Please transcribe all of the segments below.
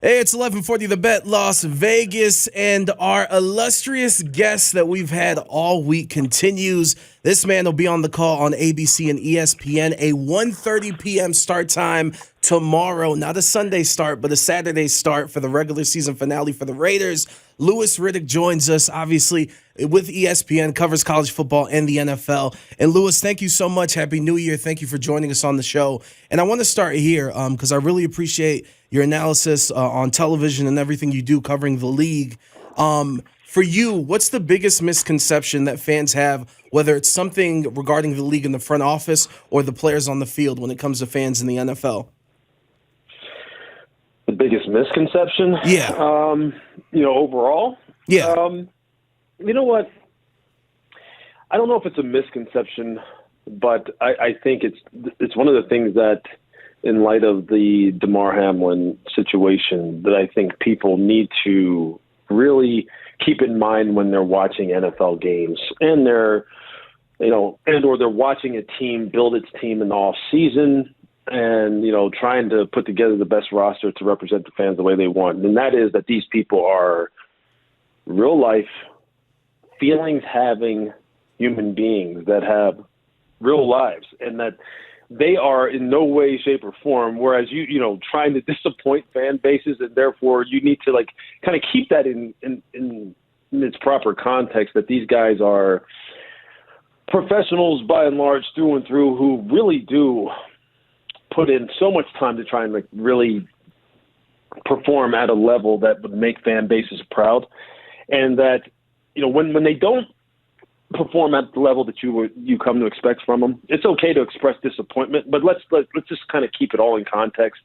Hey, it's 11:40 The Bet Las Vegas, and our illustrious guest that we've had all week continues. This man will be on the call on ABC and ESPN, a 1:30 p.m. start time tomorrow. Not a Sunday start, but a Saturday start for the regular season finale for the Raiders. Louis Riddick joins us, obviously, with ESPN, covers college football and the NFL. And Louis, thank you so much. Happy New Year. Thank you for joining us on the show. And I want to start here because I really appreciate your analysis on television and everything you do covering the league. For you, what's the biggest misconception that fans have, whether it's something regarding the league in the front office or the players on the field when it comes to fans in the NFL? The biggest misconception? Yeah. Overall? Yeah. You know what? I don't know if it's a misconception, but I think it's one of the things that, in light of the Damar Hamlin situation, that I think people need to really keep in mind when they're watching NFL games and or they're watching a team build its team in the off season and, trying to put together the best roster to represent the fans the way they want. And that is that these people are real life, feelings having human beings that have real lives, and that they are in no way, shape, or form, whereas trying to disappoint fan bases, and therefore you need to kind of keep that in its proper context, that these guys are professionals by and large through and through, who really do put in so much time to try and really perform at a level that would make fan bases proud. And that, when they don't perform at the level that you come to expect from them, it's okay to express disappointment, but let's just kind of keep it all in context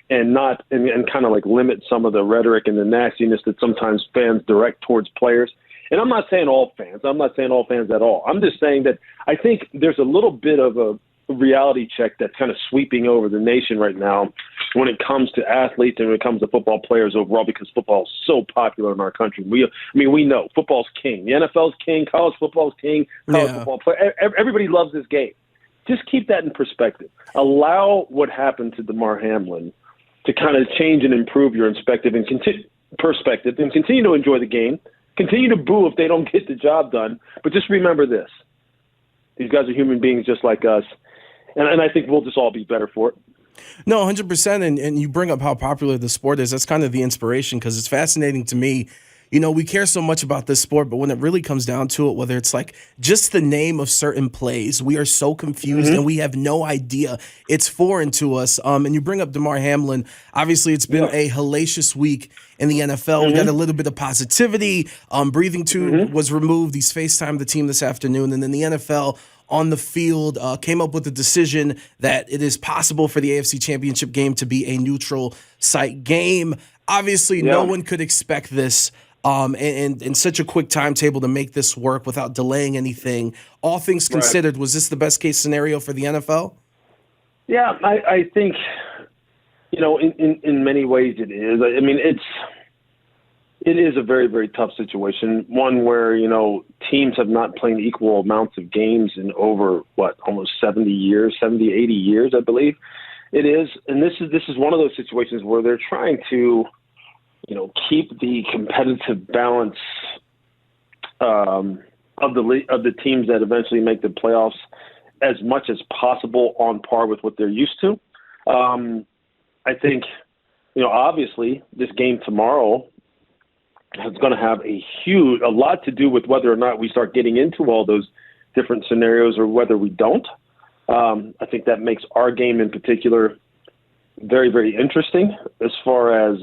and not and kind of limit some of the rhetoric and the nastiness that sometimes fans direct towards players. And I'm not saying all fans. I'm not saying all fans at all. I'm just saying that I think there's a little bit of a reality check that's kind of sweeping over the nation right now when it comes to athletes and when it comes to football players overall, because football is so popular in our country. We know football's king. The NFL's king. College football's king. College football player. Everybody loves this game. Just keep that in perspective. Allow what happened to Damar Hamlin to kind of change and improve your perspective and continue to enjoy the game. Continue to boo if they don't get the job done. But just remember this. These guys are human beings just like us. And I think we'll just all be better for it. No, 100%. And you bring up how popular the sport is. That's kind of the inspiration, because it's fascinating to me. We care so much about this sport, but when it really comes down to it, whether it's just the name of certain plays, we are so confused and we have no idea. It's foreign to us. And you bring up Damar Hamlin. Obviously, it's been a hellacious week in the NFL. We got a little bit of positivity. Breathing tube was removed. He's FaceTimed the team this afternoon. And then the NFL on the field came up with a decision that it is possible for the AFC Championship game to be a neutral site game. Obviously, no one could expect this and such a quick timetable to make this work without delaying anything. All things considered, was this the best case scenario for the NFL? Yeah, I think, in many ways it is. I mean, it is a very, very tough situation, one where, teams have not played equal amounts of games in over, almost 70 years, 70, 80 years, I believe it is. And this is one of those situations where they're trying to, keep the competitive balance of the teams that eventually make the playoffs as much as possible on par with what they're used to. I think, obviously this game tomorrow is going to have a lot to do with whether or not we start getting into all those different scenarios or whether we don't. I think that makes our game in particular very, very interesting as far as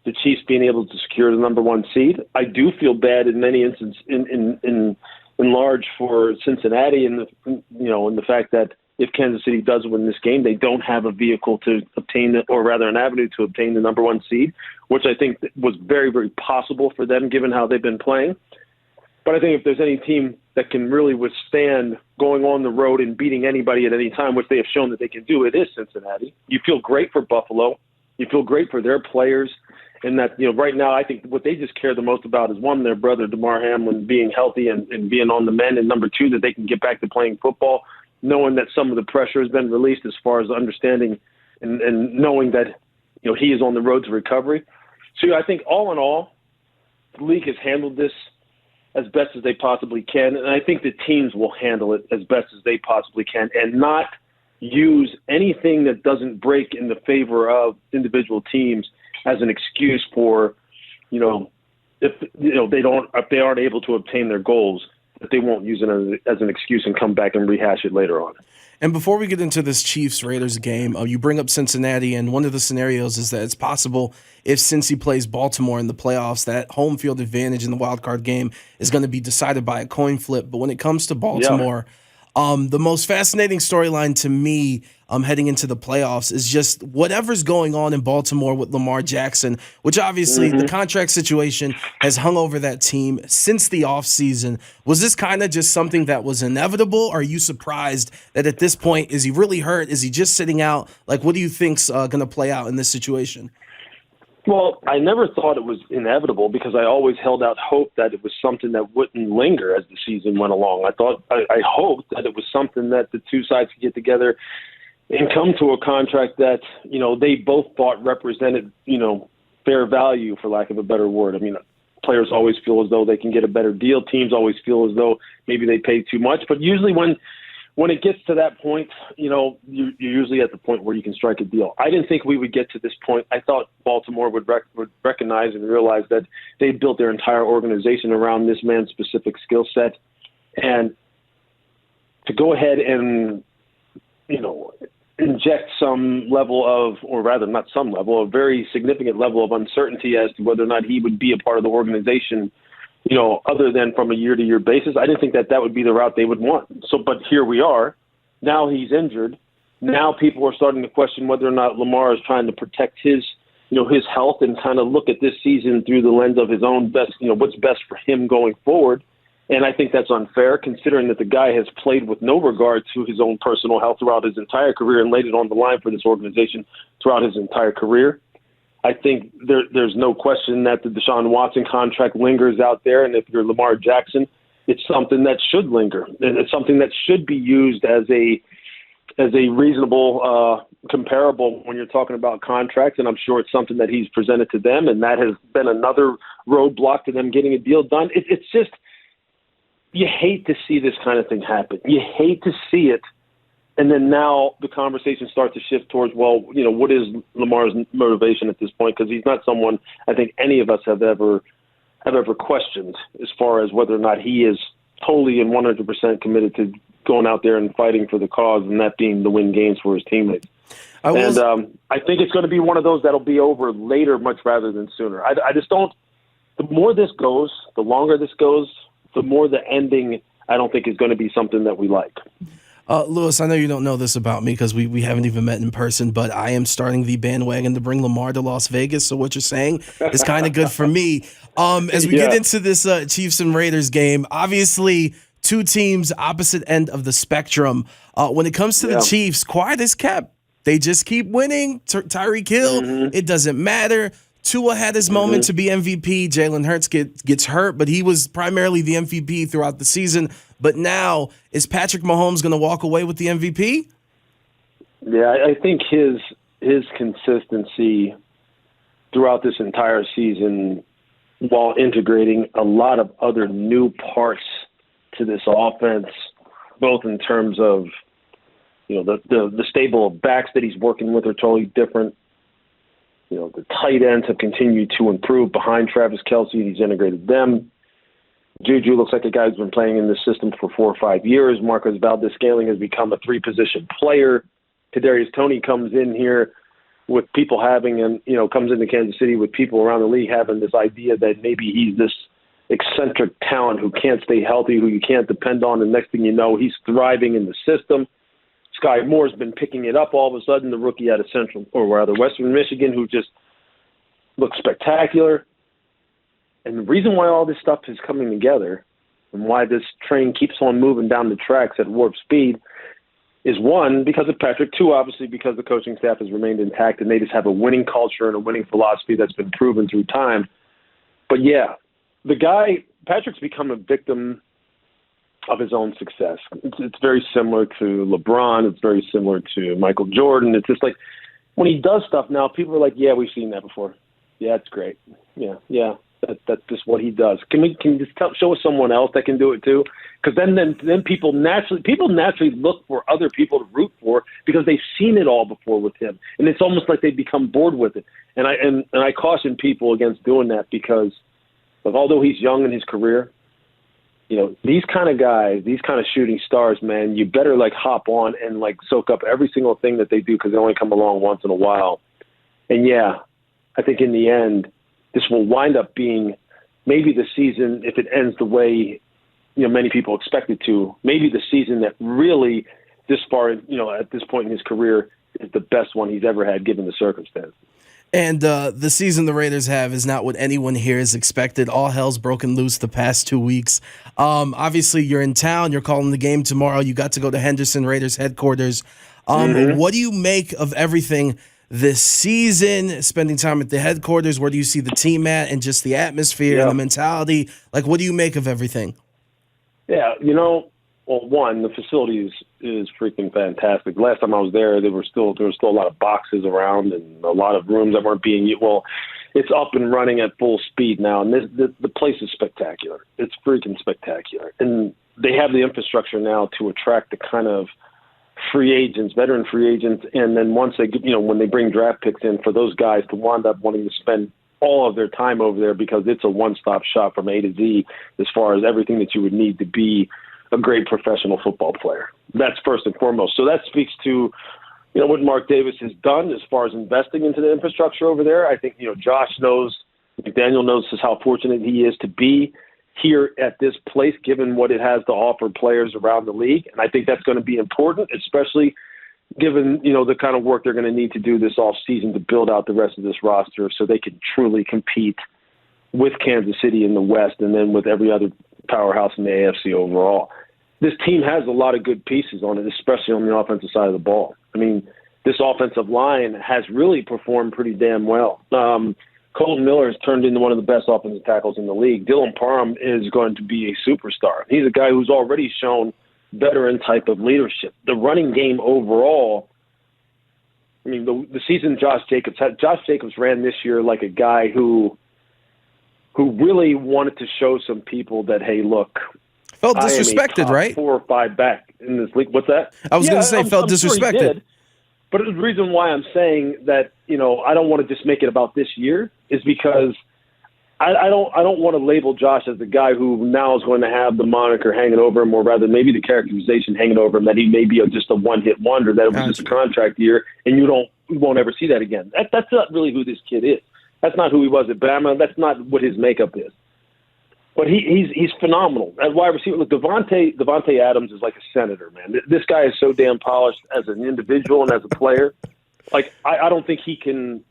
the Chiefs being able to secure the number one seed. I do feel bad in many instances, in large, for Cincinnati, in the fact that if Kansas City does win this game, they don't have a vehicle to obtain it, or rather an avenue to obtain the number one seed, which I think was very, very possible for them given how they've been playing. But I think if there's any team that can really withstand going on the road and beating anybody at any time, which they have shown that they can do, it is Cincinnati. You feel great for Buffalo. You feel great for their players. And that, right now, I think what they just care the most about is, one, their brother Damar Hamlin being healthy and being on the mend, and number two, that they can get back to playing football, knowing that some of the pressure has been released as far as understanding and knowing that he is on the road to recovery. So I think all in all, the league has handled this as best as they possibly can, and I think the teams will handle it as best as they possibly can and not use anything that doesn't break in the favor of individual teams as an excuse for, if they aren't able to obtain their goals, that they won't use it as an excuse and come back and rehash it later on. And before we get into this Chiefs-Raiders game, you bring up Cincinnati, and one of the scenarios is that it's possible if Cincy plays Baltimore in the playoffs, that home field advantage in the wild card game is going to be decided by a coin flip. But when it comes to Baltimore, the most fascinating storyline to me heading into the playoffs is just whatever's going on in Baltimore with Lamar Jackson, which obviously the contract situation has hung over that team since the offseason. Was this kind of just something that was inevitable? Or are you surprised that at this point, is he really hurt? Is he just sitting out? Like, what do you think's going to play out in this situation? Well, I never thought it was inevitable because I always held out hope that it was something that wouldn't linger as the season went along. I hoped that it was something that the two sides could get together and come to a contract that, they both thought represented, fair value, for lack of a better word. I mean, players always feel as though they can get a better deal. Teams always feel as though maybe they pay too much. But usually when it gets to that point, you're usually at the point where you can strike a deal. I didn't think we would get to this point. I thought Baltimore would recognize and realize that they built their entire organization around this man's specific skill set. And to go ahead and, inject some level of, or rather not some level, a very significant level of uncertainty as to whether or not he would be a part of the organization, other than from a year-to-year basis, I didn't think that would be the route they would want. So, but here we are. Now he's injured. Now people are starting to question whether or not Lamar is trying to protect his health and kind of look at this season through the lens of his own best, what's best for him going forward. And I think that's unfair, considering that the guy has played with no regard to his own personal health throughout his entire career and laid it on the line for this organization throughout his entire career. I think there's no question that the Deshaun Watson contract lingers out there, and if you're Lamar Jackson, it's something that should linger. And it's something that should be used as a reasonable comparable when you're talking about contracts, and I'm sure it's something that he's presented to them, and that has been another roadblock to them getting a deal done. It's just, you hate to see this kind of thing happen. You hate to see it. And then now the conversation starts to shift towards, well, what is Lamar's motivation at this point? Because he's not someone I think any of us have ever questioned as far as whether or not he is totally and 100% committed to going out there and fighting for the cause, and that being to win games for his teammates. I think it's going to be one of those that'll be over later much rather than sooner. I just don't – the more this goes, the longer this goes, the more the ending I don't think is going to be something that we like. Lewis, I know you don't know this about me because we haven't even met in person, but I am starting the bandwagon to bring Lamar to Las Vegas. So what you're saying is kind of good for me. As we get into this Chiefs and Raiders game, obviously two teams opposite end of the spectrum. When it comes to the Chiefs, quiet as kept. They just keep winning. Tyreek Hill, it doesn't matter. Tua had his moment to be MVP. Jalen Hurts gets hurt, but he was primarily the MVP throughout the season. But now, is Patrick Mahomes going to walk away with the MVP? Yeah, I think his consistency throughout this entire season, while integrating a lot of other new parts to this offense, both in terms of the stable of backs that he's working with are totally different. The tight ends have continued to improve behind Travis Kelce. He's integrated them. Juju looks like a guy who's been playing in this system for 4 or 5 years. Marcus Valdez-Scaling has become a 3-position player. Kadarius Toney comes in here with people comes into Kansas City with people around the league having this idea that maybe he's this eccentric talent who can't stay healthy, who you can't depend on. And next thing you know, he's thriving in the system. Sky Moore's been picking it up all of a sudden, the rookie out of Western Michigan, who just looks spectacular. And the reason why all this stuff is coming together and why this train keeps on moving down the tracks at warp speed is, one, because of Patrick, two, obviously because the coaching staff has remained intact and they just have a winning culture and a winning philosophy that's been proven through time. But yeah, Patrick's become a victim of his own success. It's very similar to LeBron. It's very similar to Michael Jordan. It's just like when he does stuff now, people are like, yeah, we've seen that before. Yeah, it's great. Yeah. That's just what he does. Can you just show us someone else that can do it too? Because then people naturally look for other people to root for because they've seen it all before with him, and it's almost like they become bored with it. And I caution people against doing that because, although he's young in his career, these kind of guys, these kind of shooting stars, man, you better hop on and soak up every single thing that they do because they only come along once in a while. And yeah, I think in the end, this will wind up being maybe the season, if it ends the way many people expect it to, maybe the season that really this far, at this point in his career is the best one he's ever had given the circumstances. And the season the Raiders have is not what anyone here has expected. All hell's broken loose the past 2 weeks. Obviously, you're in town. You're calling the game tomorrow. You got to go to Henderson Raiders headquarters. What do you make of everything this season, spending time at the headquarters? Where do you see the team at and just the atmosphere and the mentality? What do you make of everything? Yeah, well, one, the facility is freaking fantastic. Last time I was there, there was still a lot of boxes around and a lot of rooms that weren't being used. Well, it's up and running at full speed now, and the place is spectacular. It's freaking spectacular. And they have the infrastructure now to attract the kind of free agents, veteran free agents, and then once they get, when they bring draft picks in, for those guys to wind up wanting to spend all of their time over there because it's a one-stop shop from A to Z as far as everything that you would need to be a great professional football player. That's first and foremost. So that speaks to, what Mark Davis has done as far as investing into the infrastructure over there. I think, Josh knows, McDaniel knows how fortunate he is to be here at this place, given what it has to offer players around the league. And I think that's going to be important, especially given, the kind of work they're going to need to do this offseason to build out the rest of this roster so they can truly compete with Kansas City in the West and then with every other powerhouse in the AFC overall. This team has a lot of good pieces on it, especially on the offensive side of the ball. I mean, this offensive line has really performed pretty damn well. Colton Miller has turned into one of the best offensive tackles in the league. Dylan Parham is going to be a superstar. He's a guy who's already shown veteran type of leadership. The running game overall, I mean, the season Josh Jacobs ran this year like a guy who really wanted to show some people that, hey, look, felt disrespected, right? 4 or 5 back in this league. What's that? I was going to say felt disrespected. Sure he did. But the reason why I'm saying that, I don't want to just make it about this year is because I don't want to label Josh as the guy who now is going to have the moniker hanging over him, or rather maybe the characterization hanging over him that he may be just a one-hit wonder, that it was just a contract year, and you won't ever see that again. That's not really who this kid is. That's not who he was at Bama. That's not what his makeup is. But he's phenomenal at wide receiver. Look, Devontae Adams is like a senator, man. This guy is so damn polished as an individual and as a player. I don't think you can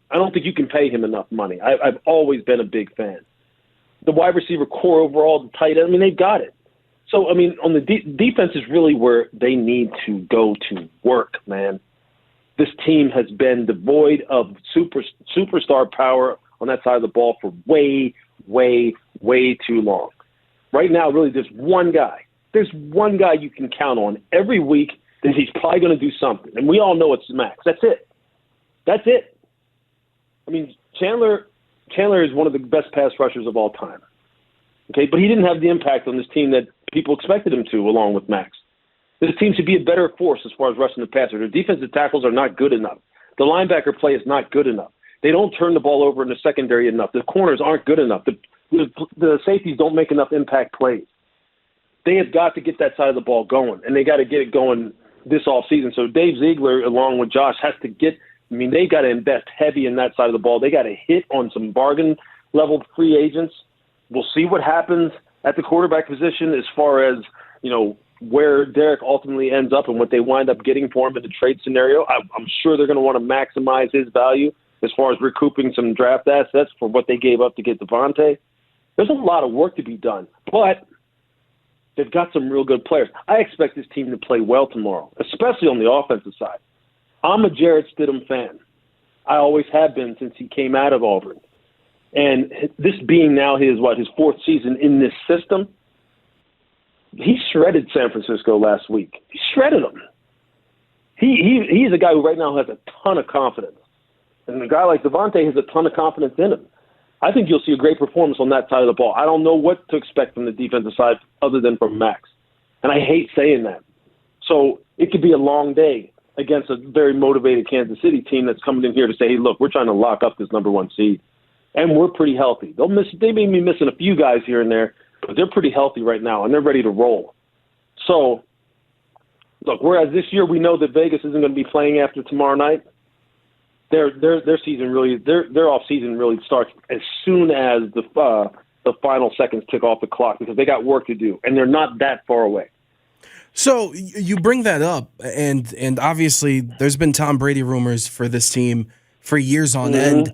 pay him enough money. I've always been a big fan. The wide receiver core overall, the tight end, I mean, they've got it. So, I mean, on the defense is really where they need to go to work, man. This team has been devoid of superstar power on that side of the ball for way, way, way too long. Right now, really, there's one guy. There's one guy you can count on every week that he's probably going to do something. And we all know it's Max. That's it. That's it. I mean, Chandler is one of the best pass rushers of all time. Okay, but he didn't have the impact on this team that people expected him to, along with Max. This team should be a better force as far as rushing the passer. Their defensive tackles are not good enough. The linebacker play is not good enough. They don't turn the ball over in the secondary enough. The corners aren't good enough. The safeties don't make enough impact plays. They have got to get that side of the ball going, and they got to get it going this offseason. So Dave Ziegler, along with Josh, has to they got to invest heavy in that side of the ball. They got to hit on some bargain-level free agents. We'll see what happens at the quarterback position as far as, where Derek ultimately ends up and what they wind up getting for him in the trade scenario. I'm sure they're going to want to maximize his value as far as recouping some draft assets for what they gave up to get Devontae. There's a lot of work to be done, but they've got some real good players. I expect this team to play well tomorrow, especially on the offensive side. I'm a Jarrett Stidham fan. I always have been since he came out of Auburn. And this being now his fourth season in this system, he shredded San Francisco last week. He shredded them. He's a guy who right now has a ton of confidence. And a guy like Devontae has a ton of confidence in him. I think you'll see a great performance on that side of the ball. I don't know what to expect from the defensive side other than from Max. And I hate saying that. So it could be a long day against a very motivated Kansas City team that's coming in here to say, hey, look, we're trying to lock up this number 1 seed. And we're pretty healthy. They may be missing a few guys here and there, but they're pretty healthy right now, and they're ready to roll. So, look, whereas this year we know that Vegas isn't going to be playing after tomorrow night, their season really, their off season really starts as soon as the final seconds tick off the clock because they got work to do, and they're not that far away. So you bring that up, and obviously there's been Tom Brady rumors for this team for years on end.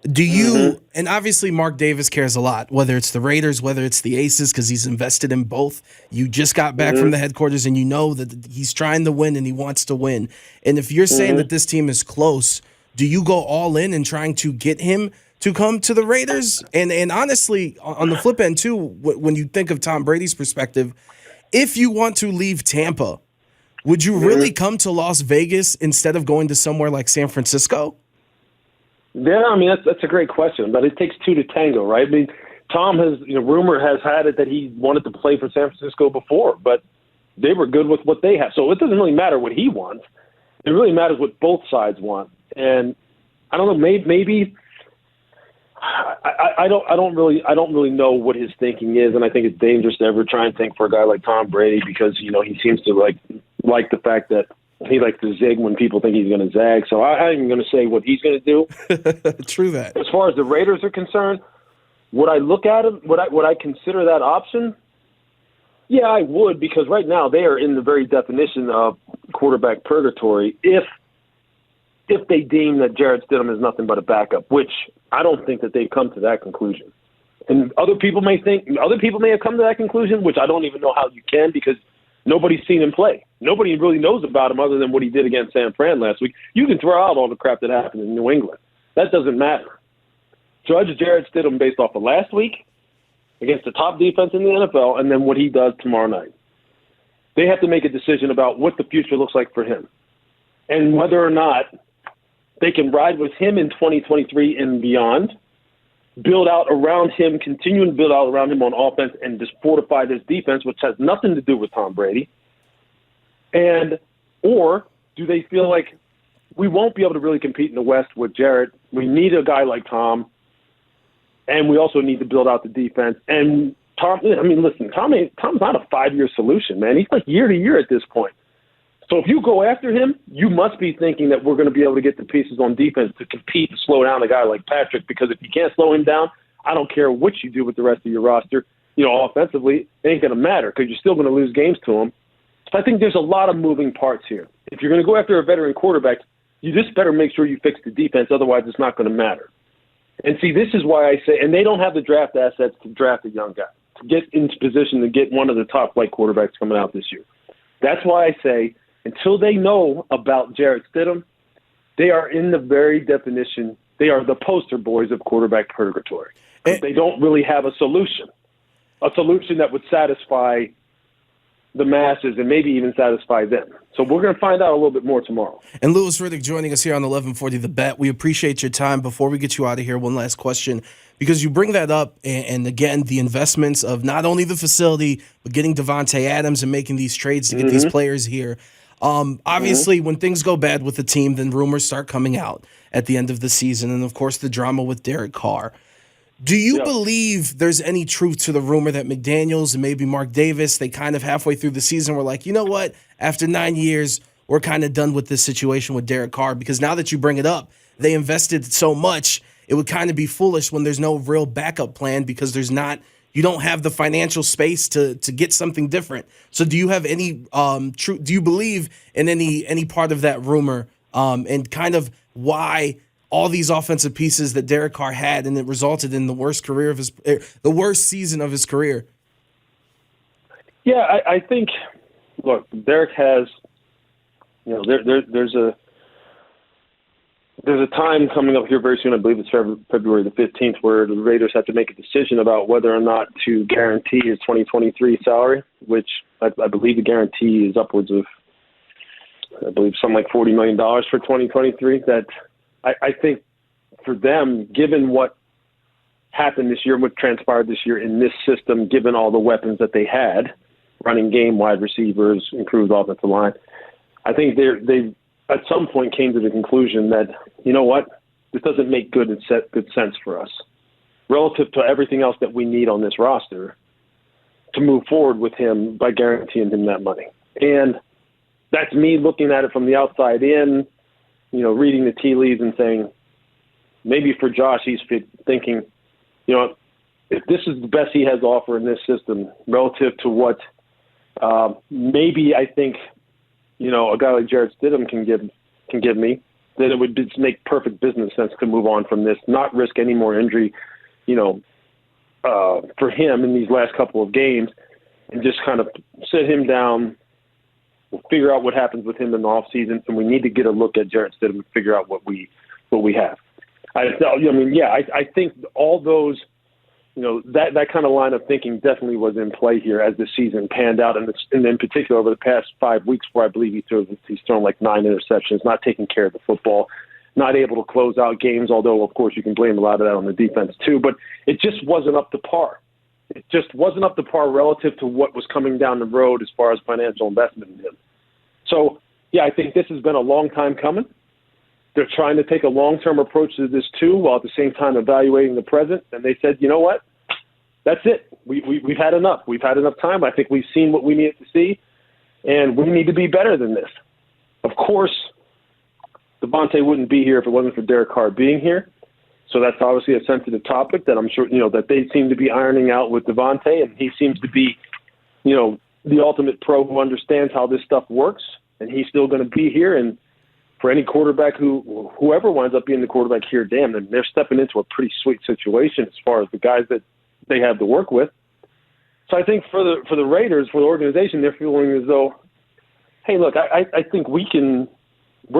Do you, and obviously Mark Davis cares a lot, whether it's the Raiders, whether it's the Aces, because he's invested in both. You just got back from the headquarters, and you know that he's trying to win and he wants to win. And if you're saying that this team is close, do you go all in trying to get him to come to the Raiders? And honestly, on the flip end too, when you think of Tom Brady's perspective, if you want to leave Tampa, would you really come to Las Vegas instead of going to somewhere like San Francisco? Yeah, I mean, that's a great question, but it takes two to tango, right? I mean, Tom has, rumor has had it that he wanted to play for San Francisco before, but they were good with what they have. So it doesn't really matter what he wants. It really matters what both sides want. And I don't know, maybe I don't really know what his thinking is, and I think it's dangerous to ever try and think for a guy like Tom Brady because, he seems to like the fact that he likes to zig when people think he's going to zag. So I ain't going to say what he's going to do. True that. As far as the Raiders are concerned, would I look at him? Would I consider that option? Yeah, I would, because right now they are in the very definition of quarterback purgatory if they deem that Jarrett Stidham is nothing but a backup, which I don't think that they've come to that conclusion. And other people may have come to that conclusion, which I don't even know how you can because nobody's seen him play. Nobody really knows about him other than what he did against San Fran last week. You can throw out all the crap that happened in New England. That doesn't matter. Judge Jarrett Stidham based off of last week against the top defense in the NFL and then what he does tomorrow night. They have to make a decision about what the future looks like for him and whether or not they can ride with him in 2023 and beyond, build out around him, continue to build out around him on offense and just fortify this defense, which has nothing to do with Tom Brady. Or do they feel like we won't be able to really compete in the West with Jarrett? We need a guy like Tom, and we also need to build out the defense. And Tom, I mean, listen, Tom's not a 5-year solution, man. He's like year to year at this point. So if you go after him, you must be thinking that we're going to be able to get the pieces on defense to compete and slow down a guy like Patrick, because if you can't slow him down, I don't care what you do with the rest of your roster, offensively, it ain't going to matter because you're still going to lose games to him. So I think there's a lot of moving parts here. If you're going to go after a veteran quarterback, you just better make sure you fix the defense, otherwise it's not going to matter. And see, this is why I say, and they don't have the draft assets to draft a young guy, to get into position to get one of the top flight quarterbacks coming out this year. That's why I say, until they know about Jarrett Stidham, they are in the very definition, they are the poster boys of quarterback purgatory. They don't really have a solution that would satisfy the masses and maybe even satisfy them. So we're going to find out a little bit more tomorrow. And Louis Riddick joining us here on 1140 The Bet. We appreciate your time. Before we get you out of here, one last question, because you bring that up, and again, the investments of not only the facility, but getting Devontae Adams and making these trades to get these players here. Obviously, when things go bad with the team, then rumors start coming out at the end of the season. And, of course, the drama with Derek Carr. Do you believe there's any truth to the rumor that McDaniels and maybe Mark Davis, they kind of halfway through the season were like, you know what, after 9 years, we're kind of done with this situation with Derek Carr? Because now that you bring it up, they invested so much, it would kind of be foolish when there's no real backup plan because you don't have the financial space to get something different. So do you have any do you believe in any part of that rumor and kind of why all these offensive pieces that Derek Carr had, and it resulted in the worst season of his career? Yeah, I think, look, Derek has, there's a time coming up here very soon, I believe it's February the 15th, where the Raiders have to make a decision about whether or not to guarantee his 2023 salary, which I believe the guarantee is upwards of, something like $40 million for 2023. That I think for them, given what happened this year, what transpired this year in this system, given all the weapons that they had, running game, wide receivers, improved offensive line, I think they at some point came to the conclusion that, you know what, this doesn't make good sense for us relative to everything else that we need on this roster to move forward with him by guaranteeing him that money. And that's me looking at it from the outside in, reading the tea leaves and saying, maybe for Josh, he's thinking, if this is the best he has to offer in this system relative to what maybe I think, a guy like Jarrett Stidham can give me, then it would just make perfect business sense to move on from this, not risk any more injury, for him in these last couple of games, and just kind of sit him down. We'll figure out what happens with him in the offseason, and we need to get a look at Jarrett Stidham and figure out what we have. I think all those, that kind of line of thinking definitely was in play here as the season panned out, and in particular over the past 5 weeks, where I believe he's thrown like 9 interceptions, not taking care of the football, not able to close out games, although, of course, you can blame a lot of that on the defense too, but it just wasn't up to par. It just wasn't up to par relative to what was coming down the road as far as financial investment in him. So, yeah, I think this has been a long time coming. They're trying to take a long-term approach to this too, while at the same time evaluating the present. And they said, you know what? That's it. We've had enough. We've had enough time. I think we've seen what we needed to see, and we need to be better than this. Of course, Devontae wouldn't be here if it wasn't for Derek Carr being here. So that's obviously a sensitive topic that I'm sure, that they seem to be ironing out with Devontae, and he seems to be, the ultimate pro who understands how this stuff works, and he's still going to be here. And for any quarterback whoever winds up being the quarterback here, damn, then they're stepping into a pretty sweet situation as far as the guys that they have to work with. So I think for the Raiders, for the organization, they're feeling as though, hey, look, I think we're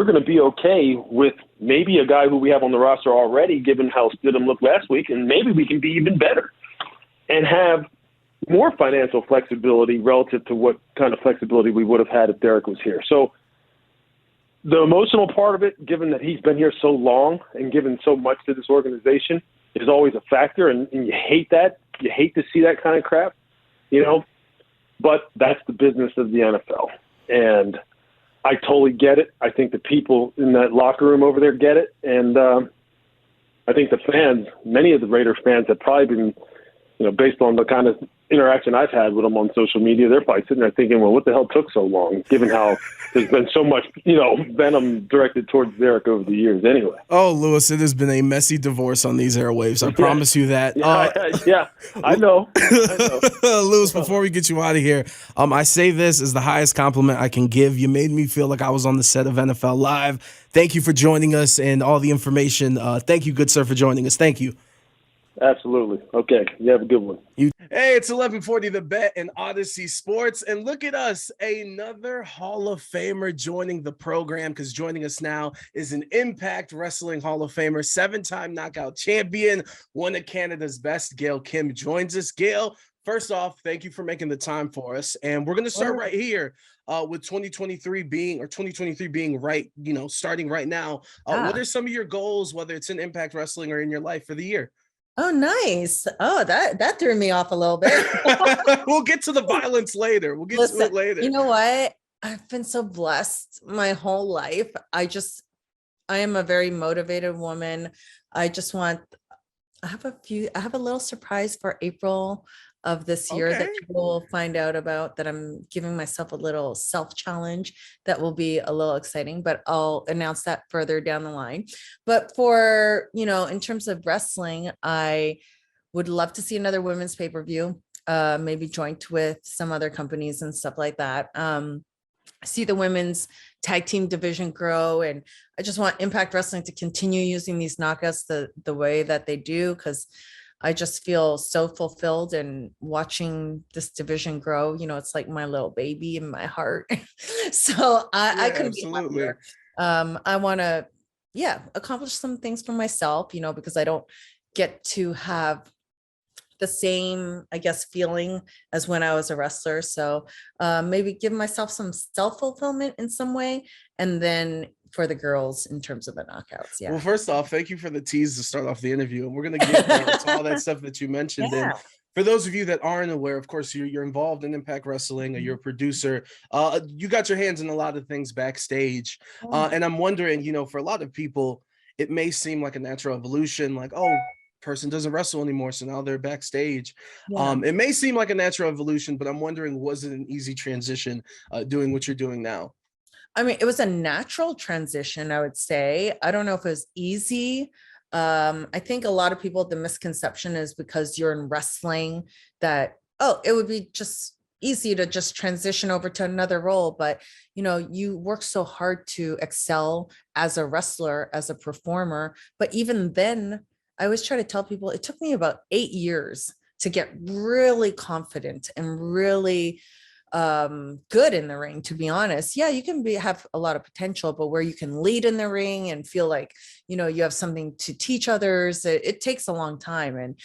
going to be okay with maybe a guy who we have on the roster already, given how Stidham looked last week, and maybe we can be even better and have more financial flexibility relative to what kind of flexibility we would have had if Derek was here. So the emotional part of it, given that he's been here so long and given so much to this organization, is always a factor, and you hate that. You hate to see that kind of crap, but that's the business of the NFL. And I totally get it. I think the people in that locker room over there get it. And I think the fans, many of the Raiders fans have probably been, based on the kind of interaction I've had with them on social media, they're probably sitting there thinking, well, what the hell took so long, given how there's been so much, venom directed towards Derek over the years anyway. Oh, Lewis, it has been a messy divorce on these airwaves. I promise you that. I know. Lewis, before we get you out of here, I say this is the highest compliment I can give. You made me feel like I was on the set of NFL Live. Thank you for joining us and all the information. Thank you, good sir, for joining us. Thank you. Absolutely. Okay. You have a good one. Hey, it's 1140 The Bet and Audacy Sports. And look at us, another Hall of Famer joining the program, because joining us now is an Impact Wrestling Hall of Famer, 7-time knockout champion, one of Canada's best. Gail Kim joins us. Gail, first off, thank you for making the time for us. And we're going to start right here with 2023 being right, starting right now. What are some of your goals, whether it's in Impact Wrestling or in your life for the year? Oh, nice. Oh, that threw me off a little bit. We'll get to the violence later. We'll get to it later. You know what? I've been so blessed my whole life. I am a very motivated woman. I have a little surprise for April of this year that people will find out about, that I'm giving myself a little self-challenge that will be a little exciting, but I'll announce that further down the line. But for, in terms of wrestling, I would love to see another women's pay-per-view, maybe joint with some other companies and stuff like that. See the women's tag team division grow. And I just want Impact Wrestling to continue using these knockouts the way that they do, because I just feel so fulfilled and watching this division grow. It's like my little baby in my heart. So I couldn't be happier. I want to, accomplish some things for myself, because I don't get to have the same, I guess, feeling as when I was a wrestler. So maybe give myself some self-fulfillment in some way, and then for the girls in terms of the knockouts. Well, Yeah. first off, thank you for the tease to start off the interview, and we're gonna get to all that stuff that you mentioned. And Yeah. for those of you that aren't aware, of course, you're involved in Impact Wrestling, or you're a producer. You got your hands in a lot of things backstage, Yeah. and I'm wondering, for a lot of people, it may seem like a natural evolution, like, oh, person doesn't wrestle anymore, so now they're backstage. Yeah. It may seem like a natural evolution, but I'm wondering, was it an easy transition doing what you're doing now? I mean, it was a natural transition, I would say. I don't know if it was easy. I think a lot of people, the misconception is because you're in wrestling that, oh, it would be just easy to just transition over to another role. But, you work so hard to excel as a wrestler, as a performer. But even then, I always try to tell people it took me about 8 years to get really confident and really good in the ring, to be honest. Yeah, you can have a lot of potential, but where you can lead in the ring and feel like you have something to teach others, it takes a long time. And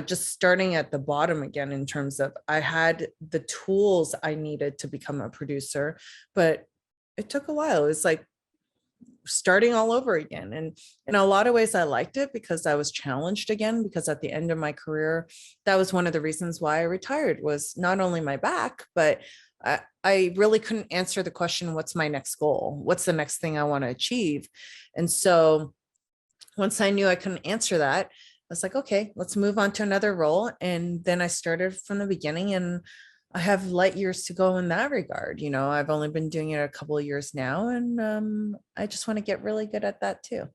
just starting at the bottom again, in terms of, I had the tools I needed to become a producer, but it took a while. It was like starting all over again. And in a lot of ways, I liked it because I was challenged again, because at the end of my career, that was one of the reasons why I retired, was not only my back, but I really couldn't answer the question, what's my next goal? What's the next thing I want to achieve? And so once I knew I couldn't answer that, I was like, okay, let's move on to another role. And then I started from the beginning, and I have light years to go in that regard. I've only been doing it a couple of years now, and I just want to get really good at that too.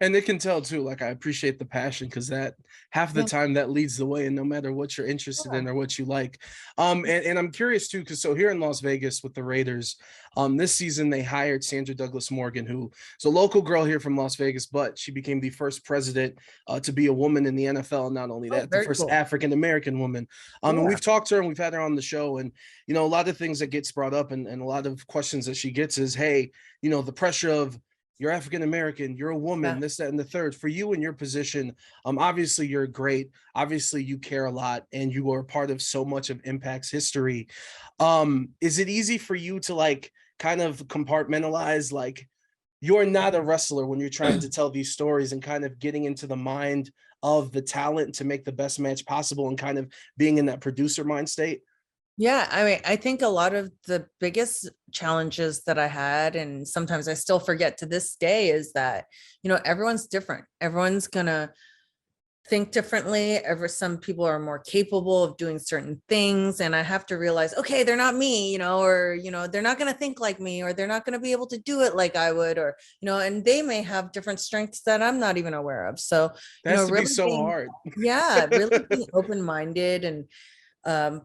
And they can tell too, like, I appreciate the passion, because that half the Yeah. time that leads the way, and no matter what you're interested in or what you like. And I'm curious too, because so here in Las Vegas with the Raiders, this season they hired Sandra Douglas Morgan, who is a local girl here from Las Vegas, but she became the first president to be a woman in the NFL. Not only Oh, that, the very first cool. African American woman. And Yeah. we've talked to her and we've had her on the show, and a lot of things that gets brought up, and a lot of questions that she gets is, hey, the pressure of, you're African American, you're a woman, Yeah. this, that, and the third. For you in your position, obviously you're great. Obviously you care a lot, and you are part of so much of Impact's history. Is it easy for you to like kind of compartmentalize, like, you're not a wrestler when you're trying to tell these stories, and kind of getting into the mind of the talent to make the best match possible, and kind of being in that producer mind state? Yeah, I mean, I think a lot of the biggest challenges that I had, and sometimes I still forget to this day, is that, everyone's different. Everyone's gonna think differently. Some people are more capable of doing certain things. And I have to realize, okay, they're not me, or, they're not going to think like me, or they're not going to be able to do it like I would, or, and they may have different strengths that I'm not even aware of. So, That has to be really so being, hard. yeah, really being open-minded, and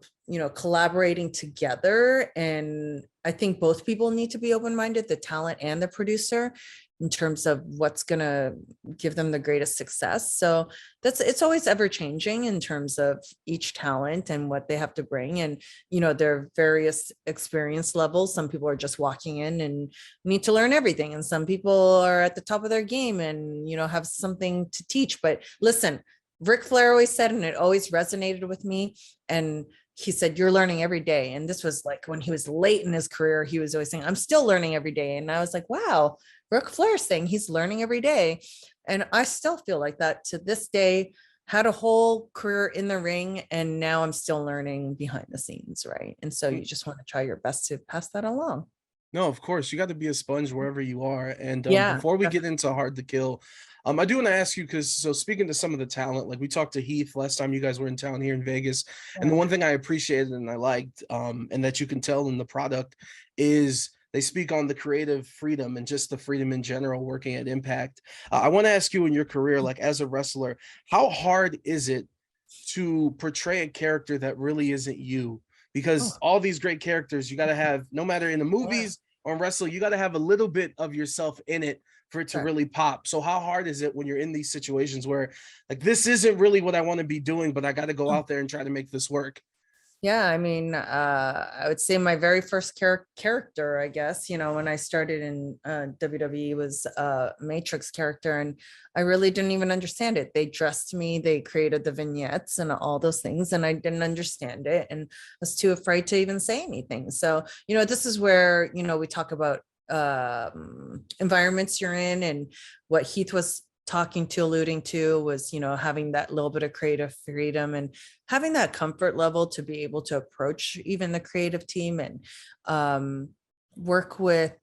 collaborating together. And I think both people need to be open-minded, the talent and the producer, in terms of what's going to give them the greatest success. So it's always ever changing in terms of each talent and what they have to bring. And, there are various experience levels. Some people are just walking in and need to learn everything. And some people are at the top of their game and, have something to teach. But listen, Ric Flair always said, and it always resonated with me, and he said, you're learning every day. And this was like when he was late in his career, he was always saying, I'm still learning every day. And I was like, wow, Ric Flair's saying he's learning every day. And I still feel like that to this day. Had a whole career in the ring, and now I'm still learning behind the scenes, right? And so you just want to try your best to pass that along. No, of course, you got to be a sponge wherever you are. And Yeah. before we get into Hard to Kill, I do want to ask you, because so speaking to some of the talent, like we talked to Heath last time you guys were in town here in Vegas, and the one thing I appreciated and I liked, and that you can tell in the product, is they speak on the creative freedom and just the freedom in general working at Impact. I want to ask you, in your career, like as a wrestler, how hard is it to portray a character that really isn't you? Because Oh, all these great characters, you got to have, no matter in the yeah. movies or in wrestling, you got to have a little bit of yourself in it for it to Correct. really pop. So how hard is it when you're in these situations where, like, this isn't really what I want to be doing, but I got to go out there and try to make this work? Yeah, I mean, I would say my very first character, I guess, when I started in WWE, was a Matrix character, and I really didn't even understand it. They dressed me, they created the vignettes and all those things, and I didn't understand it, and was too afraid to even say anything. So, this is where, we talk about environments you're in. And what Heath was alluding to was, having that little bit of creative freedom and having that comfort level to be able to approach even the creative team and work with,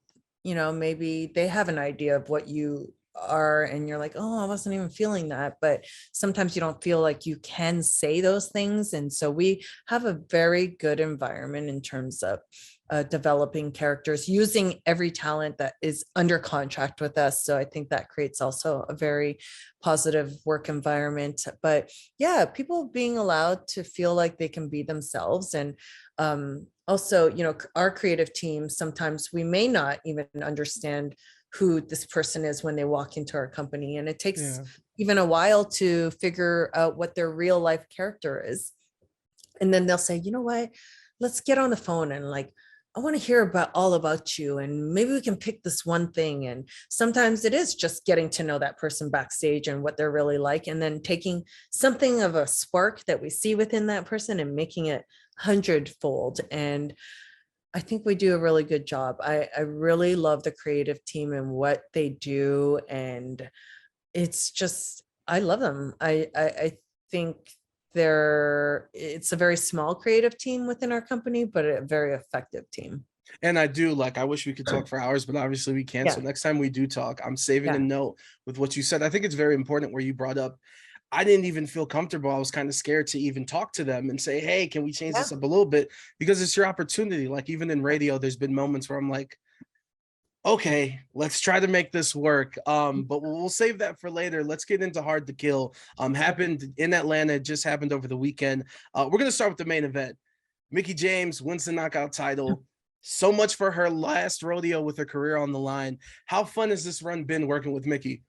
maybe they have an idea of what you are and you're like, oh, I wasn't even feeling that, but sometimes you don't feel like you can say those things. And so we have a very good environment in terms of developing characters, using every talent that is under contract with us. So I think that creates also a very positive work environment. But yeah, people being allowed to feel like they can be themselves. And also, our creative team, sometimes we may not even understand who this person is when they walk into our company. And it takes even a while to figure out what their real life character is. And then they'll say, you know what, let's get on the phone and like, I want to hear all about you. And maybe we can pick this one thing. And sometimes it is just getting to know that person backstage and what they're really like. And then taking something of a spark that we see within that person and making it 100-fold. And I think we do a really good job. I really love the creative team and what they do. And it's just, I love them. I think it's a very small creative team within our company, but a very effective team. And I wish we could talk for hours, but obviously we can't. So next time we do talk, I'm saving a note with what you said. I think it's very important where you brought up, I didn't even feel comfortable. I was kind of scared to even talk to them and say, hey, can we change this up a little bit? Because it's your opportunity. Like even in radio, there's been moments where I'm like, okay, let's try to make this work. But we'll save that for later. Let's get into Hard to Kill. Happened in Atlanta. It just happened over the weekend. We're going to start with the main event. Mickie James wins the knockout title. So much for her last rodeo with her career on the line. How fun has this run been working with Mickie?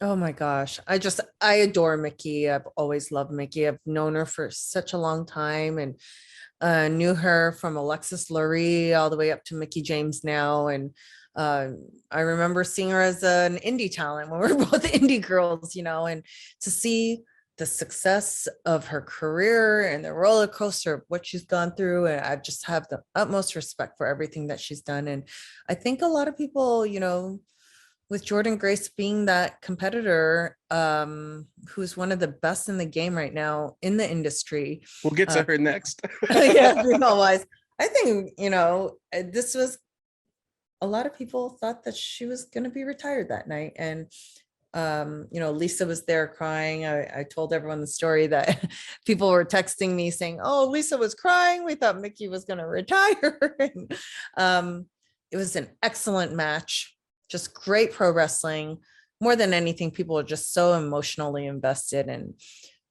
Oh my gosh. I adore Mickie. I've always loved Mickie. I've known her for such a long time and knew her from Alexis Lurie all the way up to Mickie James now. And I remember seeing her as an indie talent when we were both indie girls, and to see the success of her career and the roller coaster of what she's gone through. And I just have the utmost respect for everything that she's done. And I think a lot of people, with Jordynne Grace being that competitor, who's one of the best in the game right now in the industry. We'll get to her next. Yeah, female-wise. I think, this was, a lot of people thought that she was going to be retired that night. And, Lisa was there crying. I told everyone the story that people were texting me saying, oh, Lisa was crying. We thought Mickie was going to retire. And, it was an excellent match. Just great pro wrestling. More than anything, people are just so emotionally invested. And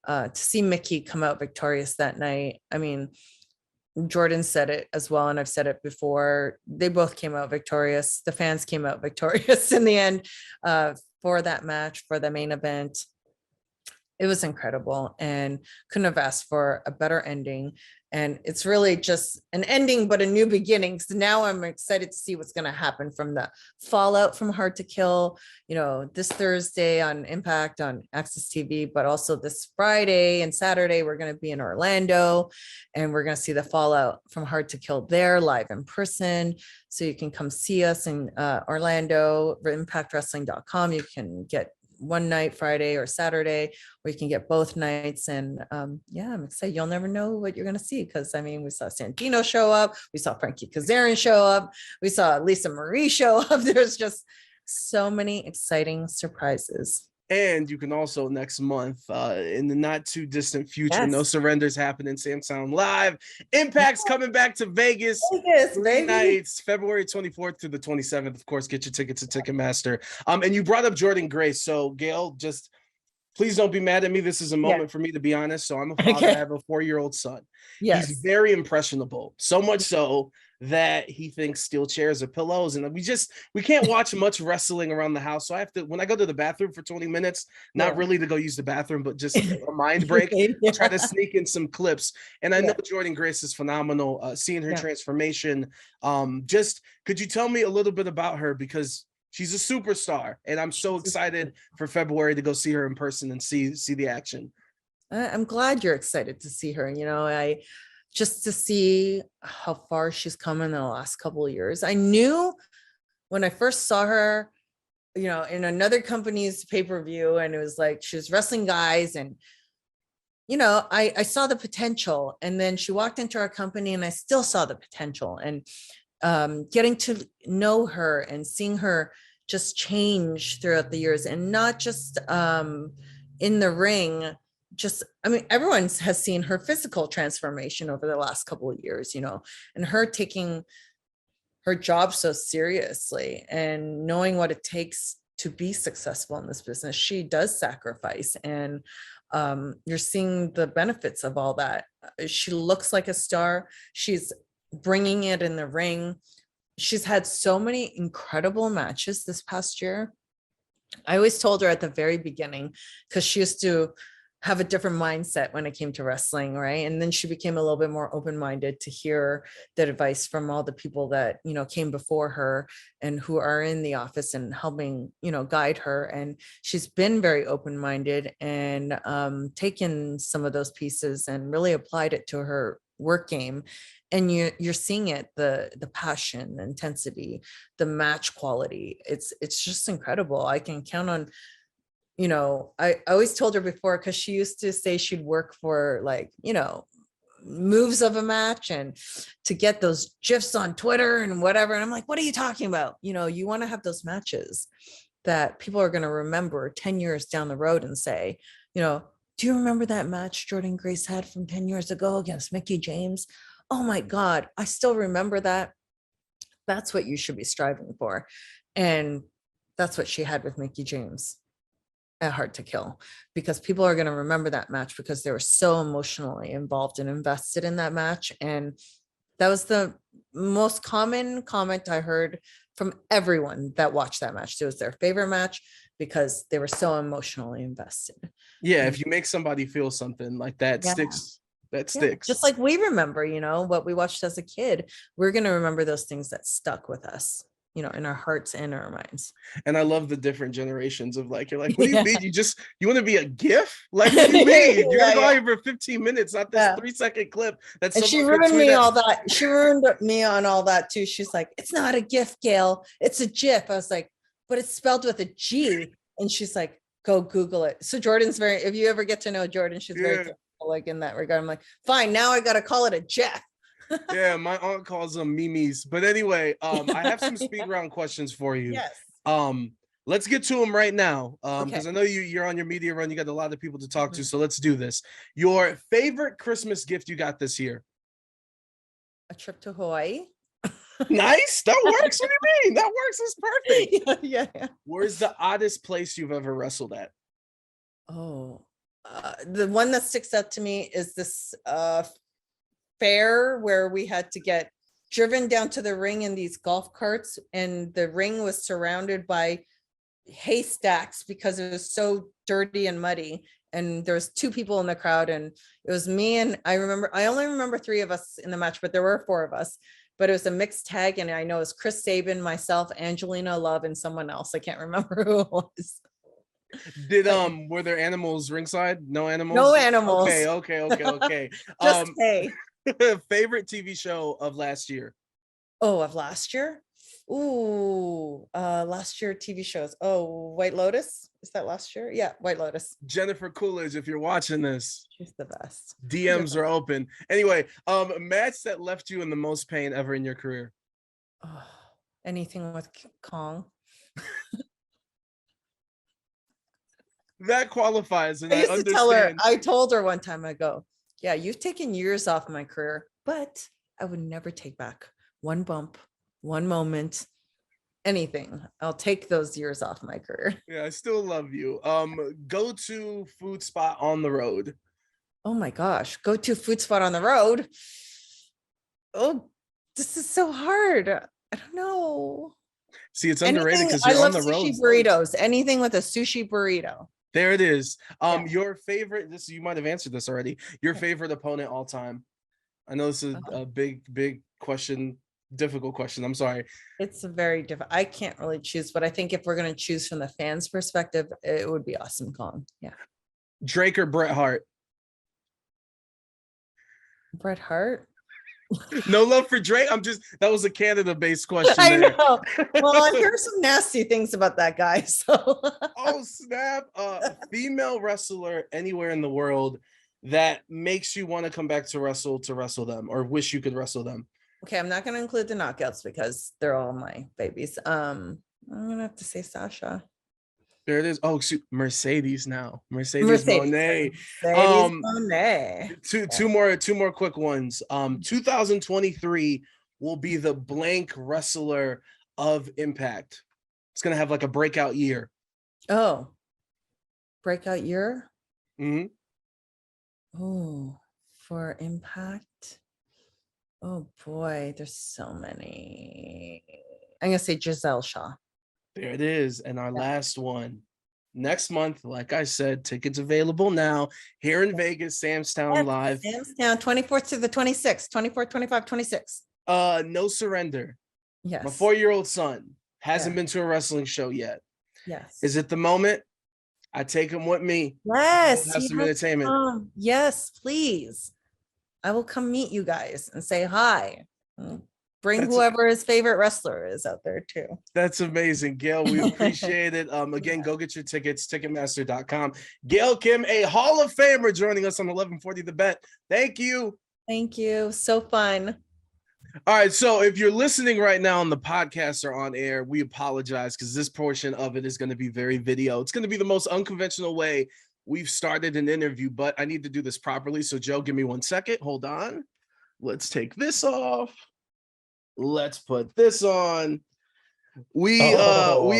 to see Mickie come out victorious that night, I mean, Jordynne said it as well, and I've said it before. They both came out victorious. The fans came out victorious in the end for that match, for the main event. It was incredible and couldn't have asked for a better ending. And it's really just an ending, but a new beginning. So now I'm excited to see what's going to happen from the fallout from Hard to Kill, this Thursday on Impact on Access TV, but also this Friday and Saturday, we're going to be in Orlando and we're going to see the fallout from Hard to Kill there live in person. So you can come see us in Orlando, impactwrestling.com. You can get one night, Friday or Saturday, or you can get both nights. And I'm excited. You'll never know what you're going to see. Cause we saw Santino show up. We saw Frankie Kazarian show up. We saw Lisa Marie show up. There's just so many exciting surprises. And you can also next month, in the not too distant future, No Surrenders happening, Samsung Live. Impact's coming back to Vegas. Three nights, February 24th to the 27th. Of course, get your tickets at Ticketmaster. And you brought up Jordynne Grace. So Gail, just please don't be mad at me. This is a moment for me to be honest. So I'm a father. I have a 4-year-old son. Yes. He's very impressionable. So much so that he thinks steel chairs are pillows. And we can't watch much wrestling around the house. So I have to, when I go to the bathroom for 20 minutes, not really to go use the bathroom, but just a mind break, try to sneak in some clips. And I know Jordynne Grace is phenomenal, seeing her transformation. Just, could you tell me a little bit about her? Because she's a superstar and I'm so excited for February to go see her in person and see the action. I'm glad you're excited to see her. Just to see how far she's come in the last couple of years. I knew when I first saw her, in another company's pay-per-view, and it was like she was wrestling guys, and I saw the potential, and then she walked into our company and I still saw the potential, and getting to know her and seeing her just change throughout the years, and not just in the ring. Just, I mean, everyone has seen her physical transformation over the last couple of years, and her taking her job so seriously and knowing what it takes to be successful in this business. She does sacrifice, and you're seeing the benefits of all that. She looks like a star. She's bringing it in the ring. She's had so many incredible matches this past year. I always told her at the very beginning, because she used to have a different mindset when it came to wrestling, right? And then she became a little bit more open-minded to hear the advice from all the people that, came before her and who are in the office and helping, guide her. And she's been very open-minded and taken some of those pieces and really applied it to her work game. And you're seeing it, the passion, the intensity, the match quality. It's just incredible. I can count on, I always told her before, because she used to say she'd work for, like, moves of a match and to get those gifs on Twitter and whatever. And I'm like, what are you talking about? You want to have those matches that people are going to remember 10 years down the road and say, do you remember that match Jordan Grace had from 10 years ago against Mickey James? Oh my God, I still remember that. That's what you should be striving for. And that's what she had with Mickey James at Hard to Kill, because people are going to remember that match because they were so emotionally involved and invested in that match. And that was the most common comment I heard from everyone that watched that match. It was their favorite match because they were so emotionally invested. Yeah, if you make somebody feel something like that, sticks. That sticks. Just like we remember, what we watched as a kid, we're going to remember those things that stuck with us, in our hearts and our minds. And I love the different generations of, like, you're like, what do you mean? You want to be a GIF? Like, what do you mean? You're going to go out here for 15 minutes, not this 3-second clip. And she ruined me all that. She ruined me on all that too. She's like, it's not a GIF, Gail. It's a GIF. I was like, but it's spelled with a G. And she's like, go Google it. So Jordan's if you ever get to know Jordan, she's very careful, like, in that regard. I'm like, fine, now I got to call it a GIF. Yeah, my aunt calls them memes. But anyway, I have some speed round questions for you. Yes. Let's get to them right now. Because I know you're on your media run. You got a lot of people to talk to. So let's do this. Your favorite Christmas gift you got this year? A trip to Hawaii. Nice. That works. What do you mean? That works. It's perfect. Yeah. Where's the oddest place you've ever wrestled at? Oh, the one that sticks out to me is this fair where we had to get driven down to the ring in these golf carts, and the ring was surrounded by haystacks because it was so dirty and muddy, and there was 2 people in the crowd, and it was me, and I only remember 3 of us in the match, but there were 4 of us. But it was a mixed tag, and I know it was Chris Sabin, myself, Angelina Love, and someone else. I can't remember who it was. Did were there animals ringside? No animals? No animals. Okay. Just hay. Favorite TV show of last year? Oh, of last year? Ooh, last year TV shows. Oh, White Lotus. Is that last year? Yeah, White Lotus. Jennifer Coolidge, if you're watching this, she's the best. DMs are open. Anyway, match that left you in the most pain ever in your career? Oh, anything with Kong. That qualifies, and I used understand. to tell her, I told her one time, I go, yeah, you've taken years off my career, but I would never take back one bump, one moment, anything. I'll take those years off my career. Yeah, I still love you. Go to food spot on the road. Oh my gosh, go to food spot on the road. Oh, this is so hard. I don't know. See, it's underrated because you're on the road. I love sushi burritos. Anything with a sushi burrito. There it is. Your favorite, you might have answered this already. Your favorite opponent all time? I know this is a big question, difficult question. I'm sorry. It's a very difficult. I can't really choose, but I think if we're going to choose from the fans' perspective, it would be Awesome Kong. Yeah. Drake or Bret Hart? Bret Hart. No love for Drake. That was a Canada-based question I there. know. Well, I hear some nasty things about that guy. So Oh, snap. Female wrestler anywhere in the world that makes you want to come back to wrestle them or wish you could wrestle them. okay, I'm not going to include the knockouts because they're all my babies. I'm gonna have to say Sasha. There it is. Oh, shoot. Mercedes now. Mercedes Mercedes. Monet. Mercedes Monet. Two more quick ones. 2023 will be the blank wrestler of Impact. It's gonna have like a breakout year. Oh, breakout year. Mm-hmm. Oh, for Impact. Oh boy, there's so many. I'm gonna say Giselle Shaw. There it is. And our last one. Next month, like I said, tickets available now here in Vegas, Sam's Town Live. Sam's Town, 24th to the 26th, 24, 25, 26. No Surrender. Yes. My 4-year-old son hasn't been to a wrestling show yet. Yes. Is it the moment? I take him with me. Yes. Have some entertainment. Yes, please. I will come meet you guys and say hi. Bring whoever his favorite wrestler is out there too. That's amazing, Gail. We appreciate it. Again, go get your tickets, Ticketmaster.com. Gail Kim, a Hall of Famer, joining us on 1140 The Bet. Thank you. Thank you. So fun. All right. So if you're listening right now on the podcast or on air, we apologize because this portion of it is going to be very video. It's going to be the most unconventional way we've started an interview, but I need to do this properly. So Joe, give me 1 second. Hold on. Let's take this off. Let's put this on. We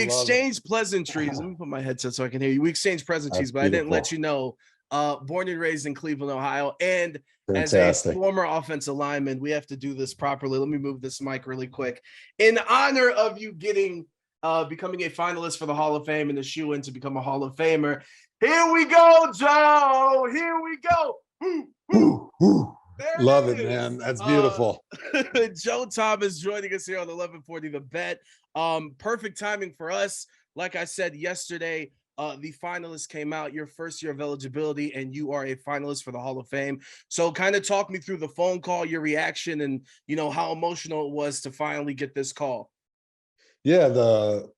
exchanged pleasantries. Let me put my headset so I can hear you. We exchanged pleasantries, but I didn't let you know. Born and raised in Cleveland, Ohio, and as a former offensive lineman, we have to do this properly. Let me move this mic really quick. In honor of you getting becoming a finalist for the Hall of Fame and a shoe-in to become a Hall of Famer. Here we go, Joe. Here we go. Love it, man. That's beautiful. Joe Thomas joining us here on 1140 The Bet. Perfect timing for us. Like I said yesterday, the finalists came out, your first year of eligibility, and you are a finalist for the Hall of Fame. So kind of talk me through the phone call, your reaction, and how emotional it was to finally get this call. Yeah, the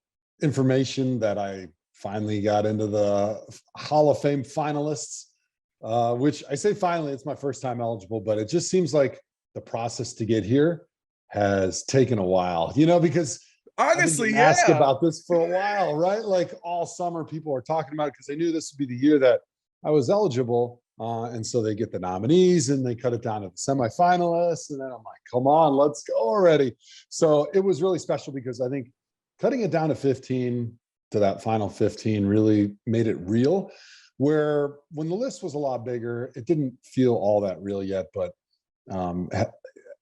information that I finally got into the Hall of Fame finalists, which I say finally, it's my first time eligible, but it just seems like the process to get here has taken a while, because honestly, asked about this for a while, right? Like all summer, people are talking about it because they knew this would be the year that I was eligible. And so they get the nominees and they cut it down to the semifinalists. And then I'm like, come on, let's go already. So it was really special because I think cutting it down to 15 to that final 15 really made it real. Where when the list was a lot bigger, it didn't feel all that real yet, but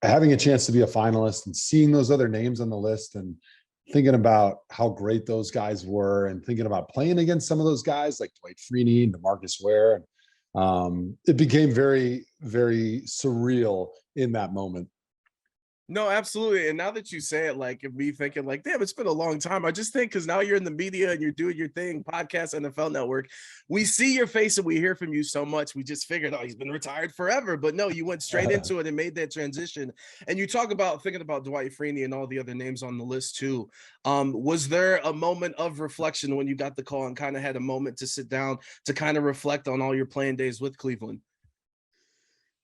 having a chance to be a finalist and seeing those other names on the list and thinking about how great those guys were and thinking about playing against some of those guys like Dwight Freeney and DeMarcus Ware, and it became very, very surreal in that moment. No, absolutely. And now that you say it, like me thinking like, damn, it's been a long time. I just think because now you're in the media and you're doing your thing, podcast, NFL Network. We see your face and we hear from you so much. We just figured, oh, he's been retired forever. But no, you went straight into it and made that transition. And you talk about thinking about Dwight Freeney and all the other names on the list too. Was there a moment of reflection when you got the call and kind of had a moment to sit down to kind of reflect on all your playing days with Cleveland?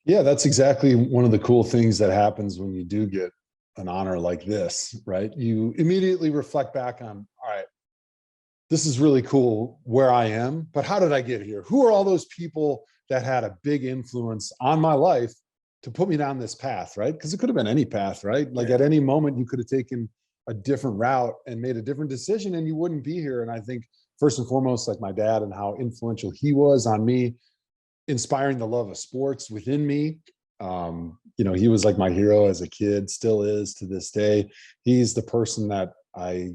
Yeah, that's exactly one of the cool things that happens when you do get an honor like this, right? You immediately reflect back on, all right, this is really cool where I am, but how did I get here? Who are all those people that had a big influence on my life to put me down this path, right? Because it could have been any path, right? Like at any moment you could have taken a different route and made a different decision and you wouldn't be here. And I think first and foremost, like my dad and how influential he was on me, inspiring the love of sports within me. He was like my hero as a kid, still is to this day. He's the person that I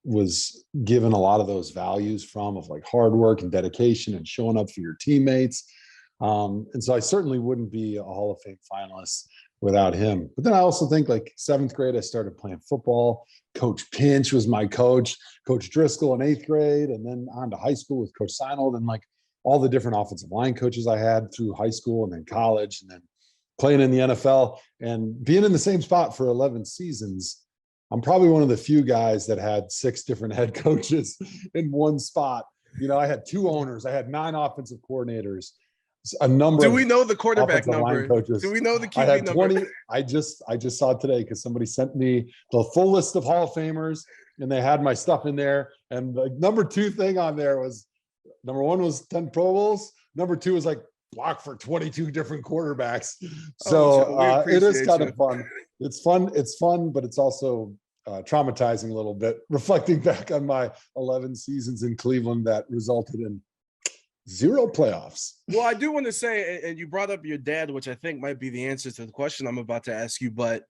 was given a lot of those values from, of like hard work and dedication and showing up for your teammates. And so I certainly wouldn't be a Hall of Fame finalist without him. But then I also think like 7th grade, I started playing football. Coach Pinch was my coach, Coach Driscoll in 8th grade, and then on to high school with Coach Seinold, and like all the different offensive line coaches I had through high school and then college. And then playing in the NFL and being in the same spot for 11 seasons, I'm probably one of the few guys that had 6 different head coaches in one spot. You know, I had 2 owners, I had 9 offensive coordinators, a number Do of we know the quarterback offensive line number? coaches. Do we know the I QB had number? 20. I just saw it today because somebody sent me the full list of Hall of Famers and they had my stuff in there. And the number 2 thing on there was, number 1 was 10 Pro Bowls. Number 2 was like block for 22 different quarterbacks. So it is kind of fun. It's fun, but it's also traumatizing a little bit, reflecting back on my 11 seasons in Cleveland that resulted in 0 playoffs. Well, I do want to say, and you brought up your dad, which I think might be the answer to the question I'm about to ask you, but,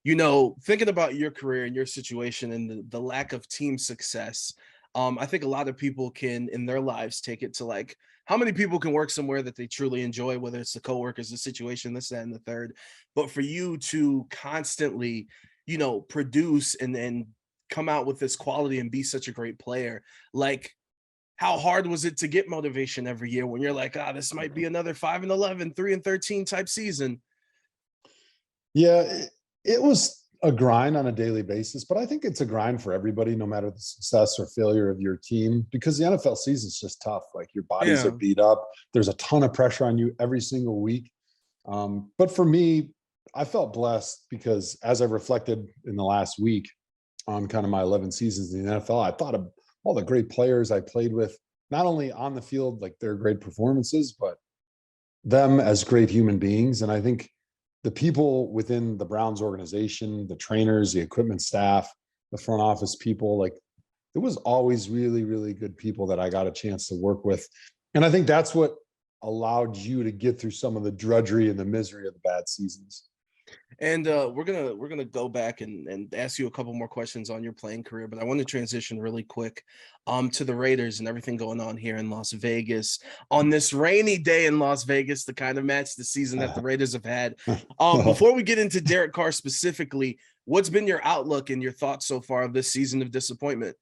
you know, thinking about your career and your situation and the lack of team success, I think a lot of people can, in their lives, take it to like, how many people can work somewhere that they truly enjoy, whether it's the coworkers, the situation, this, that, and the third. But for you to constantly, you know, produce and come out with this quality and be such a great player, like, how hard was it to get motivation every year when you're like, this might be another 5-11, 3-13 type season? Yeah, it was a grind on a daily basis, but I think it's a grind for everybody, no matter the success or failure of your team, because the NFL season is just tough. Like, your bodies are beat up. There's a ton of pressure on you every single week. But for me, I felt blessed because as I reflected in the last week on kind of my 11 seasons in the NFL, I thought of all the great players I played with, not only on the field, like their great performances, but them as great human beings. And I think the people within the Browns organization, the trainers, the equipment staff, the front office people, like, it was always really, really good people that I got a chance to work with. And I think that's what allowed you to get through some of the drudgery and the misery of the bad seasons. And we're gonna go back and ask you a couple more questions on your playing career, but I want to transition really quick to the Raiders and everything going on here in Las Vegas on this rainy day in Las Vegas, the kind of match the season that the Raiders have had. Before we get into Derek Carr specifically, what's been your outlook and your thoughts so far of this season of disappointment?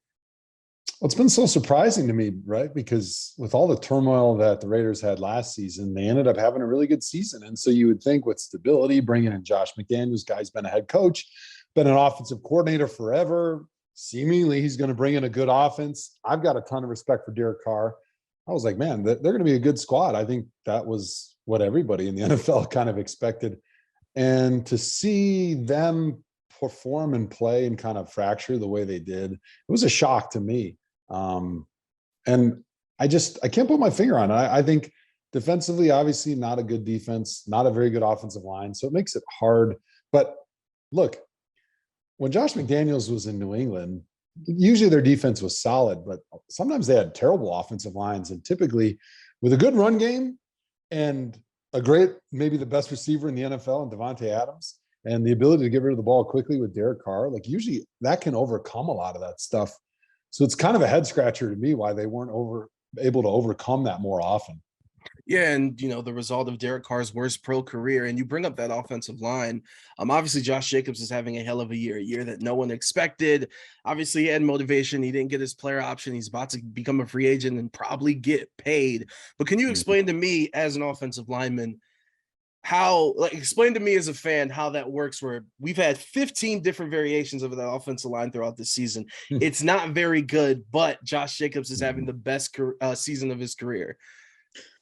Well, it's been so surprising to me, right? Because with all the turmoil that the Raiders had last season, they ended up having a really good season. And so you would think with stability, bringing in Josh McDaniels, guy's been a head coach, been an offensive coordinator forever. Seemingly, he's going to bring in a good offense. I've got a ton of respect for Derek Carr. I was like, man, they're going to be a good squad. I think that was what everybody in the NFL kind of expected. And to see them perform and play and kind of fracture the way they did, it was a shock to me. And I can't put my finger on it. I think defensively, obviously not a good defense, not a very good offensive line. So it makes it hard. But look, when Josh McDaniels was in New England, usually their defense was solid, but sometimes they had terrible offensive lines. And typically with a good run game and a great, maybe the best receiver in the NFL, and Devontae Adams, and the ability to get rid of the ball quickly with Derek Carr, like, usually that can overcome a lot of that stuff. So it's kind of a head scratcher to me why they weren't able to overcome that more often. Yeah, and you know, the result of Derek Carr's worst pro career, and you bring up that offensive line. Obviously Josh Jacobs is having a hell of a year that no one expected. Obviously, he had motivation. He didn't get his player option. He's about to become a free agent and probably get paid. But can you explain to me, as an offensive lineman, explain to me as a fan how that works, where we've had 15 different variations of that offensive line throughout the season. It's not very good, but Josh Jacobs is having the best season of his career.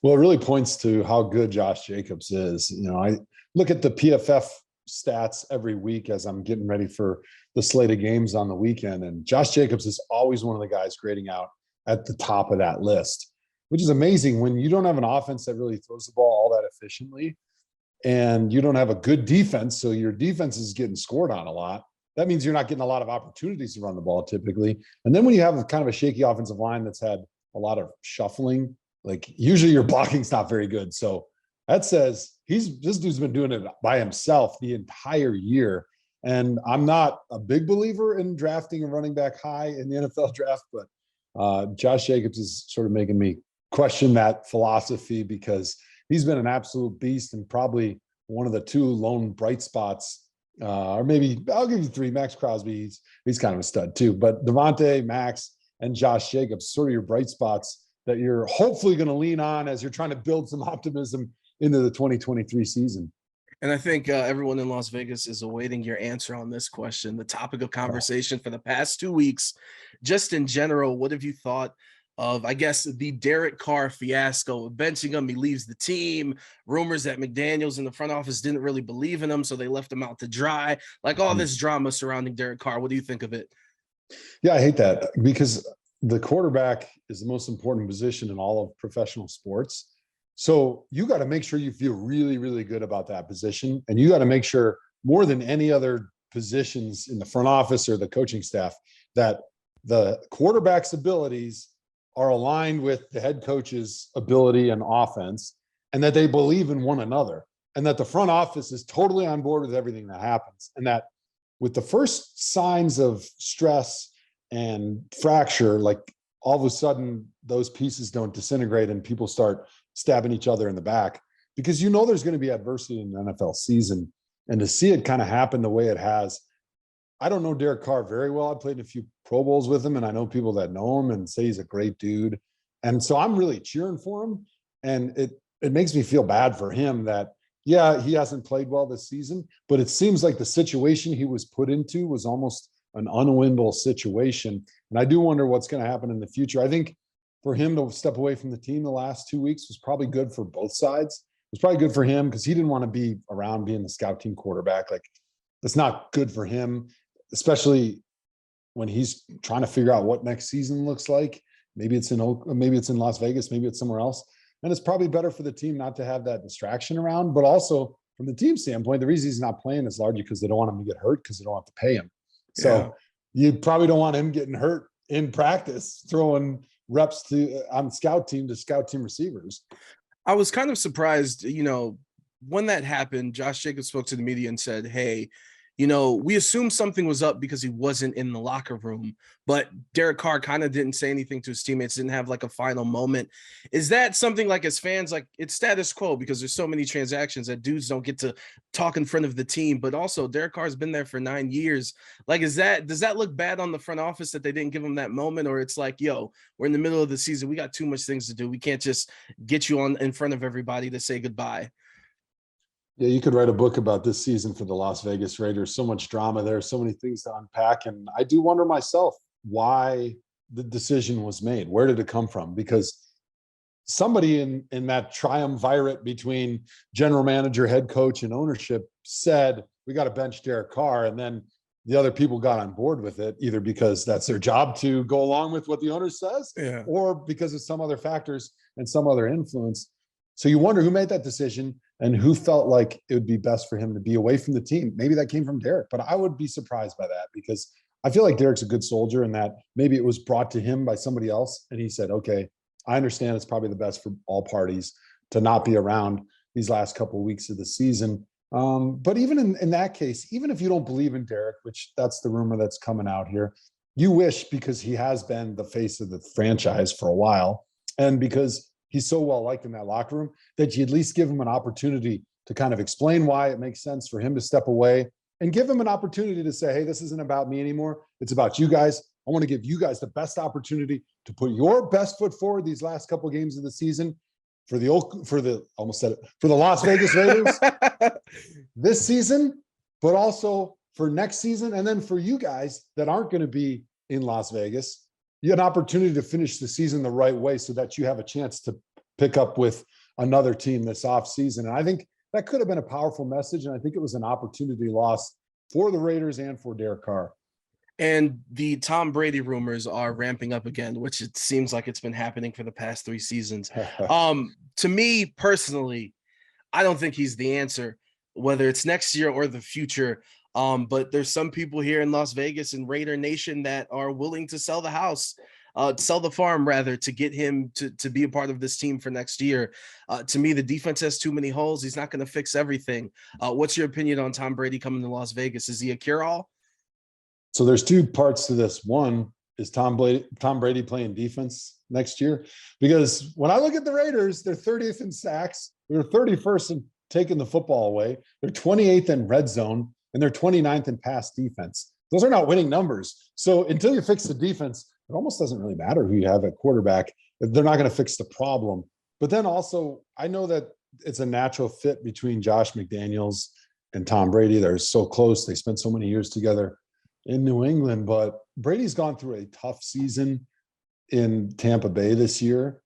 Well, it really points to how good Josh Jacobs is. You know, I look at the PFF stats every week as I'm getting ready for the slate of games on the weekend, and Josh Jacobs is always one of the guys grading out at the top of that list, which is amazing when you don't have an offense that really throws the ball all that efficiently, and you don't have a good defense. So your defense is getting scored on a lot. That means you're not getting a lot of opportunities to run the ball typically. And then when you have kind of a shaky offensive line that's had a lot of shuffling, like, usually your blocking's not very good. So that says this dude's been doing it by himself the entire year. And I'm not a big believer in drafting a running back high in the NFL draft, but Josh Jacobs is sort of making me question that philosophy, because he's been an absolute beast and probably one of the 2 lone bright spots, or maybe I'll give you 3. Max Crosby, he's kind of a stud too, but Devontae, Max, and Josh Jacobs, sort of your bright spots that you're hopefully going to lean on as you're trying to build some optimism into the 2023 season. And I think everyone in Las Vegas is awaiting your answer on this question. The topic of conversation for the past 2 weeks, just in general, what have you thought of, I guess, the Derek Carr fiasco of benching him? He leaves the team. Rumors that McDaniels in the front office didn't really believe in him, so they left him out to dry. Like all this drama surrounding Derek Carr. What do you think of it? Yeah, I hate that because the quarterback is the most important position in all of professional sports. So you got to make sure you feel really, really good about that position. And you got to make sure more than any other positions in the front office or the coaching staff that the quarterback's abilities are aligned with the head coach's ability and offense, and that they believe in one another, and that the front office is totally on board with everything that happens. And that with the first signs of stress and fracture, like all of a sudden those pieces don't disintegrate and people start stabbing each other in the back, because there's going to be adversity in the NFL season. And to see it kind of happen the way it has, I don't know Derek Carr very well. I played in a few Pro Bowls with him, and I know people that know him and say he's a great dude. And so I'm really cheering for him. And it makes me feel bad for him that, yeah, he hasn't played well this season, but it seems like the situation he was put into was almost an unwinnable situation. And I do wonder what's going to happen in the future. I think for him to step away from the team the last 2 weeks was probably good for both sides. It was probably good for him because he didn't want to be around being the scout team quarterback. Like, it's not good for him, especially when he's trying to figure out what next season looks like. Maybe it's in Las Vegas, maybe it's somewhere else. And it's probably better for the team not to have that distraction around. But also from the team standpoint, the reason he's not playing is largely because they don't want him to get hurt because they don't have to pay him. So you probably don't want him getting hurt in practice, throwing reps on scout team to scout team receivers. I was kind of surprised, when that happened. Josh Jacobs spoke to the media and said, hey, we assumed something was up because he wasn't in the locker room, but Derek Carr kind of didn't say anything to his teammates, didn't have like a final moment. Is that something like, as fans, like it's status quo because there's so many transactions that dudes don't get to talk in front of the team, but also Derek Carr's been there for 9 years. Like, does that look bad on the front office that they didn't give him that moment? Or it's like, yo, we're in the middle of the season. We got too much things to do. We can't just get you on in front of everybody to say goodbye. Yeah, you could write a book about this season for the Las Vegas Raiders. So much drama there, so many things to unpack. And I do wonder myself why the decision was made. Where did it come from? Because somebody in that triumvirate between general manager, head coach, and ownership said, we got to bench Derek Carr. And then the other people got on board with it, either because that's their job to go along with what the owner says, or because of some other factors and some other influence. So you wonder who made that decision and who felt like it would be best for him to be away from the team. Maybe that came from Derek, but I would be surprised by that because I feel like Derek's a good soldier and that maybe it was brought to him by somebody else. And he said, okay, I understand it's probably the best for all parties to not be around these last couple of weeks of the season. But even in that case, even if you don't believe in Derek, which that's the rumor that's coming out here, you wish, because he has been the face of the franchise for a while, and because he's so well liked in that locker room, that you at least give him an opportunity to kind of explain why it makes sense for him to step away and give him an opportunity to say, hey, this isn't about me anymore. It's about you guys. I want to give you guys the best opportunity to put your best foot forward these last couple of games of the season for the Las Vegas Raiders this season, but also for next season. And then for you guys that aren't going to be in Las Vegas, you have an opportunity to finish the season the right way so that you have a chance to pick up with another team this offseason. And I think that could have been a powerful message. And I think it was an opportunity lost for the Raiders and for Derek Carr. And the Tom Brady rumors are ramping up again, which it seems like it's been happening for the past 3 seasons. To me personally, I don't think he's the answer, whether it's next year or the future. But there's some people here in Las Vegas and Raider Nation that are willing to sell the house, sell the farm rather, to get him to be a part of this team for next year. To me, the defense has too many holes. He's not going to fix everything. What's your opinion on Tom Brady coming to Las Vegas? Is he a cure-all? So there's 2 parts to this. One is Tom Brady playing defense next year, because when I look at the Raiders, they're 30th in sacks. They're 31st in taking the football away. They're 28th in red zone, and they're 29th in pass defense. Those are not winning numbers. So until you fix the defense, it almost doesn't really matter who you have at quarterback. They're not going to fix the problem. But then also, I know that it's a natural fit between Josh McDaniels and Tom Brady. They're so close. They spent so many years together in New England, but Brady's gone through a tough season in Tampa Bay this year.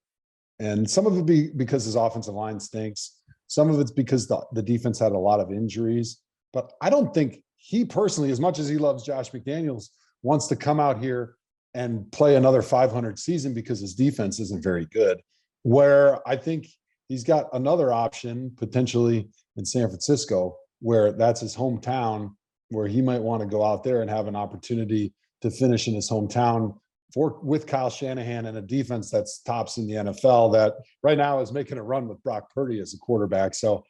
And some of it because his offensive line stinks. Some of it's because the defense had a lot of injuries. But I don't think he personally, as much as he loves Josh McDaniels, wants to come out here and play another 500 season because his defense isn't very good. Where I think he's got another option potentially in San Francisco, where that's his hometown, where he might want to go out there and have an opportunity to finish in his hometown with Kyle Shanahan and a defense that's tops in the NFL that right now is making a run with Brock Purdy as a quarterback. So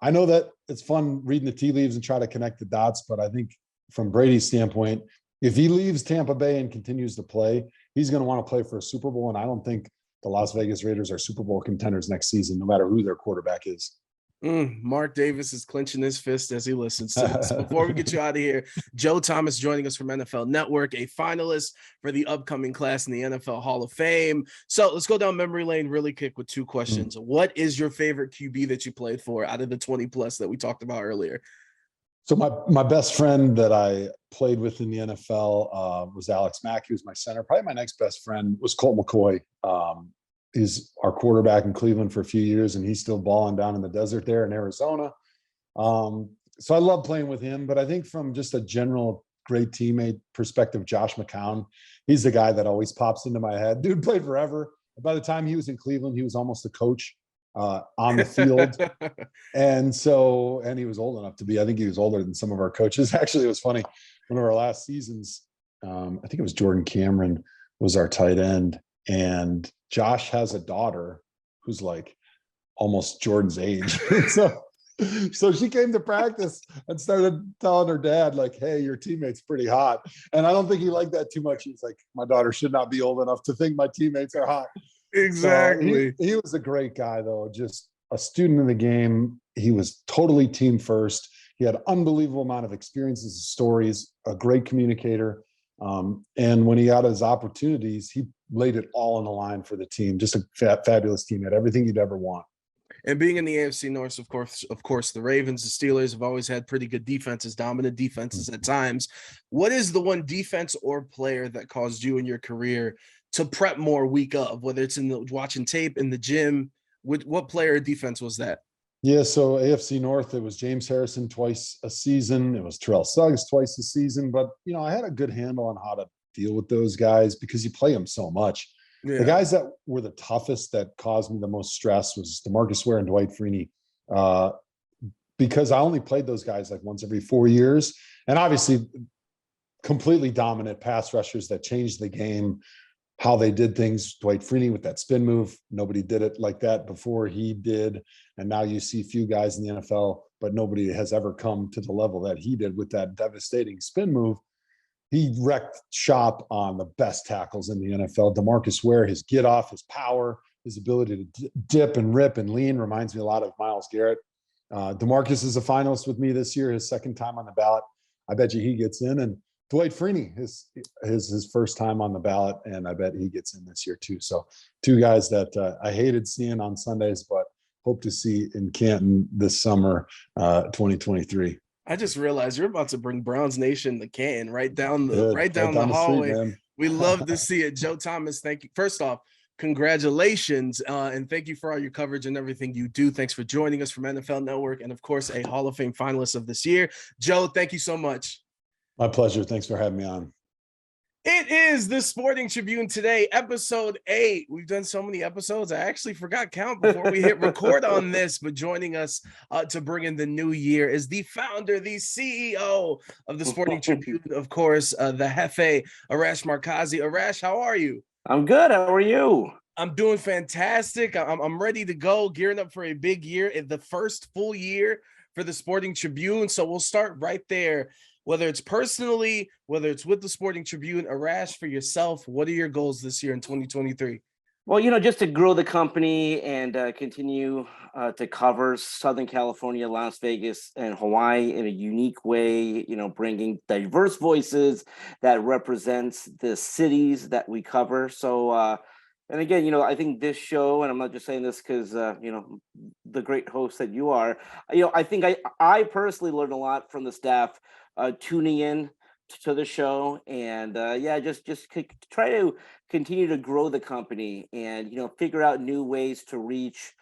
I know that it's fun reading the tea leaves and try to connect the dots, but I think from Brady's standpoint, if he leaves Tampa Bay and continues to play, he's going to want to play for a Super Bowl. And I don't think the Las Vegas Raiders are Super Bowl contenders next season, no matter who their quarterback is. Mark Davis is clenching his fist as he listens to this. Before we get you out of here, Joe Thomas joining us from NFL Network, a finalist for the upcoming class in the NFL Hall of Fame. So let's go down memory lane really quick with two questions. What is your favorite QB that you played for out of the 20 plus that we talked about earlier? So my best friend that I played with in the NFL was Alex Mack. He was my center. Probably my next best friend was Colt McCoy. He's our quarterback in Cleveland for a few years, and he's still balling down in the desert there in Arizona. So I love playing with him, but I think from just a general great teammate perspective, Josh McCown, he's the guy that always pops into my head. Dude played forever. By the time he was in Cleveland, he was almost a coach on the field. And he was old enough to be, I think he was older than some of our coaches. Actually, it was funny. One of our last seasons, I think it was Jordan Cameron was our tight end. And Josh has a daughter who's like almost Jordan's age. So she came to practice and started telling her dad, like, hey, your teammate's pretty hot. And I don't think he liked that too much. He's like, my daughter should not be old enough to think my teammates are hot. Exactly. So he was a great guy, though, just a student in the game. He was totally team first. He had an unbelievable amount of experiences and stories, a great communicator. And when he got his opportunities, he laid it all on the line for the team. Just a fabulous team. Had everything you'd ever want. And being in the AFC North, of course, the Ravens, the Steelers have always had pretty good defenses, dominant defenses at times. What is the one defense or player that caused you in your career to prep more week of, whether it's in the watching tape in the gym? What player or defense was that? Yeah, so AFC North, it was James Harrison twice a season. It was Terrell Suggs twice a season. But, I had a good handle on how to deal with those guys because you play them so much. Yeah. The guys that were the toughest that caused me the most stress was DeMarcus Ware and Dwight Freeney, because I only played those guys like once every 4 years. And obviously completely dominant pass rushers that changed the game, how they did things. Dwight Freeney with that spin move. Nobody did it like that before he did. And now you see a few guys in the NFL, but nobody has ever come to the level that he did with that devastating spin move. He wrecked shop on the best tackles in the NFL. DeMarcus Ware, his get off, his power, his ability to dip and rip and lean reminds me a lot of Myles Garrett. DeMarcus is a finalist with me this year, his second time on the ballot. I bet you he gets in. And Dwight Freeney, his first time on the ballot, and I bet he gets in this year too. So two guys that I hated seeing on Sundays, but hope to see in Canton this summer, 2023. I just realized you're about to bring Browns Nation to Canton right down the hallway. Street, we love to see it. Joe Thomas, thank you. First off, congratulations, and thank you for all your coverage and everything you do. Thanks for joining us from NFL Network, and of course, a Hall of Fame finalist of this year. Joe, thank you so much. My pleasure. Thanks for having me on. It is the Sporting Tribune today, episode 8. We've done so many episodes, I actually forgot count before we hit record on this, but joining us to bring in the new year is the founder, the CEO of the Sporting Tribune, of course, the Jefe, Arash Markazi. Arash, how are you? I'm good. How are you? I'm doing fantastic. I'm ready to go, gearing up for a big year, the first full year for the Sporting Tribune. So we'll start right there. Whether it's personally, whether it's with the Sporting Tribune, Arash, for yourself, what are your goals this year in 2023? Well, just to grow the company and continue to cover Southern California, Las Vegas, and Hawaii in a unique way, bringing diverse voices that represents the cities that we cover. So And again, I think this show, and I'm not just saying this because the great host that you are, I think I personally learned a lot from the staff tuning in to the show, and yeah, just try to continue to grow the company, and figure out new ways to reach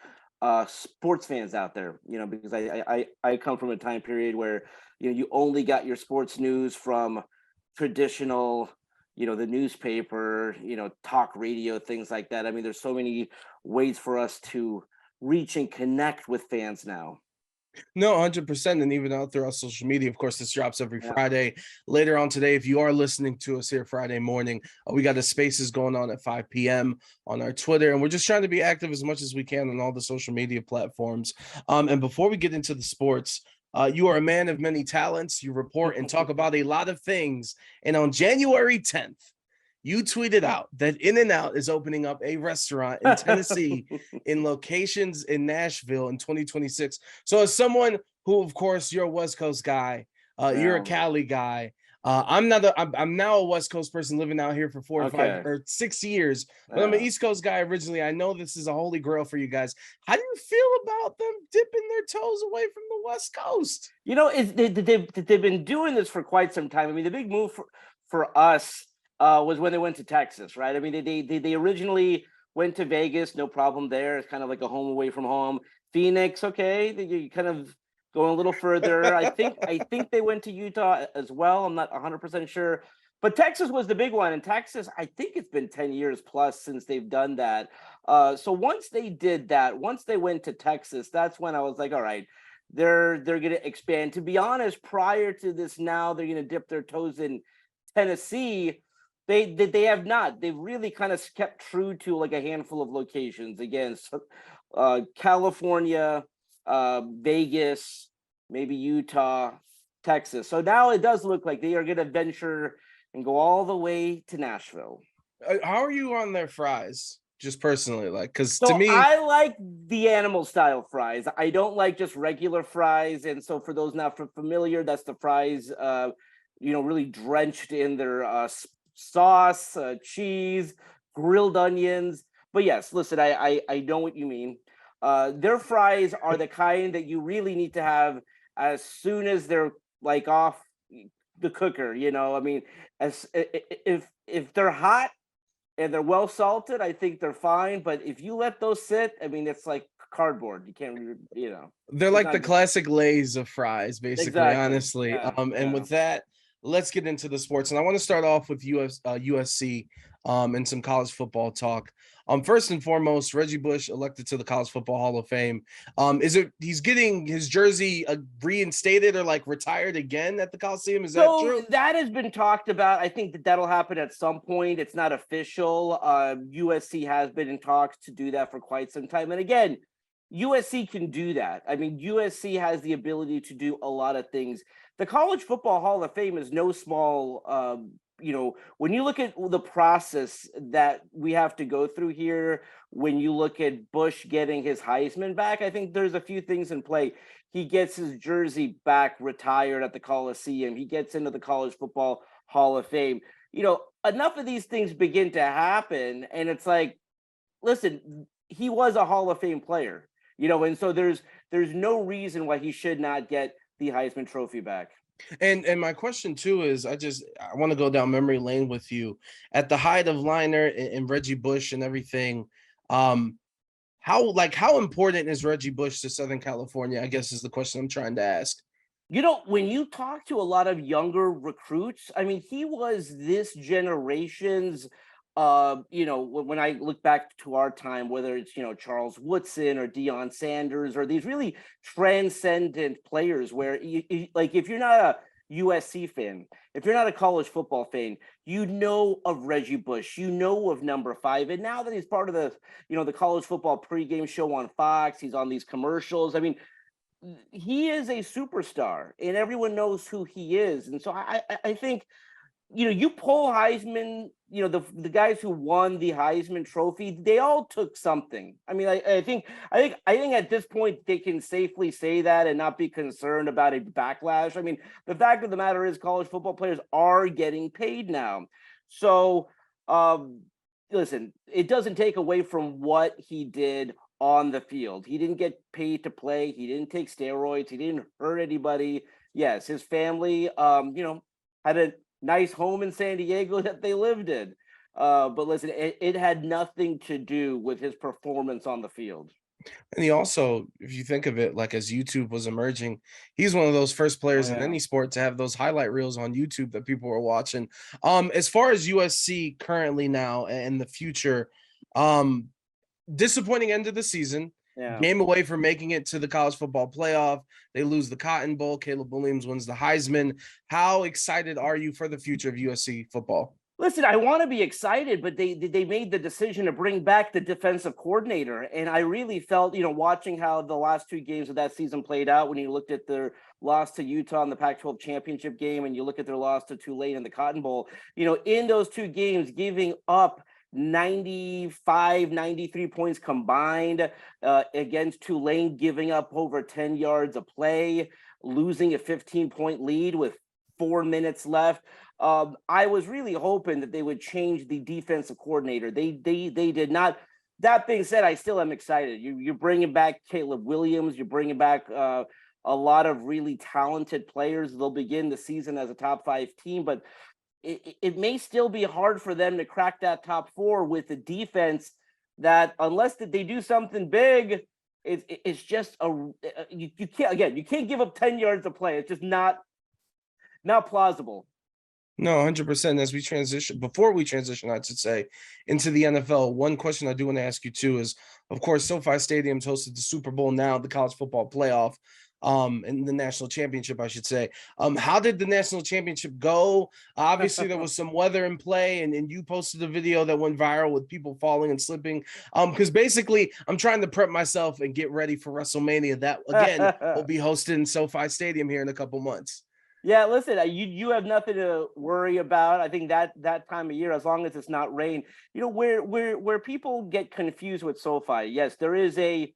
sports fans out there. Because I come from a time period where you only got your sports news from traditional, the newspaper, talk radio, things like that. I mean, there's so many ways for us to reach and connect with fans now. No, 100%. And even out throughout social media, of course, this drops every Yeah. Friday. Later on today, if you are listening to us here Friday morning, we got a spaces going on at 5 p.m. on our Twitter. And we're just trying to be active as much as we can on all the social media platforms. And before we get into the sports, you are a man of many talents. You report and talk about a lot of things. And on January 10th, you tweeted out that In-N-Out is opening up a restaurant in Tennessee in locations in Nashville in 2026. So as someone who, of course, you're a West Coast guy, you're a Yeah. Cali guy. I'm now a West Coast person living out here for 4 or 5 Okay. or 6 years, but I'm an Yeah. East Coast guy originally. I know this is a holy grail for you guys. How do you feel about them dipping their toes away from the West Coast? They've been doing this for quite some time. I mean, the big move for us was when they went to Texas, right? I mean, they originally went to Vegas, no problem there. It's kind of like a home away from home. Phoenix, okay, you kind of going a little further. I think they went to Utah as well. I'm not 100% sure, but Texas was the big one. And Texas, I think it's been 10 years plus since they've done that. So once they did that, once they went to Texas, that's when I was like, all right, they're going to expand. To be honest, prior to this, now they're going to dip their toes in Tennessee. They have not. They've really kind of kept true to like a handful of locations. Again, so, California, Vegas, maybe Utah, Texas. So now it does look like they are going to venture and go all the way to Nashville. How are you on their fries? Just personally, like, because to So me, I like the animal style fries. I don't like just regular fries. And so for those not familiar, that's the fries, really drenched in their sauce, cheese, grilled onions. But yes, listen, I know what you mean. Their fries are the kind that you really need to have as soon as they're like off the cooker. I mean, as if they're hot and they're well salted, I think they're fine. But if you let those sit, I mean, it's like cardboard. You can't, they're it's like not the good. classic Lays of fries, basically, Exactly. honestly. Yeah. And Yeah. with that, let's get into the sports. And I want to start off with USC and some college football talk. First and foremost, Reggie Bush elected to the College Football Hall of Fame. Is it he's getting his jersey reinstated or like retired again at the Coliseum? Is that So true? that has been talked about. I think that'll happen at some point. It's not official. USC has been in talks to do that for quite some time. And again, USC can do that. I mean, USC has the ability to do a lot of things. The College Football Hall of Fame is no small, when you look at the process that we have to go through here, when you look at Bush getting his Heisman back, I think there's a few things in play. He gets his jersey back retired at the Coliseum. He gets into the College Football Hall of Fame. Enough of these things begin to happen. And it's like, listen, he was a Hall of Fame player, and so there's no reason why he should not get the Heisman Trophy back. And my question too is, I want to go down memory lane with you at the height of Liner and Reggie Bush and everything. How important is Reggie Bush to Southern California? I guess is the question I'm trying to ask. When you talk to a lot of younger recruits, I mean, he was this generation's, when I look back to our time, whether it's, Charles Woodson or Deion Sanders or these really transcendent players where, like, if you're not a USC fan, if you're not a college football fan, of Reggie Bush, of number 5. And now that he's part of the college football pregame show on Fox, he's on these commercials. I mean, he is a superstar and everyone knows who he is. And so I think, you pull Heisman, the guys who won the Heisman Trophy, they all took something. I mean, I think at this point they can safely say that and not be concerned about a backlash. I mean, the fact of the matter is college football players are getting paid now. So listen, it doesn't take away from what he did on the field. He didn't get paid to play. He didn't take steroids. He didn't hurt anybody. Yes, his family, had a nice home in San Diego that they lived in. But listen, it had nothing to do with his performance on the field. And he also, if you think of it, like as YouTube was emerging, he's one of those first Oh players in yeah. any sport to have those highlight reels on YouTube that people were watching. As far as USC currently now and the future, um, disappointing end of the season. Yeah. Game away from making it to the college football playoff. They lose the Cotton Bowl. Caleb Williams wins the Heisman. How excited are you for the future of USC football? Listen, I want to be excited, but they made the decision to bring back the defensive coordinator, and I really felt, watching how the last 2 games of that season played out. When you looked at their loss to Utah in the Pac-12 championship game, and you look at their loss to Tulane in the Cotton Bowl, in those 2 games, giving up 95, 93 points combined against Tulane, giving up over 10 yards a play, losing a 15-point lead with 4 minutes left. I was really hoping that they would change the defensive coordinator. They did not. That being said, I still am excited. You're bringing back Caleb Williams. You're bringing back a lot of really talented players. They'll begin the season as a top 5 team, but it may still be hard for them to crack that top 4 with the defense that, unless that they do something big, it's just you can't give up 10 yards of play. It's just not plausible. No, 100%. Before we transition, I should say, into the NFL, one question I do want to ask you too is, of course, SoFi Stadium's hosted the Super Bowl now, the college football playoff, and the national championship, I should say. How did the national championship go? Obviously, there was some weather in play, and you posted a video that went viral with people falling and slipping. Because basically, I'm trying to prep myself and get ready for WrestleMania. That again will be hosted in SoFi Stadium here in a couple months. Yeah, listen, you have nothing to worry about. I think that time of year, as long as it's not rain, where people get confused with SoFi. Yes, there is a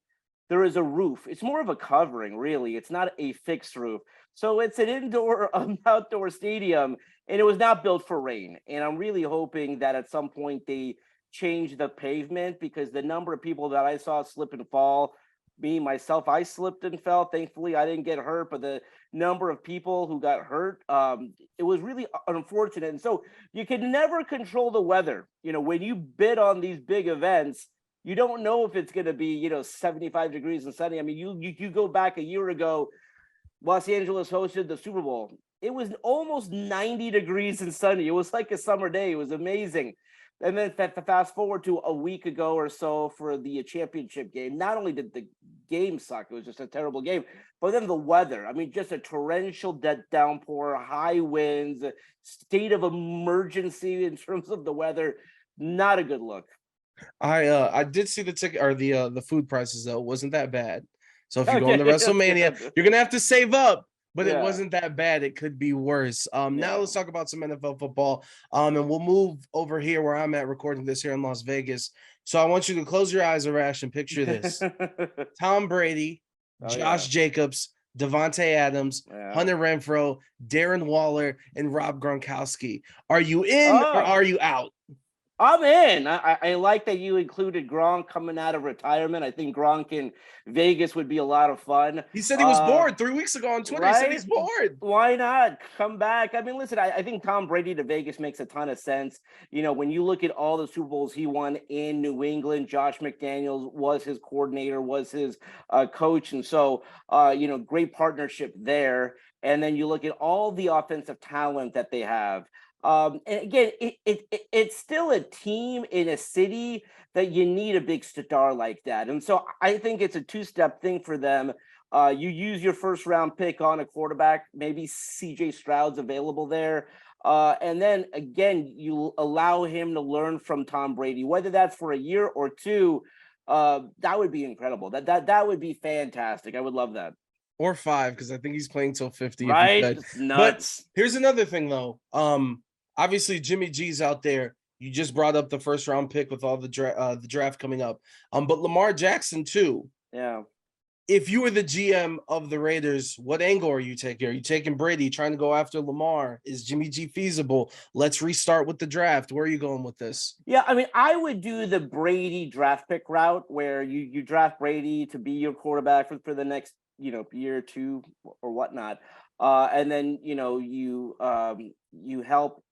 roof. It's more of a covering, really. It's not a fixed roof. So it's an indoor, outdoor stadium, and it was not built for rain. And I'm really hoping that at some point they change the pavement, because the number of people that I saw slip and fall, me myself, I slipped and fell. Thankfully, I didn't get hurt, but the number of people who got hurt, it was really unfortunate. And so you can never control the weather. When you bid on these big events, you don't know if it's going to be 75 degrees and sunny. I mean, you go back a year ago, Los Angeles hosted the Super Bowl. It was almost 90 degrees and sunny. It was like a summer day. It was amazing. And then fast forward to a week ago or so for the championship game. Not only did the game suck, it was just a terrible game, but then the weather. I mean, just a torrential downpour, high winds, state of emergency in terms of the weather. Not a good look. I did see the ticket or the food prices though. It wasn't that bad. So if you're going to WrestleMania, you're gonna have to save up. But it wasn't that bad. It could be worse. Now let's talk about some NFL football. And we'll move over here where I'm at recording this here in Las Vegas. So I want you to close your eyes, Arash, and picture this. Tom Brady, Josh Jacobs, Devontae Adams, Hunter Renfrow, Darren Waller, and Rob Gronkowski. Are you in or are you out? I'm in. I like that you included Gronk coming out of retirement. I think Gronk in Vegas would be a lot of fun. He said he was bored 3 weeks ago on Twitter. Right? He said he's bored. Why not come back? I mean, listen, I think Tom Brady to Vegas makes a ton of sense. When you look at all the Super Bowls he won in New England, Josh McDaniels was his coordinator, was his coach. And so, great partnership there. And then you look at all the offensive talent that they have. And again, it's still a team in a city that you need a big star like that. And so I think it's a 2-step thing for them. You use your first round pick on a quarterback, maybe CJ Stroud's available there. And then again, you allow him to learn from Tom Brady, whether that's for a year or 2. That would be incredible. That would be fantastic. I would love that. Or 5, because I think he's playing till 50. Right? It's nuts. But here's another thing, though. Obviously, Jimmy G's out there. You just brought up the first round pick with all the draft coming up. But Lamar Jackson too. Yeah. if you were the GM of the Raiders, what angle are you taking? Are you taking Brady, trying to go after Lamar? Is Jimmy G feasible? Let's restart with the draft. Where are you going with this? Yeah, I mean, I would do the Brady draft pick route where you draft Brady to be your quarterback for the next year or two or whatnot, and then you help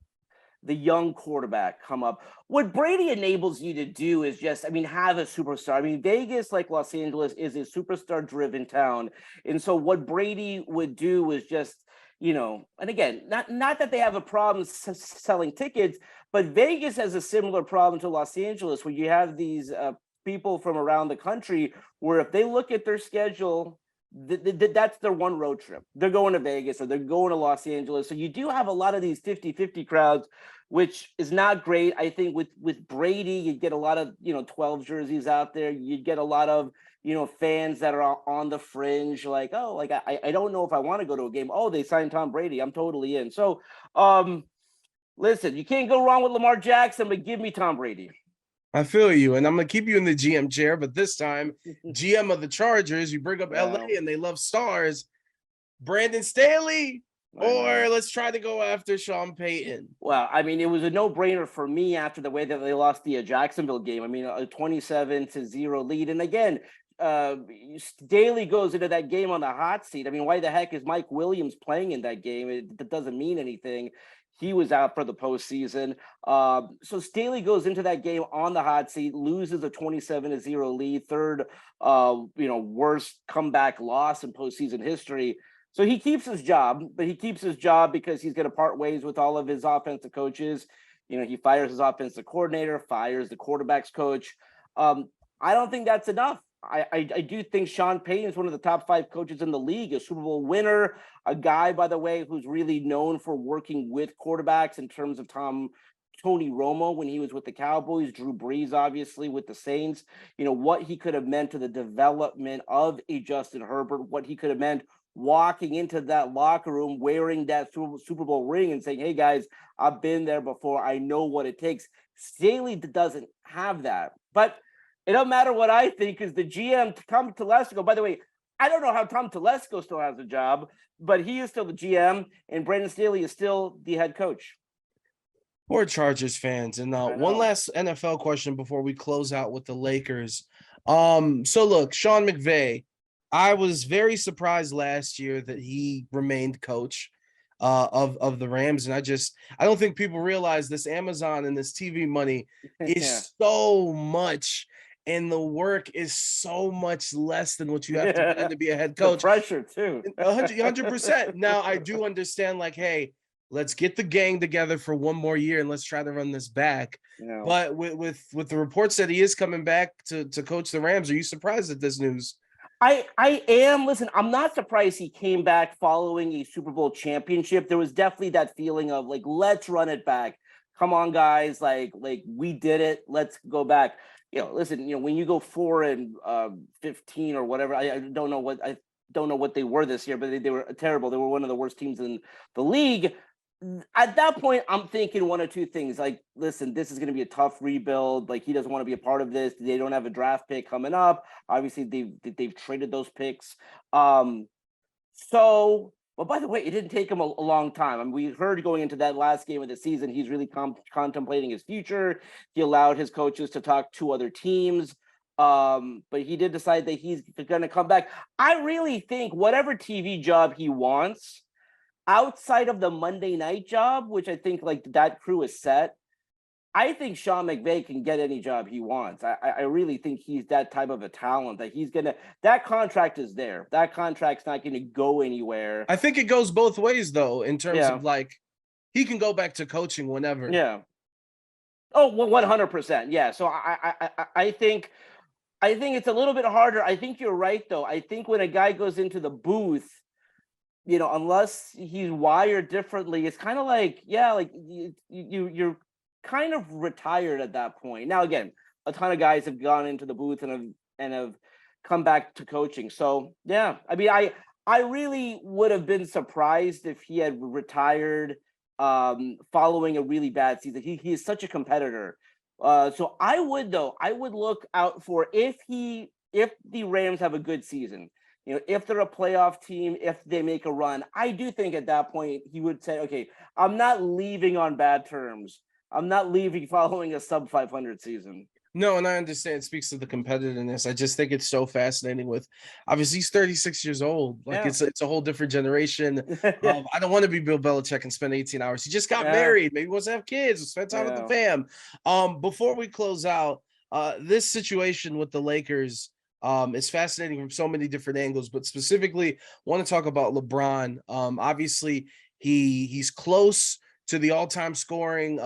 the young quarterback come up. What Brady enables you to do is just, I mean, have a superstar. I mean, Vegas, like Los Angeles, is a superstar driven town. And so what Brady would do was just, and again, not that they have a problem selling tickets, but Vegas has a similar problem to Los Angeles where you have these people from around the country where if they look at their schedule, that's their one road trip. They're going to Vegas or they're going to Los Angeles. So you do have a lot of these 50-50 crowds, which is not great. I think with Brady, you'd get a lot of 12 jerseys out there. You'd get a lot of fans that are on the fringe, like, oh, like I don't know if I want to go to a game. Oh, they signed Tom Brady, I'm totally in. So listen, you can't go wrong with Lamar Jackson, but give me Tom Brady. I feel you, and I'm gonna keep you in the GM chair, but this time, GM of the Chargers. You bring up LA, and they love stars. Brandon Staley, or let's try to go after Sean Payton. Well, I mean, it was a no-brainer for me after the way that they lost the Jacksonville game. I mean, a 27-0 lead, and again, Staley goes into that game on the hot seat. I mean, why the heck is Mike Williams playing in that game? It doesn't mean anything. He was out for the postseason. So Staley goes into that game on the hot seat, loses a 27-0 lead, third, worst comeback loss in postseason history. So he keeps his job, but he keeps his job because he's going to part ways with all of his offensive coaches. He fires his offensive coordinator, fires the quarterback's coach. I don't think that's enough. I do think Sean Payton is one of the top 5 coaches in the league, a Super Bowl winner, a guy, by the way, who's really known for working with quarterbacks in terms of Tony Romo when he was with the Cowboys, Drew Brees, obviously, with the Saints, what he could have meant to the development of a Justin Herbert, what he could have meant walking into that locker room wearing that Super Bowl ring and saying, hey, guys, I've been there before. I know what it takes. Staley doesn't have that. But it doesn't matter what I think, is the GM, Tom Telesco. By the way, I don't know how Tom Telesco still has a job, but he is still the GM, and Brandon Staley is still the head coach. Poor Chargers fans. And one last NFL question before we close out with the Lakers. So look, Sean McVay, I was very surprised last year that he remained coach of the Rams. And I don't think people realize this Amazon and this TV money is so much. And the work is so much less than what you have to put in to be a head coach. The pressure too. 100%. Now I do understand, like, hey, let's get the gang together for one more year and let's try to run this back. But with the reports that he is coming back to coach the Rams, are you surprised at this news? I am. Listen, I'm not surprised he came back following a Super Bowl championship. There was definitely that feeling of like, let's run it back. Come on, guys. Like we did it. Let's go back. Listen, when you go 4-15 or whatever, I don't know what they were this year, but they were terrible. They were one of the worst teams in the league. At that point, I'm thinking one of two things. Like, listen, this is going to be a tough rebuild. Like, he doesn't want to be a part of this. They don't have a draft pick coming up. Obviously, they've traded those picks. But by the way, it didn't take him a long time. I mean, we heard going into that last game of the season, he's really contemplating his future. He allowed his coaches to talk to other teams. But he did decide that he's going to come back. I really think whatever TV job he wants, outside of the Monday night job, which I think like that crew is set, I think Sean McVay can get any job he wants. I really think he's that type of a talent that that contract is there. That contract's not going to go anywhere. I think it goes both ways though, in terms of like, he can go back to coaching whenever. Yeah. Oh, well, 100%. Yeah. So I think it's a little bit harder. I think you're right though. I think when a guy goes into the booth, unless he's wired differently, it's kind of like, you're kind of retired at that point. Now, again, a ton of guys have gone into the booth and have come back to coaching. So, yeah, I mean, I really would have been surprised if he had retired following a really bad season. He is such a competitor. So I would look out for if the Rams have a good season. if they're a playoff team, if they make a run, I do think at that point he would say, okay, I'm not leaving on bad terms. I'm not leaving following a sub 500 season. No, and I understand it speaks to the competitiveness. I just think it's so fascinating with obviously he's 36 years old. Like Yeah. it's a whole different generation. Yeah. I don't want to be Bill Belichick and spend 18 hours. He just got Yeah. married. Maybe he wants to have kids, spend time with the Yeah. fam. Before we close out, this situation with the Lakers is fascinating from so many different angles, but specifically want to talk about LeBron. Obviously he's close to the all-time scoring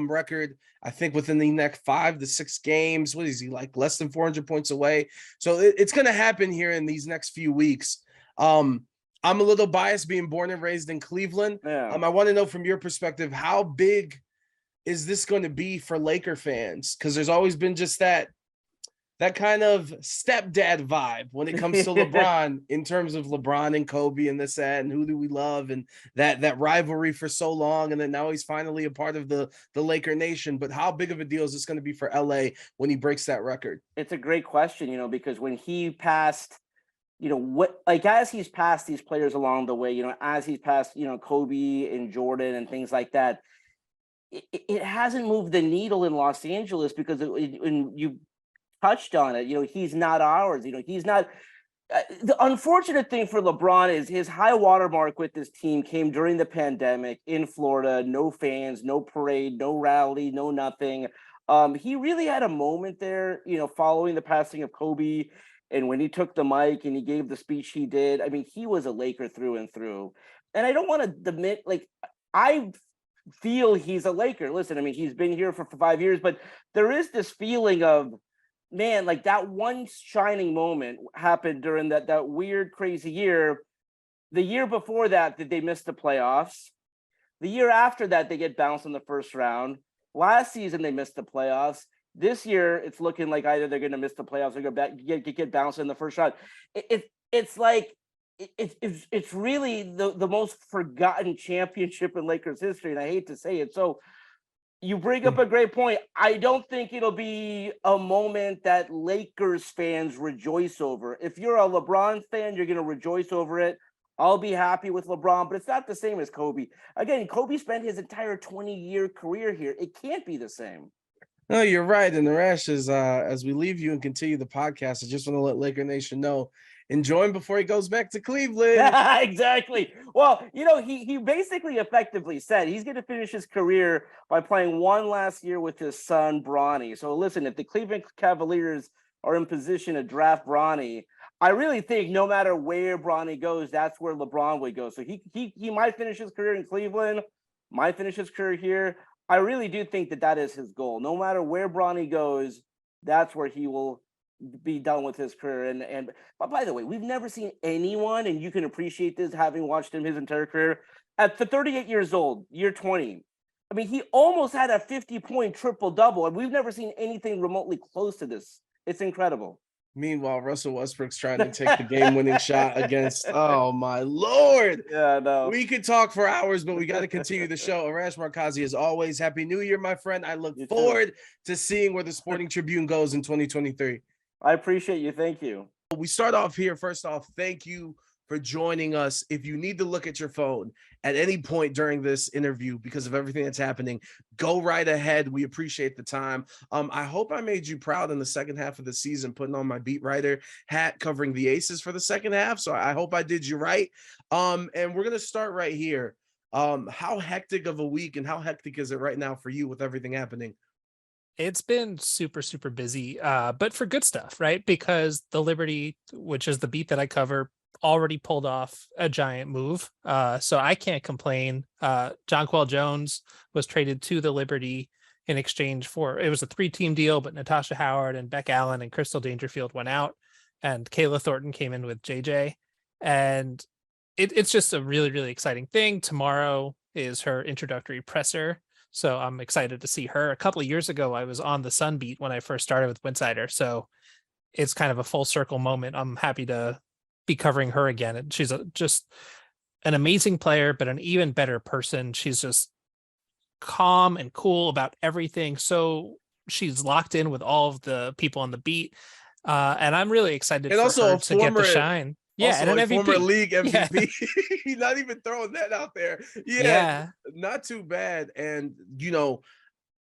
record. I think within the next 5 to 6 games. What is he, like less than 400 points away? So it's going to happen here in these next few weeks. I'm a little biased being born and raised in Cleveland. Yeah. I want to know from your perspective, how big is this going to be for Laker fans? Because there's always been just that kind of stepdad vibe when it comes to LeBron, in terms of LeBron and Kobe and this, that, and who do we love, and that rivalry for so long. And then now he's finally a part of the Laker nation. But how big of a deal is this going to be for LA when he breaks that record? It's a great question, because when he passed, as he's passed these players along the way, as he's passed, Kobe and Jordan and things like that, it hasn't moved the needle in Los Angeles because when you touched on it, he's not ours. He's not. The unfortunate thing for LeBron is his high watermark with this team came during the pandemic in Florida. No fans, no parade, no rally, no nothing. He really had a moment there, following the passing of Kobe, and when he took the mic and he gave the speech he did. I mean, he was a Laker through and through. And I don't want to admit, I feel he's a Laker. Listen, I mean, he's been here for 5 years, but there is this feeling of, man, like that one shining moment happened during that weird, crazy year. The year before that, they missed the playoffs. The year after that, they get bounced in the first round. Last season, they missed the playoffs. This year, it's looking like either they're going to miss the playoffs or get bounced in the first round. It's really the most forgotten championship in Lakers history, and I hate to say it. So you bring up a great point. I don't think it'll be a moment that Lakers fans rejoice over. If you're a LeBron fan, you're going to rejoice over it. I'll be happy with LeBron, but it's not the same as Kobe. Again, Kobe spent his entire 20-year career here. It can't be the same. No, you're right. And Naresh, as we leave you and continue the podcast, I just want to let Laker Nation know, enjoy him before he goes back to Cleveland. Exactly. Well, he basically effectively said he's going to finish his career by playing one last year with his son, Bronny. So listen, if the Cleveland Cavaliers are in position to draft Bronny, I really think no matter where Bronny goes, that's where LeBron would go. So he might finish his career in Cleveland, might finish his career here. I really do think that is his goal. No matter where Bronny goes, that's where he will be done with his career. But by the way, we've never seen anyone, and you can appreciate this having watched him his entire career, at 38 years old, year 20. I mean, he almost had a 50-point triple-double, and we've never seen anything remotely close to this. It's incredible. Meanwhile, Russell Westbrook's trying to take the game-winning shot against, oh my Lord. Yeah, no. We could talk for hours, but we got to continue the show. Arash Markazi, as always, Happy New Year, my friend. I look forward to seeing where the Sporting Tribune goes in 2023. I appreciate you. Thank you. We start off here. First off, thank you for joining us. If you need to look at your phone at any point during this interview because of everything that's happening, go right ahead. We appreciate the time. I hope I made you proud in the second half of the season, putting on my beat writer hat, covering the Aces for the second half. So I hope I did you right. And we're going to start right here. How hectic of a week and how hectic is it right now for you with everything happening? It's been super, super busy, but for good stuff, right? Because the Liberty, which is the beat that I cover, already pulled off a giant move. So I can't complain. Jonquel Jones was traded to the Liberty in exchange for, it was a 3-team deal, but Natasha Howard and Beck Allen and Crystal Dangerfield went out, and Kayla Thornton came in with JJ. And it's just a really, really exciting thing. Tomorrow is her introductory presser. So I'm excited to see her. A couple of years ago, I was on the Sun beat when I first started with Winsider. So it's kind of a full circle moment. I'm happy to be covering her again. And she's just an amazing player, but an even better person. She's just calm and cool about everything. So she's locked in with all of the people on the beat. And I'm really excited for her to get the shine. Yeah, Also, and a an former MVP. league Yeah. MVP. Not even throwing that out there. Yeah, Yeah. not too bad. And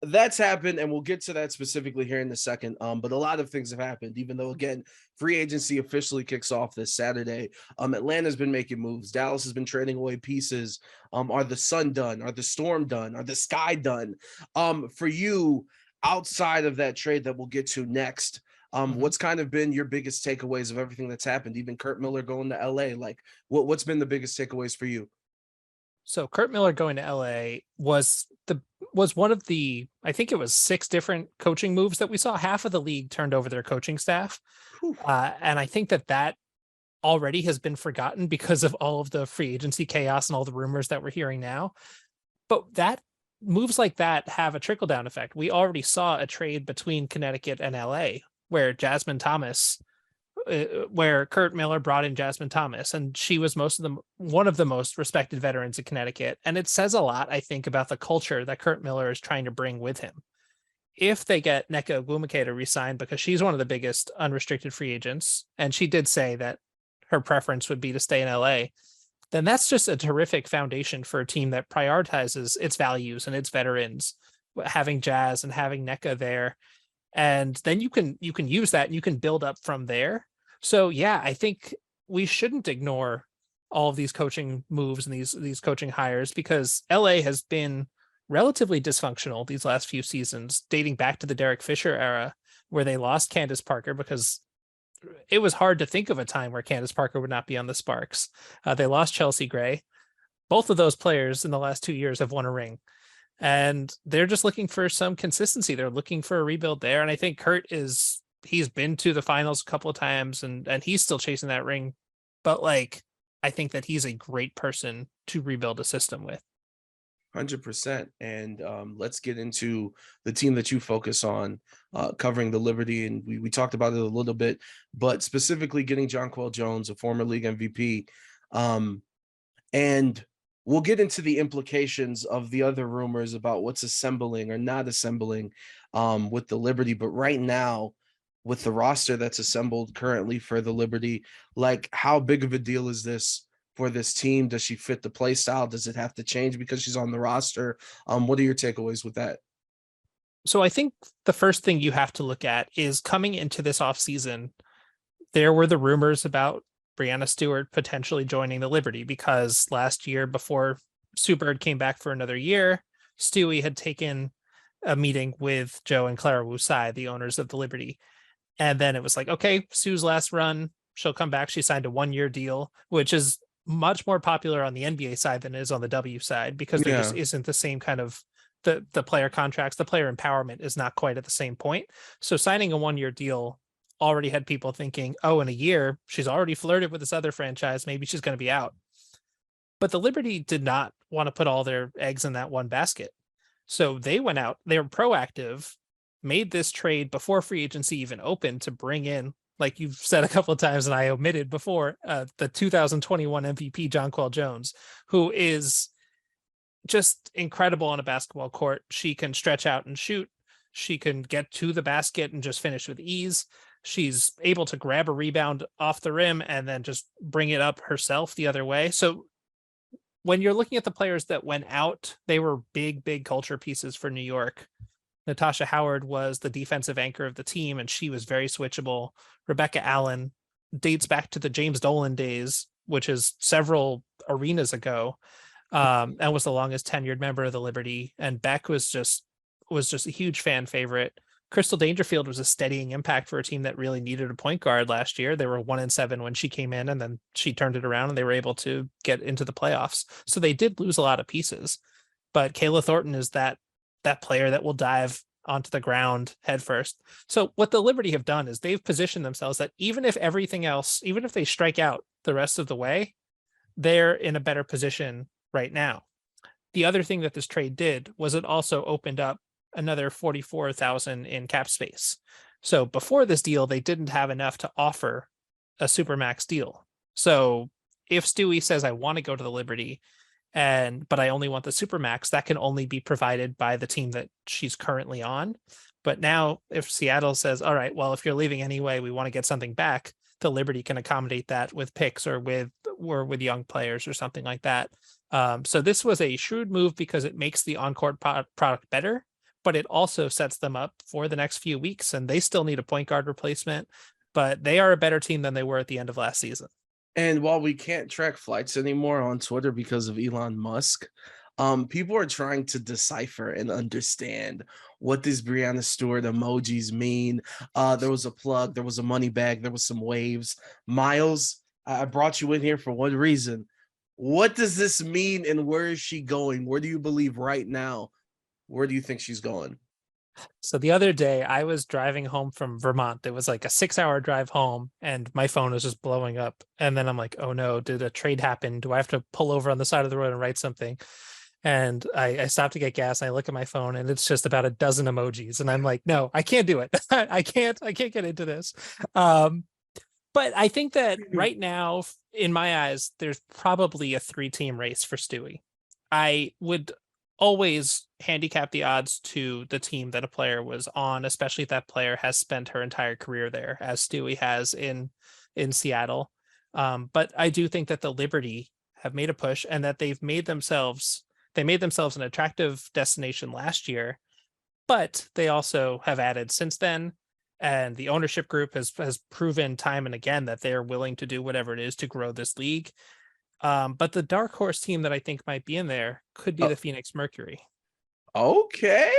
that's happened, and we'll get to that specifically here in a second. But a lot of things have happened, even though again, free agency officially kicks off this Saturday. Atlanta's been making moves. Dallas has been trading away pieces. Are the Sun done? Are the Storm done? Are the Sky done? For you, outside of that trade that we'll get to next, what's kind of been your biggest takeaways of everything that's happened? Even Kurt Miller going to LA, like what's been the biggest takeaways for you? So Kurt Miller going to LA was one of the, I think it was 6 different coaching moves that we saw. Half of the league turned over their coaching staff. And I think that already has been forgotten because of all of the free agency chaos and all the rumors that we're hearing now. But that moves like that have a trickle down effect. We already saw a trade between Connecticut and LA where where Kurt Miller brought in Jasmine Thomas, and she was one of the most respected veterans in Connecticut. And it says a lot, I think, about the culture that Kurt Miller is trying to bring with him. If they get Nneka Ogwumike to resign, because she's one of the biggest unrestricted free agents, and she did say that her preference would be to stay in LA, then that's just a terrific foundation for a team that prioritizes its values and its veterans, having Jazz and having Nneka there. And then you can use that and you can build up from there. So yeah, I think we shouldn't ignore all of these coaching moves and these coaching hires, because LA has been relatively dysfunctional these last few seasons, dating back to the Derek Fisher era, where they lost Candace Parker because it was hard to think of a time where Candace Parker would not be on the Sparks. They lost Chelsea Gray. Both of those players in the last 2 years have won a ring. And they're just looking for some consistency. They're looking for a rebuild there. And I think he's been to the finals a couple of times and he's still chasing that ring. But I think that he's a great person to rebuild a system with. 100%. And let's get into the team that you focus on, covering the Liberty. And we talked about it a little bit, but specifically getting Jonquel Jones, a former league MVP. And we'll get into the implications of the other rumors about what's assembling or not assembling with the Liberty. But right now, with the roster that's assembled currently for the Liberty, how big of a deal is this for this team? Does she fit the play style? Does it have to change because she's on the roster? What are your takeaways with that? So I think the first thing you have to look at is, coming into this offseason, there were the rumors about Brianna Stewart potentially joining the Liberty, because last year, before Sue Bird came back for another year, Stewie had taken a meeting with Joe and Clara Wu-Tsai, the owners of the Liberty. And then it was like, okay, Sue's last run, she'll come back. She signed a 1-year deal, which is much more popular on the NBA side than it is on the W side, because there just isn't the same kind of the player contracts. The player empowerment is not quite at the same point. So signing a 1-year deal already had people thinking, oh, in a year, she's already flirted with this other franchise. Maybe she's going to be out. But the Liberty did not want to put all their eggs in that one basket. So they went out, they were proactive, made this trade before free agency even opened to bring in, like you've said a couple of times and I omitted before, the 2021 MVP Jonquel Jones, who is just incredible on a basketball court. She can stretch out and shoot. She can get to the basket and just finish with ease. She's able to grab a rebound off the rim and then just bring it up herself the other way. So when you're looking at the players that went out, they were big culture pieces for New York. Natasha Howard was the defensive anchor of the team, and she was very switchable. Rebecca Allen dates back to the James Dolan days, which is several arenas ago, and was the longest tenured member of the Liberty. And Beck was just a huge fan favorite. Crystal Dangerfield was a steadying impact for a team that really needed a point guard last year. They were 1-7 when she came in, and then she turned it around and they were able to get into the playoffs. So they did lose a lot of pieces, but Kayla Thornton is that player that will dive onto the ground head first. So what the Liberty have done is they've positioned themselves that even if everything else, even if they strike out the rest of the way, they're in a better position right now. The other thing that this trade did was it also opened up another $44,000 in cap space. So before this deal, they didn't have enough to offer a supermax deal. So if Stewie says, I want to go to the Liberty, but I only want the supermax, that can only be provided by the team that she's currently on. But now if Seattle says, all right, well, if you're leaving anyway, we want to get something back, the Liberty can accommodate that with picks or with young players or something like that. So this was a shrewd move because it makes the on-court product better, but it also sets them up for the next few weeks, and they still need a point guard replacement, but they are a better team than they were at the end of last season. And while we can't track flights anymore on Twitter because of Elon Musk, people are trying to decipher and understand what these Breanna Stewart emojis mean. There was a plug, there was a money bag, there was some waves. Miles, I brought you in here for one reason. What does this mean, and where is she going? Where do you believe right now? Where do you think she's going? So the other day I was driving home from Vermont. It was like a 6-hour drive home and my phone was just blowing up. And then I'm like, oh no, did a trade happen? Do I have to pull over on the side of the road and write something? And I stopped to get gas and I look at my phone and it's just about a dozen emojis. And I'm like, no, I can't do it. I can't get into this. But I think that right now, in my eyes, there's probably a 3-team race for Stewie. I would always handicap the odds to the team that a player was on, especially if that player has spent her entire career there, as Stewie has in Seattle. But I do think that the Liberty have made a push and that they made themselves an attractive destination last year, but they also have added since then. And the ownership group has proven time and again that they're willing to do whatever it is to grow this league. But the dark horse team that I think might be in there could be the Phoenix Mercury. Okay.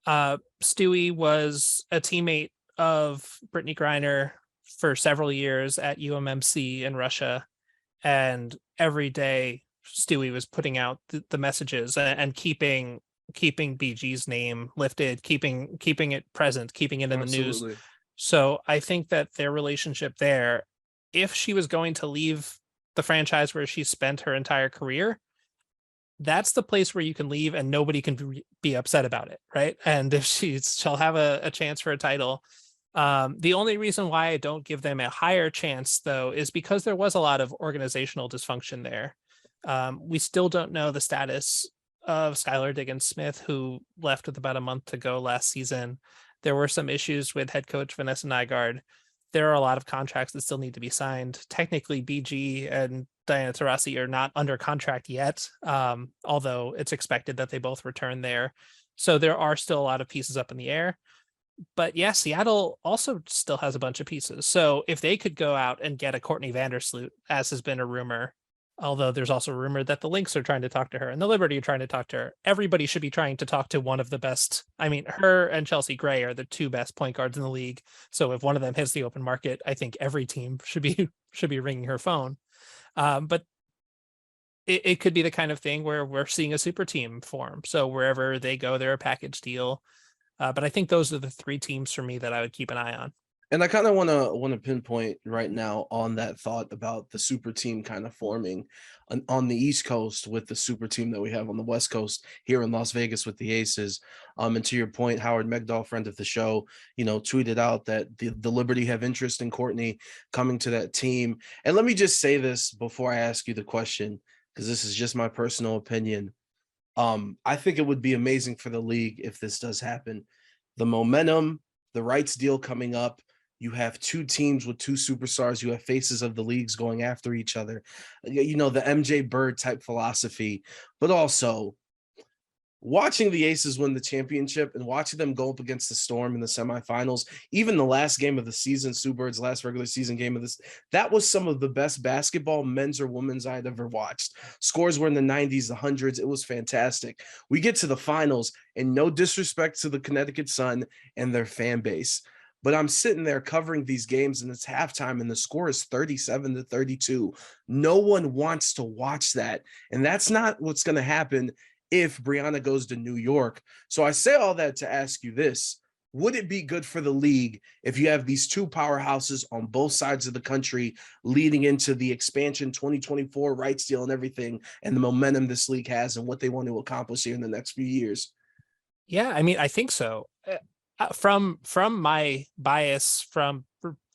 Stewie was a teammate of Brittany Griner for several years at UMMC in Russia. And every day Stewie was putting out the messages and keeping BG's name lifted, keeping it present, keeping it in the news. So I think that their relationship there, if she was going to leave the franchise where she spent her entire career, that's the place where you can leave and nobody can be upset about it, right? And if she'll have a chance for a title. The only reason why I don't give them a higher chance, though, is because there was a lot of organizational dysfunction there. We still don't know the status of Skylar Diggins-Smith, who left with about a month to go last season. There were some issues with head coach Vanessa Nygaard. There are a lot of contracts that still need to be signed. Technically, BG and Diana Taurasi are not under contract yet, although it's expected that they both return there. So there are still a lot of pieces up in the air. But yeah, Seattle also still has a bunch of pieces. So if they could go out and get a Courtney Vandersloot, as has been a rumor, although there's also a rumor that the Lynx are trying to talk to her and the Liberty are trying to talk to her. Everybody should be trying to talk to one of the best. I mean, her and Chelsea Gray are the 2 best point guards in the league. So if one of them hits the open market, I think every team should be ringing her phone. But it could be the kind of thing where we're seeing a super team form. So wherever they go, they're a package deal. But I think those are the 3 teams for me that I would keep an eye on. And I kind of want to pinpoint right now on that thought about the super team kind of forming on the East Coast with the super team that we have on the West Coast here in Las Vegas with the Aces. And to your point, Howard Megdal, friend of the show, tweeted out that the Liberty have interest in Courtney coming to that team. And let me just say this before I ask you the question, because this is just my personal opinion. I think it would be amazing for the league if this does happen. The momentum, the rights deal coming up. You have 2 teams with 2 superstars. You have faces of the leagues going after each other. The MJ Bird type philosophy, but also watching the Aces win the championship and watching them go up against the Storm in the semifinals, even the last game of the season, Sue Bird's last regular season game of this, that was some of the best basketball, men's or women's, I'd ever watched. Scores were in the 90s, the hundreds. It was fantastic. We get to the finals, and no disrespect to the Connecticut Sun and their fan base, but I'm sitting there covering these games and it's halftime and the score is 37-32. No one wants to watch that. And that's not what's going to happen if Breanna goes to New York. So I say all that to ask you this. Would it be good for the league if you have these 2 powerhouses on both sides of the country leading into the expansion 2024 rights deal and everything, and the momentum this league has and what they want to accomplish here in the next few years? Yeah, I mean, I think so. From my bias from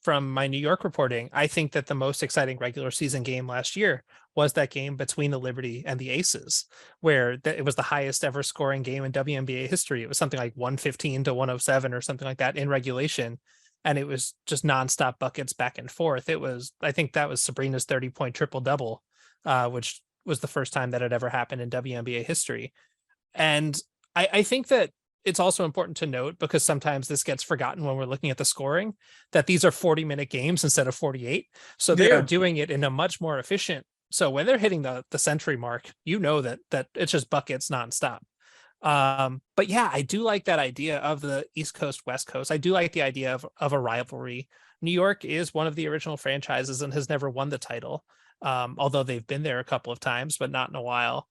my New York reporting, I think that the most exciting regular season game last year was that game between the Liberty and the Aces, where it was the highest ever scoring game in WNBA history. It was something like 115-107 or something like that in regulation. and it was just nonstop buckets back and forth. I think that was Sabrina's 30-point triple double, which was the first time that had ever happened in WNBA history. And I think that it's also important to note, because sometimes this gets forgotten when we're looking at the scoring, that these are 40-minute games instead of 48. So they are doing it in a much more efficient. So when they're hitting the century mark, that it's just buckets nonstop. But yeah, I do like that idea of the East Coast, West Coast. I do like the idea of a rivalry. New York is one of the original franchises and has never won the title. Although they've been there a couple of times, but not in a while.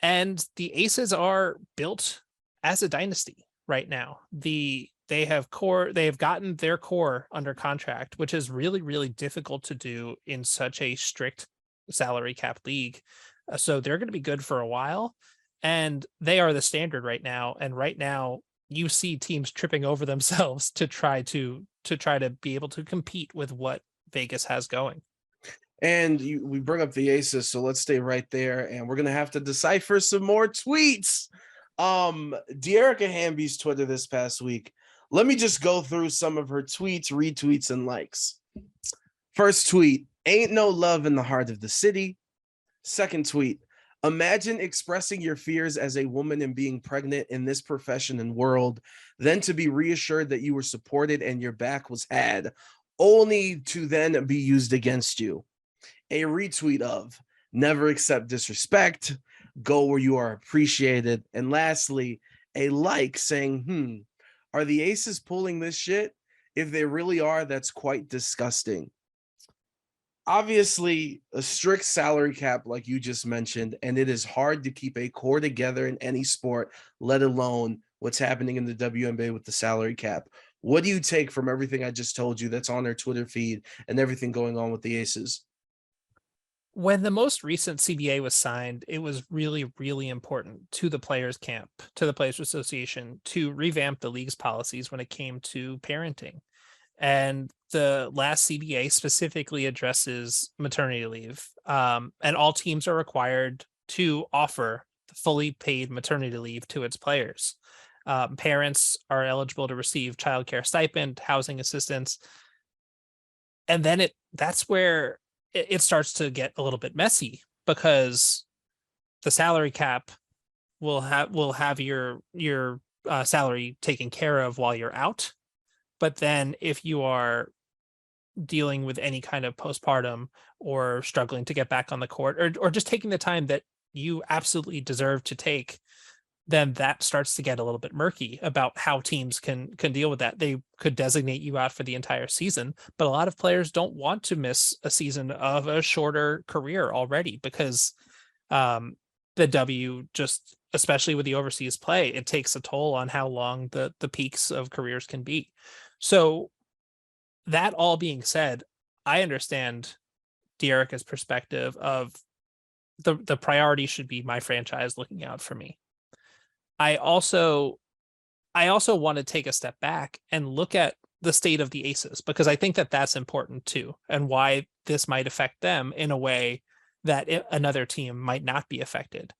And the Aces are built as a dynasty right now. They have gotten their core under contract, which is really, really difficult to do in such a strict salary cap league. So they're going to be good for a while, and they are the standard right now. And right now you see teams tripping over themselves to try to be able to compete with what Vegas has going. And we bring up the Aces, so let's stay right there, and we're gonna have to decipher some more tweets. De'Erica Hamby's Twitter this past week. Let me just go through some of her tweets, retweets, and likes. First tweet: ain't no love in the heart of the city. Second tweet: imagine expressing your fears as a woman and being pregnant in this profession and world, then to be reassured that you were supported and your back was had, only to then be used against you. A retweet of never accept disrespect, go where you are appreciated. And lastly, a like saying, are the Aces pulling this shit? If they really are, that's quite disgusting. Obviously, a strict salary cap, like you just mentioned, and it is hard to keep a core together in any sport, let alone what's happening in the WNBA with the salary cap. What do you take from everything I just told you that's on their Twitter feed and everything going on with the Aces? When the most recent CBA was signed, it was really, really important to the players' camp, to the Players Association, to revamp the league's policies when it came to parenting. And the last CBA specifically addresses maternity leave. And all teams are required to offer fully paid maternity leave to its players. Parents are eligible to receive childcare stipend, housing assistance. And then that's where it starts to get a little bit messy, because the salary cap will have your salary taken care of while you're out. But then if you are dealing with any kind of postpartum or struggling to get back on the court, or just taking the time that you absolutely deserve to take, then that starts to get a little bit murky about how teams can deal with that. They could designate you out for the entire season, but a lot of players don't want to miss a season of a shorter career already, because the W, just especially with the overseas play, it takes a toll on how long the peaks of careers can be. So that all being said, I understand De'Erica's perspective of the priority should be my franchise looking out for me. I also want to take a step back and look at the state of the Aces, because I think that that's important too, and why this might affect them in a way that another team might not be affected.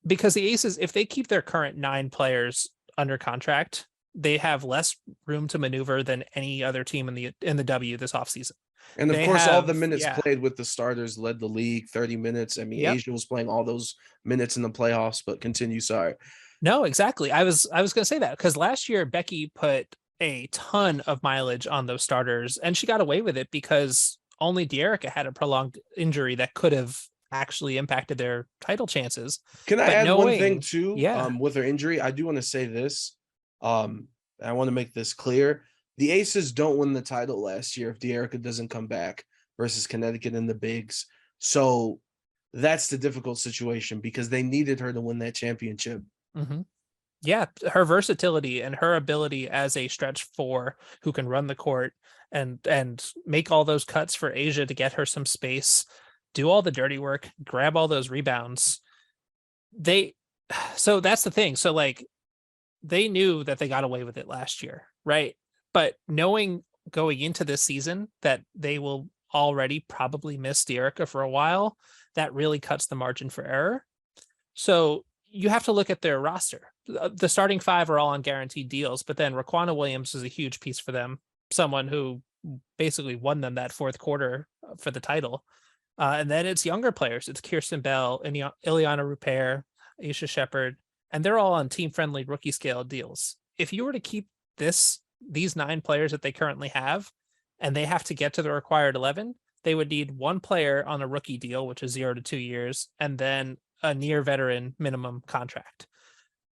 Because the Aces, if they keep their current 9 players under contract, they have less room to maneuver than any other team in the W this offseason. And of course, all the minutes played with the starters led the league, 30 minutes. I mean, Asia was playing all those minutes in the playoffs, but continue. Sorry. No, exactly. I was going to say that, because last year Becky put a ton of mileage on those starters, and she got away with it because only De'Erica had a prolonged injury that could have actually impacted their title chances. Can I add one thing too? Yeah. With her injury, I do want to say this. I want to make this clear. The Aces don't win the title last year if De'Erica doesn't come back versus Connecticut in the bigs. So that's the difficult situation, because they needed her to win that championship. Mm-hmm. Yeah, her versatility and her ability as a stretch 4 who can run the court and make all those cuts for Asia to get her some space, do all the dirty work, grab all those rebounds. So that's the thing. So like, they knew that they got away with it last year, right? But knowing going into this season that they will already probably miss De'Erica for a while, that really cuts the margin for error. So you have to look at their roster. The starting 5 are all on guaranteed deals, but then Raquana Williams is a huge piece for them. someone who basically won them that fourth quarter for the title. And then it's younger players. It's Kirsten Bell and Ileana Rupert, Aisha Shepard, and they're all on team-friendly rookie scale deals. If you were to keep these 9 players that they currently have, and they have to get to the required 11, they would need 1 player on a rookie deal, which is 0 to 2 years, and then a near veteran minimum contract.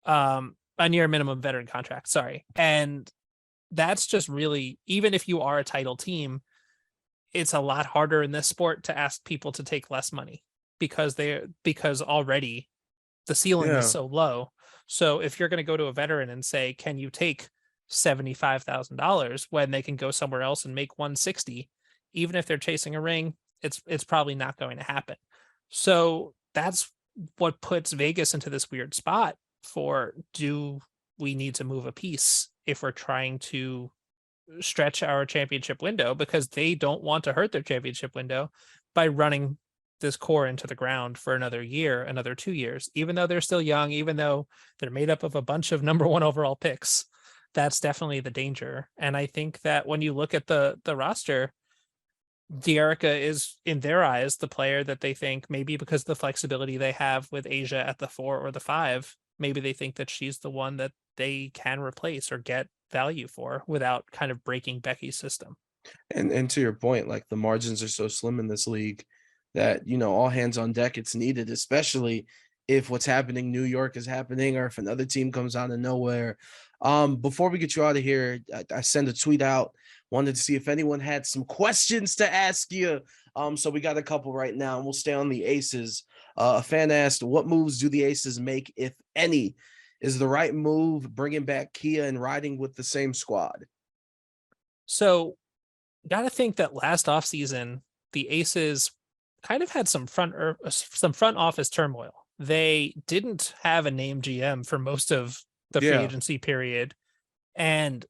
A near minimum veteran contract, sorry. And that's just really, even if you are a title team, it's a lot harder in this sport to ask people to take less money because already the ceiling is so low. So if you're going to go to a veteran and say, can you take $75,000 when they can go somewhere else and make 160, even if they're chasing a ring, it's probably not going to happen. So that's what puts Vegas into this weird spot for, do we need to move a piece if we're trying to stretch our championship window, because they don't want to hurt their championship window by running this core into the ground for another year, another 2 years, even though they're still young, even though they're made up of a bunch of number 1 overall picks. That's definitely the danger. And I think that when you look at the roster, Dearica is, in their eyes, the player that they think, maybe because of the flexibility they have with Asia at the 4 or the 5, maybe they think that she's the one that they can replace or get value for without kind of breaking Becky's system. And to your point, like, the margins are so slim in this league that, all hands on deck, it's needed, especially if what's happening in New York is happening, or if another team comes out of nowhere. Before we get you out of here, I sent a tweet out, wanted to see if anyone had some questions to ask you. So we got a couple right now, and we'll stay on the Aces. A fan asked, what moves do the Aces make, if any? Is the right move bringing back Kia and riding with the same squad? So got to think that last offseason, the Aces kind of had some front office turmoil. They didn't have a named GM for most of the free agency period. And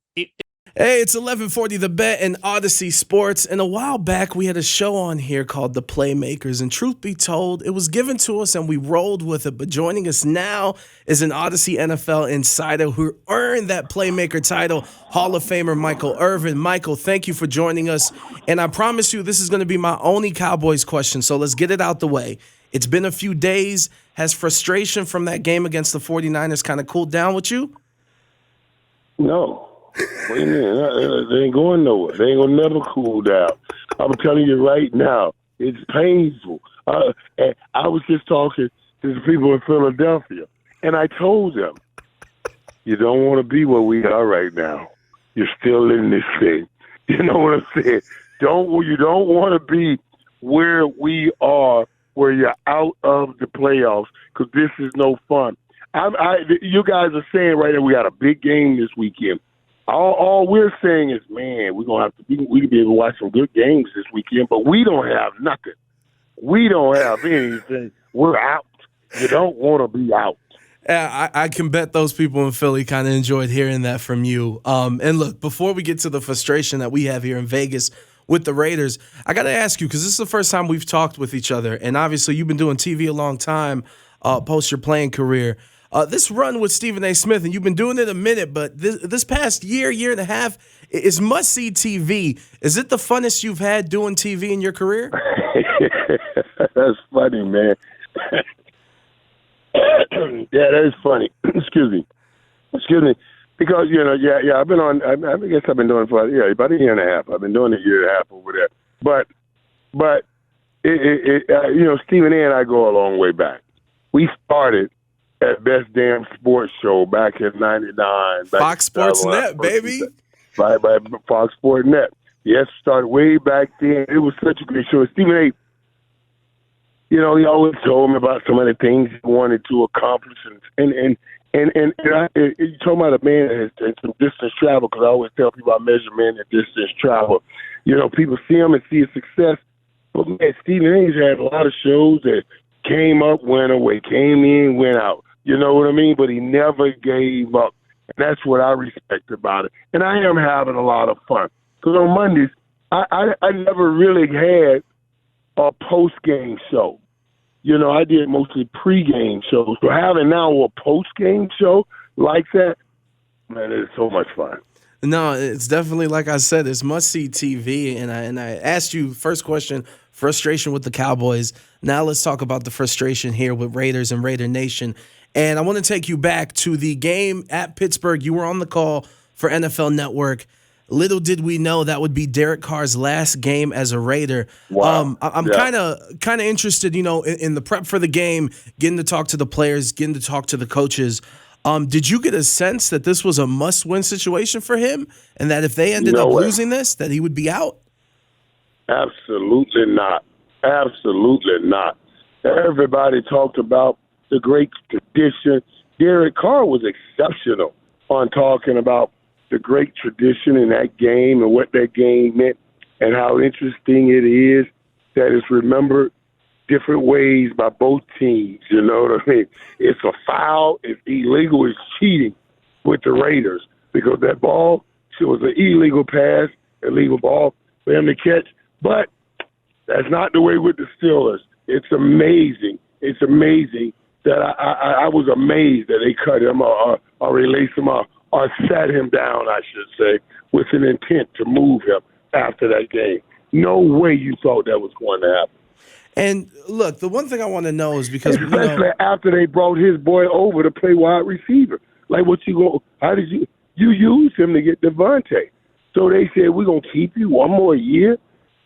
Hey, it's 1140 The Bet and Audacy Sports. And a while back, we had a show on here called The Playmakers. And truth be told, it was given to us and we rolled with it. But joining us now is an Audacy NFL insider who earned that Playmaker title, Hall of Famer Michael Irvin. Michael, thank you for joining us. And I promise you, this is going to be my only Cowboys question. So let's get it out the way. It's been a few days. Has frustration from that game against the 49ers kind of cooled down with you? No. What do you mean? They ain't going nowhere. They ain't gonna never cool down. I'm telling you right now, it's painful. And I was just talking to the people in Philadelphia, and I told them, you don't want to be where we are right now. You're still in this thing. You know what I'm saying? You don't want to be where we are, where you're out of the playoffs, because this is no fun. You guys are saying right now we got a big game this weekend. All we're saying is, man, we're gonna have to. We can be able to watch some good games this weekend, but we don't have nothing. We don't have anything. We're out. You don't want to be out. I can bet those people in Philly kind of enjoyed hearing that from you. And look, before we get to the frustration that we have here in Vegas with the Raiders, I got to ask you, because this is the first time we've talked with each other, and obviously you've been doing TV a long time post your playing career. This run with Stephen A. Smith, and you've been doing it a minute, but this past year and a half is must-see TV. Is it the funnest you've had doing TV in your career? That's funny, man. Yeah, that is funny. Excuse me. Because, I've been on, I guess I've been doing it for, about a year and a half. I've been doing a year and a half over there. But Stephen A. and I go a long way back. We started at Best Damn Sports Show back in '99. Fox Sports Net, baby. By Fox Sports Net. Yes, started way back then. It was such a great show. Stephen A., he always told me about some of the things he wanted to accomplish. And you talking about a man that has some distance travel, because I always tell people I measure men at distance travel. People see him and see his success. But, man, Stephen A's had a lot of shows that came up, went away, came in, went out. You know what I mean? But he never gave up. And that's what I respect about it. And I am having a lot of fun. Because on Mondays, I never really had a post-game show. I did mostly pre-game shows. So having now a post-game show like that, man, it's so much fun. No, it's definitely like I said, it's must see TV. And I asked you first question, frustration with the Cowboys. Now let's talk about the frustration here with Raiders and Raider Nation. And I want to take you back to the game at Pittsburgh. You were on the call for NFL Network. Little did we know that would be Derek Carr's last game as a Raider. Wow. I'm Yeah. kind of interested, in the prep for the game, getting to talk to the players, getting to talk to the coaches. Did you get a sense that this was a must-win situation for him, and that if they ended No up way. losing this, that he would be out? Absolutely not. Absolutely not. Everybody talked about the great tradition. Derek Carr was exceptional on talking about the great tradition in that game and what that game meant and how interesting it is that it's remembered different ways by both teams. You know what I mean? It's a foul. It's illegal. It's cheating with the Raiders because that ball was an illegal pass, illegal ball for him to catch. But that's not the way with the Steelers. It's amazing. It's amazing that I was amazed that they cut him or released him or sat him down, I should say, with an intent to move him after that game. No way you thought that was going to happen. And look, the one thing I want to know is because Especially after they brought his boy over to play wide receiver. Like what you go? How did you use him to get Devontae? So they said we're gonna keep you one more year,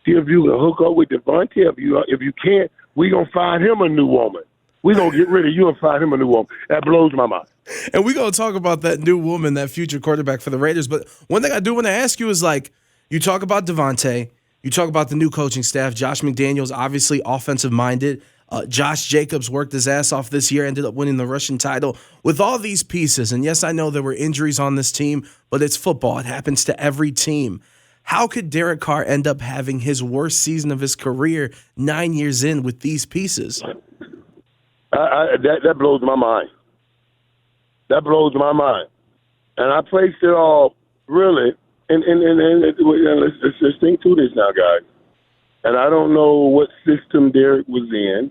see if you can hook up with Devontae. If you can't, we're gonna find him a new woman. We're gonna get rid of you and find him a new woman. That blows my mind. And we're going to talk about that new woman, that future quarterback for the Raiders. But one thing I do want to ask you is, like, you talk about Devontae, you talk about the new coaching staff. Josh McDaniels, obviously offensive-minded. Josh Jacobs worked his ass off this year, ended up winning the Russian title. With all these pieces, and yes, I know there were injuries on this team, but it's football. It happens to every team. How could Derek Carr end up having his worst season of his career 9 years in with these pieces? That blows my mind. That blows my mind. And I placed it all really, and let's think through this now, guys. And I don't know what system Derek was in,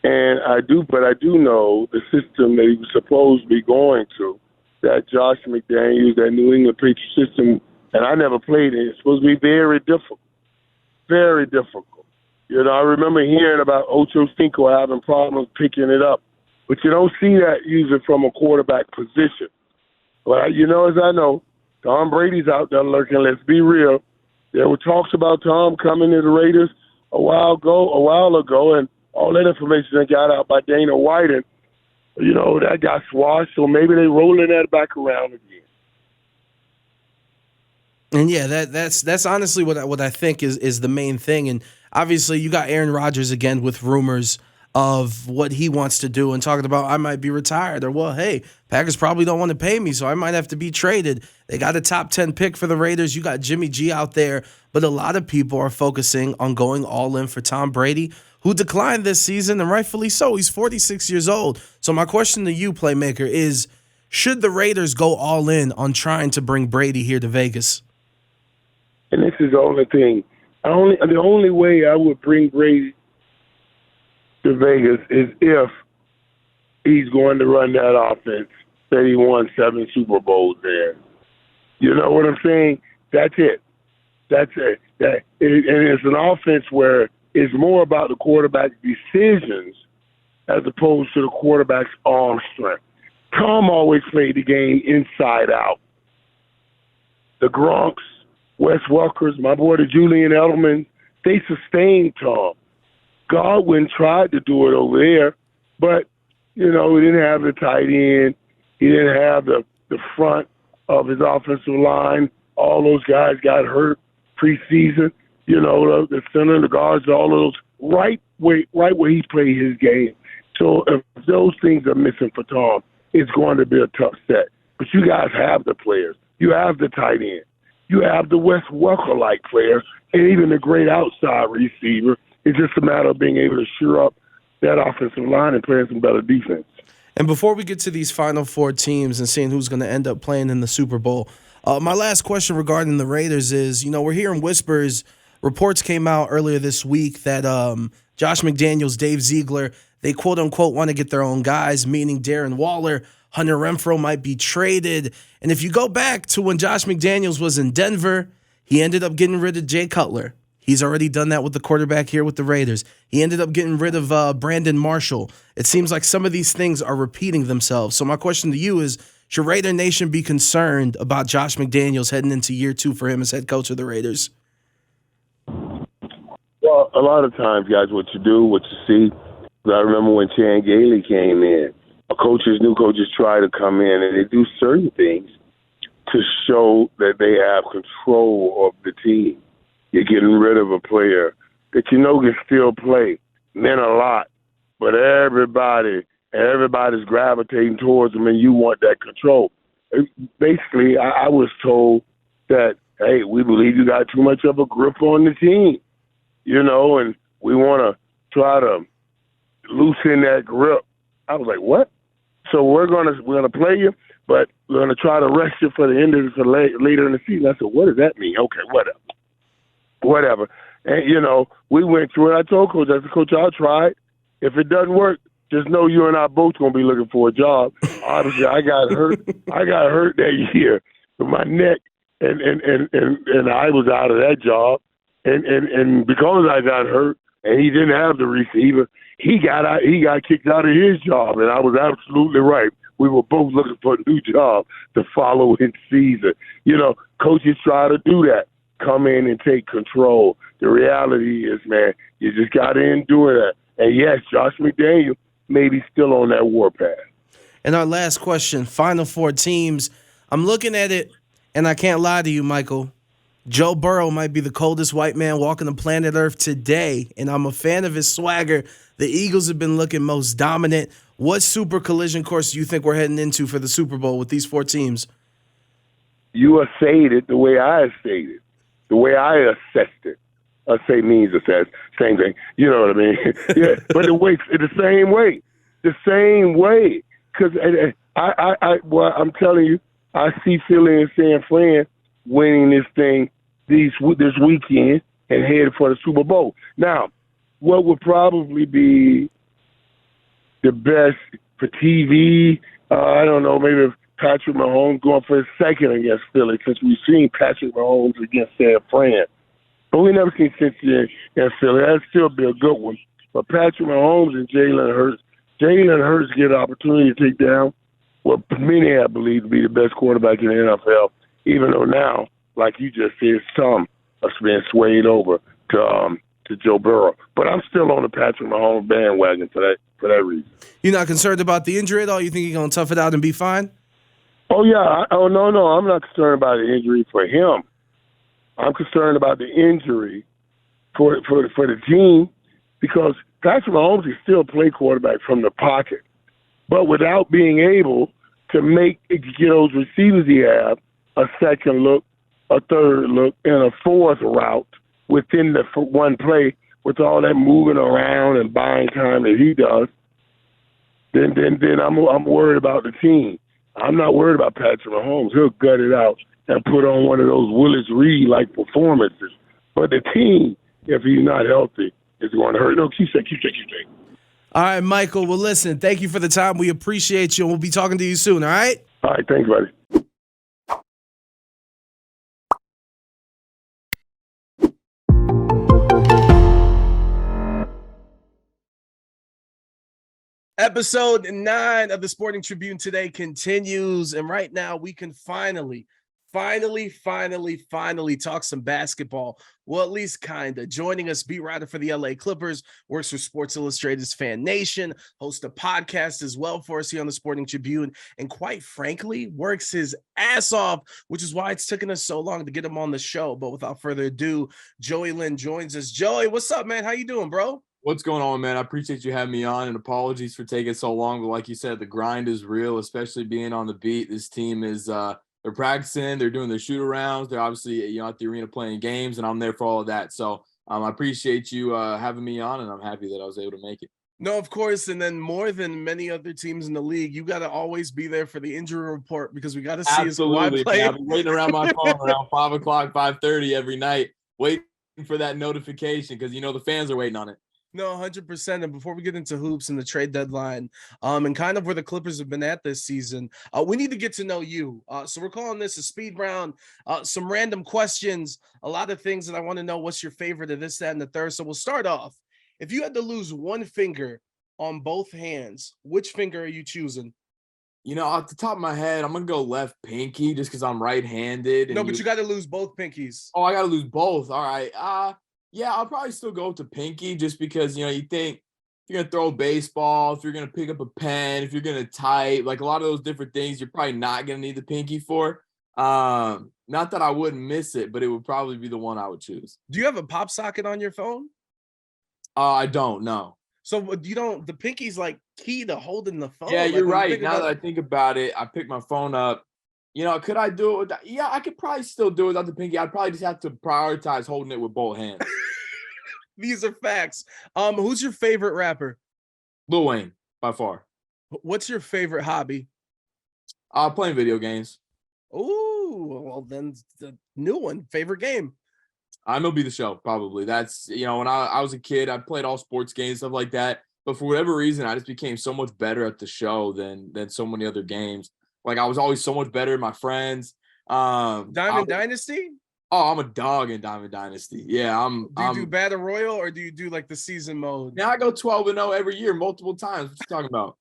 but I do know the system that he was supposed to be going to, that Josh McDaniels, that New England Patriots system, and I never played it. It's supposed to be very difficult, very difficult. I remember hearing about Ocho Cinco having problems picking it up. But you don't see that usually from a quarterback position. Well, as I know, Tom Brady's out there lurking. Let's be real. There were talks about Tom coming to the Raiders a while ago, and all that information that got out by Dana White, and that got squashed. So maybe they rolling that back around again. And yeah, that's honestly what I think is the main thing. And obviously, you got Aaron Rodgers again with rumors of what he wants to do and talking about I might be retired, or well, hey, Packers probably don't want to pay me, so I might have to be traded. They got a top 10 pick for the Raiders. You got Jimmy G out there, but a lot of people are focusing on going all in for Tom Brady, who declined this season, and rightfully so. He's 46 years old. So my question to you, Playmaker, is should the Raiders go all in on trying to bring Brady here to Vegas? And this is the only thing. The only way I would bring Brady to Vegas is if he's going to run that offense that he won 7 Super Bowls there. You know what I'm saying? That's it. And it's an offense where it's more about the quarterback's decisions as opposed to the quarterback's arm strength. Tom always played the game inside out. The Gronks, Wes Welkers, my boy, the Julian Edelman, they sustained Tom. Godwin tried to do it over there, but, he didn't have the tight end. He didn't have the front of his offensive line. All those guys got hurt preseason. The center, the guards, all of those, right where he played his game. So if those things are missing for Tom, it's going to be a tough set. But you guys have the players. You have the tight end. You have the Wes Welker-like player, and even the great outside receiver. It's just a matter of being able to shore up that offensive line and playing some better defense. And before we get to these Final Four teams and seeing who's going to end up playing in the Super Bowl, my last question regarding the Raiders is, we're hearing whispers. Reports came out earlier this week that Josh McDaniels, Dave Ziegler, they quote-unquote want to get their own guys, meaning Darren Waller, Hunter Renfrow might be traded. And if you go back to when Josh McDaniels was in Denver, he ended up getting rid of Jay Cutler. He's already done that with the quarterback here with the Raiders. He ended up getting rid of Brandon Marshall. It seems like some of these things are repeating themselves. So my question to you is, should Raider Nation be concerned about Josh McDaniels heading into year 2 for him as head coach of the Raiders? Well, a lot of times, guys, what you do, what you see, I remember when Chan Gailey came in, new coaches try to come in and they do certain things to show that they have control of the team. You're getting rid of a player that you know can still play, meant a lot, but everybody's gravitating towards him, and you want that control. Basically, I was told that, hey, we believe you got too much of a grip on the team, and we want to try to loosen that grip. I was like, what? So we're gonna play you, but we're gonna try to rest you for the end of later in the season. I said, what does that mean? Okay, whatever. And we went through it. I told Coach, Coach, I'll try it. If it doesn't work, just know you and I both gonna be looking for a job. Obviously, I got hurt. I got hurt that year with my neck, and I was out of that job. And because I got hurt, and he didn't have the receiver, he got kicked out of his job, and I was absolutely right. We were both looking for a new job the following season. Coaches try to do that, come in and take control. The reality is, man, you just got to endure that. And yes, Josh McDaniel may be still on that warpath. And our last question, final 4 teams. I'm looking at it, and I can't lie to you, Michael. Joe Burrow might be the coldest white man walking the planet Earth today, and I'm a fan of his swagger. The Eagles have been looking most dominant. What super collision course do you think we're heading into for the Super Bowl with these 4 teams? You assayed it the way I assayed it, the way I assessed it. Assay means assess, same thing. You know what I mean? Yeah, but the same way. Because I'm telling you, I see Philly and San Fran winning this thing this weekend and headed for the Super Bowl. Now, what would probably be the best for TV? I don't know, maybe if Patrick Mahomes going for his second against Philly, since we've seen Patrick Mahomes against San Fran. But we never seen Cincinnati against Philly. That'd still be a good one. But Patrick Mahomes and Jalen Hurts get an opportunity to take down what many I believe to be the best quarterback in the NFL, even though now, like you just said, some are being swayed over to Joe Burrow. But I'm still on the Patrick Mahomes bandwagon for that reason. You're not concerned about the injury at all? You think he's going to tough it out and be fine? Oh, yeah. No. I'm not concerned about the injury for him. I'm concerned about the injury for the team, because Patrick Mahomes can still play quarterback from the pocket, but without being able to get those receivers he have a second look, a third look, and a fourth route within the one play, with all that moving around and buying time that he does, then I'm worried about the team. I'm not worried about Patrick Mahomes. He'll gut it out and put on one of those Willis Reed-like performances. But the team, if he's not healthy, is going to hurt. No, keep saying. All right, Michael. Well, listen, thank you for the time. We appreciate you, and we'll be talking to you soon, all right? All right, thanks, buddy. Episode 9 of the Sporting Tribune today continues, and right now we can finally talk some basketball. Well, at least kinda. Joining us, beat writer for the LA Clippers, works for Sports Illustrated's Fan Nation, hosts a podcast as well for us here on the Sporting Tribune, and quite frankly, works his ass off, which is why it's taken us so long to get him on the show. But without further ado, Joey Lynn joins us. Joey, what's up, man? How you doing, bro? What's going on, man? I appreciate you having me on, and apologies for taking so long. But like you said, the grind is real, especially being on the beat. This team is they're practicing, they're doing their shoot arounds, they're obviously at the arena playing games, and I'm there for all of that. So I appreciate you having me on, and I'm happy that I was able to make it. No, of course. And then more than many other teams in the league, you got to always be there for the injury report, because we got to see his Absolutely. play. I've been waiting around my phone around 5:00, 5:30 every night, waiting for that notification, because the fans are waiting on it. No, 100%. And before we get into hoops and the trade deadline, and kind of where the Clippers have been at this season, we need to get to know you. So we're calling this a speed round. Some random questions, a lot of things that I want to know. What's your favorite of this, that, and the third? So we'll start off. If you had to lose one finger on both hands, which finger are you choosing? Off the top of my head, I'm gonna go left pinky just because I'm right-handed. No, but you got to lose both pinkies. Oh, I gotta lose both. All right. Yeah, I'll probably still go with the pinky just because you think if you're gonna throw a baseball, if you're gonna pick up a pen, if you're gonna type, like a lot of those different things, you're probably not gonna need the pinky for. Not that I wouldn't miss it, but it would probably be the one I would choose. Do you have a pop socket on your phone? I don't know. So you don't. The pinky's like key to holding the phone. Yeah, Like, you're when you right. think Now about- that I think about it, I picked my phone up. Could I do it with that? Yeah, I could probably still do it without the pinky. I'd probably just have to prioritize holding it with both hands. These are facts. Who's your favorite rapper? Lil Wayne, by far. What's your favorite hobby? Playing video games. Oh, well then the new one. Favorite game? MLB The Show, probably. That's, when I was a kid, I played all sports games, stuff like that. But for whatever reason, I just became so much better at the show than so many other games. Like I was always so much better than my friends. Diamond Dynasty? Oh, I'm a dog in Diamond Dynasty. Yeah, Do you do Battle Royal or do you do like the season mode? Now I go 12-0 every year, multiple times. What you talking about?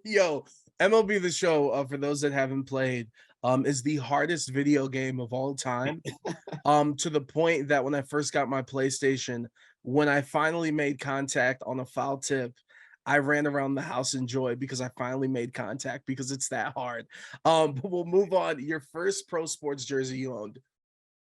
Yo, MLB The Show, for those that haven't played, is the hardest video game of all time. To the point that when I first got my PlayStation, when I finally made contact on a foul tip, I ran around the house in joy because I finally made contact because it's that hard. But we'll move on. Your first pro sports jersey you owned.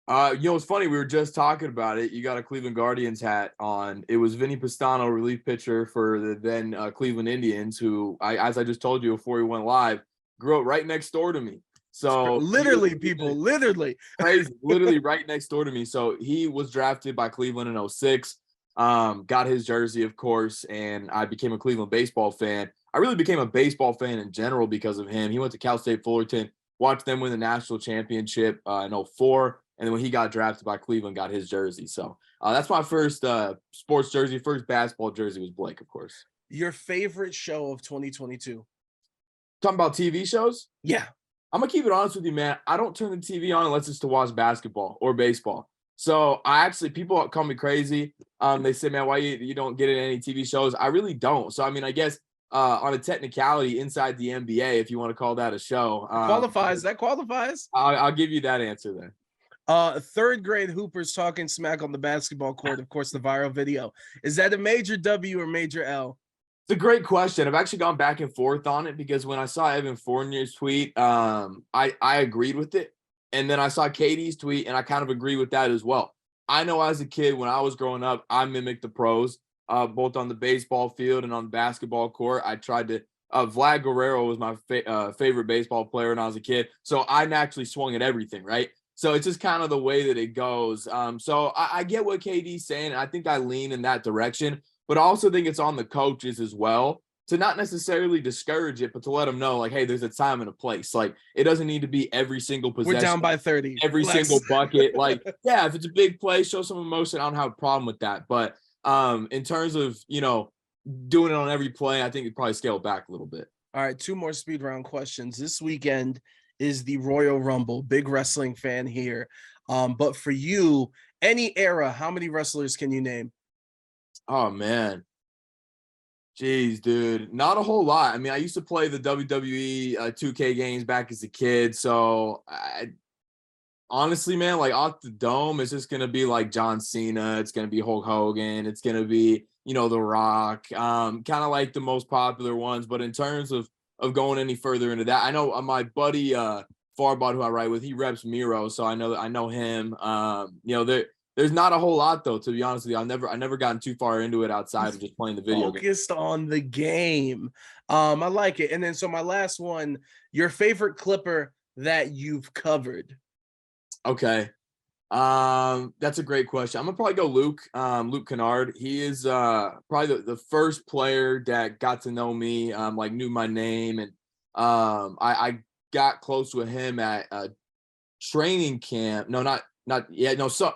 It's funny. We were just talking about it. You got a Cleveland Guardians hat on. It was Vinny Pastano, relief pitcher for the then Cleveland Indians, who as I just told you before we went live, grew up right next door to me. So literally, people, literally crazy, literally right next door to me. So he was drafted by Cleveland in 06. Got his jersey, of course, and I became a Cleveland baseball fan. I really became a baseball fan in general because of him. He went to Cal State Fullerton, watched them win the national championship in 04. And then when he got drafted by Cleveland, got his jersey. So that's my first sports jersey. First basketball jersey was Blake, of course. Your favorite show of 2022? Talking about TV shows? Yeah. I'm going to keep it honest with you, man. I don't turn the TV on unless it's to watch basketball or baseball. So people call me crazy. They say, man, why you don't get in any TV shows? I really don't. So, I mean, I guess on a technicality inside the NBA, if you want to call that a show. Qualifies. That qualifies. I'll give you that answer then. Third grade hoopers talking smack on the basketball court. Of course, the viral video. Is that a major W or major L? It's a great question. I've actually gone back and forth on it because when I saw Evan Fournier's tweet, I agreed with it. And then I saw Katie's tweet and I kind of agree with that as well. I know as a kid, when I was growing up, I mimicked the pros, both on the baseball field and on the basketball court. I tried to Vlad Guerrero was my favorite baseball player when I was a kid. So I naturally swung at everything, right? So it's just kind of the way that it goes. So I get what KD's saying, and I think I lean in that direction. But I also think it's on the coaches as well to not necessarily discourage it, but to let them know, like, hey, there's a time and a place. Like, it doesn't need to be every single possession. We're down by 30. Every single bucket. Like, yeah, if it's a big play, show some emotion. I don't have a problem with that. But in terms of, doing it on every play, I think it'd probably scale back a little bit. All right, two more speed round questions. This weekend is the Royal Rumble. Big wrestling fan here. But for you, any era, how many wrestlers can you name? Oh, man. Jeez, dude. Not a whole lot. I mean, I used to play the WWE 2K games back as a kid. So, honestly, man, like off the dome, it's just going to be like John Cena. It's going to be Hulk Hogan. It's going to be, The Rock. Kind of like the most popular ones. But in terms of going any further into that, I know my buddy Farbot, who I write with, he reps Miro. So I know him. There's not a whole lot, though, to be honest with you. I never gotten too far into it outside of just playing the video game. Focused on the game. I like it. And then so my last one, your favorite Clipper that you've covered. Okay. That's a great question. I'm gonna probably go Luke Kennard. He is probably the first player that got to know me, knew my name, and I got close with him at training camp.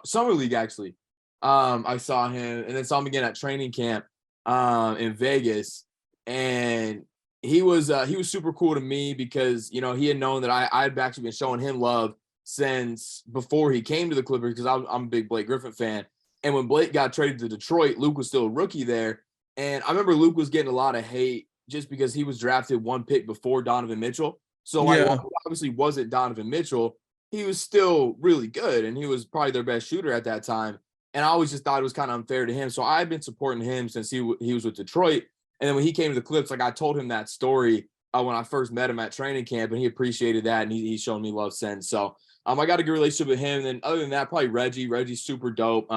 Summer league actually. I saw him, and then saw him again at training camp in Vegas, and he was super cool to me because he had known that I had actually been showing him love since before he came to the Clippers because I'm a big Blake Griffin fan. And when Blake got traded to Detroit, Luke was still a rookie there, and I remember Luke was getting a lot of hate just because he was drafted one pick before Donovan Mitchell. So like, Yeah. while he obviously wasn't Donovan Mitchell, he was still really good, and he was probably their best shooter at that time. And I always just thought it was kind of unfair to him. So I've been supporting him since he was with Detroit. And then when he came to the Clips, like I told him that story when I first met him at training camp, and he appreciated that, and he's shown me love since. So I got a good relationship with him. And then other than that, probably Reggie. Reggie's super dope,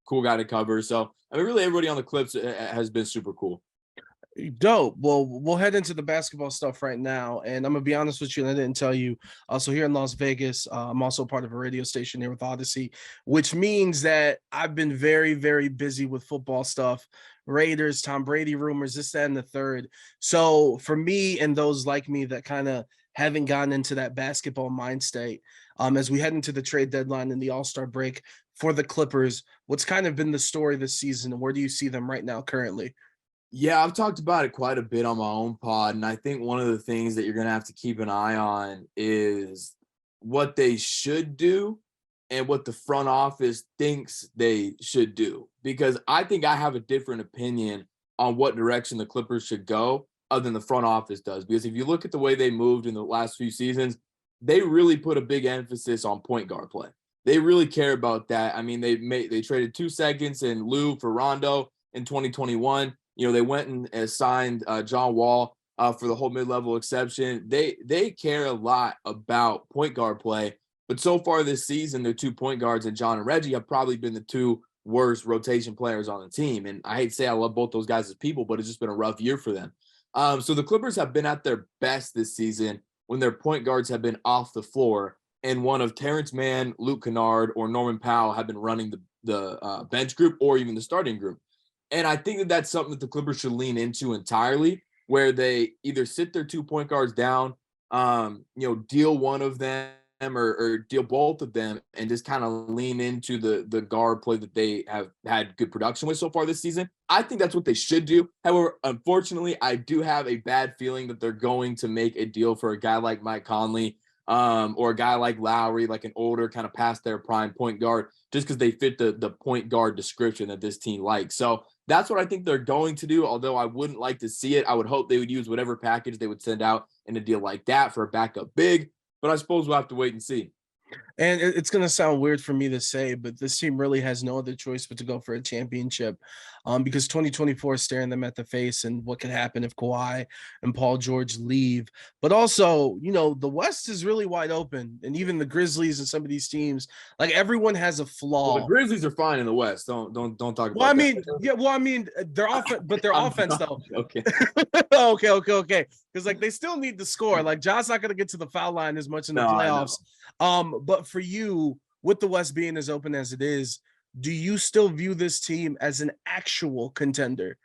cool guy to cover. So I mean, really everybody on the Clips has been super cool. Dope. Well, we'll head into the basketball stuff right now, and I'm gonna be honest with you, and I didn't tell you. So here in Las Vegas, I'm also part of a radio station here with Audacy, which means that I've been very, very busy with football stuff, Raiders, Tom Brady rumors, this, that, and the third. So for me and those like me that kind of haven't gotten into that basketball mind state, as we head into the trade deadline and the All-Star break for the Clippers, what's kind of been the story this season, and where do you see them right now currently? Yeah, I've talked about it quite a bit on my own pod, and I think one of the things that you're going to have to keep an eye on is what they should do and what the front office thinks they should do. Because I think I have a different opinion on what direction the Clippers should go other than the front office does. Because if you look at the way they moved in the last few seasons, they really put a big emphasis on point guard play. They really care about that. I mean, they traded 2 seconds and Lou for Rondo in 2021. They went and signed John Wall for the whole mid-level exception. They care a lot about point guard play, but so far this season, their 2 point guards, and John and Reggie, have probably been the 2 worst rotation players on the team. And I hate to say I love both those guys as people, but it's just been a rough year for them. So the Clippers have been at their best this season when their point guards have been off the floor, and one of Terrence Mann, Luke Kennard, or Norman Powell have been running the bench group or even the starting group. And I think that that's something that the Clippers should lean into entirely, where they either sit their 2 point guards down, deal one of them or deal both of them, and just kind of lean into the guard play that they have had good production with so far this season. I think that's what they should do. However, unfortunately, I do have a bad feeling that they're going to make a deal for a guy like Mike Conley or a guy like Lowry, like an older kind of past their prime point guard, just because they fit the point guard description that this team likes. So that's what I think they're going to do, although I wouldn't like to see it. I would hope they would use whatever package they would send out in a deal like that for a backup big, but I suppose we'll have to wait and see. And it's going to sound weird for me to say, but this team really has no other choice but to go for a championship, because 2024 is staring them at the face, and what could happen if Kawhi and Paul George leave. But also, the West is really wide open, and even the Grizzlies and some of these teams, like everyone has a flaw. Well, the Grizzlies are fine in the West. Don't talk about Well, I mean, that. yeah. Well, I mean, their offense, but their offense though. Okay. okay. Because like they still need to score. Like John's not going to get to the foul line as much in the playoffs. But for you, with the West being as open as it is, do you still view this team as an actual contender?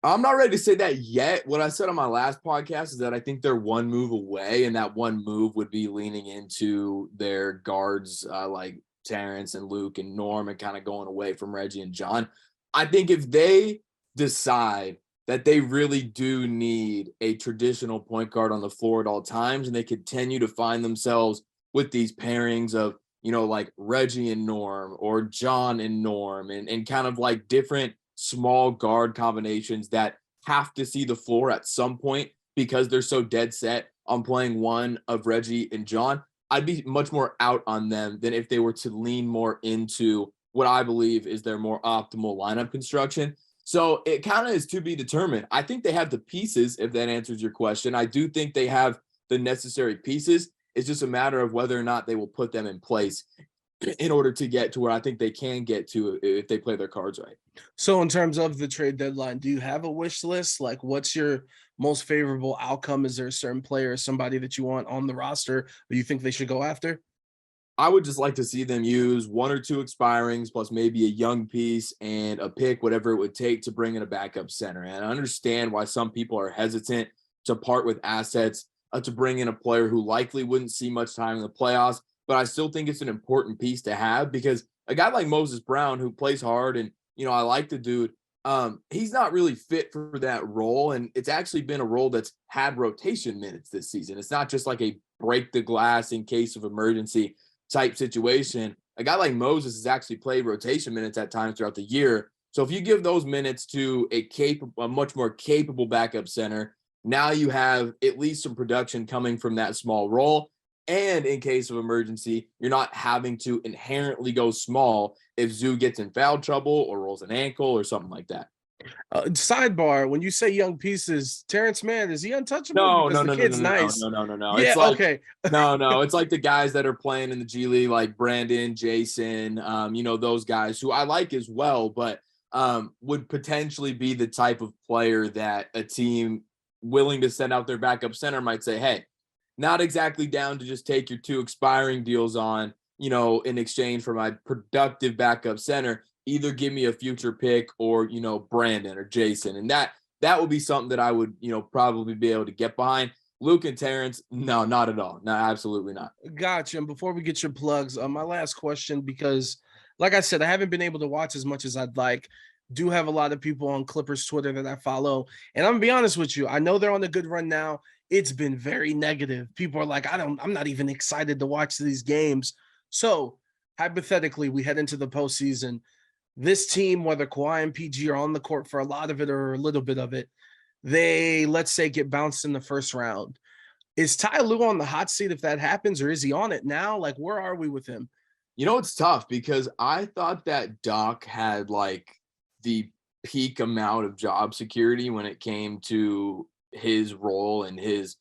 I'm not ready to say that yet. What I said on my last podcast is that I think they're one move away, and that one move would be leaning into their guards like Terrence and Luke and Norm, and kind of going away from Reggie and John. I think if they decide that they really do need a traditional point guard on the floor at all times, and they continue to find themselves with these pairings of, like Reggie and Norm or John and Norm, and kind of like different small guard combinations that have to see the floor at some point because they're so dead set on playing one of Reggie and John, I'd be much more out on them than if they were to lean more into what I believe is their more optimal lineup construction. So it kind of is to be determined. I think they have the pieces, if that answers your question. I do think they have the necessary pieces. It's just a matter of whether or not they will put them in place in order to get to where I think they can get to if they play their cards right. So in terms of the trade deadline, do you have a wish list? Like, what's your most favorable outcome? Is there a certain player or somebody that you want on the roster or you think they should go after? I would just like to see them use 1 or 2 expirings plus maybe a young piece and a pick, whatever it would take to bring in a backup center. And I understand why some people are hesitant to part with assets to bring in a player who likely wouldn't see much time in the playoffs, but I still think it's an important piece to have because a guy like Moses Brown, who plays hard and, I like the dude. He's not really fit for that role. And it's actually been a role that's had rotation minutes this season. It's not just like a break the glass in case of emergency type situation. A guy like Moses has actually played rotation minutes at times throughout the year. So if you give those minutes to a much more capable backup center, now you have at least some production coming from that small role. And in case of emergency, you're not having to inherently go small if Zoo gets in foul trouble or rolls an ankle or something like that. Sidebar: when you say young pieces, Terrence Mann, is he untouchable? No. Kid's nice. No. Yeah, It's like, okay. no. It's like the guys that are playing in the G League, like Brandon, Jason, those guys who I like as well, but would potentially be the type of player that a team willing to send out their backup center might say, hey, not exactly down to just take your 2 expiring deals on, in exchange for my productive backup center. Either give me a future pick or, Brandon or Jason. And that would be something that I would, probably be able to get behind. Luke and Terrence, no, not at all. No, absolutely not. Gotcha. And before we get your plugs, my last question, because like I said, I haven't been able to watch as much as I'd like. Do have a lot of people on Clippers Twitter that I follow. And I'm gonna be honest with you. I know they're on a good run now. It's been very negative. People are like, I'm not even excited to watch these games. So hypothetically, we head into the postseason. This team, whether Kawhi and PG are on the court for a lot of it or a little bit of it, they, let's say, get bounced in the first round. Is Ty Lue on the hot seat if that happens, or is he on it now? Like, where are we with him? It's tough because I thought that Doc had like the peak amount of job security when it came to his role and his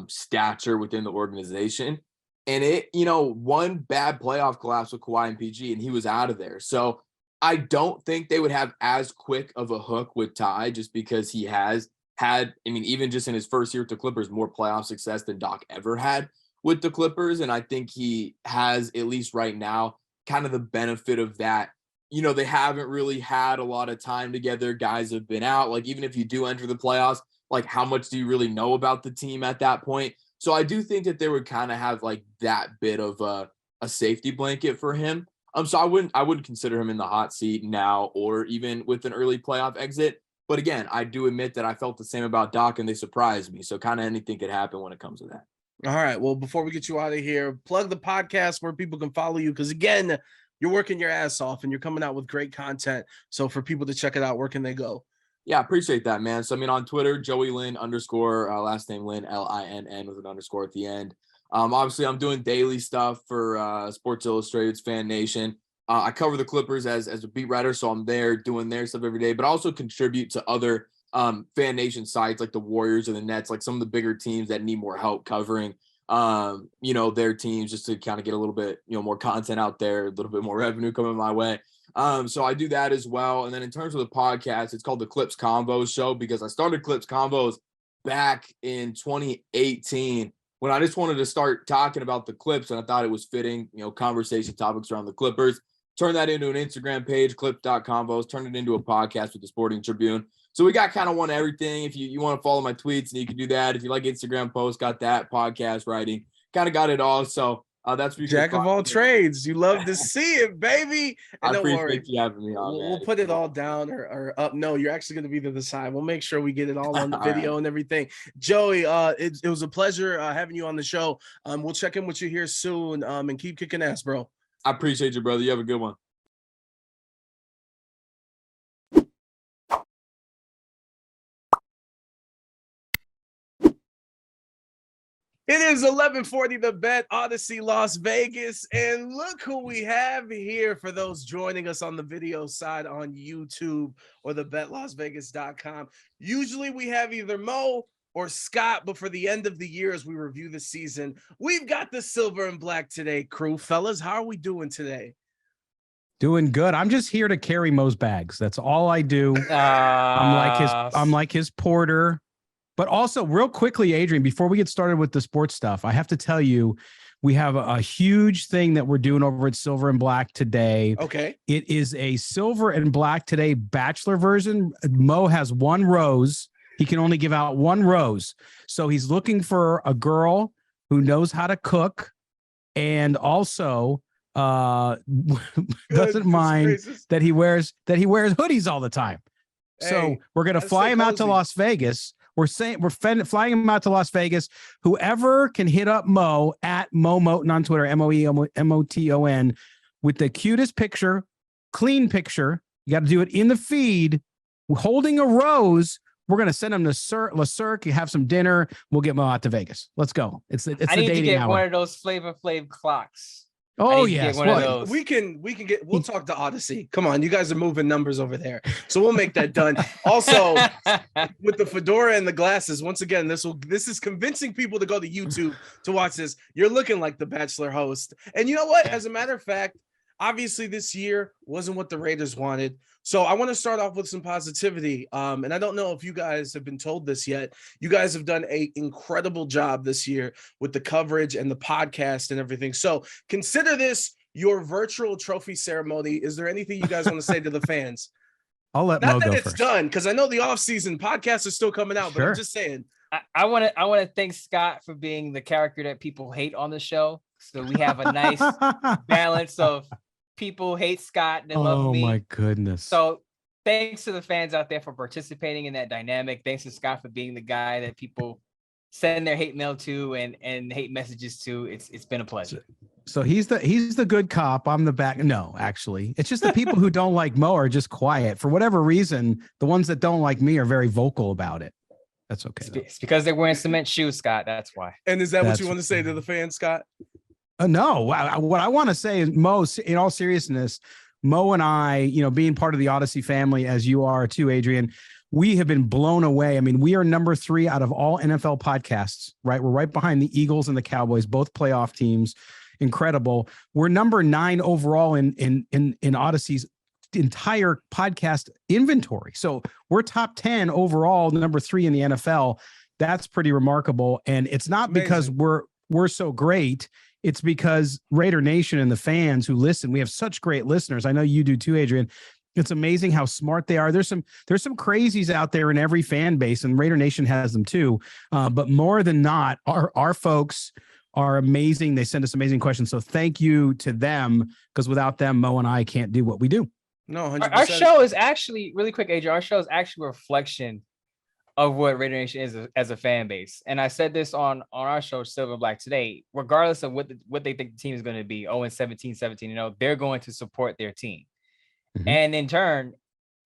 stature within the organization. And it, one bad playoff collapse with Kawhi and PG, and he was out of there. So I don't think they would have as quick of a hook with Ty just because he has had, even just in his first year with the Clippers, more playoff success than Doc ever had with the Clippers. And I think he has, at least right now, kind of the benefit of that. They haven't really had a lot of time together. Guys have been out. Like, even if you do enter the playoffs, like, how much do you really know about the team at that point? So I do think that they would kind of have like that bit of a safety blanket for him. So I wouldn't consider him in the hot seat now or even with an early playoff exit. But again, I do admit that I felt the same about Doc and they surprised me. So kind of anything could happen when it comes to that. All right. Well, before we get you out of here, plug the podcast where people can follow you. Because again, you're working your ass off and you're coming out with great content. So for people to check it out, where can they go? Yeah, appreciate that, man. So, on Twitter, Joey Lynn _ last name Lynn, Linn with an underscore at the end. Obviously, I'm doing daily stuff for Sports Illustrated's Fan Nation. I cover the Clippers as a beat writer, so I'm there doing their stuff every day, but also contribute to other Fan Nation sites like the Warriors or the Nets, like some of the bigger teams that need more help covering, their teams, just to kind of get a little bit, more content out there, a little bit more revenue coming my way. So I do that as well. And then in terms of the podcast, it's called the Clips Convos Show because I started Clips Convos back in 2018 when I just wanted to start talking about the Clips and I thought it was fitting, conversation topics around the Clippers. Turn that into an Instagram page, clips.convos, turn it into a podcast with the Sporting Tribune. So we got kind of one everything. If you want to follow my tweets, and you can do that. If you like Instagram posts, got that, podcast writing, kind of got it all. So that's what you Jack of all trades. You love to see it, baby. And I don't worry, appreciate you having me on. we'll put it all down or up. No, you're actually going to be to the side. We'll make sure we get it all on the video and everything. Joey, it was a pleasure having you on the show. We'll check in with you here soon and keep kicking ass, bro. I appreciate you, brother. You have a good one. It is 11:40 The Bet, Audacy Las Vegas, and look who we have here for those joining us on the video side on YouTube or thebetlasvegas.com. Usually we have either Mo or Scott, but for the end of the year as we review the season, we've got the silver and black today, crew. Fellas, how are we doing today? Doing good. I'm just here to carry Mo's bags. That's all I do. I'm like his porter. But also, real quickly, Adrian, before we get started with the sports stuff, I have to tell you, we have a huge thing that we're doing over at Silver and Black today. Okay. It is a Silver and Black today bachelor version. Mo has one rose. He can only give out one rose. So he's looking for a girl who knows how to cook and also doesn't mind gracious. that he wears hoodies all the time. So Hey, we're gonna let's fly stay him out to cozy. Las Vegas. We're flying him out to Las Vegas. Whoever can hit up Mo at Mo Moton on Twitter, MOEMOTON, with the cutest picture, clean picture. You got to do it in the feed, holding a rose. We're gonna send him to Le Cirque. You have some dinner. We'll get Mo out to Vegas. Let's go. It's I the need to dating get hour. one of those Flavor Flav clocks. Oh need to get yes, one of well, those. We can get. We'll talk to Audacy. Come on, you guys are moving numbers over there, so we'll make that done. Also, with the fedora and the glasses, once again, this is convincing people to go to YouTube to watch this. You're looking like the Bachelor host, and you know what? As a matter of fact, obviously this year wasn't what the Raiders wanted. So I want to start off with some positivity. And I don't know if you guys have been told this yet. You guys have done an incredible job this year with the coverage and the podcast and everything. So consider this your virtual trophy ceremony. Is there anything you guys want to say to the fans? I'll let Not Mo that go it's first. done, because I know the offseason podcasts are still coming out, but Sure. I'm just saying. I want to thank Scott for being the character that people hate on the show. So we have a nice balance of people hate Scott and love me. Oh my goodness. So thanks to the fans out there for participating in that dynamic. Thanks to Scott for being the guy that people send their hate mail to and hate messages to. It's been a pleasure. So he's the good cop. I'm the back. No, actually, it's just the people who don't like Mo are just quiet for whatever reason. The ones that don't like me are very vocal about it. That's okay. It's because they're wearing cement shoes, Scott. That's why. And is that what That's- you want to say to the fans, Scott? No, what I want to say is Mo, in all seriousness, Mo and I, being part of the Audacy family, as you are too, Adrian, we have been blown away. I mean, we are number 3 out of all NFL podcasts, right? We're right behind the Eagles and the Cowboys, both playoff teams. Incredible. We're number 9 overall in Audacy's entire podcast inventory. So we're top 10 overall, number 3 in the NFL. That's pretty remarkable. And it's not because we're so great. It's because Raider Nation and the fans who listen, we have such great listeners. I know you do too, Adrian. It's amazing how smart they are. There's some crazies out there in every fan base, and Raider Nation has them too. But more than not, our folks are amazing. They send us amazing questions. So thank you to them, because without them, Mo and I can't do what we do. No, 100%. Our show is actually really quick, Adrian. Our show is actually a reflection of what Raider Nation is as a fan base. And I said this on our show, Silver and Black, today, regardless of what they think the team is going to be, 0-17, 17-0, they're going to support their team. Mhm. And in turn,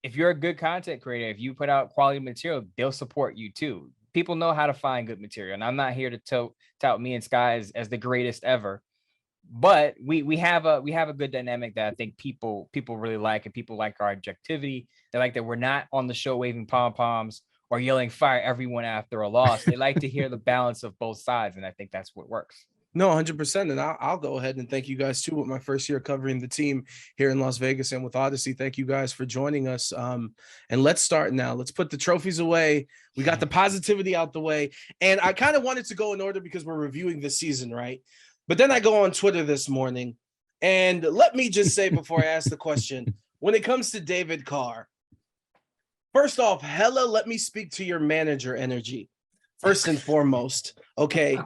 if you're a good content creator, if you put out quality material, they'll support you too. People know how to find good material. And I'm not here to tout me and Sky as the greatest ever. But we have a good dynamic that I think people really like, and people like our objectivity. They like that we're not on the show waving pom-poms or yelling fire everyone after a loss. They like to hear the balance of both sides, and I think that's what works. No, 100%. And I'll go ahead and thank you guys too with my first year covering the team here in Las Vegas and with Audacy. Thank you guys for joining us. And let's start now. Let's put the trophies away. We got the positivity out the way. And I kind of wanted to go in order because we're reviewing this season, right? But then I go on Twitter this morning, and let me just say before I ask the question, when it comes to David Carr, first off, hella, let me speak to your manager energy. First and foremost, okay,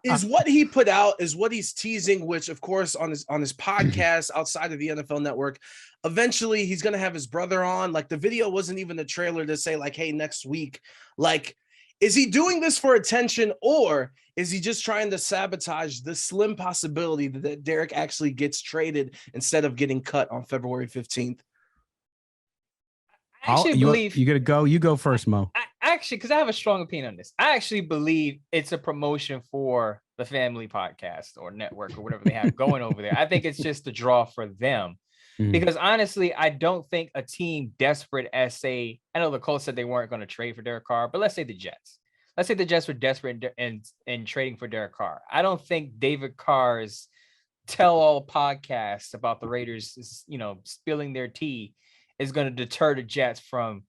is what he put out, is what he's teasing, which of course on his podcast outside of the NFL Network, eventually he's gonna have his brother on. Like, the video wasn't even a trailer to say like, hey, next week. Like, is he doing this for attention, or is he just trying to sabotage the slim possibility that Derek actually gets traded instead of getting cut on February 15th? I actually believe you gotta go. You go first, Mo. Because I have a strong opinion on this. I actually believe it's a promotion for the family podcast or network or whatever they have going over there. I think it's just a draw for them. Mhm. Because honestly, I don't think a team desperate as, say, I know the Colts said they weren't going to trade for Derek Carr, but let's say the Jets. Let's say the Jets were desperate in trading for Derek Carr. I don't think David Carr's tell-all podcast about the Raiders, spilling their tea is going to deter the Jets from,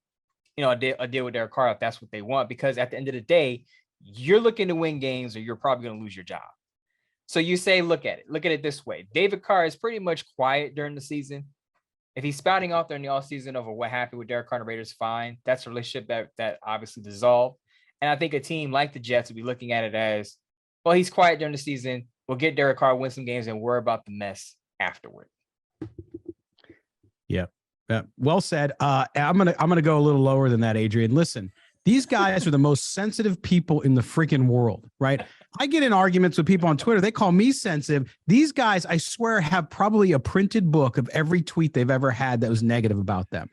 a deal with Derek Carr if that's what they want. Because at the end of the day, you're looking to win games or you're probably going to lose your job. So you say, look at it this way. David Carr is pretty much quiet during the season. If he's spouting off during the offseason over what happened with Derek Carr and the Raiders, fine. That's a relationship that obviously dissolved. And I think a team like the Jets would be looking at it as, well, he's quiet during the season, We'll get Derek Carr, win some games, and worry about the mess afterward. Yeah. Well said. I'm gonna go a little lower than that, Adrian. Listen, these guys are the most sensitive people in the freaking world, right? I get in arguments with people on Twitter. They call me sensitive. These guys, I swear, have probably a printed book of every tweet they've ever had that was negative about them.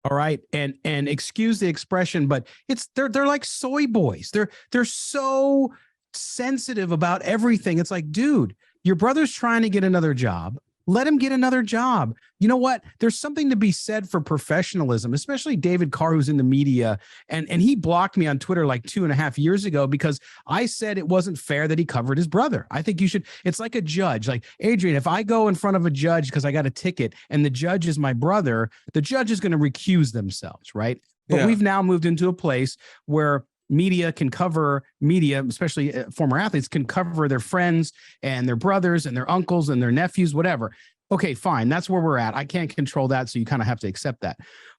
All right. And excuse the expression, but they're like soy boys. They're so sensitive about everything. It's like, dude, your brother's trying to get another job. Let him get another job. You know what? There's something to be said for professionalism, especially David Carr, who's in the media. And he blocked me on Twitter like 2.5 years ago because I said it wasn't fair that he covered his brother. I think you should. It's like a judge. Like, Adrian, if I go in front of a judge because I got a ticket and the judge is my brother, the judge is going to recuse themselves, right? But we've now moved into a place where media can cover media, especially former athletes can cover their friends and their brothers and their uncles and their nephews, whatever. Okay, fine. That's where we're at. I can't control that. So you kind of have to accept that.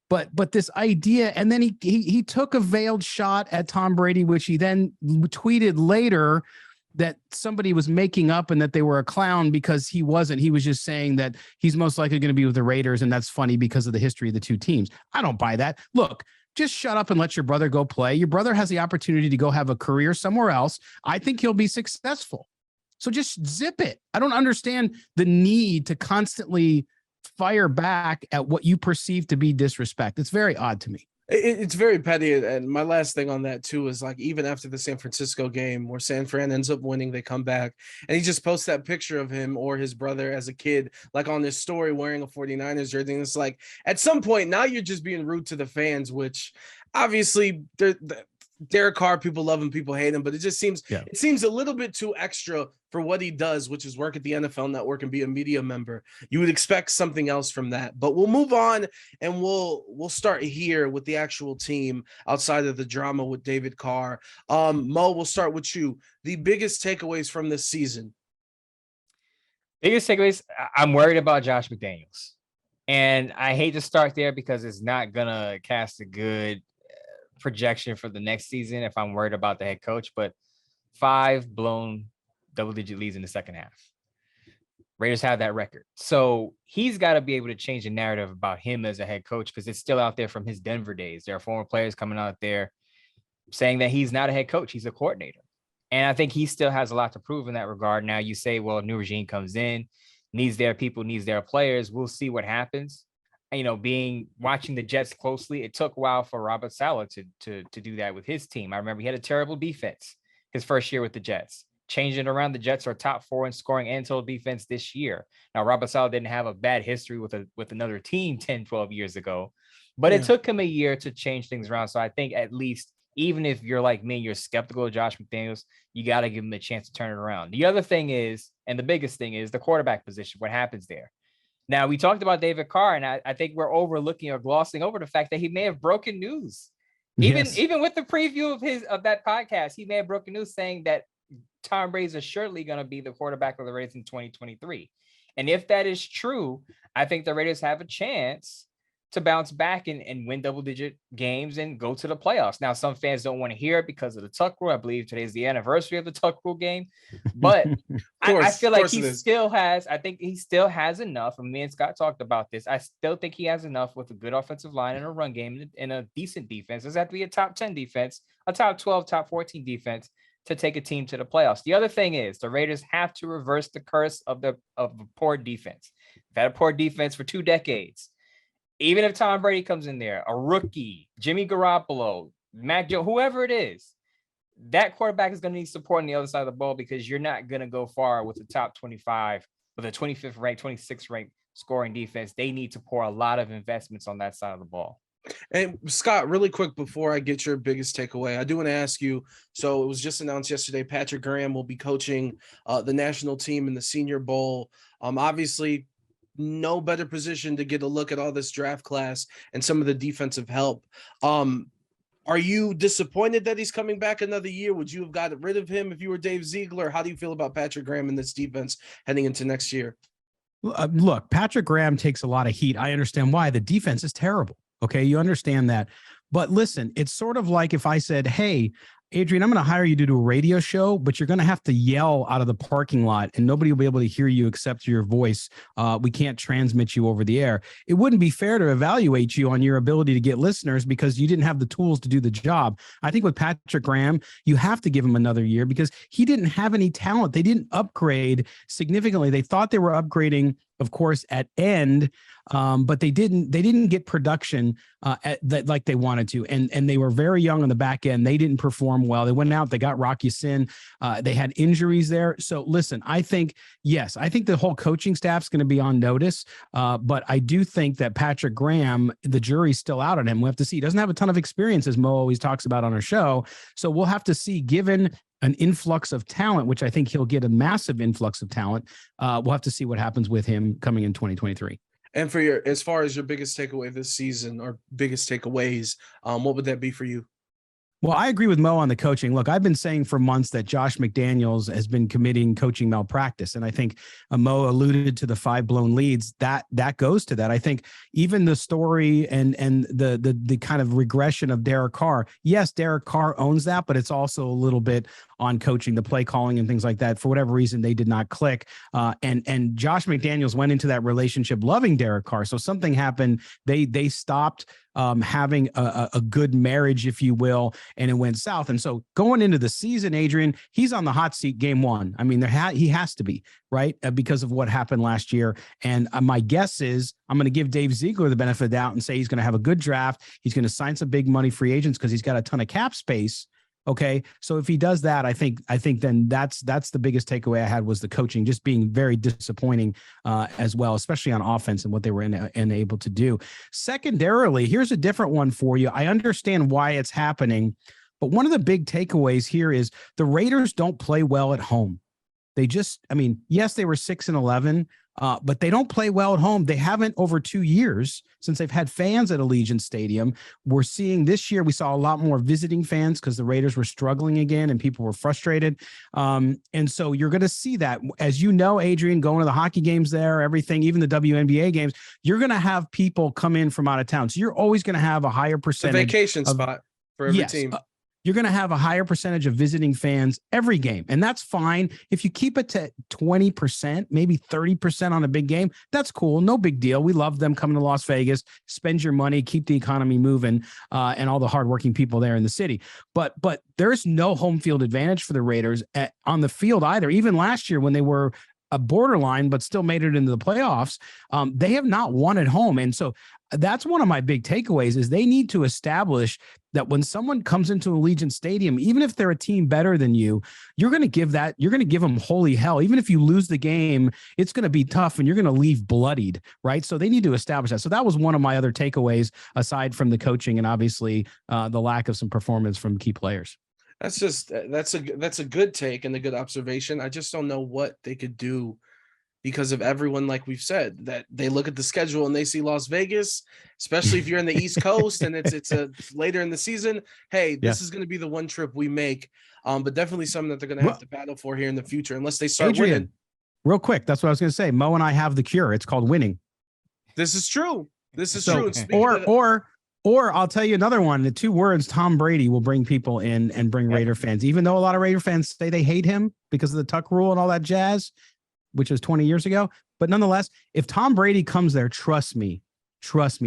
But this idea, and then he took a veiled shot at Tom Brady, which he then tweeted later that somebody was making up and that they were a clown because he wasn't. He was just saying that he's most likely going to be with the Raiders. And that's funny because of the history of the two teams. I don't buy that. Look, just shut up and let your brother go play. Your brother has the opportunity to go have a career somewhere else. I think he'll be successful. So just zip it. I don't understand the need to constantly fire back at what you perceive to be disrespect. It's very odd to me. It's very petty. And my last thing on that too is like, even after the San Francisco game where San Fran ends up winning, they come back and he just posts that picture of him or his brother as a kid, like on this story wearing a 49ers jersey. And it's like, at some point now you're just being rude to the fans, which obviously Derek Carr, people love him, people hate him, but it just seems, it seems a little bit too extra for what he does, which is work at the NFL Network and be a media member. You would expect something else from that, but we'll move on and we'll start here with the actual team outside of the drama with David Carr. Mo, we'll start with you. The biggest takeaways from this season. Biggest takeaways, I'm worried about Josh McDaniels. And I hate to start there because it's not going to cast a good projection for the next season if I'm worried about the head coach, but 5 blown double-digit leads in the second half. Raiders have that record. So he's got to be able to change the narrative about him as a head coach because it's still out there from his Denver days. There are former players coming out there saying that he's not a head coach, he's a coordinator. And I think he still has a lot to prove in that regard. Now you say, well, a new regime comes in, needs their people, needs their players. We'll see what happens. You know, watching the Jets closely, it took a while for Robert Saleh to do that with his team. I remember he had a terrible defense his first year with the Jets. Changing around, the Jets are top 4 in scoring and total defense this year. Now, Robert Saleh didn't have a bad history with another team 10, 12 years ago, but it took him a year to change things around. So I think at least, even if you're like me, you're skeptical of Josh McDaniels, you got to give him a chance to turn it around. The other thing is, and the biggest thing is the quarterback position, what happens there. Now, we talked about David Carr, and I think we're overlooking or glossing over the fact that he may have broken news. Even with the preview of that podcast, he may have broken news saying that Tom Brady is surely going to be the quarterback of the Raiders in 2023. And if that is true, I think the Raiders have a chance to bounce back and win double-digit games and go to the playoffs. Now, some fans don't want to hear it because of the Tuck rule. I believe today's the anniversary of the Tuck rule game. But I feel like he still has enough. And me and Scott talked about this. I still think he has enough with a good offensive line and a run game and a decent defense. It doesn't have to be a top 10 defense, a top 12, top 14 defense to take a team to the playoffs. The other thing is the Raiders have to reverse the curse of poor defense. They've had a poor defense for 2 decades. Even if Tom Brady comes in there, a rookie, Jimmy Garoppolo, Mac Jones, whoever it is, that quarterback is going to need support on the other side of the ball because you're not going to go far with the top 25, with a 25th ranked, 26th ranked scoring defense. They need to pour a lot of investments on that side of the ball. And Scott, really quick before I get your biggest takeaway, I do want to ask you, so it was just announced yesterday, Patrick Graham will be coaching the national team in the Senior Bowl. Obviously, no better position to get a look at all this draft class and some of the defensive help. Are you disappointed that he's coming back another year? Would you have gotten rid of him if you were Dave Ziegler? How do you feel about Patrick Graham in this defense heading into next year? Look, Patrick Graham takes a lot of heat. I understand why. The defense is terrible. Okay, you understand that. But listen, it's sort of like if I said, hey, Adrian, I'm going to hire you to do a radio show, but you're going to have to yell out of the parking lot and nobody will be able to hear you except your voice. We can't transmit you over the air. It wouldn't be fair to evaluate you on your ability to get listeners because you didn't have the tools to do the job. I think with Patrick Graham, you have to give him another year because he didn't have any talent. They didn't upgrade significantly. They thought they were upgrading, of course, at end, but they didn't get production like they wanted to, and they were very young on the back end. They didn't perform well. They went out, they got Rocky Sin, they had injuries there. So listen, I think the whole coaching staff's going to be on notice, but I do think that Patrick Graham, the jury's still out on him. We'll have to see. He doesn't have a ton of experience, as Mo always talks about on our show, so we'll have to see. Given an influx of talent, which I think he'll get a massive influx of talent. We'll have to see what happens with him coming in 2023. And as far as your biggest takeaway this season or biggest takeaways, what would that be for you? Well, I agree with Mo on the coaching. Look, I've been saying for months that Josh McDaniels has been committing coaching malpractice. And I think Mo alluded to the 5 blown leads. That goes to that. I think even the story and the kind of regression of Derek Carr. Yes, Derek Carr owns that, but it's also a little bit on coaching, the play calling and things like that. For whatever reason, they did not click. And Josh McDaniels went into that relationship loving Derek Carr. So something happened. They stopped having a good marriage, if you will, and it went south. And so going into the season, Adrian, he's on the hot seat game one. I mean, he has to be, right? Because of what happened last year. And my guess is I'm going to give Dave Ziegler the benefit of the doubt and say he's going to have a good draft. He's going to sign some big money free agents because he's got a ton of cap space. Okay. So if he does that, I think then that's the biggest takeaway I had was the coaching just being very disappointing as well, especially on offense and what they were unable to do. Secondarily, here's a different one for you. I understand why it's happening, but one of the big takeaways here is the Raiders don't play well at home. They just, yes, they were 6-11, but they don't play well at home. They haven't over 2 years since they've had fans at Allegiant Stadium. We're seeing this year, we saw a lot more visiting fans because the Raiders were struggling again and people were frustrated. And so you're going to see that. As you know, Adrian, going to the hockey games there, everything, even the WNBA games, you're going to have people come in from out of town. So you're always going to have a higher percentage. A vacation spot for every team. You're going to have a higher percentage of visiting fans every game. And that's fine. If you keep it to 20%, maybe 30% on a big game, that's cool. No big deal. We love them coming to Las Vegas, spend your money, keep the economy moving, and all the hardworking people there in the city. But there's no home field advantage for the Raiders on the field either. Even last year when they were a borderline, but still made it into the playoffs, they have not won at home. And so that's one of my big takeaways is they need to establish that when someone comes into Allegiant Stadium, even if they're a team better than you, you're going to give them holy hell. Even if you lose the game, it's going to be tough and you're going to leave bloodied, right? So they need to establish that. So that was one of my other takeaways aside from the coaching and obviously the lack of some performance from key players. That's a good take and a good observation. I just don't know what they could do because of everyone, like we've said, that they look at the schedule and they see Las Vegas, especially if you're in the East Coast and it's later in the season. Hey, this is going to be the one trip we make, but definitely something that they're going to have to battle for here in the future unless they start winning. Real quick, that's what I was going to say. Mo and I have the cure. It's called winning. This is true. True. Or I'll tell you another one. The 2 words, Tom Brady, will bring people in and bring Raider fans. Even though a lot of Raider fans say they hate him because of the Tuck rule and all that jazz, which was 20 years ago. But nonetheless, if Tom Brady comes there, trust me,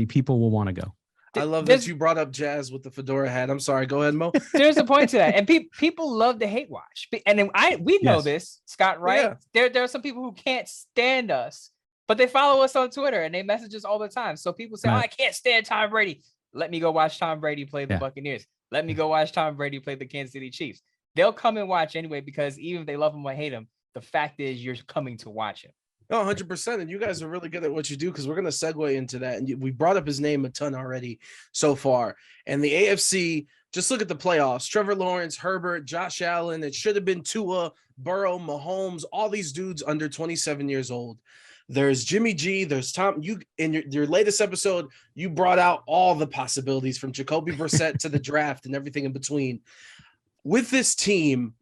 people will want to go. I love that you brought up jazz with the fedora hat. I'm sorry. Go ahead, Mo. There's a point to that. And people love to hate watch. And then we know this, Scott, right? Yeah. There are some people who can't stand us, but they follow us on Twitter and they message us all the time. So people say, I can't stand Tom Brady. Let me go watch Tom Brady play the Buccaneers. Let me go watch Tom Brady play the Kansas City Chiefs. They'll come and watch anyway, because even if they love him or hate him, the fact is you're coming to watch him. Oh, 100%. And you guys are really good at what you do because we're going to segue into that. And we brought up his name a ton already so far. And the AFC, just look at the playoffs. Trevor Lawrence, Herbert, Josh Allen. It should have been Tua, Burrow, Mahomes, all these dudes under 27 years old. There's Jimmy G. There's Tom. You in your latest episode, you brought out all the possibilities from Jacoby Brissett to the draft and everything in between. With this team,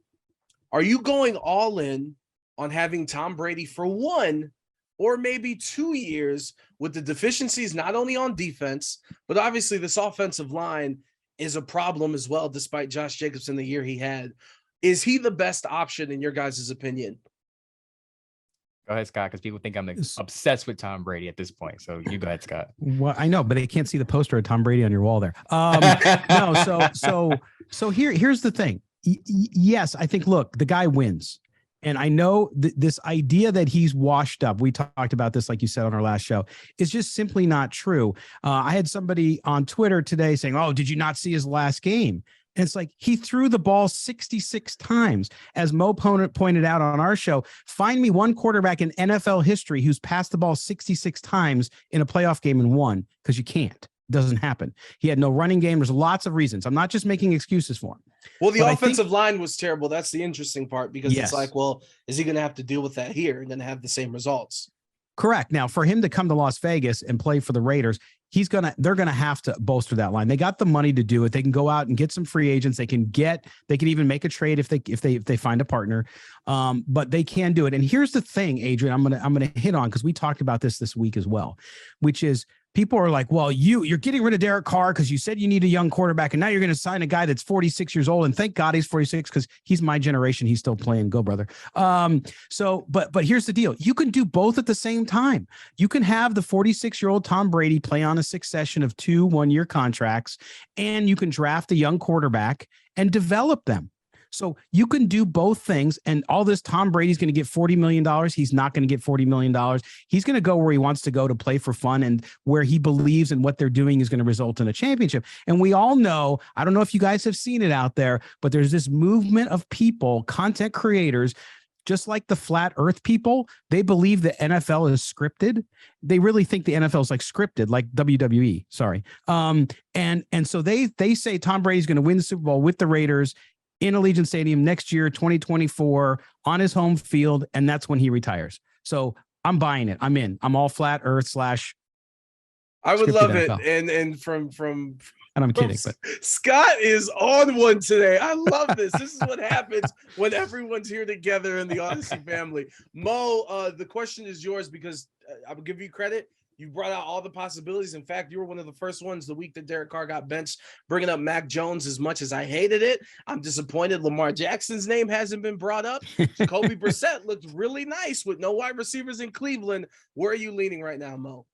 are you going all in on having Tom Brady for 1 or maybe 2 years with the deficiencies not only on defense, but obviously this offensive line is a problem as well, despite Josh Jacobs in the year he had. Is he the best option in your guys' opinion? Go ahead, Scott, because people think I'm obsessed with Tom Brady at this point. So you go ahead, Scott. Well, I know, but they can't see the poster of Tom Brady on your wall there. No, so here's the thing. Yes, I think, look, the guy wins. And I know this idea that he's washed up, we talked about this, like you said on our last show, is just simply not true. I had somebody on Twitter today saying, oh, did you not see his last game? And it's like he threw the ball 66 times. As Mo pointed out on our show, find me one quarterback in NFL history who's passed the ball 66 times in a playoff game and won, because you can't. It doesn't happen. He had no running game. There's lots of reasons. I'm not just making excuses for him. Well, the offensive line was terrible. That's the interesting part, because it's like, well, is he going to have to deal with that here and then have the same results? Correct. Now, for him to come to Las Vegas and play for the Raiders, they're gonna have to bolster that line. They got the money to do it. They can go out and get some free agents. They can even make a trade if they find a partner. But they can do it. And here's the thing, Adrian, I'm gonna hit on, because we talked about this week as well, which is, people are like, well, you're getting rid of Derek Carr because you said you need a young quarterback, and now you're going to sign a guy that's 46 years old. And thank God he's 46, because he's my generation. He's still playing. Go, brother. But here's the deal. You can do both at the same time. You can have the 46-year-old Tom Brady play on a succession of 2 one-year contracts, and you can draft a young quarterback and develop them. So you can do both things. And all this, Tom Brady's going to get $40 million. He's not going to get $40 million. He's going to go where he wants to go to play for fun, and where he believes in what they're doing is going to result in a championship. And we all know, I don't know if you guys have seen it out there, but there's this movement of people, content creators, just like the flat earth people. They believe the NFL is scripted. They really think the NFL is like scripted, like WWE. Sorry. And so they say Tom Brady's going to win the Super Bowl with the Raiders in Allegiant Stadium next year, 2024, on his home field, and that's when he retires. So I'm buying it. I'm in. I'm all flat earth / I would love NFL. it. And from and I'm kidding, but Scott is on one today. I love this. This is what happens when everyone's here together in the Audacy family. Mo, the question is yours, because I will give you credit. You brought out all the possibilities. In fact, you were one of the first ones the week that Derek Carr got benched, bringing up Mac Jones. As much as I hated it, I'm disappointed Lamar Jackson's name hasn't been brought up. Jacoby Brissett looked really nice with no wide receivers in Cleveland. Where are you leaning right now, Mo?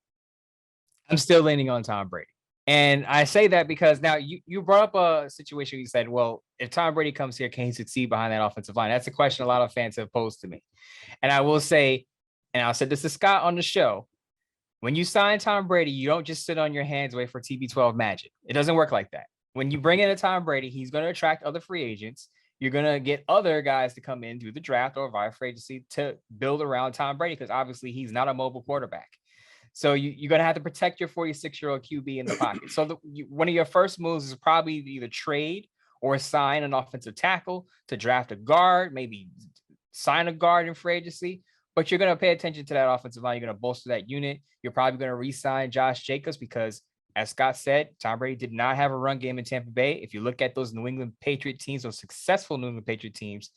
I'm still leaning on Tom Brady. And I say that because now you brought up a situation. You said, well, if Tom Brady comes here, can he succeed behind that offensive line? That's a question a lot of fans have posed to me. And I will say, and I said this to Scott on the show, when you sign Tom Brady, you don't just sit on your hands, wait for TB12 magic. It doesn't work like that. When you bring in a Tom Brady, he's going to attract other free agents. You're going to get other guys to come in through the draft or via free agency to build around Tom Brady, because obviously he's not a mobile quarterback. So you're going to have to protect your 46-year-old QB in the pocket. So one of your first moves is probably to either trade or sign an offensive tackle, to draft a guard, maybe sign a guard in free agency. But you're going to pay attention to that offensive line. You're going to bolster that unit. You're probably going to re-sign Josh Jacobs because, as Scott said, Tom Brady did not have a run game in Tampa Bay. If you look at those New England Patriot teams, those successful New England Patriot teams,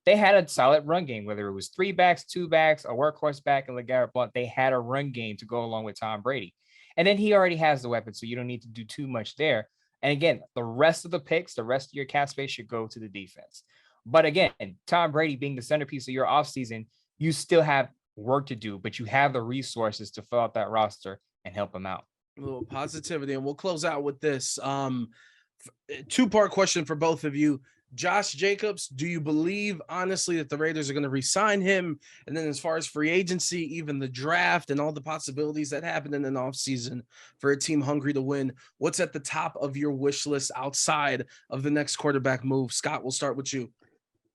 they had a solid run game, whether it was 3 backs, 2 backs, a workhorse back, and LeGarrette Blount. They had a run game to go along with Tom Brady. And then he already has the weapon, so you don't need to do too much there. And again, the rest of the picks, the rest of your cap space should go to the defense. But again, Tom Brady being the centerpiece of your offseason, you still have work to do, but you have the resources to fill out that roster and help him out. A little positivity, and we'll close out with this 2-part question for both of you. Josh Jacobs, do you believe honestly that the Raiders are going to re-sign him? And then as far as free agency, even the draft and all the possibilities that happen in an offseason for a team hungry to win, what's at the top of your wish list outside of the next quarterback move? Scott, we'll start with you.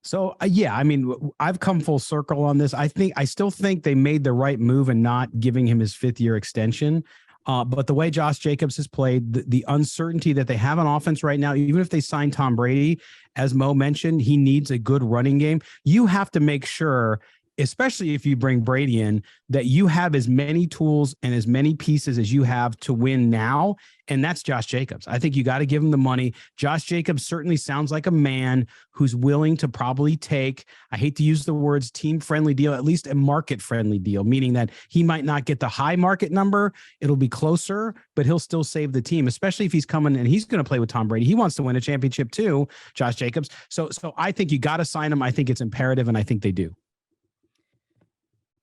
So, yeah, I mean, I've come full circle on this. I still think they made the right move in not giving him his 5th-year extension. But the way Josh Jacobs has played, the uncertainty that they have on offense right now, even if they sign Tom Brady, as Mo mentioned, he needs a good running game. You have to make sure especially if you bring Brady in, that you have as many tools and as many pieces as you have to win now. And that's Josh Jacobs. I think you got to give him the money. Josh Jacobs certainly sounds like a man who's willing to probably take, I hate to use the words team friendly deal, at least a market friendly deal, meaning that he might not get the high market number. It'll be closer, but he'll still save the team, especially if he's coming and he's going to play with Tom Brady. He wants to win a championship too, Josh Jacobs. So I think you got to sign him. I think it's imperative, and I think they do.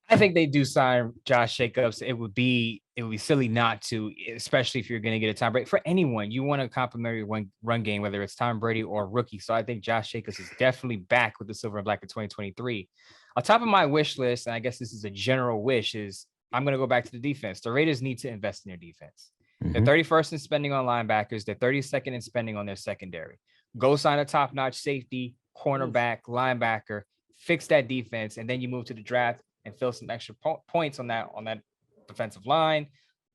I think they do sign Josh Jacobs. It would be silly not to, especially if you're going to get a Tom Brady. For anyone, you want a complimentary run game, whether it's Tom Brady or rookie. So I think Josh Jacobs is definitely back with the silver and black in 2023. On top of my wish list, and I guess this is a general wish, is I'm going to go back to the defense. The Raiders need to invest in their defense. They're 31st in spending on linebackers. They're 32nd in spending on their secondary. Go sign a top-notch safety, cornerback, linebacker, fix that defense, and then you move to the draft and fill some extra points on that defensive line,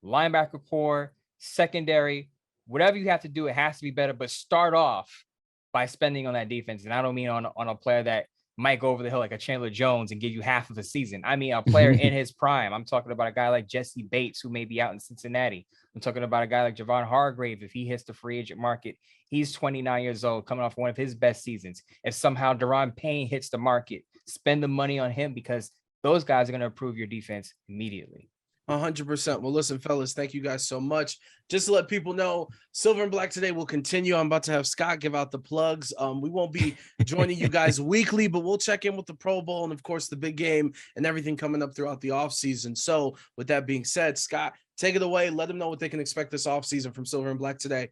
linebacker core, secondary, whatever you have to do, it has to be better. But start off by spending on that defense. And I don't mean on a player that might go over the hill like a Chandler Jones and give you half of a season. I mean a player in his prime. I'm talking about a guy like Jesse Bates, who may be out in Cincinnati. I'm talking about a guy like Javon Hargrave. If he hits the free agent market, he's 29 years old, coming off one of his best seasons. If somehow Daron Payne hits the market, spend the money on him, because those guys are going to improve your defense immediately. 100%. Well, listen, fellas, thank you guys so much. Just to let people know, Silver and Black today will continue. I'm about to have Scott give out the plugs. We won't be joining you guys weekly, but we'll check in with the Pro Bowl and, of course, the big game and everything coming up throughout the offseason. So with that being said, Scott, take it away. Let them know what they can expect this offseason from Silver and Black today.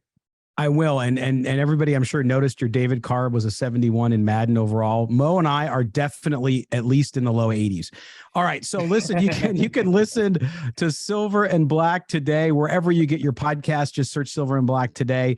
I will. And everybody, I'm sure, noticed your David Carr was a 71 in Madden overall. Mo and I are definitely at least in the low 80s. All right. So listen, you can listen to Silver and Black today, wherever you get your podcast. Just search Silver and Black today.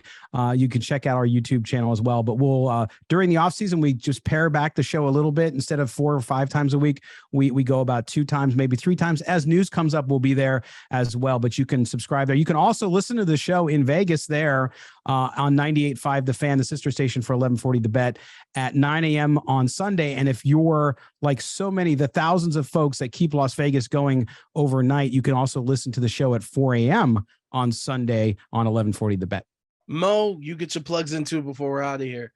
You can check out our YouTube channel as well. But we'll, during the off season, we just pare back the show a little bit. Instead of 4 or 5 times a week, we go about 2 times, maybe 3 times. As news comes up, we'll be there as well. But you can subscribe there. You can also listen to the show in Vegas there, on 98.5 The Fan, the sister station for 1140 The Bet, at 9 a.m. on Sunday. And if you're like so many, the thousands of folks that keep Las Vegas going overnight, you can also listen to the show at 4 a.m. on Sunday on 1140 The Bet. Mo, you get your plugs into it before we're out of here.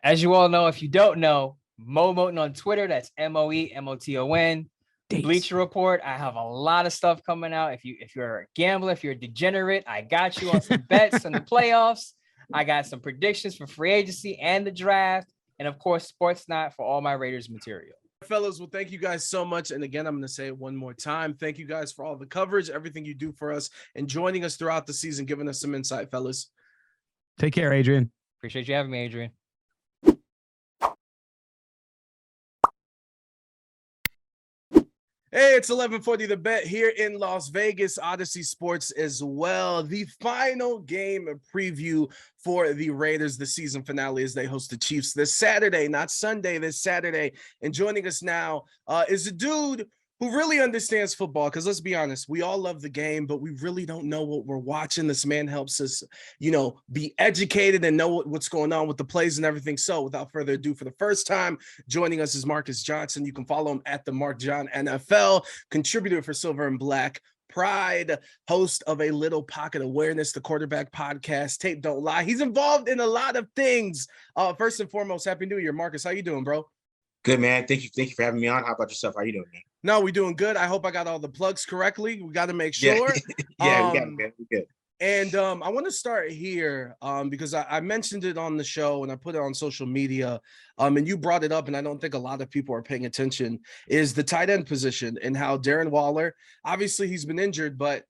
As you all know, if you don't know, Mo Moton on Twitter, that's MOEMOTON. Bleacher Report, I have a lot of stuff coming out. If you're a gambler, if you're a degenerate, I got you on some bets in the playoffs. I got some predictions for free agency and the draft, and of course, Sports Night for all my Raiders material. Fellas, well, thank you guys so much. And again, I'm going to say it one more time. Thank you guys for all the coverage, everything you do for us, and joining us throughout the season, giving us some insight, fellas. Take care, Adrian. Appreciate you having me, Adrian. Hey, it's 1140 The Bet here in Las Vegas, Audacy Sports as well. The final game preview for the Raiders, the season finale, as they host the Chiefs this Saturday, not Sunday, this Saturday. And joining us now is a dude who really understands football, because let's be honest, we all love the game, but we really don't know what we're watching. This man helps us, be educated and know what's going on with the plays and everything. So without further ado, for the first time, joining us is Marcus Johnson. You can follow him at the Mark John NFL, contributor for Silver and Black Pride, host of A Little Pocket Awareness, the quarterback podcast, Tape Don't Lie. He's involved in a lot of things. First and foremost, Happy New Year, Marcus. How you doing, bro? Good, man. Thank you for having me on. How about yourself? How you doing, man? No, we're doing good. I hope I got all the plugs correctly. We got to make sure. Yeah, we got it, man. We're good. And I want to start here because I mentioned it on the show and I put it on social media, and you brought it up, and I don't think a lot of people are paying attention, is the tight end position and how Darren Waller, obviously he's been injured, but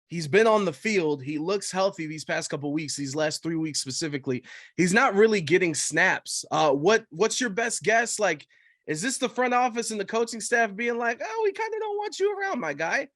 he's been on the field. He looks healthy these past couple of weeks, these last 3 weeks specifically. He's not really getting snaps. What's your best guess? Like, is this the front office and the coaching staff being like, oh, we kind of don't want you around, my guy?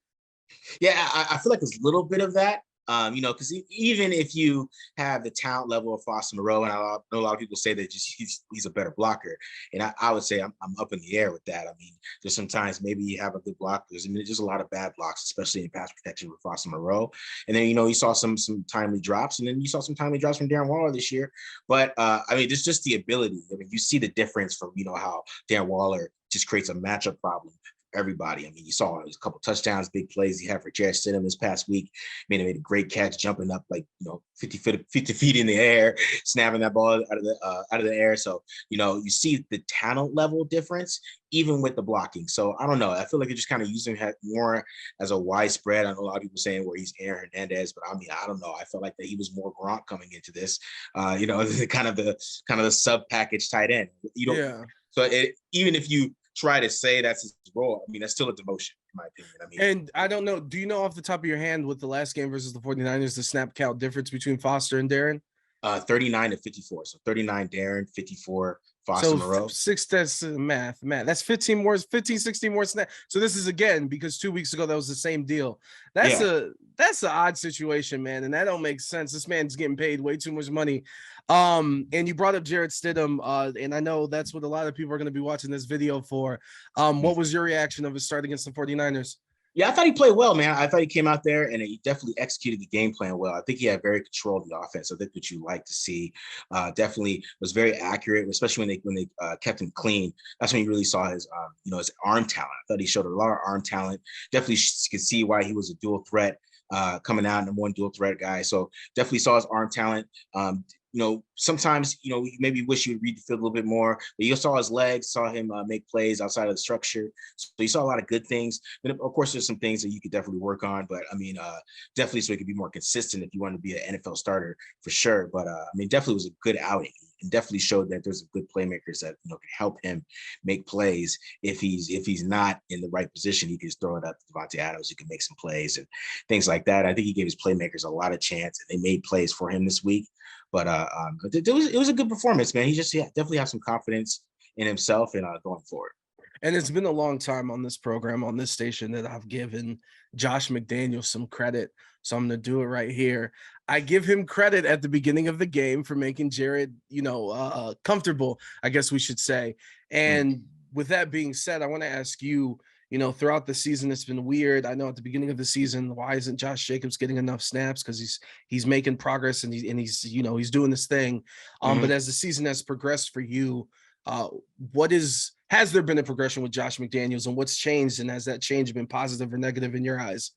Yeah, I feel like there's a little bit of that. Because even if you have the talent level of Foster Moreau, and I know a lot of people say that just he's a better blocker, and I would say I'm up in the air with that. I mean, there's sometimes maybe you have a good block. There's a lot of bad blocks, especially in pass protection with Foster Moreau. And then you saw some timely drops, and then you saw some timely drops from Darren Waller this year. But there's just the ability. I mean, you see the difference from how Darren Waller just creates a matchup problem for everybody. I mean, you saw a couple touchdowns, big plays he had for Jarrett Stidham this past week. Made a great catch, jumping up like 50 feet in the air, snapping that ball out of the air. So you see the talent level difference even with the blocking. So I don't know. I feel like they're just kind of using him more as a widespread. I know a lot of people saying where he's Aaron Hernandez, but I mean, I don't know. I felt like that he was more Gronk coming into this. Kind of the sub package tight end. Yeah. So even if you try to say that's his role, I mean, that's still a demotion, in my opinion. I mean, and I don't know. Do you know off the top of your hand with the last game versus the 49ers, the snap count difference between Foster and Darren? 39 to 54. So 39 Darren, 54 Foster Moreau. That's math. That's 16 more snaps. So this is again, because 2 weeks ago, that was the same deal. That's an odd situation, man. And that don't make sense. This man's getting paid way too much money. And you brought up Jarrett Stidham. And I know that's what a lot of people are going to be watching this video for. What was your reaction of his start against the 49ers? Yeah, I thought he played well, man. I thought he came out there and he definitely executed the game plan well. I think he had very control of the offense. So that's what you like to see. Definitely was very accurate, especially when they kept him clean. That's when you really saw his his arm talent. I thought he showed a lot of arm talent. Definitely could see why he was a dual threat coming out, number one dual threat guy. So definitely saw his arm talent. Sometimes, you maybe wish you would read the field a little bit more, but you saw his legs, saw him make plays outside of the structure. So you saw a lot of good things. And of course, there's some things that you could definitely work on, but I mean, definitely so he could be more consistent if you want to be an NFL starter for sure. But I mean, definitely was a good outing and definitely showed that there's good playmakers that, can help him make plays. If he's not in the right position, he can just throw it up to Devontae Adams, who can make some plays and things like that. I think he gave his playmakers a lot of chance and they made plays for him this week. But it was a good performance, man. He just definitely has some confidence in himself and going forward. And it's been a long time on this program, on this station, that I've given Josh McDaniels some credit. So I'm going to do it right here. I give him credit at the beginning of the game for making Jared, comfortable, I guess we should say. And with that being said, I want to ask you, throughout the season, it's been weird. I know at the beginning of the season, why isn't Josh Jacobs getting enough snaps? Because he's making progress and he's he's doing this thing. But as the season has progressed for you, has there been a progression with Josh McDaniels, and what's changed? And has that change been positive or negative in your eyes?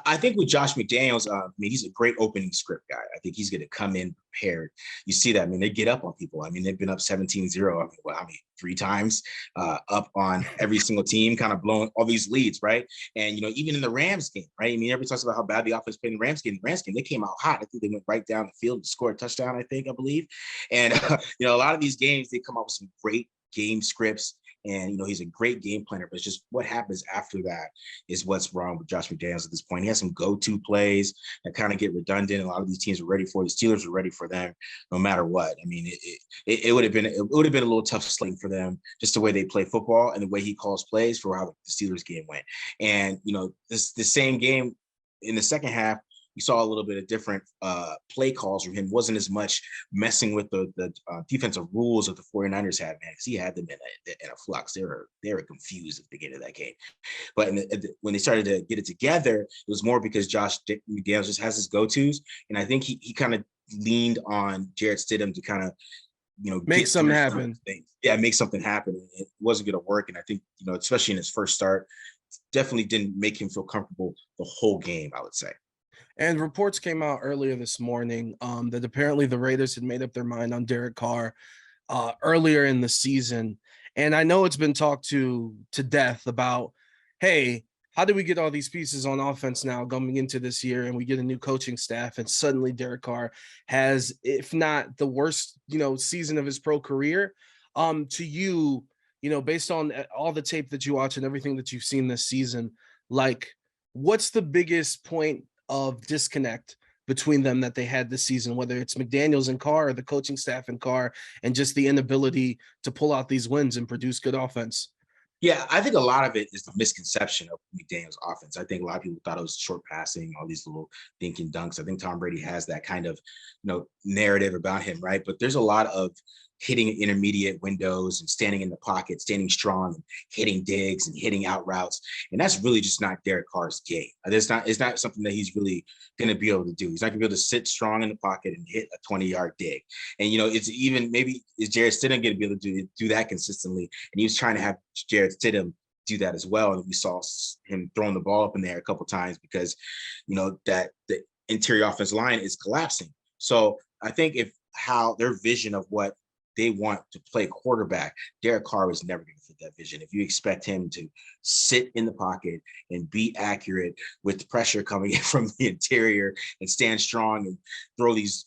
I think with Josh McDaniels, he's a great opening script guy. I think he's going to come in prepared. You see that. I mean, they get up on people. I mean, they've been up 17-0. Three times up on every single team, kind of blowing all these leads, right? And, even in the Rams game, right? I mean, everybody talks about how bad the offense played in the Rams game. The Rams game, they came out hot. I think they went right down the field to score a touchdown, I believe. And, a lot of these games, they come up with some great game scripts. And, he's a great game planner, but it's just what happens after that is what's wrong with Josh McDaniels at this point. He has some go-to plays that kind of get redundant. A lot of these teams are ready for it. The Steelers are ready for them no matter what. I mean, it would have been a little tough sledding for them, just the way they play football and the way he calls plays for how the Steelers game went. And, the same game in the second half, you saw a little bit of different play calls from him. Wasn't as much messing with the defensive rules that the 49ers had, man, because he had them in a flux. They were confused at the beginning of that game. But when they started to get it together, it was more because Josh McDaniels just has his go-tos. And I think he kind of leaned on Jarrett Stidham to kind of, make something happen. Yeah, make something happen. And it wasn't going to work. And I think, especially in his first start, definitely didn't make him feel comfortable the whole game, I would say. And reports came out earlier this morning that apparently the Raiders had made up their mind on Derek Carr earlier in the season. And I know it's been talked to death about, hey, how do we get all these pieces on offense now going into this year, and we get a new coaching staff, and suddenly Derek Carr has, if not the worst, season of his pro career. To you, based on all the tape that you watch and everything that you've seen this season, like, what's the biggest point of disconnect between them that they had this season, whether it's McDaniels and Carr or the coaching staff and Carr, and just the inability to pull out these wins and produce good offense? Yeah, I think a lot of it is the misconception of McDaniels' offense. I think a lot of people thought it was short passing, all these little dinking dunks. I think Tom Brady has that kind of, narrative about him, right? But there's a lot of, hitting intermediate windows and standing in the pocket, standing strong, and hitting digs and hitting out routes. And that's really just not Derek Carr's game. It's not something that he's really going to be able to do. He's not going to be able to sit strong in the pocket and hit a 20-yard dig. And, it's even maybe is Jarrett Stidham going to be able to do that consistently? And he was trying to have Jarrett Stidham do that as well. And we saw him throwing the ball up in there a couple of times because, that the interior offensive line is collapsing. So I think how their vision of what they want to play quarterback, Derek Carr is never going to fit that vision. If you expect him to sit in the pocket and be accurate with the pressure coming in from the interior and stand strong and throw these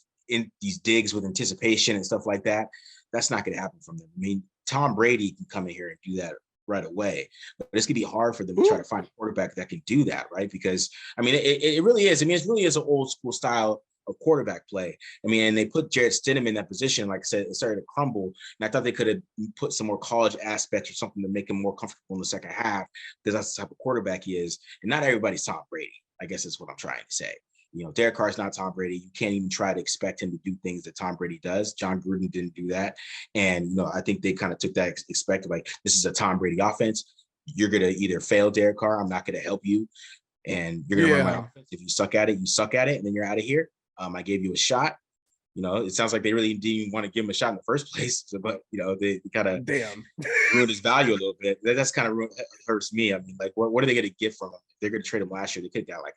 digs with anticipation and stuff like that, that's not going to happen from them. I mean, Tom Brady can come in here and do that right away, but it's gonna be hard for them to try to find a quarterback that can do that, right? Because it really is. It really is an old school style of quarterback play. And they put Jarrett Stidham in that position. Like I said, it started to crumble, and I thought they could have put some more college aspects or something to make him more comfortable in the second half, because that's the type of quarterback he is. And not everybody's Tom Brady, I guess is what I'm trying to say. Derek Carr's not Tom Brady. You can't even try to expect him to do things that Tom Brady does. John Gruden didn't do that. And, I think they kind of took that expected, like, this is a Tom Brady offense. You're going to either fail Derek Carr. I'm not going to help you. And you're going to run my offense. If you suck at it, you suck at it, and then you're out of here. I gave you a shot. It sounds like they really didn't even want to give him a shot in the first place, but they kind of ruined his value a little bit. That's kind of hurts me. I mean, like, what are they going to get from him? If they're going to trade him last year, they could have got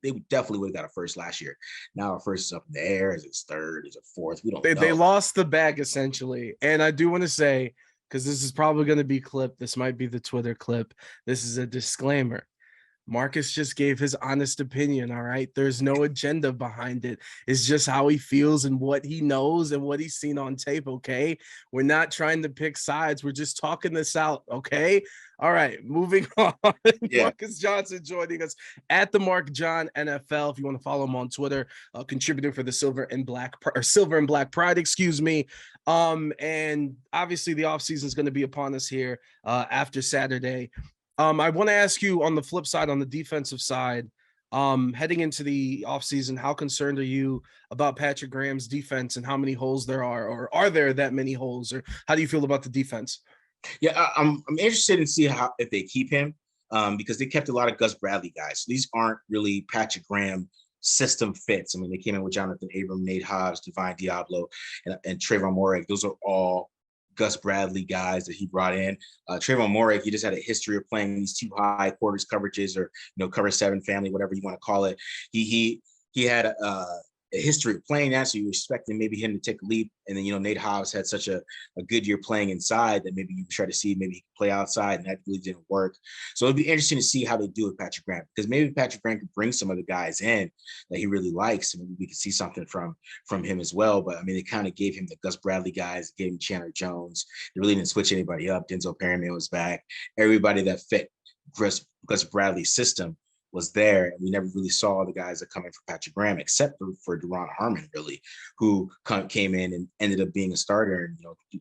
they definitely would have got a first last year. Now our first is up in the air. Is it third? Is it fourth? We don't know. They lost the bag essentially. And I do want to say, because this is probably going to be clipped, this might be the Twitter clip. This is a disclaimer. Marcus just gave his honest opinion, all right? There's no agenda behind it. It's just how he feels and what he knows and what he's seen on tape, okay? We're not trying to pick sides. We're just talking this out, okay? All right, moving on. Yeah. Marcus Johnson joining us at the Mark John NFL. If you want to follow him on Twitter, contributor for the Silver and Black Pride, excuse me. And obviously the offseason is going to be upon us here after Saturday. I want to ask you on the flip side, on the defensive side, heading into the offseason, how concerned are you about Patrick Graham's defense and how many holes there are, or are there that many holes, or how do you feel about the defense? Yeah, I'm interested in see if they keep him, because they kept a lot of Gus Bradley guys. So these aren't really Patrick Graham system fits. I mean, they came in with Jonathan Abram, Nate Hobbs, Divine Diablo, and Trayvon Moore. Those are all Gus Bradley guys that he brought in. Trayvon Moore, he just had a history of playing these two high quarters coverages, or cover seven family, whatever you want to call it. He had a history of playing that, so you were expecting maybe him to take a leap. And then Nate Hobbs had such a good year playing inside that maybe you try to see maybe he could play outside, and that really didn't work. So it'd be interesting to see how they do with Patrick Graham, because maybe Patrick Graham could bring some of the guys in that he really likes, and maybe we could see something from him as well. But I mean, they kind of gave him the Gus Bradley guys, gave him Chandler Jones. They really didn't switch anybody up. Denzel Perryman was back. Everybody that fit Gus Bradley's system was there, and we never really saw the guys that come in for Patrick Graham, except for Deron Harmon, really, who came in and ended up being a starter,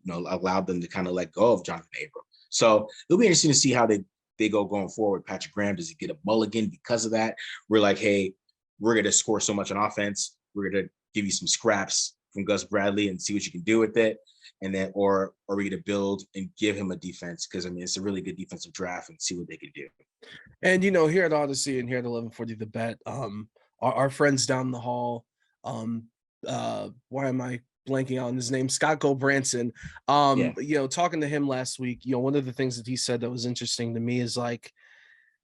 and allowed them to kind of let go of Jonathan Abram. So it'll be interesting to see how they go going forward. Patrick Graham, does he get a mulligan because of that? We're like, hey, we're going to score so much on offense, we're going to give you some scraps from Gus Bradley and see what you can do with it. And then, or are we going to build and give him a defense? Because I mean, it's a really good defensive draft, and see what they can do. And here at Audacy and here at 1140 The Bet, our friends down the hall, why am I blanking on his name? Scott Gulbranson. Talking to him last week, one of the things that he said that was interesting to me is, like,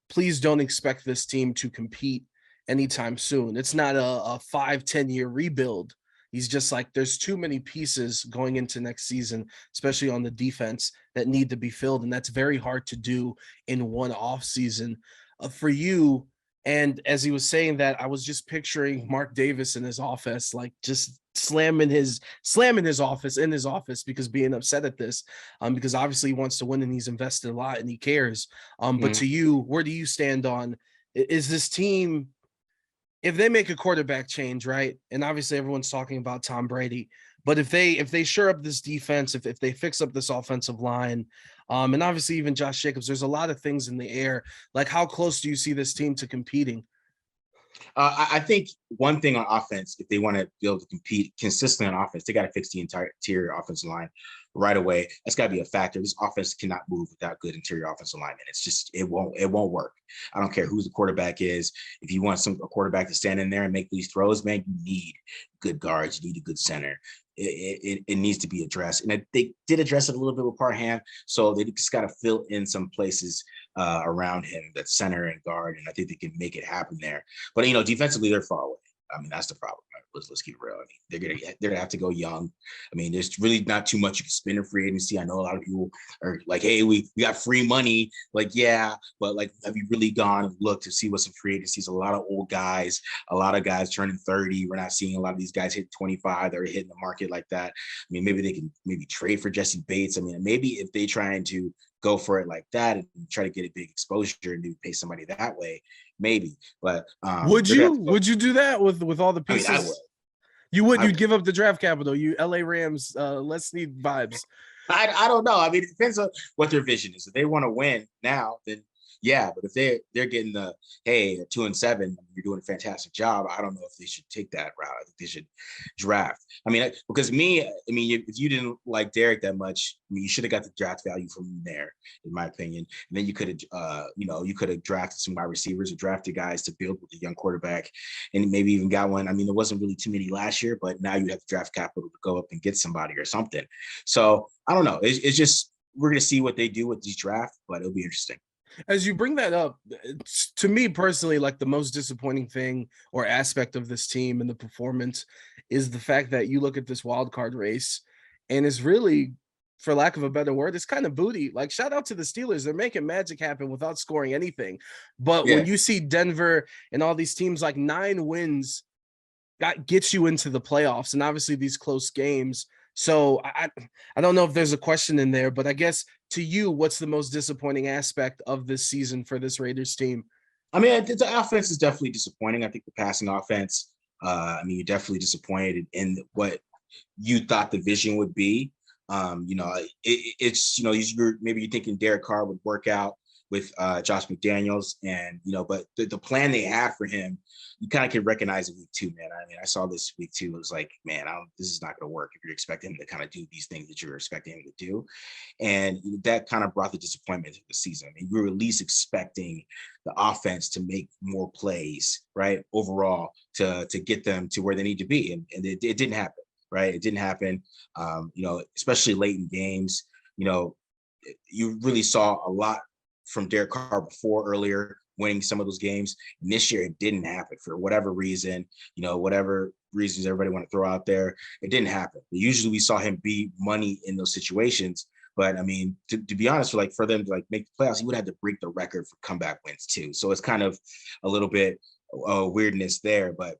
please don't expect this team to compete anytime soon. It's not a 5-10 year rebuild. He's just like, there's too many pieces going into next season, especially on the defense, that need to be filled. And that's very hard to do in one off season for you. And as he was saying that, I was just picturing Mark Davis in his office, like just slamming his office because being upset at this, because obviously he wants to win and he's invested a lot and he cares. But to you, where do you stand on, is this team, if they make a quarterback change, right? And obviously everyone's talking about Tom Brady, but if they shore up this defense, if they fix up this offensive line, and obviously even Josh Jacobs, there's a lot of things in the air. Like, how close do you see this team to competing? I think one thing on offense, if they want to be able to compete consistently on offense, they got to fix the entire interior offensive line right away. That's got to be a factor. This offense cannot move without good interior offensive alignment. It's just it won't work. I don't care who the quarterback is. If you want a quarterback to stand in there and make these throws, man, you need good guards. You need a good center. It needs to be addressed, and they did address it a little bit with Parham. So they just got to fill in some places around him, that center and guard, and I think they can make it happen there. But defensively, they're far away. I mean, that's the problem. Right? Let's keep it real. I mean, they're gonna have to go young. I mean, there's really not too much you can spend in free agency. I know a lot of people are like, "Hey, we got free money." Like, yeah, but like, have you really gone and looked to see what's in free agency? A lot of old guys, a lot of guys turning 30. We're not seeing a lot of these guys hit 25. They're hitting the market like that. I mean, maybe they can trade for Jesse Bates. I mean, maybe if they trying to go for it like that and try to get a big exposure and pay somebody that way, maybe. But would you do that with all the pieces? I mean, I would. You'd give up the draft capital. You LA Rams, let's need vibes. I don't know. I mean, it depends on what their vision is. If they want to win now, then yeah. But if they're getting the 2-7, you're doing a fantastic job. I don't know if they should take that route. I think they should draft. I mean, because if you didn't like Derek that much, I mean, you should have got the draft value from there, in my opinion. And then you could have, you could have drafted some wide receivers or drafted guys to build with a young quarterback, and maybe even got one. I mean, there wasn't really too many last year, but now you have the draft capital to go up and get somebody or something. So I don't know. It's just we're gonna see what they do with these drafts, but it'll be interesting. As you bring that up, to me personally, like the most disappointing thing or aspect of this team and the performance is the fact that you look at this wild card race and it's really, for lack of a better word, it's kind of booty. Like, shout out to the Steelers. They're making magic happen without scoring anything. But when you see Denver and all these teams, like 9 wins gets you into the playoffs, and obviously these close games. So I don't know if there's a question in there, but I guess to you, what's the most disappointing aspect of this season for this Raiders team? I mean, the offense is definitely disappointing. I think the passing offense, you're definitely disappointed in what you thought the vision would be. It's maybe you're thinking Derek Carr would work out with Josh McDaniels, and but the plan they have for him, you kind of can recognize in week 2, man. I mean, I saw this week 2. It was like, man, this is not going to work if you're expecting him to kind of do these things that you're expecting him to do, and that kind of brought the disappointment of the season. I mean, we were at least expecting the offense to make more plays, right, overall to get them to where they need to be, and it didn't happen, right? It didn't happen, especially late in games. You really saw a lot from Derek Carr earlier, winning some of those games. And this year, it didn't happen for whatever reason, whatever reasons everybody want to throw out there. It didn't happen. But usually we saw him be money in those situations. But I mean, to be honest, for them to make the playoffs, he would have to break the record for comeback wins too. So it's kind of a little bit weirdness there. But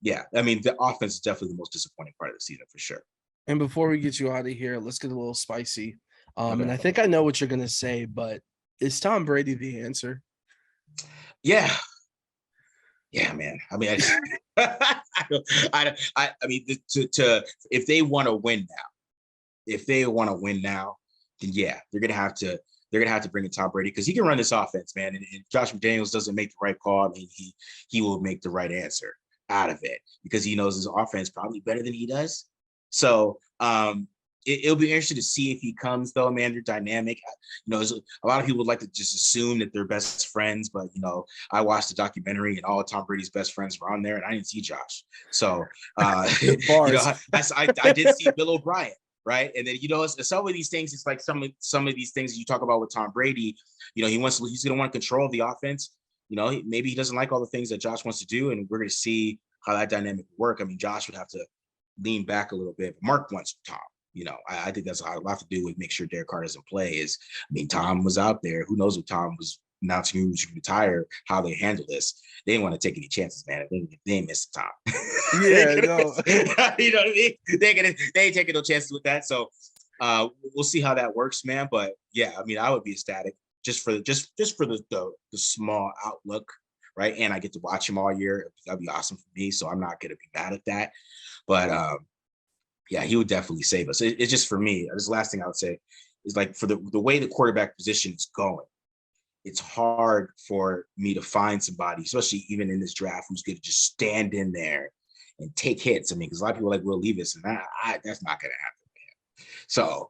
yeah, I mean, the offense is definitely the most disappointing part of the season for sure. And before we get you out of here, let's get a little spicy. Okay. And I think I know what you're going to say, but is Tom Brady the answer? Yeah, man. I mean, I mean, if they want to win now, then yeah, they're gonna have to bring in Tom Brady, because he can run this offense, man. And Josh McDaniels doesn't make the right call, I mean, he will make the right answer out of it, because he knows his offense probably better than he does. So it'll be interesting to see if he comes, though, man. They're dynamic. A lot of people would like to just assume that they're best friends, but I watched the documentary and all of Tom Brady's best friends were on there, and I didn't see Josh. So I did see Bill O'Brien, right? And then some of these things, it's like some of these things you talk about with Tom Brady. He's going to want to control the offense. Maybe he doesn't like all the things that Josh wants to do, and we're going to see how that dynamic would work. I mean, Josh would have to lean back a little bit, but Mark wants Tom. I think that's a lot to do with make sure Derek Carr doesn't play. Tom was out there. Who knows if Tom was announcing he was retire, how they handle this. They didn't want to take any chances, man. They ain't missed Tom. Yeah, no. You know what I mean? They ain't taking no chances with that. So we'll see how that works, man. But yeah, I mean, I would be ecstatic just for the small outlook, right? And I get to watch him all year. That'd be awesome for me. So I'm not gonna be mad at that. But yeah, he would definitely save us. It's just, for me, this last thing I would say is, like, for the way the quarterback position is going, it's hard for me to find somebody, especially even in this draft, who's going to just stand in there and take hits. I mean, because a lot of people like Will Levis, and that's not going to happen, man. So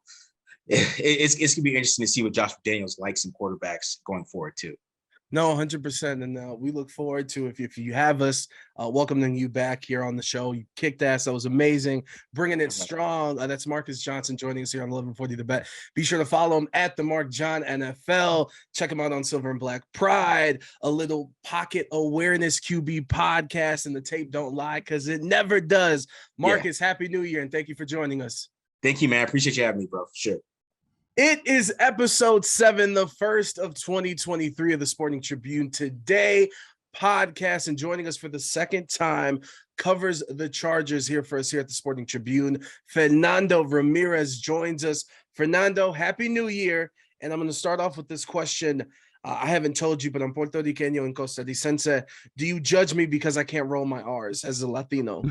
it's going to be interesting to see what Josh McDaniels likes in quarterbacks going forward too. No, 100%. And we look forward to if you have us welcoming you back here on the show. You kicked ass. That was amazing. Bringing it strong. That's Marcus Johnson joining us here on 1140 The Bet. Be sure to follow him at the Mark John NFL. Check him out on Silver and Black Pride, a little pocket awareness QB podcast, and the tape don't lie because it never does. Marcus, Happy New Year, and thank you for joining us. Thank you, man. I appreciate you having me, bro, for sure. It is episode 7, the first of 2023 of the Sporting Tribune Today podcast, and joining us for the second time covers the Chargers here for us here at the Sporting Tribune. Fernando Ramirez joins us. Fernando, Happy New Year. And I'm going to start off with this question. I haven't told you, but I'm Puerto Riqueño and Costarricense. Do you judge me because I can't roll my R's as a Latino?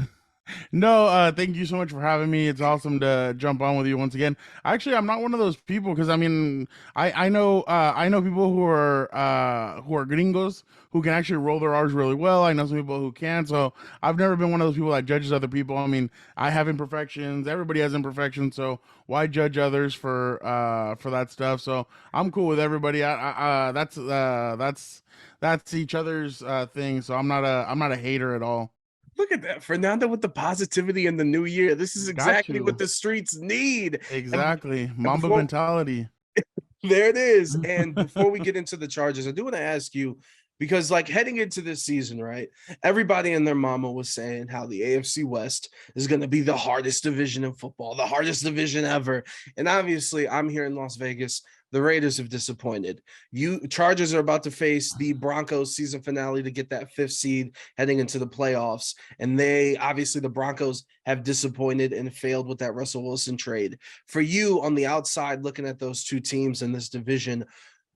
No, thank you so much for having me. It's awesome to jump on with you once again. Actually, I'm not one of those people because I mean, I know people who are gringos who can actually roll their R's really well. I know some people who can't. So I've never been one of those people that judges other people. I mean, I have imperfections. Everybody has imperfections. So why judge others for that stuff? So I'm cool with everybody. That's each other's thing. So I'm not a hater at all. Look at that, Fernando, with the positivity in the new year. This is exactly what the streets need. Exactly. Mamba mentality. There it is. And before we get into the Chargers, I do want to ask you, because like heading into this season, right, everybody and their mama was saying how the AFC West is going to be the hardest division in football, the hardest division ever. And obviously, I'm here in Las Vegas. The Raiders have disappointed. Chargers are about to face the Broncos season finale to get that 5th seed heading into the playoffs. And the Broncos have disappointed and failed with that Russell Wilson trade. For you on the outside, looking at those two teams in this division,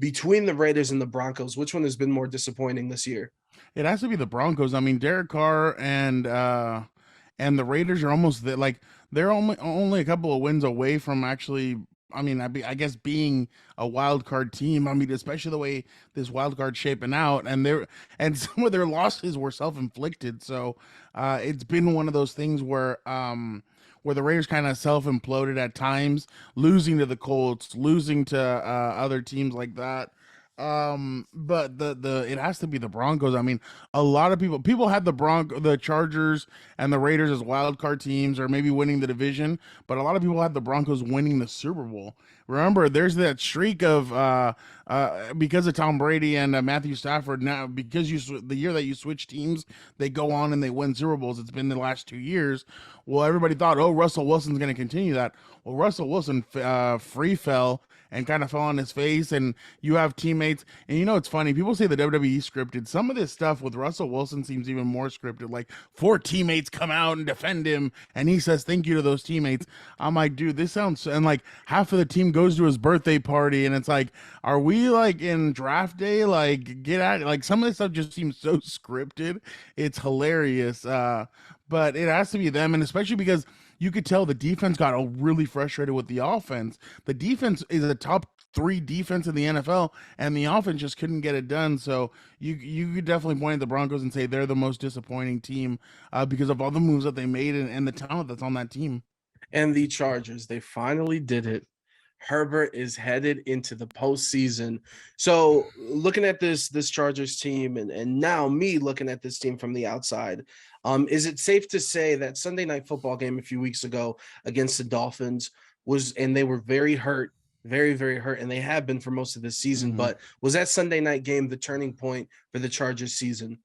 between the Raiders and the Broncos, which one has been more disappointing this year? It has to be the Broncos. I mean, Derek Carr and the Raiders are almost there. Like they're only a couple of wins away from actually. I mean, I guess being a wild card team. I mean, especially the way this wild card shaping out, and some of their losses were self-inflicted. So it's been one of those things where the Raiders kind of self-imploded at times, losing to the Colts, losing to other teams like that. But it has to be the Broncos. I mean, a lot of people had the Chargers and the Raiders as wild card teams or maybe winning the division, but a lot of people had the Broncos winning the Super Bowl. Remember, there's that streak of because of Tom Brady and Matthew Stafford. Now, because the year that you switch teams, they go on and they win Super Bowls. It's been the last 2 years. Well, everybody thought, oh, Russell Wilson's going to continue that. Well, Russell Wilson free fell and kind of fell on his face, and you have teammates. And you know, it's funny. People say the WWE scripted. Some of this stuff with Russell Wilson seems even more scripted. Like 4 teammates come out and defend him, and he says thank you to those teammates. I'm like, dude, this sounds, and like half of the team goes to his birthday party, and it's like, are we like in draft day? Like, get at it. Like some of this stuff just seems so scripted. It's hilarious. But it has to be them, and especially because you could tell the defense got really frustrated with the offense. The defense is a top 3 defense in the NFL, and the offense just couldn't get it done. So you could definitely point at the Broncos and say they're the most disappointing team because of all the moves that they made and the talent that's on that team. And the Chargers, they finally did it. Herbert is headed into the postseason. So looking at this Chargers team and now me looking at this team from the outside, is it safe to say that Sunday Night Football game a few weeks ago against the Dolphins and they were very hurt, very, very hurt, and they have been for most of this season, but was that Sunday night game the turning point for the Chargers season?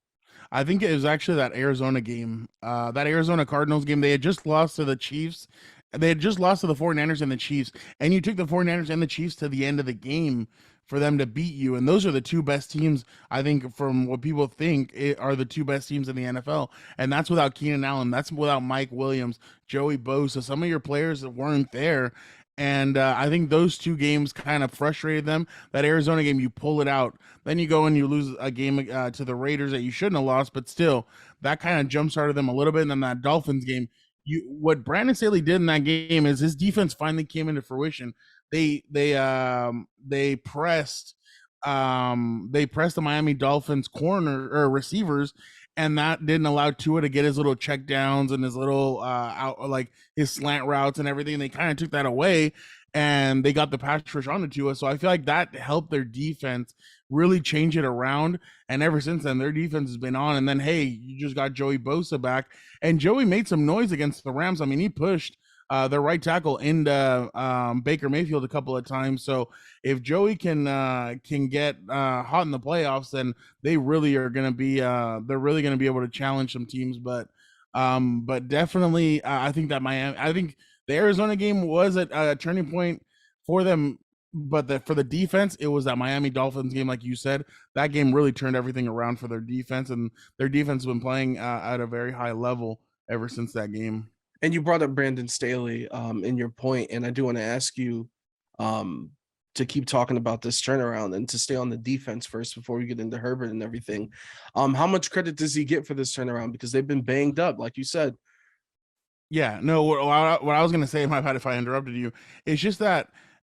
I think it was actually that Arizona game, that Arizona Cardinals game. They had just lost to the Chiefs. They had just lost to the 49ers and the Chiefs, and you took the 49ers and the Chiefs to the end of the game for them to beat you. And those are the 2 best teams, I think, from what people think are the 2 best teams in the NFL. And that's without Keenan Allen. That's without Mike Williams, Joey Bosa, some of your players that weren't there. And I think those 2 games kind of frustrated them. That Arizona game, you pull it out. Then you go and you lose a game to the Raiders that you shouldn't have lost, but still, that kind of jump-started them a little bit. And then that Dolphins game, what Brandon Staley did in that game is his defense finally came into fruition. They pressed they pressed the Miami Dolphins corner or receivers, and that didn't allow Tua to get his little check downs and his little out like his slant routes and everything. They kind of took that away, and they got the pass rush onto Tua. So I feel like that helped their defense really change it around. And ever since then, their defense has been on. And then, hey, you just got Joey Bosa back, and Joey made some noise against the Rams. I mean, he pushed their right tackle into Baker Mayfield a couple of times. So if Joey can get hot in the playoffs, then they really are going to be they're really going to be able to challenge some teams. But definitely, I think that I think the Arizona game was a turning point for them. But for the defense, it was that Miami Dolphins game, like you said. That game really turned everything around for their defense, and their defense has been playing at a very high level ever since that game. And you brought up Brandon Staley in your point, and I do want to ask you to keep talking about this turnaround and to stay on the defense first before we get into Herbert and everything. How much credit does he get for this turnaround? Because they've been banged up, like you said. Yeah, no, what I was going to say, my bad if I interrupted you, it's just that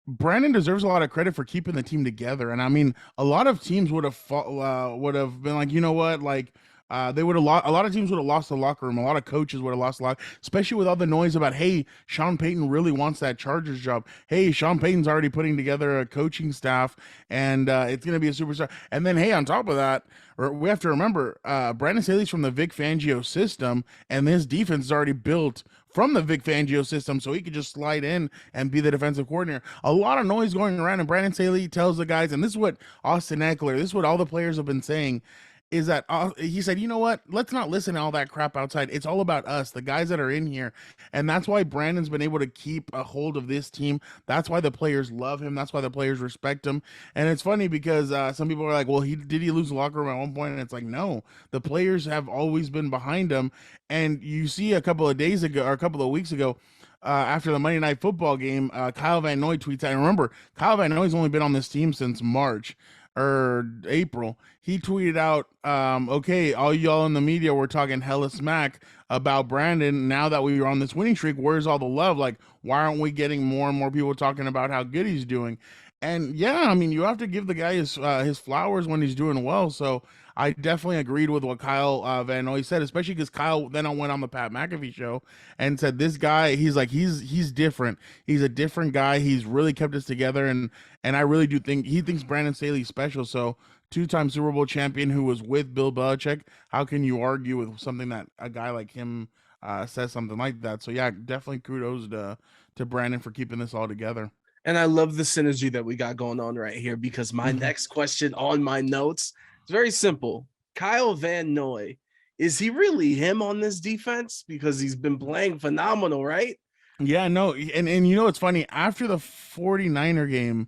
Brandon deserves a lot of credit for keeping the team together. And I mean, a lot of teams would have been like, you know what, like they would have a lot of teams would have lost the locker room. A lot of coaches would have lost a lot, especially with all the noise about, hey, Sean Payton really wants that Chargers job. Hey, Sean Payton's already putting together a coaching staff, and it's going to be a superstar. And then, hey, on top of that, we have to remember, Brandon Staley's from the Vic Fangio system, and his defense is already built from the Vic Fangio system, so he could just slide in and be the defensive coordinator. A lot of noise going around, and Brandon Staley tells the guys, and this is what Austin Eckler, this is what all the players have been saying, is that he said, you know what, let's not listen to all that crap outside. It's all about us, the guys that are in here. And that's why Brandon's been able to keep a hold of this team. That's why the players love him. That's why the players respect him. And it's funny because some people are like, well, did he lose the locker room at one point? And it's like, no, the players have always been behind him. And you see a couple of days ago, or a couple of weeks ago, after the Monday Night Football game, Kyle Van Noy tweets out. And remember, Kyle Van Noy's only been on this team since March or April. He tweeted out, okay, all y'all in the media were talking hella smack about Brandon. Now that we were on this winning streak, where's all the love? Like, why aren't we getting more and more people talking about how good he's doing? And yeah, I mean, you have to give the guy his flowers when he's doing well. So I definitely agreed with what Kyle Van Noy said, especially because Kyle then went on the Pat McAfee show and said this guy, he's different. He's a different guy. He's really kept us together, and I really do think he thinks Brandon Staley's special. So two-time Super Bowl champion who was with Bill Belichick. How can you argue with something that a guy like him says something like that? So yeah, definitely kudos to Brandon for keeping this all together. And I love the synergy that we got going on right here, because my next question on my notes is very simple. Kyle Van Noy, is he really him on this defense? Because he's been playing phenomenal, right? Yeah, no. And you know, it's funny. After the 49er game,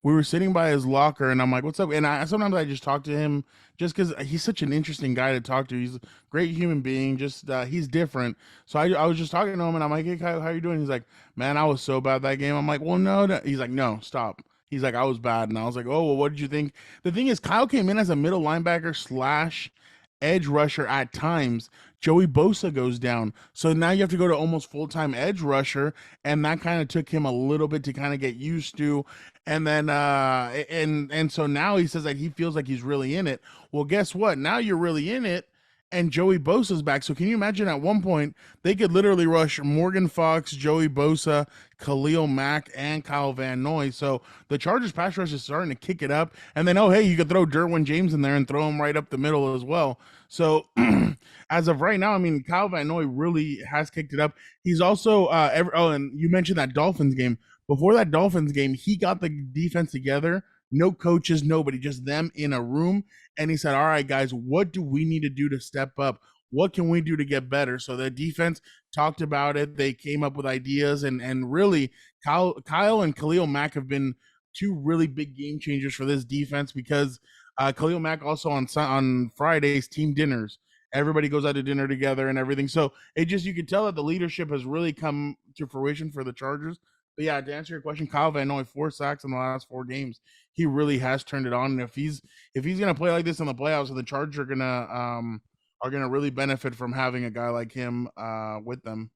we were sitting by his locker, and I'm like, what's up? And sometimes I just talk to him just because he's such an interesting guy to talk to. He's a great human being. Just he's different. So I was just talking to him, and I'm like, hey, Kyle, how you doing? He's like, man, I was so bad that game. I'm like, well, no. He's like, no, stop. He's like, I was bad. And I was like, oh, well, what did you think? The thing is, Kyle came in as a middle linebacker / edge rusher at times. Joey Bosa goes down. So now you have to go to almost full-time edge rusher, and that kind of took him a little bit to kind of get used to. And then and so now he says that he feels like he's really in it. Well, guess what? Now you're really in it, and Joey Bosa's back. So can you imagine at one point they could literally rush Morgan Fox, Joey Bosa, Khalil Mack, and Kyle Van Noy. So the Chargers pass rush is starting to kick it up. And then, oh, hey, you could throw Derwin James in there and throw him right up the middle as well. So as of right now, I mean, Kyle Van Noy really has kicked it up. He's also, and you mentioned that Dolphins game. Before that Dolphins game, he got the defense together. No coaches, nobody, just them in a room. And he said, all right, guys, what do we need to do to step up? What can we do to get better? So the defense talked about it. They came up with ideas. And really, Kyle and Khalil Mack have been two really big game changers for this defense, because Khalil Mack also on Fridays, team dinners. Everybody goes out to dinner together and everything. So it just, you can tell that the leadership has really come to fruition for the Chargers. But yeah, to answer your question, Kyle Van Noy, 4 sacks in the last 4 games. He really has turned it on. And if he's gonna play like this in the playoffs, the Chargers are gonna really benefit from having a guy like him with them.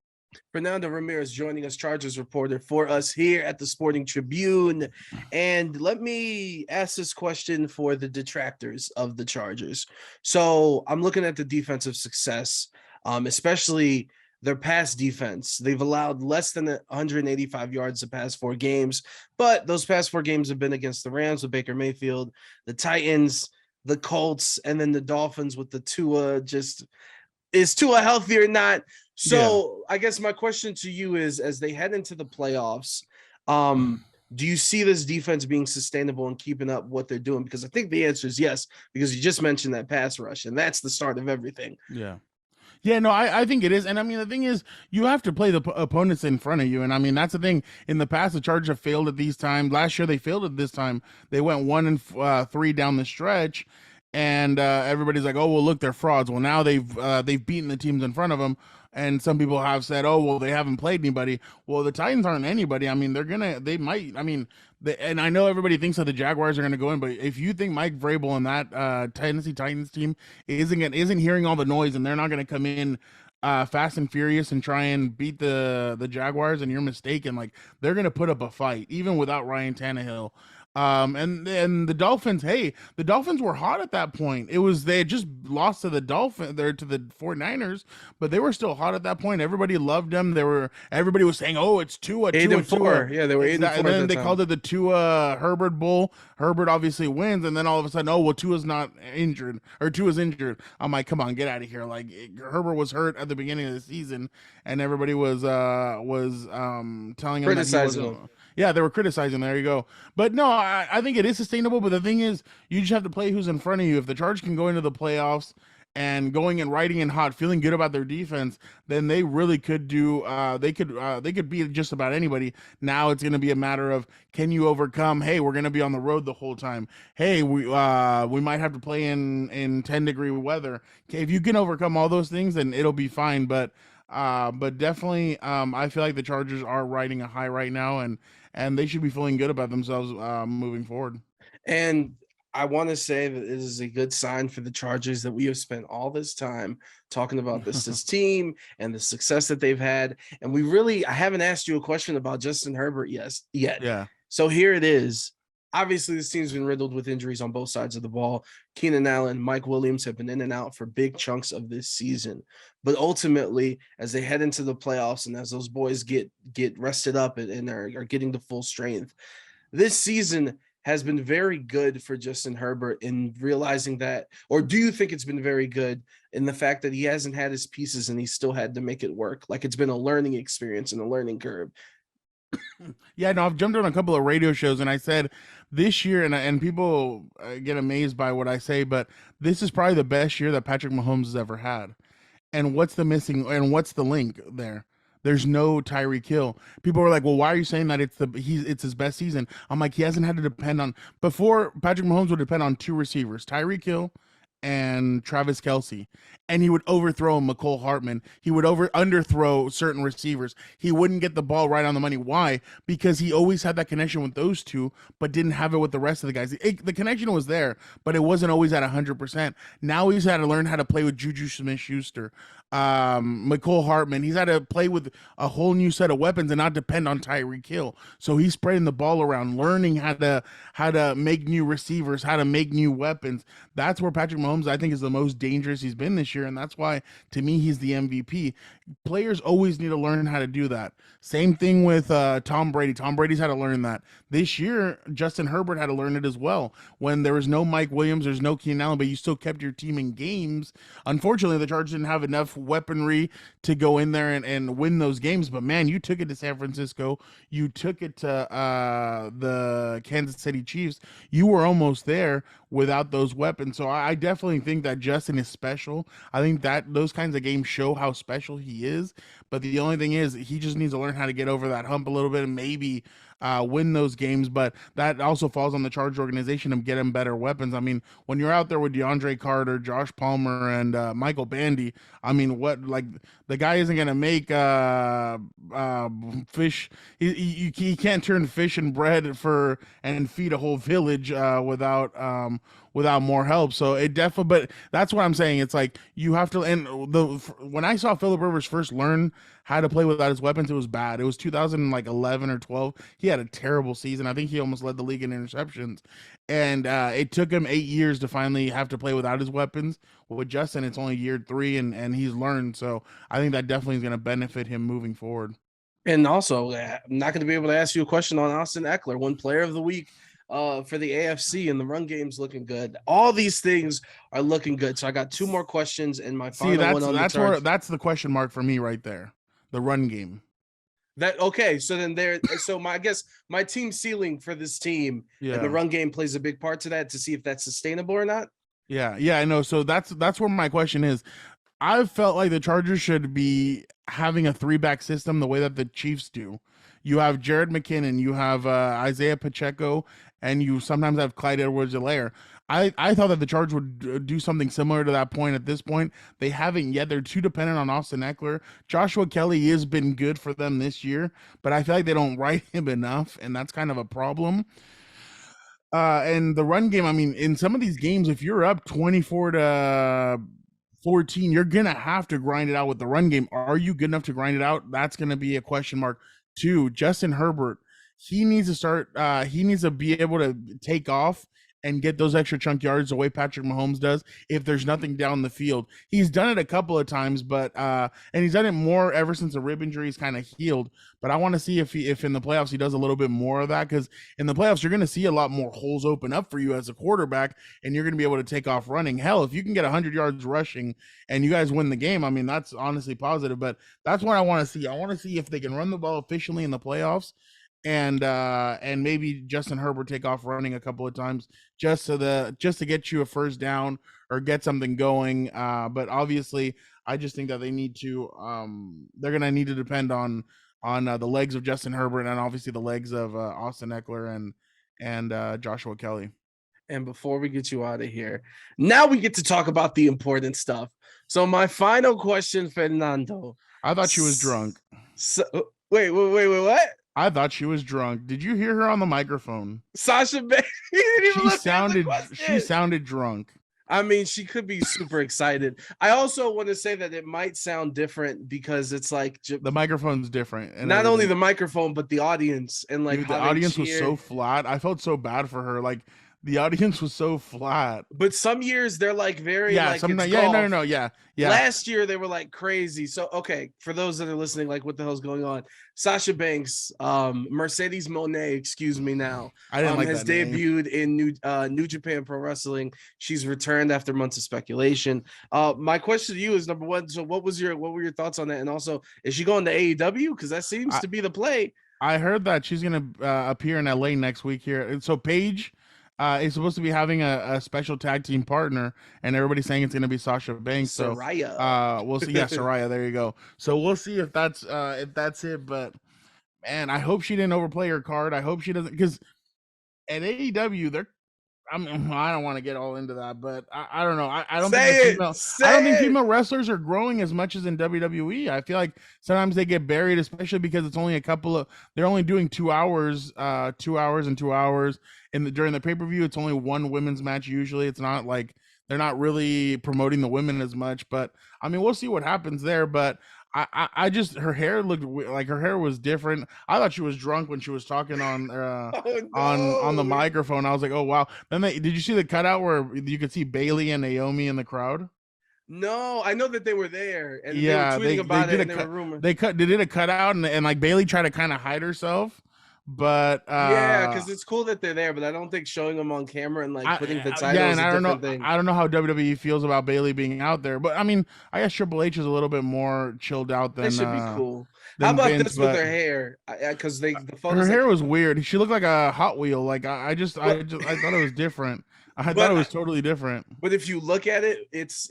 Fernando Ramirez joining us, Chargers reporter for us here at the Sporting Tribune. And let me ask this question for the detractors of the Chargers. So I'm looking at the defensive success, especially their pass defense. They've allowed less than 185 yards the past 4 games, but those past 4 games have been against the Rams with Baker Mayfield, the Titans, the Colts, and then the Dolphins with the Tua. Just, is Tua healthy or not? So I guess my question to you is, as they head into the playoffs, do you see this defense being sustainable and keeping up what they're doing? Because I think the answer is yes, because you just mentioned that pass rush, and that's the start of everything. Yeah, no, I think it is. And I mean, the thing is, you have to play the opponents in front of you. And I mean, that's the thing. In the past, the Chargers have failed at these times. Last year, they failed at this time. They went 1-3 down the stretch. And everybody's like, oh, well, look, they're frauds. Well, now they've beaten the teams in front of them. And some people have said, oh, well, they haven't played anybody. Well, the Titans aren't anybody. I mean, and I know everybody thinks that the Jaguars are going to go in, but if you think Mike Vrabel and that Tennessee Titans team isn't hearing all the noise and they're not going to come in fast and furious and try and beat the Jaguars, and you're mistaken. Like, they're going to put up a fight, even without Ryan Tannehill. And the Dolphins, hey, the Dolphins were hot at that point. They had just lost to the 49ers, but they were still hot at that point. Everybody loved them. Everybody was saying, oh, it's Tua, 8-4. Yeah, they were 8-4. And then they called it the Tua Herbert Bowl. Herbert obviously wins, and then all of a sudden, oh, well, Tua's injured. I'm like, come on, get out of here. Like, Herbert was hurt at the beginning of the season, and everybody was telling him criticizing him. Yeah, they were criticizing. There you go. But no, I think it is sustainable. But the thing is, you just have to play who's in front of you. If the Chargers can go into the playoffs and going and riding in hot, feeling good about their defense, then they really could do. They could beat just about anybody. Now it's going to be a matter of, can you overcome? Hey, we're going to be on the road the whole time. Hey, we might have to play in 10-degree weather. If you can overcome all those things, then it'll be fine. But definitely, I feel like the Chargers are riding a high right now, and they should be feeling good about themselves moving forward. And I want to say that it is a good sign for the Chargers that we have spent all this time talking about this team and the success that they've had. And I haven't asked you a question about Justin Herbert yet. Yeah. So here it is. Obviously, this team's been riddled with injuries on both sides of the ball. Keenan Allen, Mike Williams have been in and out for big chunks of this season. But ultimately, as they head into the playoffs and as those boys get rested up and are getting to full strength, this season has been very good for Justin Herbert in realizing that, or do you think it's been very good in the fact that he hasn't had his pieces and he still had to make it work? Like, it's been a learning experience and a learning curve. Yeah, no, I've jumped on a couple of radio shows and I said this year, and people get amazed by what I say, but this is probably the best year that Patrick Mahomes has ever had. And what's the link there? There's no Tyreek Hill. People were like, well, why are you saying that it's his best season? I'm like, he hasn't had to depend on, before Patrick Mahomes would depend on 2 receivers, Tyreek Hill and Travis Kelce, and he would overthrow McCole Hartman. He would underthrow certain receivers. He wouldn't get the ball right on the money. Why? Because he always had that connection with those 2, but didn't have it with the rest of the guys. The connection was there, but it wasn't always at 100%. Now he's had to learn how to play with Juju Smith-Schuster, McCole Hartman. He's had to play with a whole new set of weapons and not depend on Tyreek Hill. So he's spreading the ball around, learning how to make new receivers, how to make new weapons. That's where Patrick Mahomes, I think, is the most dangerous he's been this year, and that's why, to me, he's the MVP. Players always need to learn how to do that. Same thing with Tom Brady. Tom Brady's had to learn that. This year, Justin Herbert had to learn it as well. When there was no Mike Williams, there's no Keenan Allen, but you still kept your team in games. Unfortunately, the Chargers didn't have enough weaponry to go in there and win those games, but man, you took it to San Francisco. You took it to the Kansas City Chiefs. You were almost there without those weapons. So I definitely think that Justin is special. I think that those kinds of games show how special he is. But the only thing is, he just needs to learn how to get over that hump a little bit and maybe win those games. But that also falls on the Chargers organization to get him better weapons. I mean, when you're out there with DeAndre Carter, Josh Palmer, and Michael Bandy, I mean, the guy isn't going to make fish. He can't turn fish and bread and feed a whole village without more help. So it definitely, but that's what I'm saying. It's like, you have to, when I saw Phillip Rivers first learn had to play without his weapons, it was bad. It was 2011 or 12. He had a terrible season. I think he almost led the league in interceptions, and it took him 8 years to finally have to play without his weapons. With Justin, it's only year 3, and he's learned. So I think that definitely is going to benefit him moving forward. And also, I'm not going to be able to ask you a question on Austin Eckler, one player of the week for the AFC, and the run game's looking good. All these things are looking good. So I got 2 more questions, and my final one on that's the question mark for me right there. The run game. I guess my team ceiling for this team and the run game plays a big part to that, to see if that's sustainable or not. Yeah, I know. So that's where my question is. I've felt like the Chargers should be having a 3-back system the way that the Chiefs do. You have Jared McKinnon, you have Isaiah Pacheco, and you sometimes have Clyde Edwards-Helaire. I thought that the Chargers would do something similar to that point. At this point, they haven't yet. They're too dependent on Austin Eckler. Joshua Kelly has been good for them this year, but I feel like they don't ride him enough, and that's kind of a problem. And the run game, I mean, in some of these games, if you're up 24-14, you're gonna have to grind it out with the run game. Are you good enough to grind it out? That's gonna be a question mark. 2, Justin Herbert, he needs to start. He needs to be able to take off and get those extra chunk yards the way Patrick Mahomes does if there's nothing down the field. He's done it a couple of times, but and he's done it more ever since the rib injury is kind of healed. But I want to see if in the playoffs he does a little bit more of that, because in the playoffs you're going to see a lot more holes open up for you as a quarterback, and you're going to be able to take off running. Hell, if you can get 100 yards rushing and you guys win the game, I mean, that's honestly positive. But that's what I want to see. I want to see if they can run the ball efficiently in the playoffs, and maybe Justin Herbert take off running a couple of times just to get you a first down or get something going. But obviously, I just think that they need to they're gonna need to depend on the legs of Justin Herbert, and obviously the legs of Austin Eckler and Joshua Kelly. And before we get you out of here, now we get to talk about the important stuff. So my final question, Fernando. I thought she was drunk. So, wait, what? I thought she was drunk. Did you hear her on the microphone? Sasha Banks. She sounded drunk. I mean, she could be super excited. I also want to say that it might sound different because it's like the microphone's different, and not only the microphone but the audience, and like the audience was so flat. I felt so bad for her. Like the audience was so flat. But some years they're like very yeah. Last year they were like crazy. So okay, for those that are listening, like what the hell's going on? Sasha Banks, Mercedes Moné, excuse me now, has debuted in New Japan Pro Wrestling. She's returned after months of speculation. My question to you is, number one, so what were your thoughts on that? And also, is she going to AEW? Because that seems to be the play. I heard that she's gonna appear in LA next week here. So Paige is supposed to be having a special tag team partner, and everybody's saying it's going to be Sasha Banks. Saraya. So we'll see. Yeah, Saraya. There you go. So we'll see if that's it. But man, I hope she didn't overplay her card. I hope she doesn't, because at AEW I don't want to get all into that, but I don't know. I don't think female wrestlers are growing as much as in WWE. I feel like sometimes they get buried, especially because it's only they're only doing 2 hours, 2 hours and 2 hours. During the pay-per-view, it's only one women's match usually. It's not like they're not really promoting the women as much, but I mean, we'll see what happens there. But I just, her hair looked like her hair was different. I thought she was drunk when she was talking on on the microphone. I was like, oh wow. Then did you see the cutout where you could see Bailey and Naomi in the crowd? No, I know that they were there, and they were tweeting about it, and they were rumored. They did a cutout, and like Bailey tried to kind of hide herself. But yeah, because it's cool that they're there, but I don't think showing them on camera and like putting the titles. Yeah, and I don't know. Thing. I don't know how WWE feels about Bailey being out there, but I mean, I guess Triple H is a little bit more chilled out than. That should be cool. How about Vince, this with her hair? Because the her hair was weird. She looked like a Hot Wheel. Like I thought it was different. I thought it was totally different. But if you look at it, it's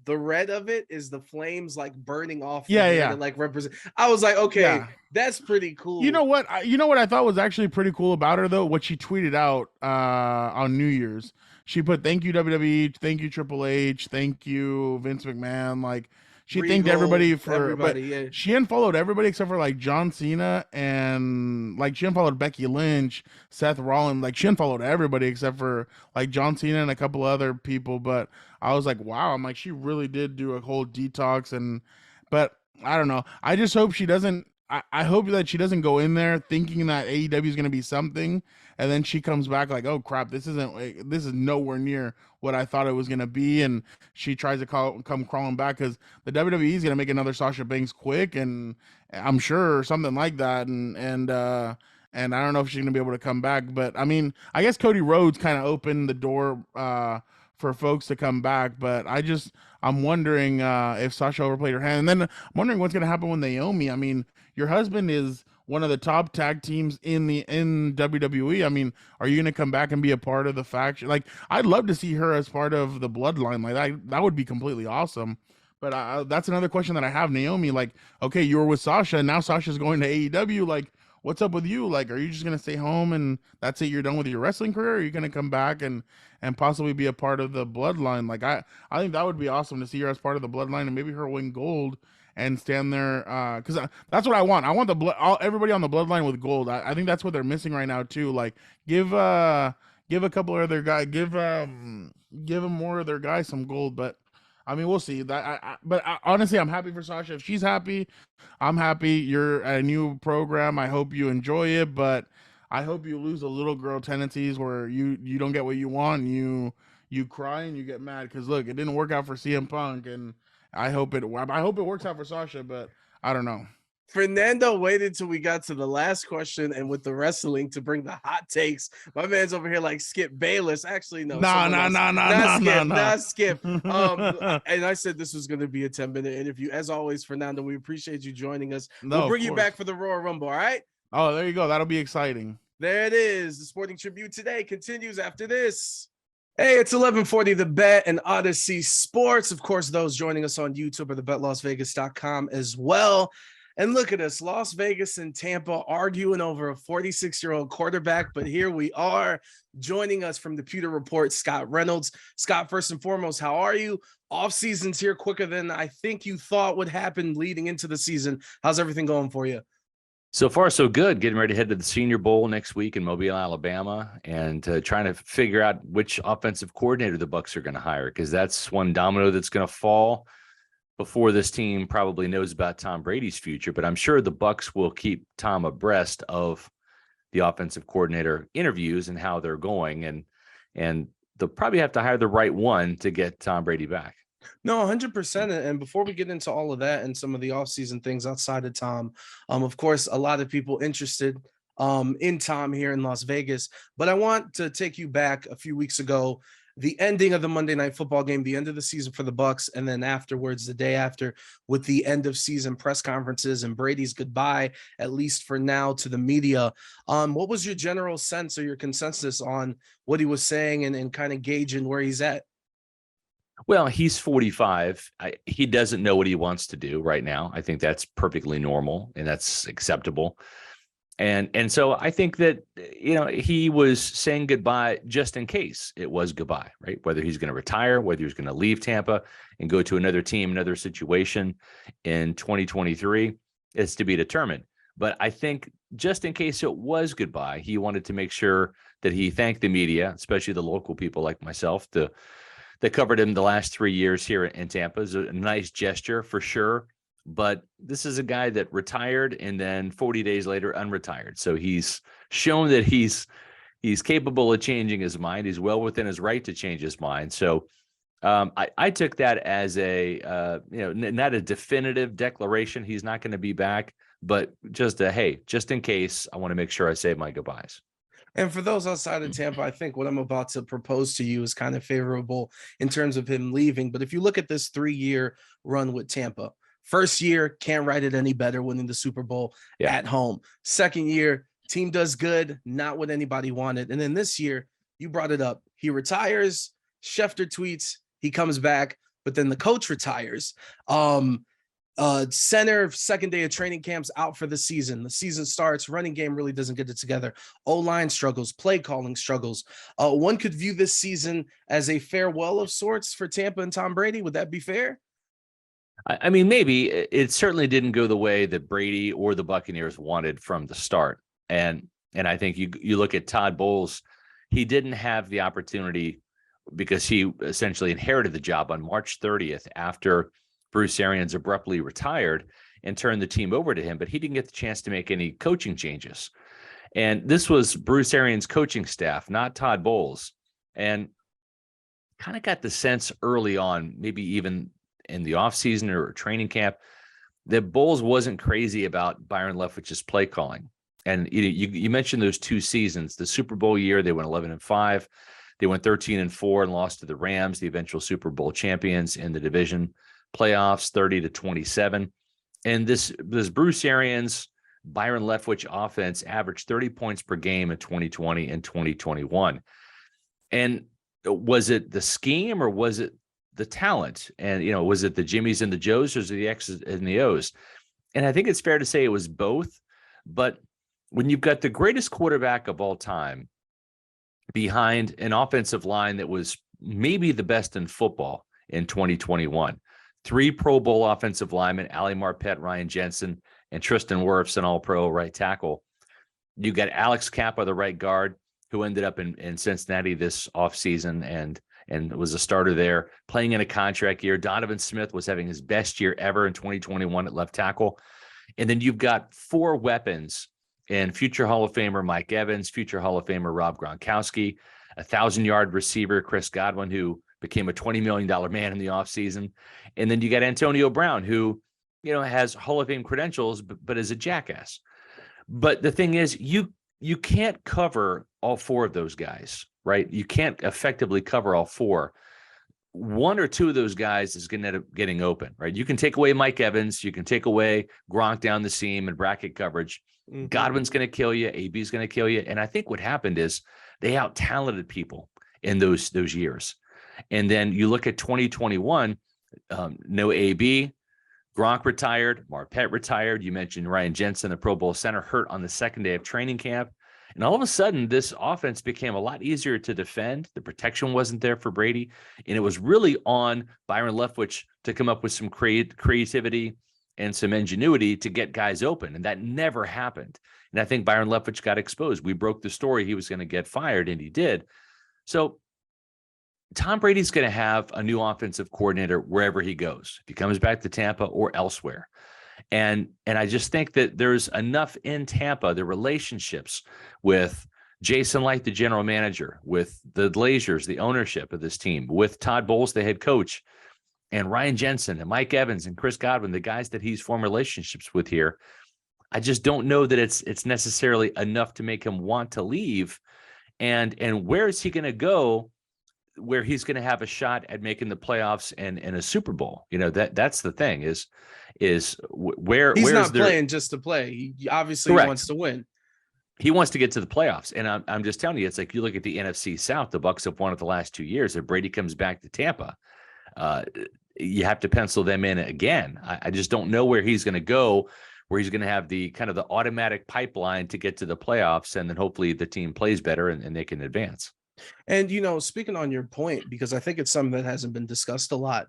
the red of it is the flames like burning off. Yeah. And like represent. I was like, okay, that's pretty cool. You know what I thought was actually pretty cool about her though? What she tweeted out on New Year's. She put, "Thank you WWE, thank you Triple H, thank you Vince McMahon." Like she thanked everybody she unfollowed everybody except for like John Cena, and like she unfollowed Becky Lynch, Seth Rollins. Like she unfollowed everybody except for like John Cena and a couple other people. But I was like, wow, I'm like, she really did do a whole detox. But I don't know. I just hope she doesn't. I hope that she doesn't go in there thinking that AEW is going to be something, and then she comes back like, "Oh crap, this isn't. This is nowhere near what I thought it was going to be," and she tries to come crawling back because the WWE is going to make another Sasha Banks quick, and I'm sure something like that, and I don't know if she's going to be able to come back. But I mean, I guess Cody Rhodes kind of opened the door for folks to come back, but I'm wondering if Sasha overplayed her hand, and then I'm wondering what's going to happen with Naomi. I mean, your husband is one of the top tag teams in WWE. I mean, are you going to come back and be a part of the faction? Like, I'd love to see her as part of the bloodline. Like that would be completely awesome. But that's another question that I have, Naomi. Like, okay, you were with Sasha, and now Sasha's going to AEW. Like, what's up with you? Like, are you just going to stay home and that's it? You're done with your wrestling career? Or are you going to come back and possibly be a part of the bloodline? Like, I think that would be awesome to see her as part of the bloodline and maybe her win gold and stand there. Cause that's what I want. I want everybody on the bloodline with gold. I think that's what they're missing right now too. Like give a couple of their guys, give them more of their guys some gold, but I mean, we'll see that. Honestly, I'm happy for Sasha. If she's happy, I'm happy. You're at a new program. I hope you enjoy it, but I hope you lose the little girl tendencies where you don't get what you want. And you cry and you get mad because look, it didn't work out for CM Punk, and I hope it works out for Sasha, but I don't know. Fernando waited till we got to the last question and with the wrestling to bring the hot takes. My man's over here like Skip Bayless. Actually, no. Not Skip. And I said this was going to be a 10-minute interview. As always, Fernando, we appreciate you joining us. We'll bring you back for the Royal Rumble, all right? Oh, there you go. That'll be exciting. There it is. The Sporting Tribute today continues after this. Hey, it's 11:40 The Bet and Audacy Sports. Of course, those joining us on YouTube or thebetlasvegas.com as well. And look at us, Las Vegas and Tampa arguing over a 46-year-old quarterback. But here we are. Joining us from the Pewter Report, Scott Reynolds. Scott, first and foremost, how are you? Off season's here quicker than I think you thought would happen leading into the season. How's everything going for you? So far, so good. Getting ready to head to the Senior Bowl next week in Mobile, Alabama, and trying to figure out which offensive coordinator the Bucs are going to hire, because that's one domino that's going to fall before this team probably knows about Tom Brady's future. But I'm sure the Bucs will keep Tom abreast of the offensive coordinator interviews and how they're going, and they'll probably have to hire the right one to get Tom Brady back. No, 100%. And before we get into all of that and some of the offseason things outside of Tom, of course, a lot of people interested in Tom here in Las Vegas. But I want to take you back a few weeks ago, the ending of the Monday Night Football game, the end of the season for the Bucs, and then afterwards, the day after, with the end of season press conferences and Brady's goodbye, at least for now, to the media. What was your general sense or your consensus on what he was saying and kind of gauging where he's at? Well, he's 45. He doesn't know what he wants to do right now. I think that's perfectly normal and that's acceptable. And so I think that, he was saying goodbye just in case it was goodbye, right? Whether he's going to retire, whether he's going to leave Tampa and go to another team, another situation in 2023 is to be determined. But I think just in case it was goodbye, he wanted to make sure that he thanked the media, especially the local people like myself, that covered him the last 3 years here in Tampa. Is a nice gesture for sure. But this is a guy that retired and then 40 days later unretired. So he's shown that he's capable of changing his mind. He's well within his right to change his mind. So I took that as not a definitive declaration. He's not going to be back, but just in case, I want to make sure I say my goodbyes. And for those outside of Tampa, I think what I'm about to propose to you is kind of favorable in terms of him leaving. But if you look at this 3-year run with Tampa, first year, can't write it any better, winning the Super Bowl at home. Second year, team does good, not what anybody wanted. And then this year, you brought it up. He retires, Schefter tweets, he comes back, but then the coach retires. Center, second day of training camps, out for the season. The season starts, running game really doesn't get it together. O-line struggles, play calling struggles. One could view this season as a farewell of sorts for Tampa and Tom Brady. Would that be fair? I mean, maybe. It certainly didn't go the way that Brady or the Buccaneers wanted from the start. And I think you look at Todd Bowles, he didn't have the opportunity because he essentially inherited the job on March 30th after Bruce Arians abruptly retired. and turned the team over to him, but he didn't get the chance to make any coaching changes. And this was Bruce Arians' coaching staff, not Todd Bowles. And kind of got the sense early on, maybe even in the offseason or training camp, that Bowles wasn't crazy about Byron Leftwich's play calling. And you mentioned those 2 seasons, the Super Bowl year, they went 11-5. They went 13-4 and lost to the Rams, the eventual Super Bowl champions in the division playoffs, 30-27. And this Bruce Arians, Byron Leftwich offense averaged 30 points per game in 2020 and 2021. And was it the scheme or was it the talent? And, was it the Jimmies and the Joes or the X's and the O's? And I think it's fair to say it was both. But when you've got the greatest quarterback of all time behind an offensive line that was maybe the best in football in 2021, 3 Pro Bowl offensive linemen, Ali Marpet, Ryan Jensen, and Tristan Wirfs, an all-pro right tackle. You got Alex Kappa, the right guard, who ended up in Cincinnati this offseason and was a starter there, playing in a contract year. Donovan Smith was having his best year ever in 2021 at left tackle. And then you've got 4 weapons in future Hall of Famer Mike Evans, future Hall of Famer Rob Gronkowski, 1,000-yard receiver Chris Godwin, who became a $20 million man in the offseason. And then you got Antonio Brown, who has Hall of Fame credentials, but is a jackass. But the thing is, you can't cover all 4 of those guys, right? You can't effectively cover all 4. 1 or 2 of those guys is going to end up getting open, right? You can take away Mike Evans, you can take away Gronk down the seam and bracket coverage. Mm-hmm. Godwin's going to kill you, AB's going to kill you. And I think what happened is they out-talented people in those years. And then you look at 2021, no AB, Gronk retired, Marpet retired. You mentioned Ryan Jensen, the Pro Bowl center, hurt on the second day of training camp. And all of a sudden, this offense became a lot easier to defend. The protection wasn't there for Brady. And it was really on Byron Leftwich to come up with some creativity and some ingenuity to get guys open. And that never happened. And I think Byron Leftwich got exposed. We broke the story he was going to get fired, and he did. So Tom Brady's going to have a new offensive coordinator wherever he goes, if he comes back to Tampa or elsewhere. And I just think that there's enough in Tampa, the relationships with Jason Light, the general manager, with the Glazers, the ownership of this team, with Todd Bowles, the head coach, and Ryan Jensen and Mike Evans and Chris Godwin, the guys that he's formed relationships with here. I just don't know that it's necessarily enough to make him want to leave. And where is he going to go where he's going to have a shot at making the playoffs and a Super Bowl? That's the thing is where he's not playing just to play. He obviously wants to win. He wants to get to the playoffs. And I'm just telling you, it's like you look at the NFC South, the Bucs have won it the last 2 years. If Brady comes back to Tampa, you have to pencil them in again. I just don't know where he's going to go, where he's going to have the kind of the automatic pipeline to get to the playoffs. And then hopefully the team plays better and they can advance. And, speaking on your point, because I think it's something that hasn't been discussed a lot.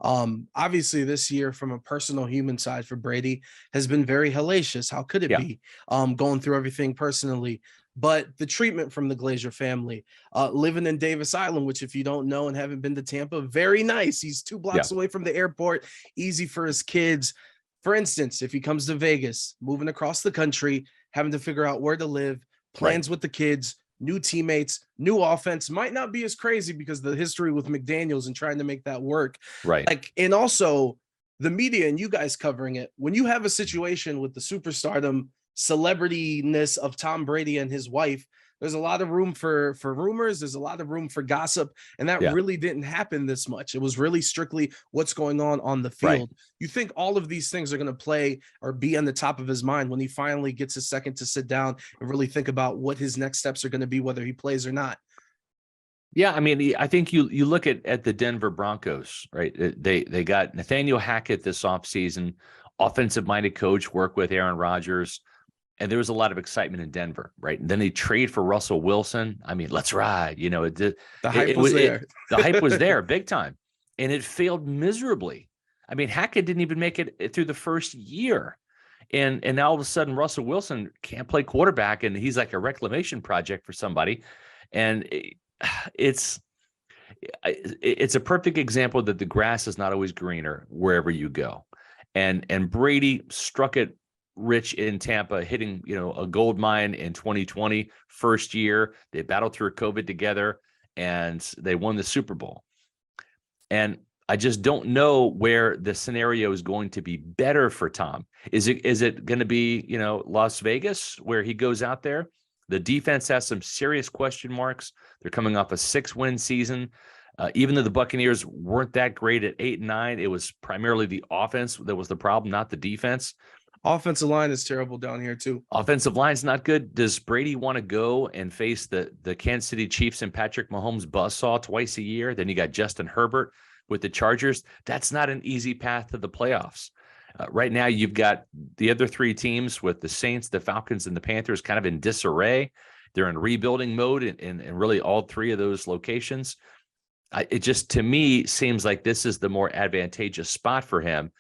Obviously this year from a personal human side for Brady has been very hellacious. How could it be going through everything personally? But the treatment from the Glazer family, living in Davis Island, which if you don't know and haven't been to Tampa, very nice. He's 2 blocks away from the airport, easy for his kids. For instance, if he comes to Vegas, moving across the country, having to figure out where to live, plans with the kids, new teammates, new offense might not be as crazy because the history with McDaniels and trying to make that work. Right. And also the media and you guys covering it, when you have a situation with the superstardom celebrityness of Tom Brady and his wife, there's a lot of room for rumors. There's a lot of room for gossip. And that really didn't happen this much. It was really strictly what's going on the field. Right. You think all of these things are going to play or be on the top of his mind when he finally gets a second to sit down and really think about what his next steps are going to be, whether he plays or not. Yeah, I mean, I think you look at the Denver Broncos, right? They got Nathaniel Hackett this offseason, offensive-minded coach, work with Aaron Rodgers. And there was a lot of excitement in Denver, right? And then they trade for Russell Wilson. I mean, let's ride. The hype was there. The hype was there big time. And it failed miserably. I mean, Hackett didn't even make it through the first year. And now all of a sudden, Russell Wilson can't play quarterback, and he's like a reclamation project for somebody. And it's a perfect example that the grass is not always greener wherever you go. and Brady struck it rich in Tampa, hitting, a gold mine in 2020, first year. They battled through COVID together and they won the Super Bowl. And I just don't know where the scenario is going to be better for Tom. Is it going to be, Las Vegas, where he goes out there? The defense has some serious question marks. They're coming off a 6-win season. Even though the Buccaneers weren't that great at 8-9, it was primarily the offense that was the problem, not the defense. Offensive line is terrible down here too. Offensive line's not good. Does Brady want to go and face the Kansas City Chiefs and Patrick Mahomes buzzsaw twice a year? Then you got Justin Herbert with the Chargers. That's not an easy path to the playoffs. Right now, you've got the other 3 teams with the Saints, the Falcons, and the Panthers kind of in disarray. They're in rebuilding mode in really all 3 of those locations. It just, to me, seems like this is the more advantageous spot for him.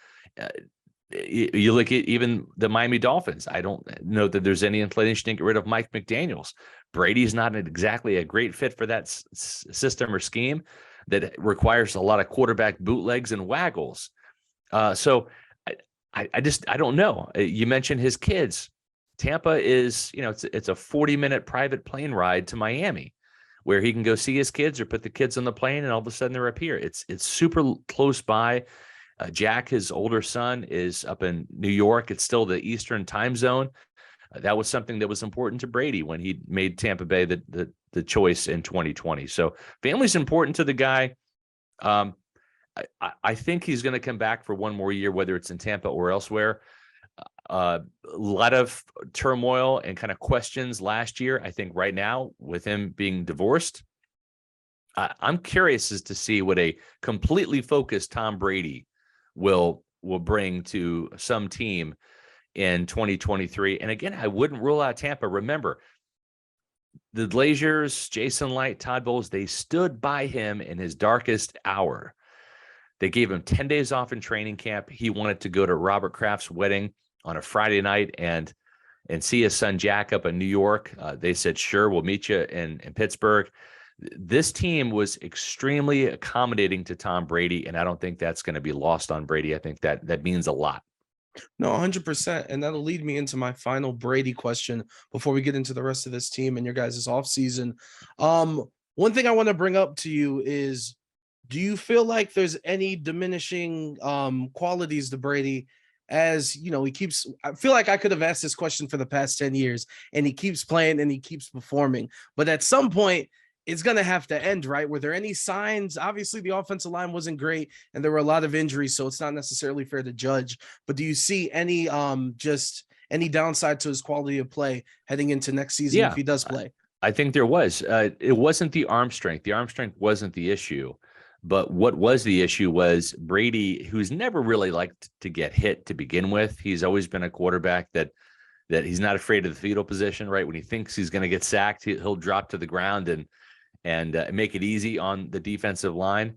You look at even the Miami Dolphins. I don't know that there's any inclination to get rid of Mike McDaniels. Brady's not exactly a great fit for that system or scheme that requires a lot of quarterback bootlegs and waggles. So I don't know. You mentioned his kids. Tampa is, it's a 40-minute private plane ride to Miami where he can go see his kids or put the kids on the plane and all of a sudden they're up here. It's super close by. Jack, his older son, is up in New York. It's still the Eastern time zone. That was something that was important to Brady when he made Tampa Bay the choice in 2020. So family's important to the guy. I think he's going to come back for one more year, whether it's in Tampa or elsewhere. A lot of turmoil and kind of questions last year. I think right now, with him being divorced, I'm curious as to see what a completely focused Tom Brady will bring to some team in 2023. And again, I wouldn't rule out Tampa. Remember, the Glazers, Jason Light, Todd Bowles, they stood by him in his darkest hour. They gave him 10 days off in training camp. He wanted to go to Robert Kraft's wedding on a Friday night and see his son Jack up in New York. They said, sure, we'll meet you in Pittsburgh. This team was extremely accommodating to Tom Brady, and I don't think that's going to be lost on Brady. I think that means a lot. No, 100%. And that'll lead me into my final Brady question before we get into the rest of this team and your guys' offseason. One thing I want to bring up to you is, do you feel like there's any diminishing qualities to Brady? As I feel like I could have asked this question for the past 10 years, and he keeps playing and he keeps performing. But at some point, it's going to have to end, right? Were there any signs? Obviously, the offensive line wasn't great, and there were a lot of injuries, so it's not necessarily fair to judge. But do you see any just any downside to his quality of play heading into next season if he does play? I think there was. It wasn't the arm strength. The arm strength wasn't the issue. But what was the issue was Brady, who's never really liked to get hit to begin with. He's always been a quarterback that he's not afraid of the fetal position, right? When he thinks he's going to get sacked, he'll drop to the ground and make it easy on the defensive line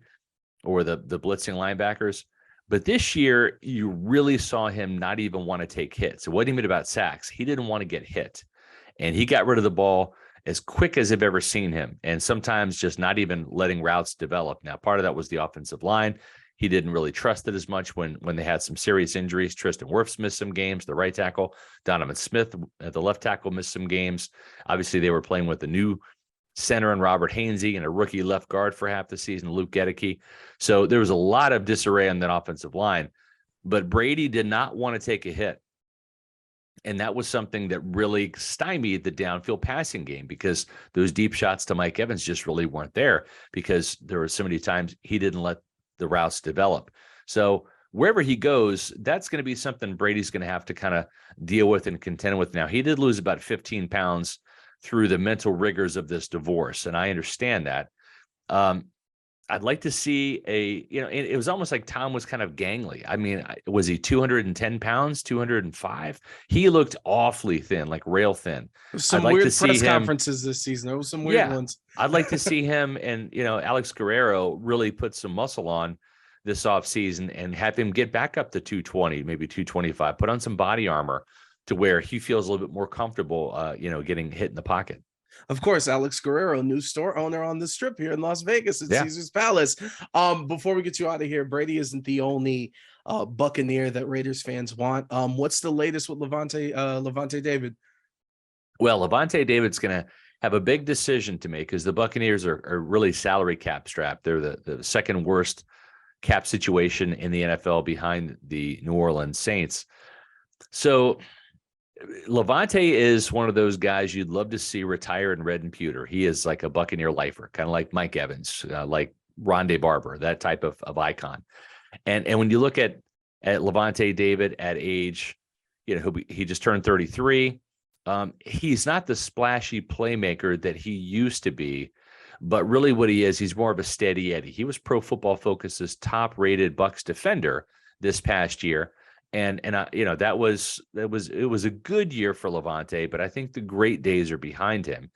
or the blitzing linebackers. But this year, you really saw him not even want to take hits. It wasn't even about sacks. He didn't want to get hit. And he got rid of the ball as quick as I've ever seen him. And sometimes just not even letting routes develop. Now, part of that was the offensive line. He didn't really trust it as much when they had some serious injuries. Tristan Wirfs missed some games, the right tackle. Donovan Smith, the left tackle, missed some games. Obviously, they were playing with the new center and Robert Hainsey and a rookie left guard for half the season, Luke Gedeke. So there was a lot of disarray on that offensive line. But Brady did not want to take a hit. And that was something that really stymied the downfield passing game because those deep shots to Mike Evans just really weren't there because there were so many times he didn't let the routes develop. So wherever he goes, that's going to be something Brady's going to have to kind of deal with and contend with. Now, he did lose about 15 pounds through the mental rigors of this divorce, and I understand that. I'd like to see it was almost like Tom was kind of gangly. I mean, was he 210 pounds, 205? He looked awfully thin, like rail thin. Some weird press conferences this season. There was some weird ones. I'd like to see him and, Alex Guerrero really put some muscle on this offseason and have him get back up to 220, maybe 225, put on some body armor to where he feels a little bit more comfortable, getting hit in the pocket. Of course, Alex Guerrero, new store owner on the strip here in Las Vegas at Yeah. Caesar's Palace. Before we get you out of here, Brady isn't the only Buccaneer that Raiders fans want. What's the latest with Levante David? Well, Levante David's going to have a big decision to make because the Buccaneers are really salary cap strapped. They're the second worst cap situation in the NFL behind the New Orleans Saints. So Levante is one of those guys you'd love to see retire in red and pewter. He is like a Buccaneer lifer, kind of like Mike Evans, like Rondé Barber, that type of icon. And when you look at Levante David at age, he just turned 33. He's not the splashy playmaker that he used to be, but really what he is, he's more of a steady Eddie. He was Pro Football Focus's top-rated Bucs defender this past year, and it was a good year for Levante, but I think the great days are behind him.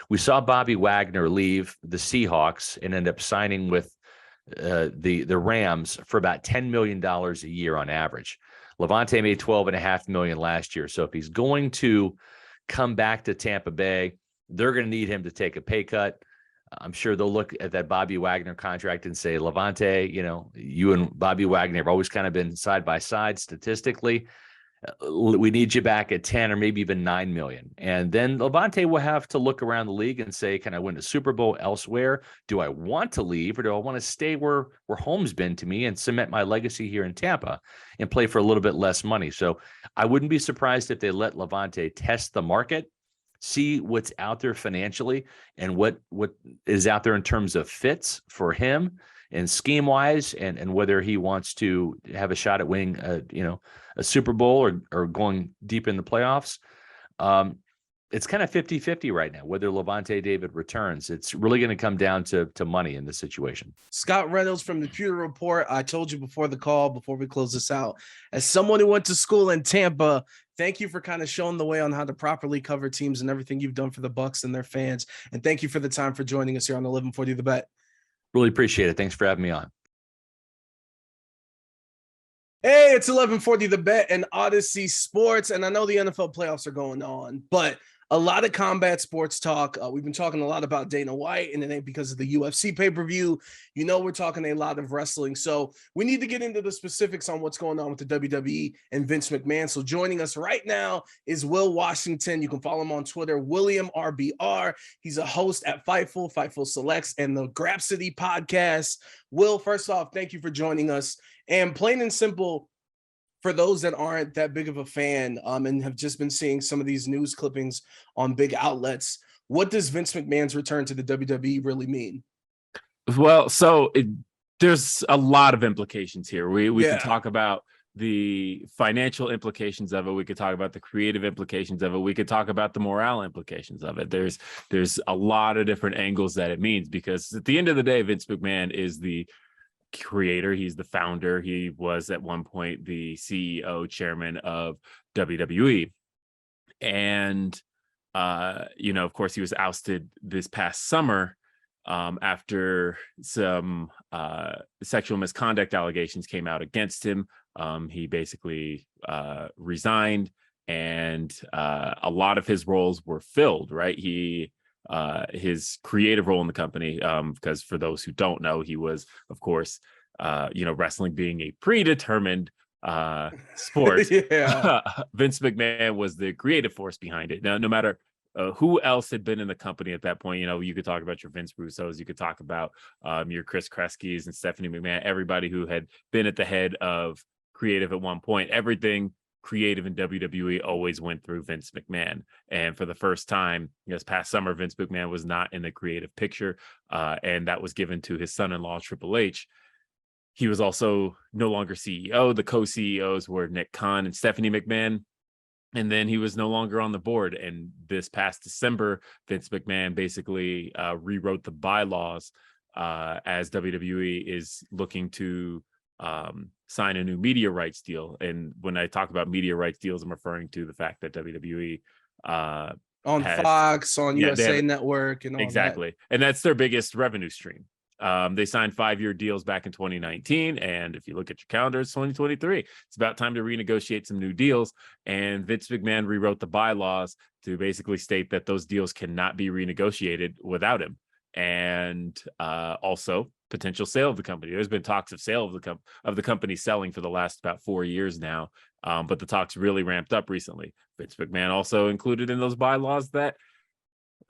We saw Bobby Wagner leave the Seahawks and end up signing with the Rams for about $10 million a year on average. Levante made $12.5 million last year, so if he's going to come back to Tampa Bay, they're going to need him to take a pay cut. I'm sure they'll look at that Bobby Wagner contract and say, Levante, you and Bobby Wagner have always kind of been side by side statistically. We need you back at 10 or maybe even 9 million. And then Levante will have to look around the league and say, can I win a Super Bowl elsewhere? Do I want to leave, or do I want to stay where home's been to me and cement my legacy here in Tampa and play for a little bit less money? So I wouldn't be surprised if they let Levante test the market, see what's out there financially and what is out there in terms of fits for him and scheme wise, and whether he wants to have a shot at winning a Super Bowl or going deep in the playoffs. It's kind of 50-50 right now, whether Levante David returns. It's really going to come down to money in this situation. Scott Reynolds from the Pewter Report. I told you before the call, before we close this out, as someone who went to school in Tampa, thank you for kind of showing the way on how to properly cover teams and everything you've done for the Bucs and their fans. And thank you for the time for joining us here on 1140 The Bet. Really appreciate it. Thanks for having me on. Hey, it's 1140 The Bet and Audacy Sports. And I know the NFL playoffs are going on, but a lot of combat sports talk. We've been talking a lot about Dana White, and it ain't because of the UFC pay-per-view. We're talking a lot of wrestling. So we need to get into the specifics on what's going on with the WWE and Vince McMahon. So joining us right now is Will Washington. You can follow him on Twitter, William RBR. He's a host at Fightful Selects, and the Grapsity podcast. Will, first off, thank you for joining us. And plain and simple, for those that aren't that big of a fan and have just been seeing some of these news clippings on big outlets, what does Vince McMahon's return to the WWE really mean? Well, there's a lot of implications here. We can talk about the financial implications of it. We could talk about the creative implications of it. We could talk about the morale implications of it. There's a lot of different angles that it means, because at the end of the day, Vince McMahon is the creator. He's the founder. He was at one point the CEO, chairman of WWE. And, of course, he was ousted this past summer after some sexual misconduct allegations came out against him. He basically resigned, and a lot of his roles were filled, right? His creative role in the company, because for those who don't know, he was, of course, wrestling being a predetermined sport. Vince McMahon was the creative force behind it. Now, no matter who else had been in the company at that point, you could talk about your Vince Russos, you could talk about your Chris Kreskes and Stephanie McMahon, everybody who had been at the head of creative at one point. Everything creative in WWE always went through Vince McMahon. And for the first time this past summer, Vince McMahon was not in the creative picture, and that was given to his son-in-law, Triple H. He was also no longer CEO. The co-CEOs were Nick Khan and Stephanie McMahon. And then he was no longer on the board. And this past December, Vince McMahon basically rewrote the bylaws as WWE is looking to sign a new media rights deal. And when I talk about media rights deals, I'm referring to the fact that WWE on Fox, on USA Network, and all exactly that. And that's their biggest revenue stream. They signed 5-year deals back in 2019. And if you look at your calendar, it's 2023. It's about time to renegotiate some new deals. And Vince McMahon rewrote the bylaws to basically state that those deals cannot be renegotiated without him. And also potential sale of the company. There's been talks of sale of the company selling for the last about 4 years now. But the talks really ramped up recently. Vince McMahon also included in those bylaws that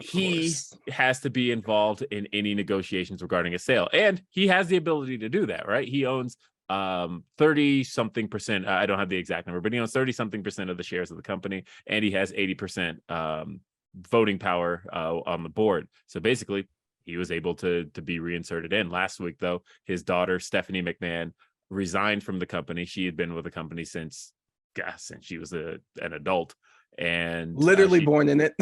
he has to be involved in any negotiations regarding a sale, and he has the ability to do that, right? He owns 30 something percent. I don't have the exact number, but he owns 30 something percent of the shares of the company, and he has 80% voting power on the board. So basically, he was able to be reinserted in. Last week, though, his daughter Stephanie McMahon resigned from the company. She had been with the company since she was an adult, and literally born in it.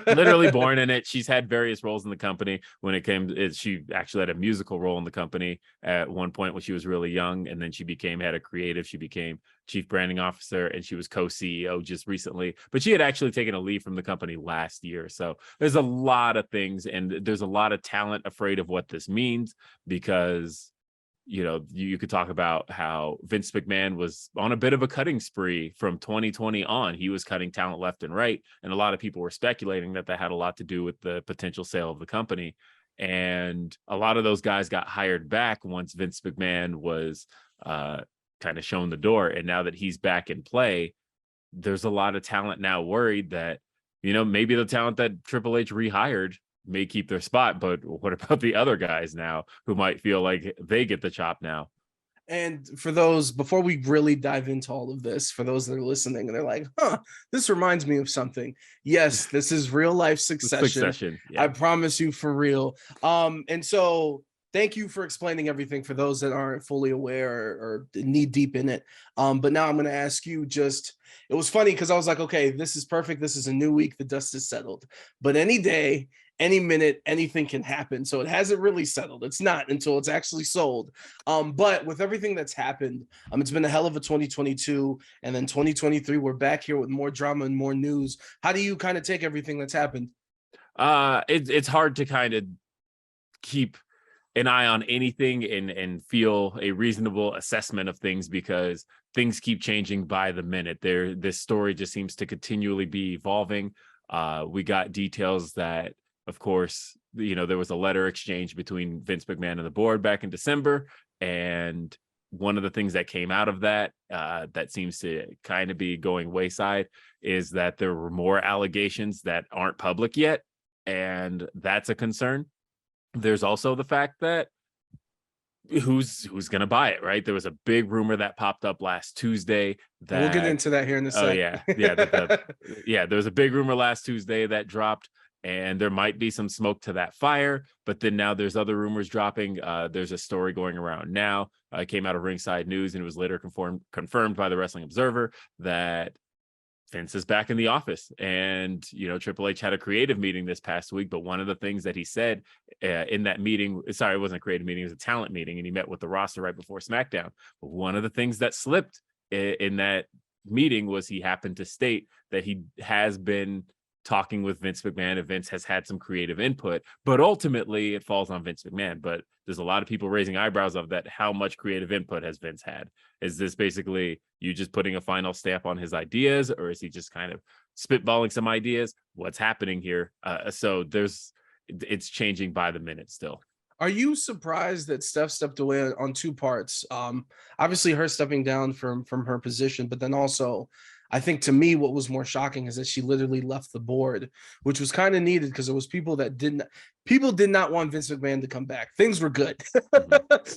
Literally born in it. She's had various roles in the company. When it came to, she actually had a musical role in the company at one point when she was really young, and then she became head of creative. She became chief branding officer, and she was co-CEO just recently. But she had actually taken a leave from the company last year. So there's a lot of things, and there's a lot of talent afraid of what this means, because you could talk about how Vince McMahon was on a bit of a cutting spree from 2020 on. He was cutting talent left and right. And a lot of people were speculating that had a lot to do with the potential sale of the company. And a lot of those guys got hired back once Vince McMahon was kind of shown the door. And now that he's back in play, there's a lot of talent now worried that, maybe the talent that Triple H rehired may keep their spot, but what about the other guys now who might feel like they get the chop now? And for those, before we really dive into all of this, for those that are listening and they're like, this reminds me of something. Yes, this is real life Succession. Yeah. I promise you, for real. And so thank you for explaining everything for those that aren't fully aware or knee deep in it. But now I'm going to ask you it was funny because I was like, okay, this is perfect. This is a new week. The dust is settled. But any day, any minute, anything can happen. So it hasn't really settled. It's not until it's actually sold. But with everything that's happened, it's been a hell of a 2022. And then 2023, we're back here with more drama and more news. How do you kind of take everything that's happened? It's hard to kind of keep an eye on anything and feel a reasonable assessment of things, because things keep changing by the minute. This story just seems to continually be evolving. We got details that, of course, there was a letter exchange between Vince McMahon and the board back in December. And one of the things that came out of that that seems to kind of be going wayside is that there were more allegations that aren't public yet. And that's a concern. There's also the fact that who's going to buy it, right? There was a big rumor that popped up last Tuesday that we'll get into that here in a second. Oh yeah. There was a big rumor last Tuesday that dropped, and there might be some smoke to that fire. But then now there's other rumors dropping. There's a story going around now. It came out of Ringside News, and it was later confirmed by the Wrestling Observer that Vince is back in the office. And Triple H had a creative meeting this past week, but one of the things that he said in that meeting, sorry, it wasn't a creative meeting, it was a talent meeting, and he met with the roster right before SmackDown. But one of the things that slipped in that meeting was he happened to state that he has been talking with Vince McMahon, and Vince has had some creative input, but ultimately it falls on Vince McMahon. But there's a lot of people raising eyebrows of that. How much creative input has Vince had? Is this basically you just putting a final stamp on his ideas, or is he just kind of spitballing some ideas? What's happening here? So it's changing by the minute still. Are you surprised that Steph stepped away on two parts? Obviously her stepping down from her position, but then also I think to me, what was more shocking is that she literally left the board, which was kind of needed because there was people did not want Vince McMahon to come back. Things were good.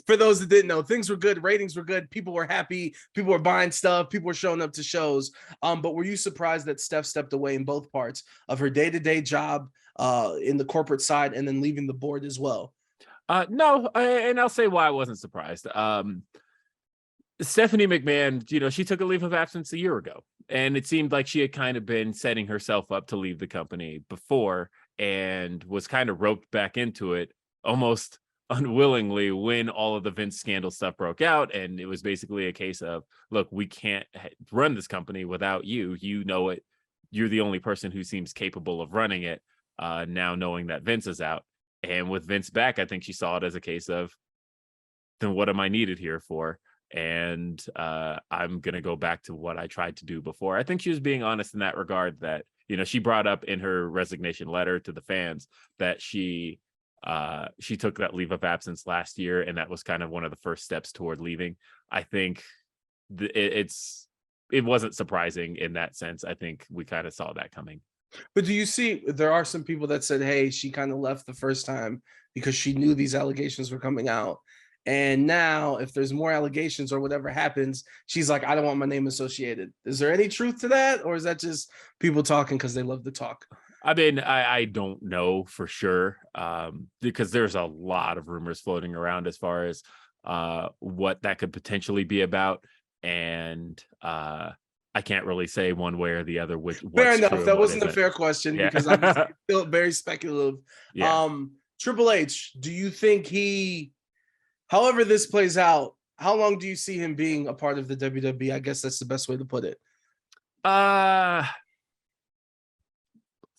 For those that didn't know, things were good. Ratings were good. People were happy. People were buying stuff. People were showing up to shows. But were you surprised that Steph stepped away in both parts of her day-to-day job in the corporate side and then leaving the board as well? No, and I'll say why I wasn't surprised. Stephanie McMahon, she took a leave of absence a year ago, and it seemed like she had kind of been setting herself up to leave the company before and was kind of roped back into it almost unwillingly when all of the Vince scandal stuff broke out. And it was basically a case of, look, we can't run this company without you. You know it. You're the only person who seems capable of running it now, knowing that Vince is out. And with Vince back, I think she saw it as a case of, then what am I needed here for? And I'm going to go back to what I tried to do before. I think she was being honest in that regard, that, you know, she brought up in her resignation letter to the fans that she took that leave of absence last year, and that was kind of one of the first steps toward leaving. I think it wasn't surprising in that sense. I think we kind of saw that coming. But do you see, there are some people that said, hey, she kind of left the first time because she knew these allegations were coming out. And now if there's more allegations or whatever happens, she's like, I don't want my name associated. Is there any truth to that? Or is that just people talking because they love to talk? I mean, I don't know for sure, because there's a lot of rumors floating around as far as what that could potentially be about. And I can't really say one way or the other. Fair enough. That wasn't a fair question because I'm still very speculative. Yeah. Triple H, do you think however this plays out, how long do you see him being a part of the WWE? I guess that's the best way to put it.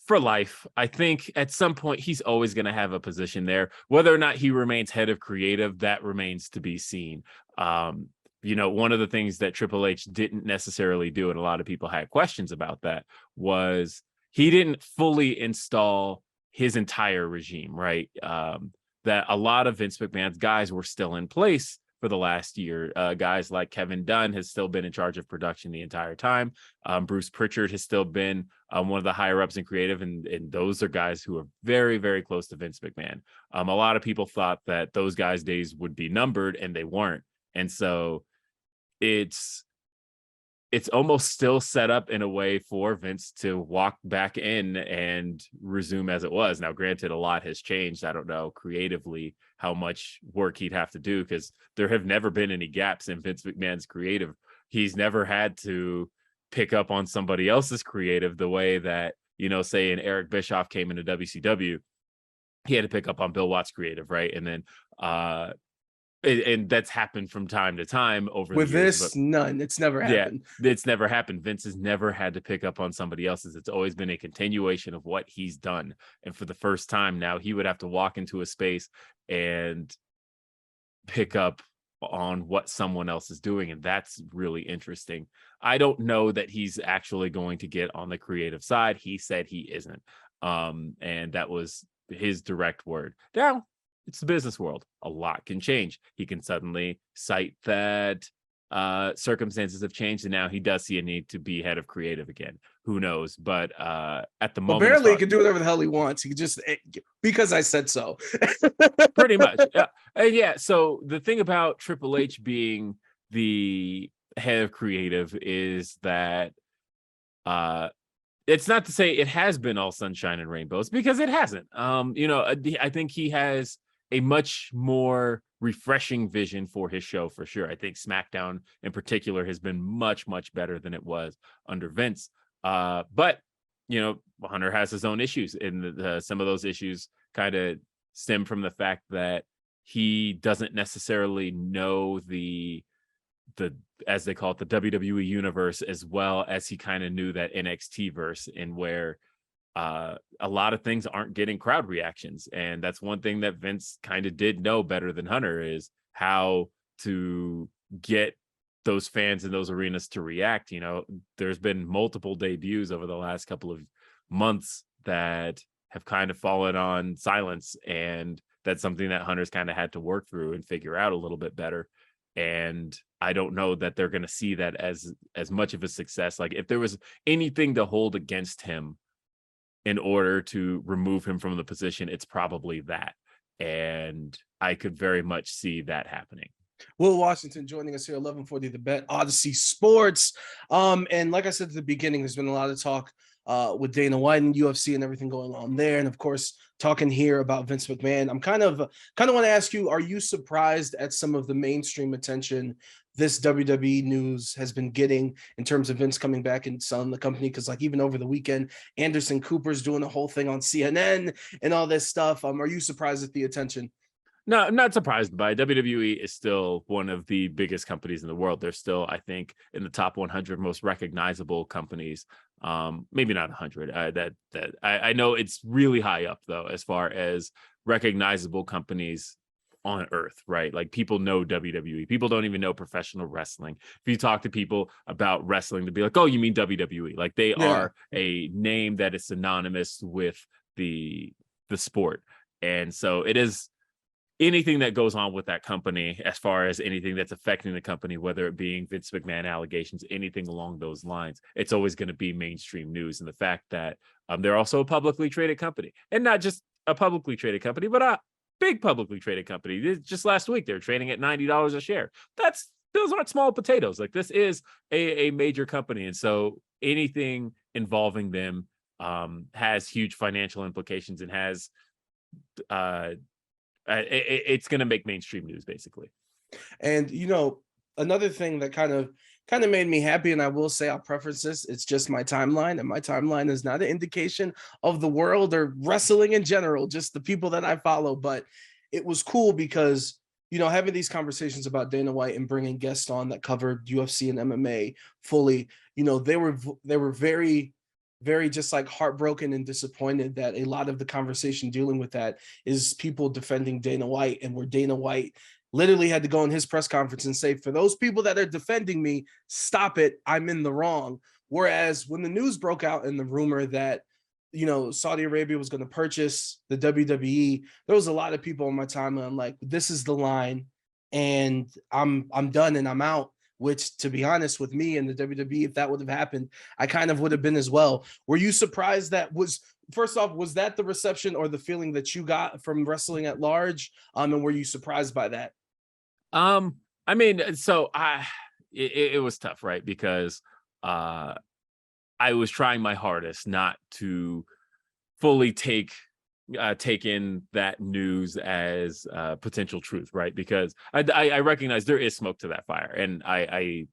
For life. I think at some point he's always going to have a position there. Whether or not he remains head of creative, that remains to be seen. You know, one of the things that Triple H didn't necessarily do, and a lot of people had questions about that, was he didn't fully install his entire regime, right? That a lot of Vince McMahon's guys were still in place for the last year. Guys like Kevin Dunn has still been in charge of production the entire time. Bruce Pritchard has still been one of the higher ups in creative, and those are guys who are very, very close to Vince McMahon. A lot of people thought that those guys' days would be numbered, and they weren't. And so it's almost still set up in a way for Vince to walk back in and resume as it was. Now, granted, a lot has changed. I don't know creatively how much work he'd have to do, because there have never been any gaps in Vince McMahon's creative. He's never had to pick up on somebody else's creative the way that, you know, say an Eric Bischoff came into WCW, he had to pick up on Bill Watts' creative, right? And then and that's happened from time to time over with the years, this, none. It's never happened. Yeah, it's never happened. Vince has never had to pick up on somebody else's. It's always been a continuation of what he's done. And for the first time now, he would have to walk into a space and pick up on what someone else is doing. And that's really interesting. I don't know that he's actually going to get on the creative side. He said he isn't. And that was his direct word. Now, it's the business world. A lot can change. He can suddenly cite that circumstances have changed, and now he does see a need to be head of creative again. Who knows? But at the moment, apparently he can do whatever the hell he wants. He can just, because I said so. Pretty much. Yeah. And yeah. So the thing about Triple H being the head of creative is that it's not to say it has been all sunshine and rainbows, because it hasn't. You know, I think he has a much more refreshing vision for his show, for sure. I think SmackDown in particular has been much, much better than it was under Vince. But, you know, Hunter has his own issues, and some of those issues kind of stem from the fact that he doesn't necessarily know the as they call it, the WWE universe as well as he kind of knew that NXT verse, and where a lot of things aren't getting crowd reactions. And that's one thing that Vince kind of did know better than Hunter, is how to get those fans in those arenas to react. You know, there's been multiple debuts over the last couple of months that have kind of fallen on silence, and that's something that Hunter's kind of had to work through and figure out a little bit better. And I don't know that they're going to see that as much of a success. Like, if there was anything to hold against him in order to remove him from the position, it's probably that. And I could very much see that happening. Will Washington joining us here, 1140 The Bet, Audacy Sports. And like I said at the beginning, there's been a lot of talk with Dana White and UFC and everything going on there. And of course, talking here about Vince McMahon. I'm kind of want to ask you, are you surprised at some of the mainstream attention this WWE news has been getting in terms of Vince coming back and selling the company? Because like even over the weekend, Anderson Cooper's doing a whole thing on CNN and all this stuff. Are you surprised at the attention? No, I'm not surprised by it. WWE is still one of the biggest companies in the world. They're still, I think, in the top 100 most recognizable companies Maybe not 100. I know it's really high up though, as far as recognizable companies on earth, right? Like people know WWE. People don't even know professional wrestling. If you talk to people about wrestling, they'll be like, "Oh, you mean WWE?" Like they are a name that is synonymous with the sport. And so it is anything that goes on with that company, as far as anything that's affecting the company, whether it being Vince McMahon allegations, anything along those lines, it's always going to be mainstream news. And the fact that they're also a publicly traded company, and not just a publicly traded company, but a big publicly traded company. Just last week, they're trading at $90 a share. Those aren't small potatoes. Like this is a major company. And so anything involving them has huge financial implications and has it's going to make mainstream news, basically. And another thing that kind of made me happy, and I will say I'll preface this, it's just my timeline, and my timeline is not an indication of the world or wrestling in general, just the people that I follow. But it was cool because having these conversations about Dana White and bringing guests on that covered UFC and MMA fully, they were very, very just like heartbroken and disappointed that a lot of the conversation dealing with that is people defending Dana White, and where Dana White literally had to go in his press conference and say, for those people that are defending me, stop it, I'm in the wrong. Whereas when the news broke out and the rumor that Saudi Arabia was going to purchase the WWE, there was a lot of people on my timeline like, this is the line, and I'm done and I'm out. Which, to be honest, with me and the WWE, if that would have happened, I kind of would have been as well. Were you surprised first off, was that the reception or the feeling that you got from wrestling at large? And were you surprised by that? I mean, so it was tough, right? Because I was trying my hardest not to fully take in that news as potential truth, right? Because I recognize there is smoke to that fire, and I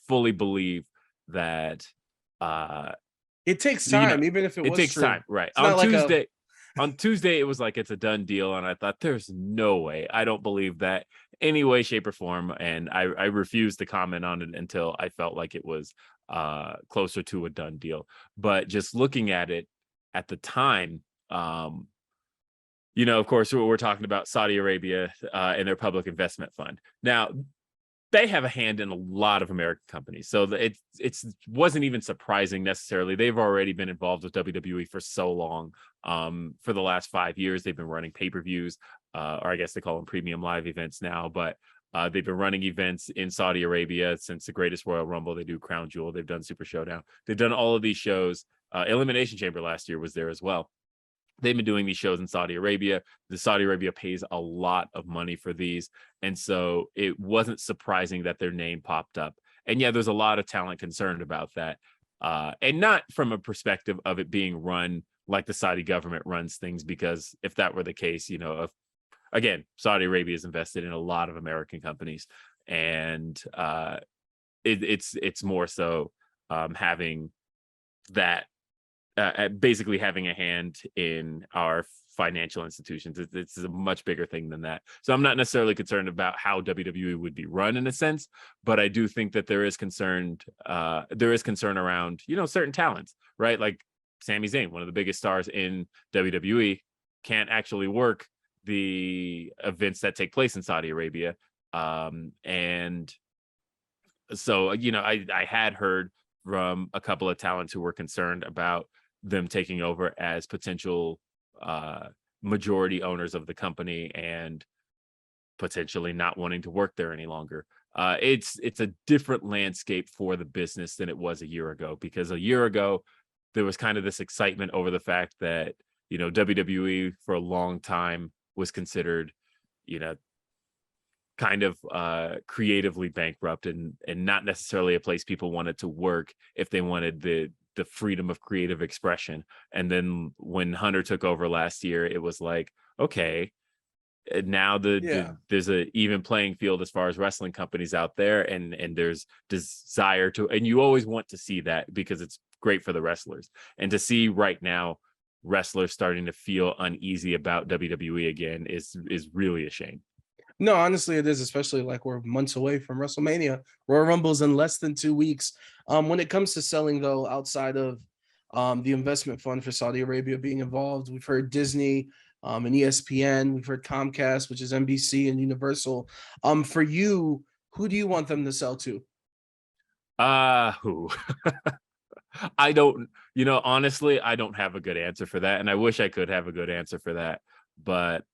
fully believe that it takes time, even if it takes time, right? On Tuesday, it was like it's a done deal, and I thought there's no way. I don't believe that any way, shape, or form, and I refused to comment on it until I felt like it was closer to a done deal. But just looking at it at the time, of course, we're talking about Saudi Arabia and their public investment fund. Now, they have a hand in a lot of American companies, so it wasn't even surprising necessarily. They've already been involved with WWE for so long. For the last 5 years, they've been running pay-per-views, or I guess they call them premium live events now. But they've been running events in Saudi Arabia since the Greatest Royal Rumble. They do Crown Jewel. They've done Super Showdown. They've done all of these shows. Elimination Chamber last year was there as well. They've been doing these shows in Saudi Arabia. The Saudi Arabia pays a lot of money for these. And so it wasn't surprising that their name popped up. And yeah, there's a lot of talent concerned about that. And not from a perspective of it being run like the Saudi government runs things, because if that were the case, again, Saudi Arabia is invested in a lot of American companies. And it's more so having that, basically having a hand in our financial institutions. It's a much bigger thing than that. So I'm not necessarily concerned about how WWE would be run in a sense, but I do think that there is concern around, certain talents, right? Like Sami Zayn, one of the biggest stars in WWE, can't actually work the events that take place in Saudi Arabia. And so, I had heard from a couple of talents who were concerned about them taking over as potential majority owners of the company and potentially not wanting to work there any longer. It's a different landscape for the business than it was a year ago, because a year ago there was kind of this excitement over the fact that WWE for a long time was considered kind of creatively bankrupt and not necessarily a place people wanted to work if they wanted the freedom of creative expression. And then when Hunter took over last year, it was like, okay, now there's a even playing field as far as wrestling companies out there, and there's desire to, and you always want to see that because it's great for the wrestlers. And to see right now wrestlers starting to feel uneasy about WWE again is really a shame. No, honestly, it is, especially like we're months away from WrestleMania. Royal Rumble's in less than 2 weeks. When it comes to selling, though, outside of the investment fund for Saudi Arabia being involved. We've heard Disney and ESPN. We've heard Comcast, which is NBC and Universal. For you, who do you want them to sell to? Who? I don't, honestly, I don't have a good answer for that. And I wish I could have a good answer for that. But,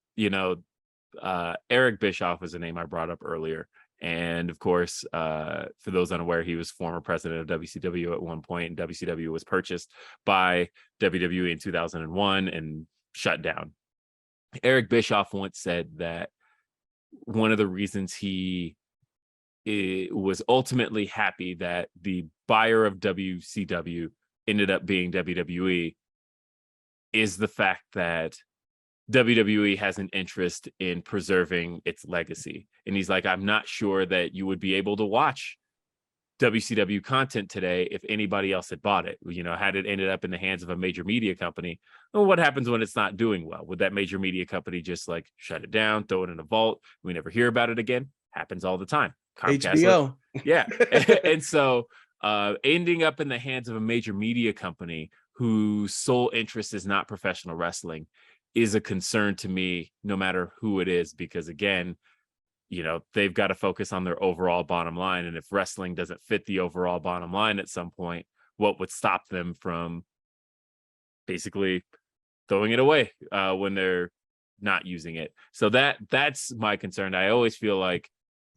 Eric Bischoff was a name I brought up earlier. And of course, for those unaware, he was former president of WCW at one point, and WCW was purchased by WWE in 2001 and shut down. Eric Bischoff once said that one of the reasons he was ultimately happy that the buyer of WCW ended up being WWE is the fact that WWE has an interest in preserving its legacy. And he's like, I'm not sure that you would be able to watch WCW content today if anybody else had bought it. Had it ended up in the hands of a major media company, well, what happens when it's not doing well? Would that major media company just like shut it down, throw it in a vault? We never hear about it again? Happens all the time. Comcast, HBO. Yeah. And so ending up in the hands of a major media company whose sole interest is not professional wrestling is a concern to me, no matter who it is, because again, they've got to focus on their overall bottom line. And if wrestling doesn't fit the overall bottom line at some point, what would stop them from basically throwing it away when they're not using it? So that's my concern. I always feel like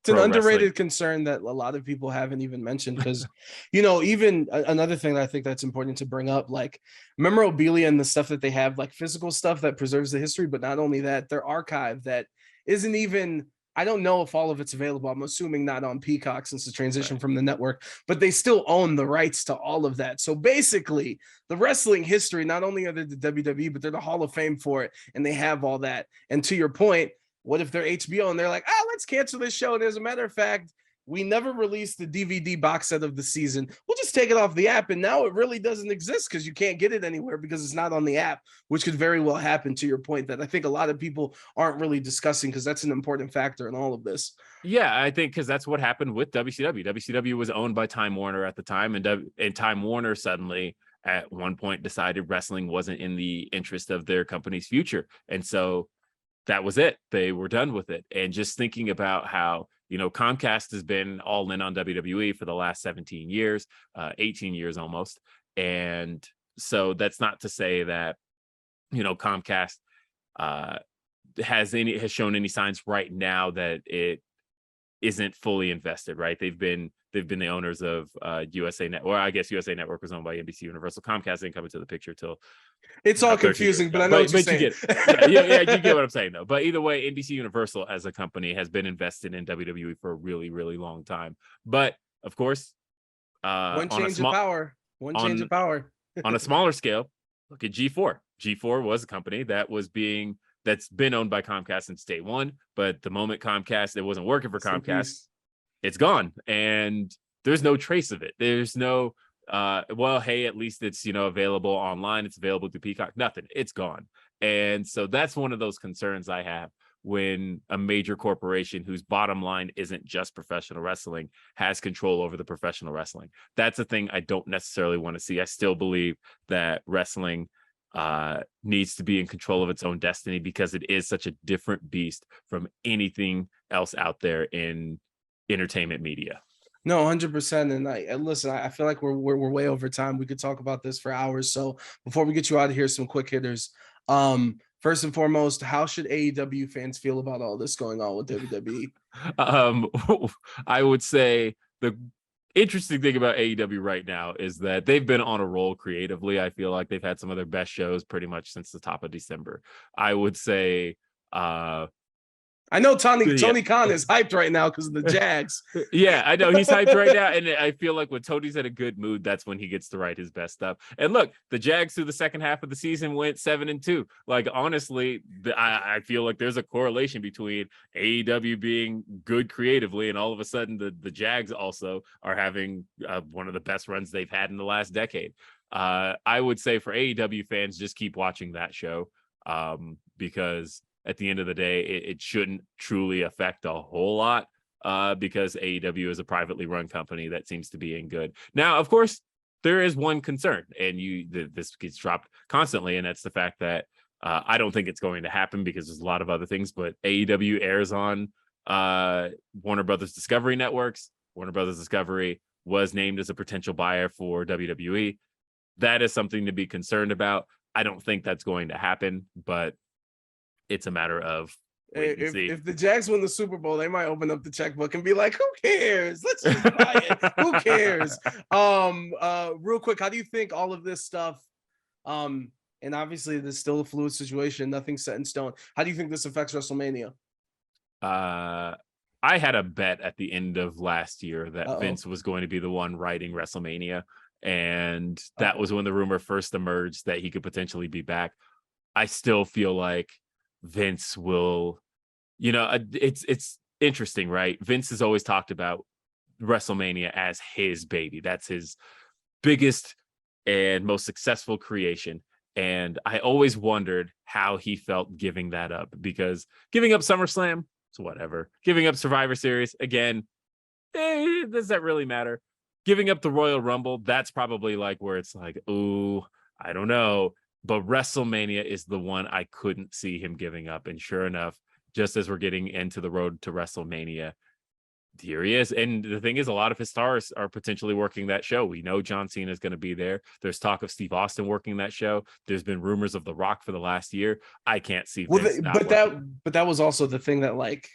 it's an underrated concern that a lot of people haven't even mentioned, because, even another thing that I think that's important to bring up, like memorabilia and the stuff that they have, like physical stuff that preserves the history, but not only that, their archive that isn't even, I don't know if all of it's available. I'm assuming not on Peacock since the transition from the network, but they still own the rights to all of that. So basically, the wrestling history, not only are they the WWE, but they're the Hall of Fame for it, and they have all that. And to your point, what if they're HBO and they're like, let's cancel this show? And as a matter of fact, we never released the DVD box set of the season. We'll just take it off the app. And now it really doesn't exist because you can't get it anywhere because it's not on the app, which could very well happen, to your point, that I think a lot of people aren't really discussing, because that's an important factor in all of this. Yeah, I think because that's what happened with WCW. WCW was owned by Time Warner at the time, and Time Warner suddenly at one point decided wrestling wasn't in the interest of their company's future. And so that was it. They were done with it. And just thinking about how, Comcast has been all in on WWE for the last 17 years, 18 years almost. And so that's not to say that, Comcast has shown any signs right now that it isn't fully invested, right? They've been the owners of USA Network. Well, I guess USA Network was owned by NBC Universal. Comcast didn't come into the picture till it's all confusing, but I know what you're saying. You get, yeah, you get what I'm saying, though. But either way, NBC Universal as a company has been invested in WWE for a really, really long time. But of course, one change of power. On a smaller scale, look at G4. G4 was a company that's been owned by Comcast since day one. But the moment it wasn't working for Comcast, it's gone, and there's no trace of it. There's no hey, at least it's available online, it's available to Peacock. Nothing, it's gone. And so that's one of those concerns I have when a major corporation whose bottom line isn't just professional wrestling has control over the professional wrestling. That's a thing I don't necessarily want to see. I still believe that wrestling needs to be in control of its own destiny, because it is such a different beast from anything else out there in entertainment media. No, 100%. And listen, I feel like we're way over time. We could talk about this for hours. So before we get you out of here, some quick hitters. First and foremost, how should AEW fans feel about all this going on with WWE? I would say the interesting thing about AEW right now is that they've been on a roll creatively. I feel like they've had some of their best shows pretty much since the top of December. I would say I know Tony Khan is hyped right now because of the Jags. Yeah, I know he's hyped right now. And I feel like when Tony's in a good mood, that's when he gets to write his best stuff. And look, the Jags through the second half of the season went 7-2. Like, honestly, I feel like there's a correlation between AEW being good creatively and all of a sudden the Jags also are having one of the best runs they've had in the last decade. I would say for AEW fans, just keep watching that show because at the end of the day, it shouldn't truly affect a whole lot because AEW is a privately run company that seems to be in good. Now, of course, there is one concern, and this gets dropped constantly, and that's the fact that I don't think it's going to happen because there's a lot of other things, but AEW airs on Warner Brothers Discovery Networks. Warner Brothers Discovery was named as a potential buyer for WWE. That is something to be concerned about. I don't think that's going to happen, but it's a matter of if the Jags win the Super Bowl, they might open up the checkbook and be like, "Who cares? Let's just buy it. Who cares?" Real quick, how do you think all of this stuff? And obviously, there's still a fluid situation. Nothing's set in stone. How do you think this affects WrestleMania? I had a bet at the end of last year that Vince was going to be the one writing WrestleMania, and that was when the rumor first emerged that he could potentially be back. I still feel like Vince will, it's interesting, right? Vince has always talked about WrestleMania as his baby. That's his biggest and most successful creation. And I always wondered how he felt giving that up, because giving up SummerSlam, it's whatever. Giving up Survivor Series, again, does that really matter? Giving up the Royal Rumble, that's probably like where it's like, ooh, I don't know. But WrestleMania is the one I couldn't see him giving up. And sure enough, just as we're getting into the road to WrestleMania, here he is. And the thing is, a lot of his stars are potentially working that show. We know John Cena is going to be there. There's talk of Steve Austin working that show. There's been rumors of The Rock for the last year. I can't see Vince not working. But that was also the thing that, like,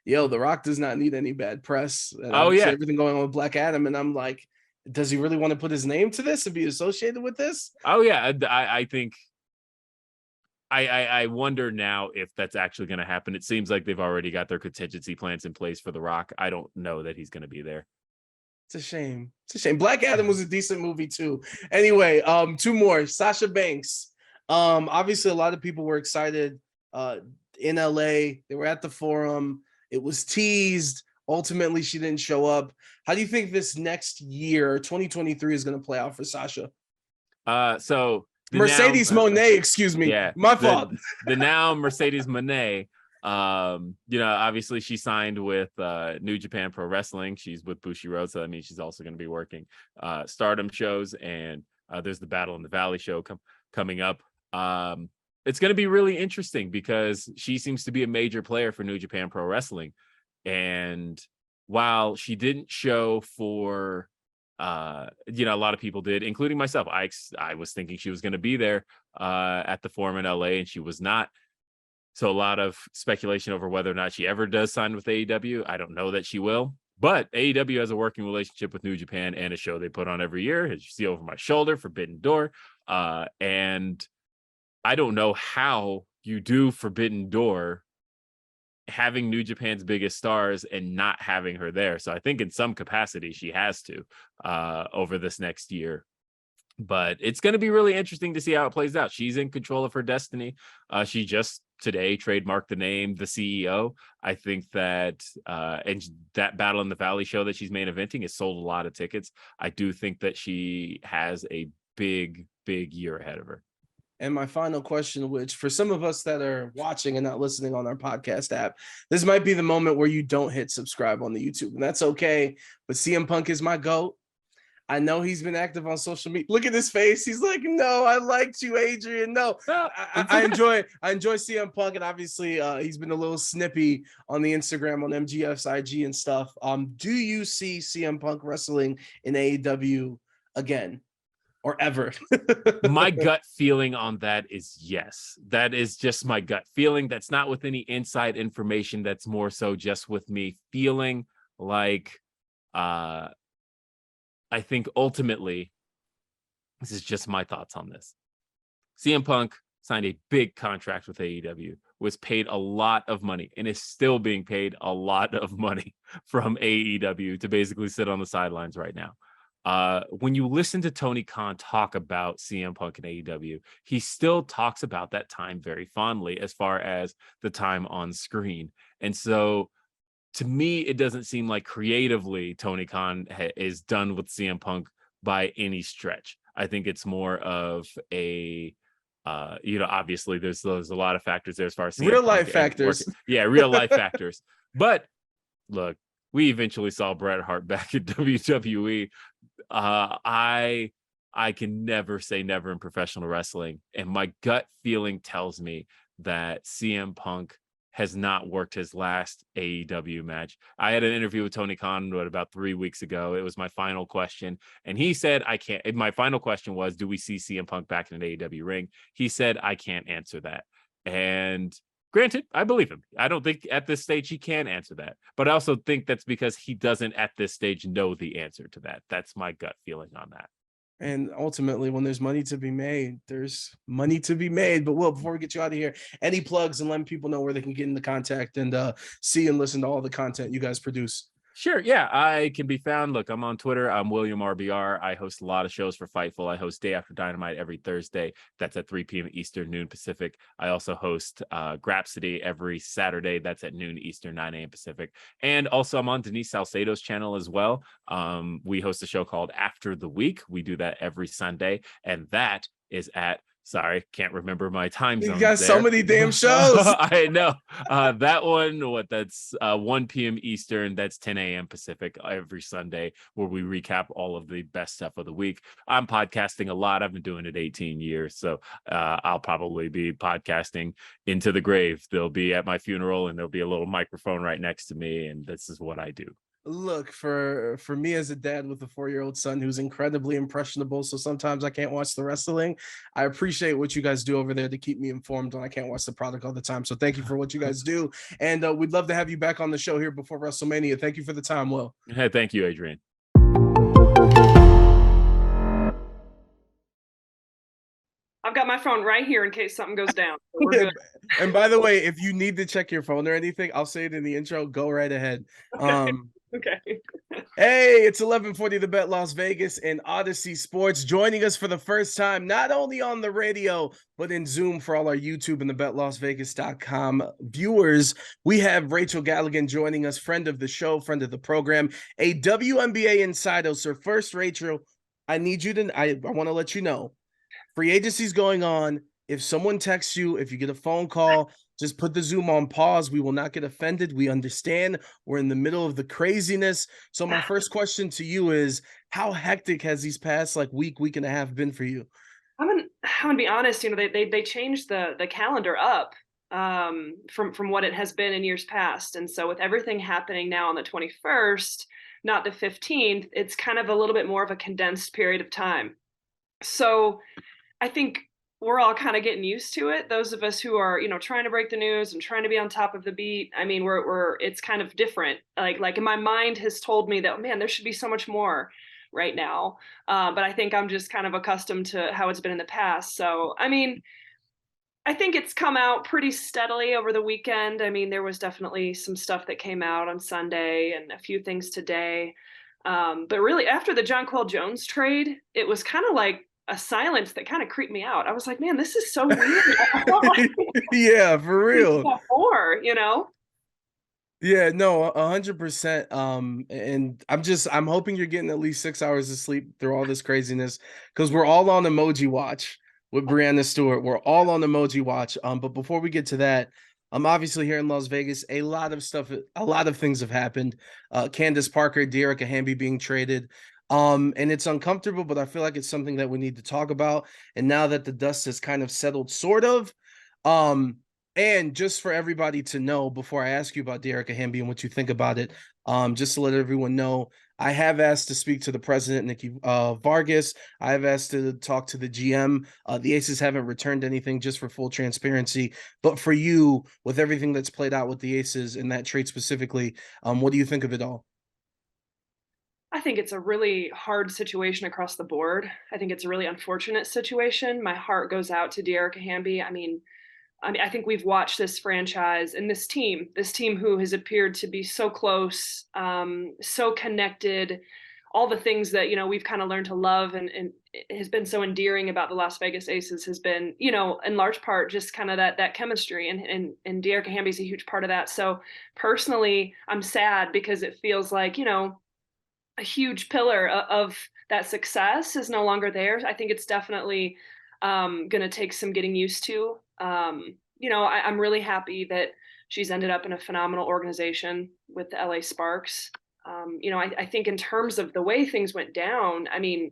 The Rock does not need any bad press. And everything going on with Black Adam, and I'm like, does he really want to put his name to this and be associated with this? Oh yeah, I think I wonder now if that's actually going to happen. It seems like they've already got their contingency plans in place for The Rock. I don't know that he's going to be there. It's a shame. Black Adam was a decent movie too. Anyway, two more. Sasha Banks. Obviously, a lot of people were excited in LA. They were at the Forum. It was teased. Ultimately, she didn't show up. How do you think this next year, 2023, is going to play out for Sasha? So Mercedes Moné, excuse me. Yeah, my fault. The now Mercedes Moné. Obviously she signed with New Japan Pro Wrestling. She's with Bushiroad, so that means she's also going to be working Stardom shows, and there's the Battle in the Valley show coming up. It's going to be really interesting because she seems to be a major player for New Japan Pro Wrestling, and while she didn't show for a lot of people did, including myself. I was thinking she was going to be there at the Forum in LA, and she was not. So a lot of speculation over whether or not she ever does sign with AEW. I don't know that she will, but AEW has a working relationship with New Japan and a show they put on every year, as you see over my shoulder, Forbidden Door. And I don't know how you do Forbidden Door having New Japan's biggest stars and not having her there. So I think in some capacity she has to over this next year. But it's going to be really interesting to see how it plays out. She's in control of her destiny. She just today trademarked the name The CEO. I think that and that Battle in the Valley show that she's main eventing has sold a lot of tickets. I do think that she has a big year ahead of her. And my final question, which for some of us that are watching and not listening on our podcast app, this might be the moment where you don't hit subscribe on the YouTube, and that's okay. But CM Punk is my GOAT. I know he's been active on social media. Look at his face. He's like, no, I liked you, Adrian. No, I enjoy CM Punk, and obviously he's been a little snippy on the Instagram on MGF's IG and stuff. Do you see CM Punk wrestling in AEW again or ever? My gut feeling on that is yes. That is just my gut feeling. That's not with any inside information. That's more so just with me feeling like I think ultimately, this is just my thoughts on this. CM Punk signed a big contract with AEW, was paid a lot of money, and is still being paid a lot of money from AEW to basically sit on the sidelines right now. When you listen to Tony Khan talk about CM Punk and AEW, he still talks about that time very fondly as far as the time on screen. And so to me, it doesn't seem like creatively Tony Khan is done with CM Punk by any stretch. I think it's more of a, obviously there's a lot of factors there as far as CM real Punk life factors. Yeah, real life factors. But look, we eventually saw Bret Hart back in WWE. I I can never say never in professional wrestling. And my gut feeling tells me that CM Punk has not worked his last AEW match. I had an interview with Tony Khan about 3 weeks ago. It was my final question. And he said, I can't. My final question was, do we see CM Punk back in an AEW ring? He said, I can't answer that. And granted, I believe him. I don't think at this stage he can answer that. But I also think that's because he doesn't at this stage know the answer to that. That's my gut feeling on that. And ultimately, when there's money to be made, there's money to be made. But Will, before we get you out of here, any plugs and letting people know where they can get into contact and see and listen to all the content you guys produce? Sure. Yeah, I can be found. Look, I'm on Twitter. I'm William RBR. I host a lot of shows for Fightful. I host Day After Dynamite every Thursday. That's at 3 p.m. Eastern, noon Pacific. I also host Grapsody every Saturday. That's at noon Eastern, 9 a.m. Pacific. And also, I'm on Denise Salcedo's channel as well. We host a show called After the Week. We do that every Sunday. And that is at sorry, can't remember my time zone. You got so many damn shows. I know. That one, that's 1 p.m. Eastern. That's 10 a.m. Pacific every Sunday, where we recap all of the best stuff of the week. I'm podcasting a lot. I've been doing it 18 years. So I'll probably be podcasting into the grave. They'll be at my funeral and there'll be a little microphone right next to me. And this is what I do. Look, for me as a dad with a 4-year-old son who's incredibly impressionable, so sometimes I can't watch the wrestling. I appreciate what you guys do over there to keep me informed when I can't watch the product all the time. So thank you for what you guys do, and we'd love to have you back on the show here before WrestleMania. Thank you for the time, Will. Hey, thank you, Adrian. I've got my phone right here in case something goes down. So we're good. And by the way, if you need to check your phone or anything, I'll say it in the intro. Go right ahead. Okay. Hey, it's 11:40 The Bet Las Vegas and Audacy Sports joining us for the first time, not only on the radio, but in Zoom for all our YouTube and the BetLasVegas.com viewers. We have Rachel Galligan joining us, friend of the show, friend of the program, a WNBA insider. So first, Rachel, I need you to, I want to let you know, free agency's going on. If someone texts you, if you get a phone call, just put the Zoom on pause. We will not get offended. We understand we're in the middle of the craziness. So my first question to you is, how hectic has these past week and a half been for you? I'm gonna be honest. They changed the calendar up from what it has been in years past, and so with everything happening now on the 21st, not the 15th, it's kind of a little bit more of a condensed period of time. So I think we're all kind of getting used to it. Those of us who are, trying to break the news and trying to be on top of the beat. I mean, it's kind of different. Like my mind has told me that, man, there should be so much more right now. But I think I'm just kind of accustomed to how it's been in the past. So, I mean, I think it's come out pretty steadily over the weekend. I mean, there was definitely some stuff that came out on Sunday and a few things today. But really after the Jonquel Jones trade, it was kind of like a silence that kind of creeped me out. I was like, man, this is so weird. Yeah, for real. More, Yeah, no, 100%. And I'm hoping you're getting at least 6 hours of sleep through all this craziness, because we're all on emoji watch with Brianna Stewart. We're all on emoji watch. But before we get to that, I'm obviously here in Las Vegas. A lot of things have happened. Candace Parker, Dearica Hamby being traded. And it's uncomfortable, but I feel like it's something that we need to talk about. And now that the dust has kind of settled, sort of, and just for everybody to know, before I ask you about Dearica Hamby and what you think about it, just to let everyone know, I have asked to speak to the president, Nikki Vargas. I have asked to talk to the GM. The Aces haven't returned anything, just for full transparency. But for you, with everything that's played out with the Aces and that trade specifically, what do you think of it all? I think it's a really hard situation across the board. I think it's a really unfortunate situation. My heart goes out to Dearica Hamby. I mean, I think we've watched this franchise and this team who has appeared to be so close, so connected, all the things that, we've kind of learned to love and has been so endearing about the Las Vegas Aces has been, in large part, just kind of that chemistry, and Dearica Hamby's a huge part of that. So personally, I'm sad because it feels like, a huge pillar of that success is no longer there. I think it's definitely going to take some getting used to. I'm really happy that she's ended up in a phenomenal organization with the LA Sparks. I think in terms of the way things went down, I mean,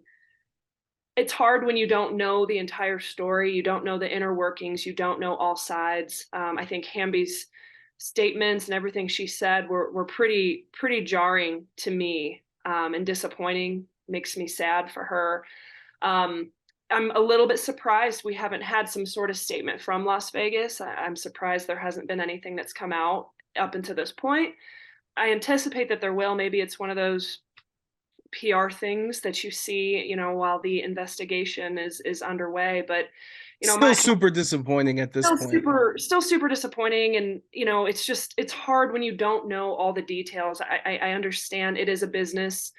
it's hard when you don't know the entire story. You don't know the inner workings. You don't know all sides. I think Hamby's statements and everything she said were pretty jarring to me, and disappointing. Makes me sad for her. I'm a little bit surprised we haven't had some sort of statement from Las Vegas. I'm surprised there hasn't been anything that's come out up until this point. I anticipate that there will. Maybe it's one of those PR things that you see, while the investigation is underway. But Still super disappointing at this point. still super disappointing. And it's hard when you don't know all the details. I understand it is a business.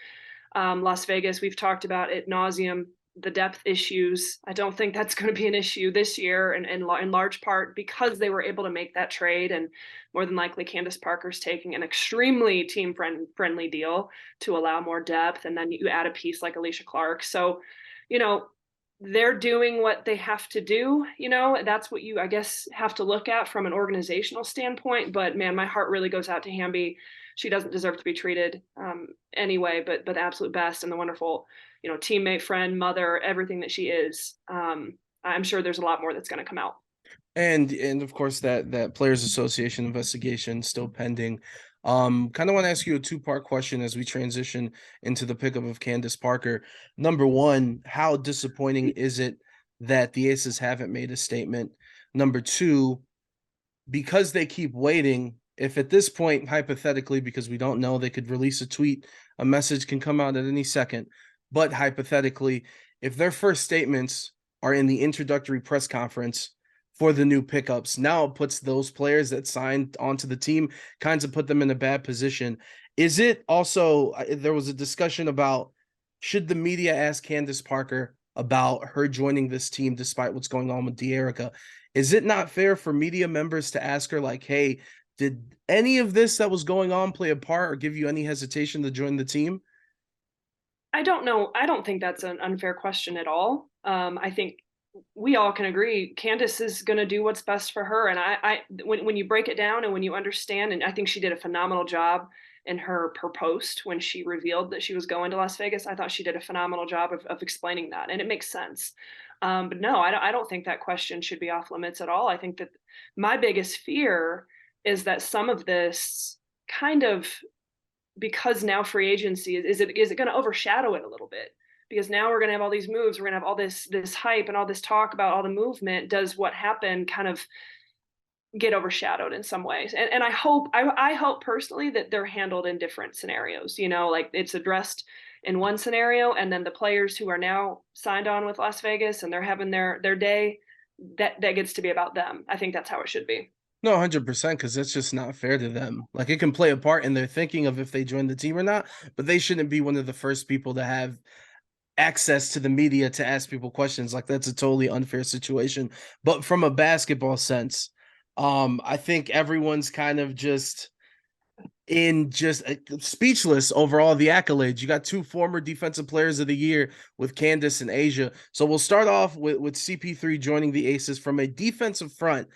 Las Vegas, we've talked about ad nauseum the depth issues. I don't think that's going to be an issue this year, and in large part because they were able to make that trade, and more than likely Candace Parker's taking an extremely team friendly deal to allow more depth, and then you add a piece like Alicia Clark. So, they're doing what they have to do. That's what you, I guess, have to look at from an organizational standpoint. But man, my heart really goes out to Hamby. She doesn't deserve to be treated anyway, but the absolute best, and the wonderful, teammate, friend, mother, everything that she is. I'm sure there's a lot more that's going to come out. And of course that Players Association investigation still pending. Kind of want to ask you a two-part question as we transition into the pickup of Candace Parker. Number one, how disappointing is it that the Aces haven't made a statement? Number two, because they keep waiting, if at this point, hypothetically, because we don't know, they could release a tweet, a message can come out at any second. But hypothetically, if their first statements are in the introductory press conference for the new pickups, now it puts those players that signed onto the team, kinds of put them in a bad position. Is it also, there was a discussion about, should the media ask Candace Parker about her joining this team despite what's going on with De'Erica? Is it not fair for media members to ask her, like, hey, did any of this that was going on play a part or give you any hesitation to join the team? I don't know. I don't think that's an unfair question at all. I think we all can agree Candace is going to do what's best for her. And when you break it down and when you understand, and I think she did a phenomenal job in her post when she revealed that she was going to Las Vegas. I thought she did a phenomenal job of explaining that, and it makes sense. But no, I don't think that question should be off limits at all. I think that my biggest fear is that some of this kind of, because now free agency is it going to overshadow it a little bit, because now we're going to have all these moves, we're going to have all this hype and all this talk about all the movement. Does what happened kind of get overshadowed in some ways? And I hope personally that they're handled in different scenarios, like it's addressed in one scenario, and then the players who are now signed on with Las Vegas and they're having their day, that gets to be about them. I think that's how it should be. No, 100%, because it's just not fair to them. Like, it can play a part in their thinking of if they join the team or not, but they shouldn't be one of the first people to have access to the media to ask people questions. Like, that's a totally unfair situation. But from a basketball sense, I think everyone's kind of just speechless over all the accolades. You got two former defensive players of the year with Candace and Asia. So we'll start off with CP3 joining the Aces from a defensive front.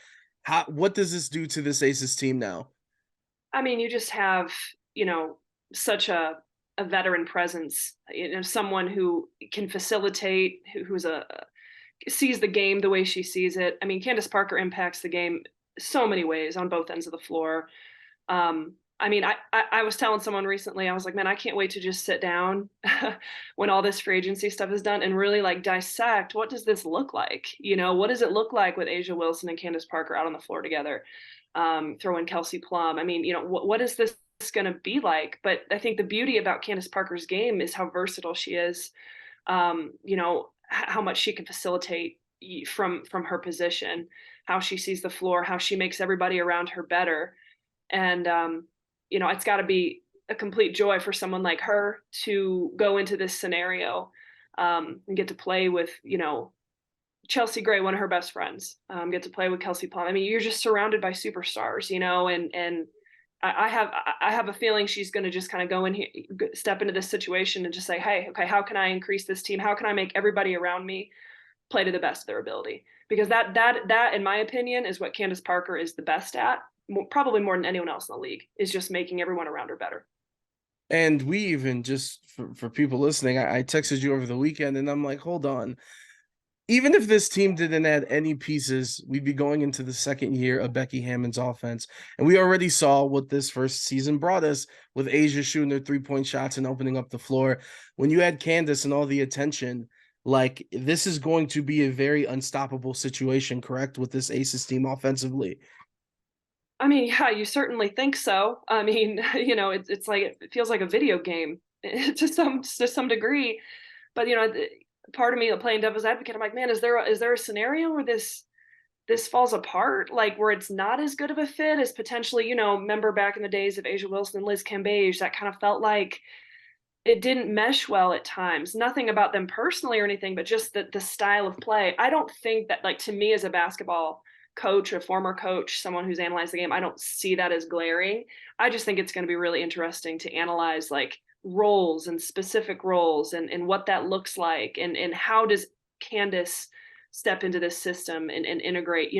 What does this do to this Aces team now? I mean, you just have, such a veteran presence, someone who can facilitate, who's sees the game the way she sees it. I mean, Candace Parker impacts the game so many ways on both ends of the floor. I mean, I was telling someone recently, I was like, man, I can't wait to just sit down when all this free agency stuff is done and really like dissect, what does this look like? What does it look like with Asia Wilson and Candace Parker out on the floor together? Throw in Kelsey Plum. I mean, what is this going to be like? But I think the beauty about Candace Parker's game is how versatile she is. How much she can facilitate from her position, how she sees the floor, how she makes everybody around her better. And, it's got to be a complete joy for someone like her to go into this scenario and get to play with, Chelsea Gray, one of her best friends, get to play with Kelsey Plum. I mean, you're just surrounded by superstars, and I have a feeling she's going to just kind of go in here, step into this situation and just say, hey, okay, how can I increase this team? How can I make everybody around me play to the best of their ability? Because that, in my opinion, is what Candace Parker is the best at. Probably more than anyone else in the league, is just making everyone around her better. And we even just for people listening, I texted you over the weekend and I'm like, hold on. Even if this team didn't add any pieces, we'd be going into the second year of Becky Hammond's offense. And we already saw what this first season brought us with Asia shooting their 3-point shots and opening up the floor. When you add Candace and all the attention, like this is going to be a very unstoppable situation, correct, with this Aces team offensively? I mean, yeah, you certainly think so. I mean, it's like it feels like a video game to some degree. But part of me playing devil's advocate, I'm like, man, is there a scenario where this falls apart, like where it's not as good of a fit as potentially, remember back in the days of Asia Wilson and Liz Cambage, that kind of felt like it didn't mesh well at times. Nothing about them personally or anything, but just the style of play. I don't think that, like, to me as a basketball coach, a former coach, someone who's analyzed the game, I don't see that as glaring. I just think it's going to be really interesting to analyze like roles and specific roles and what that looks like and how does Candace step into this system and integrate,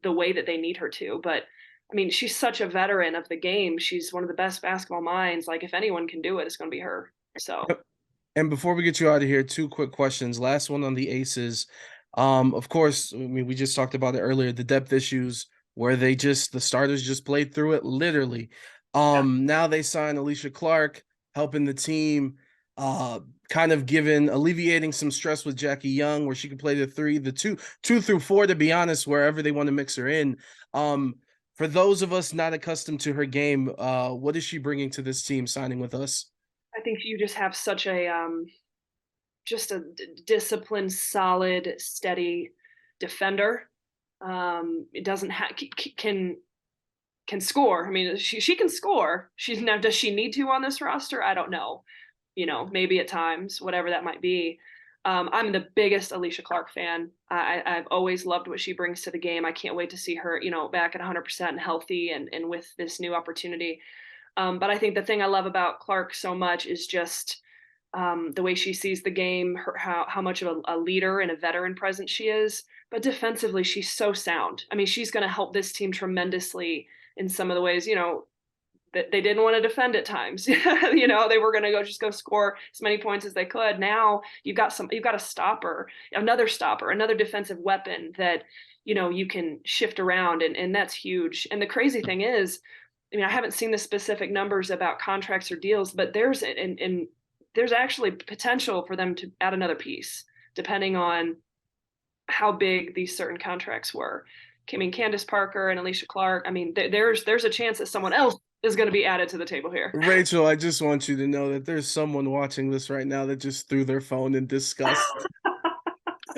the way that they need her to. But I mean, she's such a veteran of the game. She's one of the best basketball minds. Like, if anyone can do it, it's going to be her. So, And before we get you out of here, two quick questions. Last one on the Aces. Of course, I mean, we just talked about it earlier, the depth issues where the starters just played through it literally. Now they sign Alicia Clark, helping the team, kind of alleviating some stress with Jackie Young, where she can play the three, the two through four, to be honest, wherever they want to mix her in. For those of us not accustomed to her game, what is she bringing to this team signing with us? I think you just have such a disciplined, solid, steady defender. It doesn't have can score. I mean, she can score. She's now, does she need to on this roster? I don't know. Maybe at times, whatever that might be. I'm the biggest Alicia Clark fan. I've always loved what she brings to the game. I can't wait to see her, back at 100% and healthy and with this new opportunity. But I think the thing I love about Clark so much is just the way she sees the game, how much of a leader and a veteran presence she is. But defensively, she's so sound. I mean, she's going to help this team tremendously in some of the ways, that they didn't want to defend at times. They were going to go score as many points as they could. Now you've got a stopper, another defensive weapon that, you can shift around. And that's huge. And the crazy thing is, I mean, I haven't seen the specific numbers about contracts or deals, but there's actually potential for them to add another piece, depending on how big these certain contracts were. I mean, Candace Parker and Alicia Clark. I mean, there's a chance that someone else is going to be added to the table here. Rachel, I just want you to know that there's someone watching this right now that just threw their phone in disgust.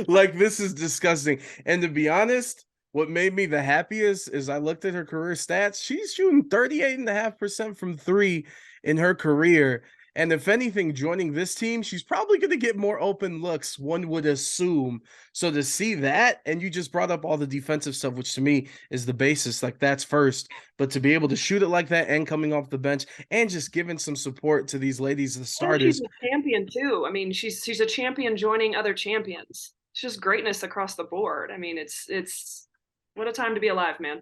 Like, this is disgusting. And to be honest, what made me the happiest is I looked at her career stats. She's shooting 38.5% from three in her career. And if anything, joining this team, she's probably going to get more open looks, one would assume. So to see that, and you just brought up all the defensive stuff, which to me is the basis, like that's first. But to be able to shoot it like that and coming off the bench and just giving some support to these ladies, the starters. And she's a champion too. I mean, she's a champion joining other champions. It's just greatness across the board. I mean, it's what a time to be alive, man.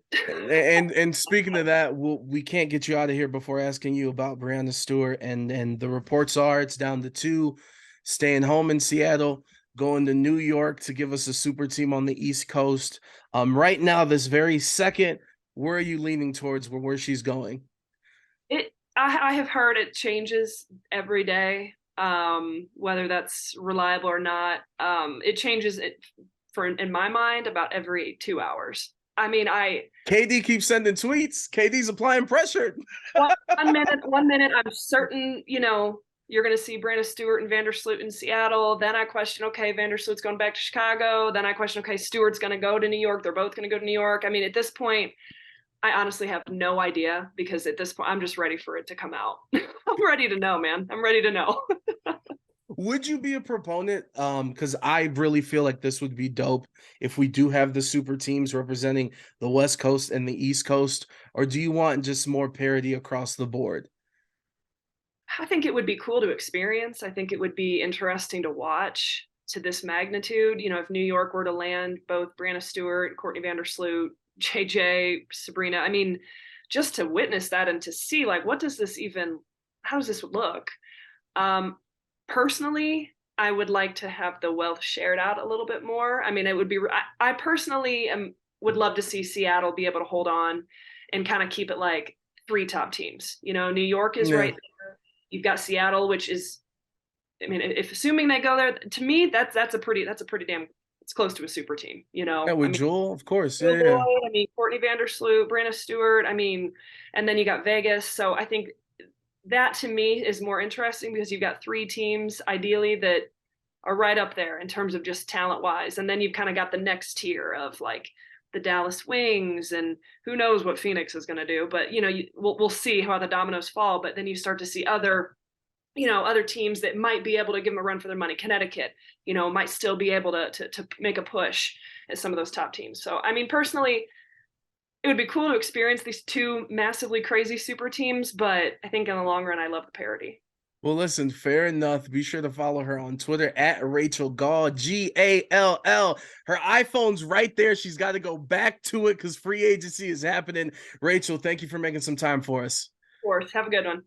and speaking of that, we can't get you out of here before asking you about Breanna Stewart. And the reports are it's down to 2, staying home in Seattle, going to New York to give us a super team on the East Coast. Right now, this very second, where are you leaning towards where she's going? I have heard it changes every day, whether that's reliable or not. It changes in my mind, about every 2 hours. I mean, KD keeps sending tweets. KD's applying pressure. one minute, I'm certain, you're going to see Breanna Stewart and Vandersloot in Seattle. Then I question, okay, Vandersloot's going back to Chicago. Then I question, okay, Stewart's going to go to New York. They're both going to go to New York. I mean, at this point, I honestly have no idea, because at this point, I'm just ready for it to come out. I'm ready to know, man. I'm ready to know. Would you be a proponent? Because I really feel like this would be dope if we do have the super teams representing the West Coast and the East Coast, or do you want just more parity across the board? I think it would be cool to experience. I think it would be interesting to watch to this magnitude. If New York were to land both Breanna Stewart, Courtney Vandersloot, JJ, Sabrina, I mean, just to witness that and to see, like, what does this even how does this look? Personally, I would like to have the wealth shared out a little bit more. I mean, it would be, I personally would love to see Seattle be able to hold on and kind of keep it like 3 top teams. You know, New York is right there. You've got Seattle, which is, I mean, if assuming they go there, to me, that's a pretty damn, it's close to a super team, you know. Yeah, with I mean, Jewel, of course. Bill Yeah. Boyd, I mean, Courtney Vandersloot, Brianna Stewart, I mean, and then you got Vegas. So I think that to me is more interesting because you've got 3 teams ideally that are right up there in terms of just talent wise. And then you've kind of got the next tier of like the Dallas Wings, and who knows what Phoenix is going to do, but you know, we'll see how the dominoes fall. But then you start to see other, you know, other teams that might be able to give them a run for their money. Connecticut, you know, might still be able to make a push at some of those top teams. So, I mean, personally, it would be cool to experience these 2 massively crazy super teams, but I think in the long run, I love the parity. Well, listen, fair enough. Be sure to follow her on Twitter at Rachel Gall, Gall. Her iPhone's right there. She's got to go back to it because free agency is happening. Rachel, thank you for making some time for us. Of course. Have a good one.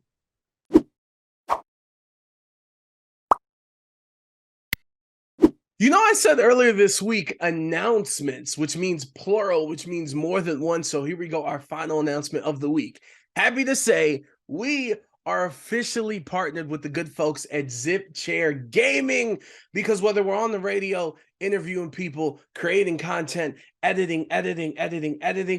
You know, I said earlier this week, announcements, which means plural, which means more than one. So here we go, our final announcement of the week. Happy to say we are officially partnered with the good folks at Zip Chair Gaming, because whether we're on the radio, interviewing people, creating content, editing,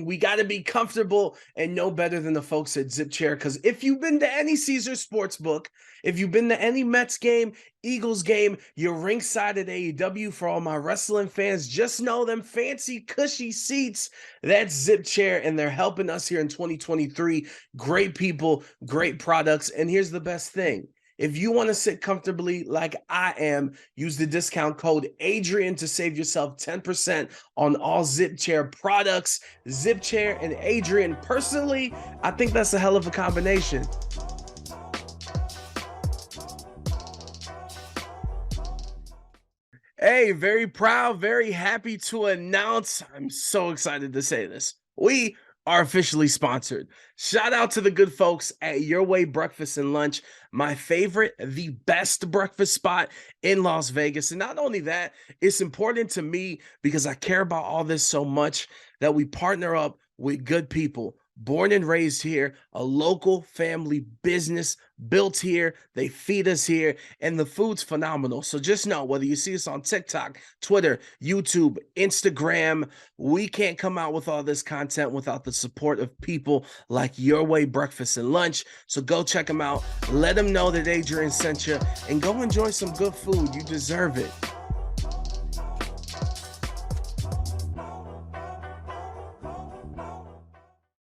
we got to be comfortable and know better than the folks at Zip Chair. Because if you've been to any Caesars Sportsbook, if you've been to any Mets game, Eagles game, you're ringside at AEW. For all my wrestling fans, just know them fancy, cushy seats. That's Zip Chair, and they're helping us here in 2023. Great people, great products. And here's the best thing. If you want to sit comfortably like I am, use the discount code Adrian to save yourself 10% on all Zip Chair products. Zip Chair and Adrian, personally, I think that's a hell of a combination. Hey, very proud, very happy to announce, I'm so excited to say this, we are officially sponsored. Shout out to the good folks at Your Way Breakfast and Lunch, my favorite, the best breakfast spot in Las Vegas. And not only that, it's important to me because I care about all this so much that we partner up with good people. Born and raised here, a local family business built here. They feed us here, and the food's phenomenal. So just know, whether you see us on TikTok, Twitter, YouTube, Instagram, we can't come out with all this content without the support of people like Your Way Breakfast and Lunch. So go check them out. Let them know that Adrian sent you, and go enjoy some good food. You deserve it.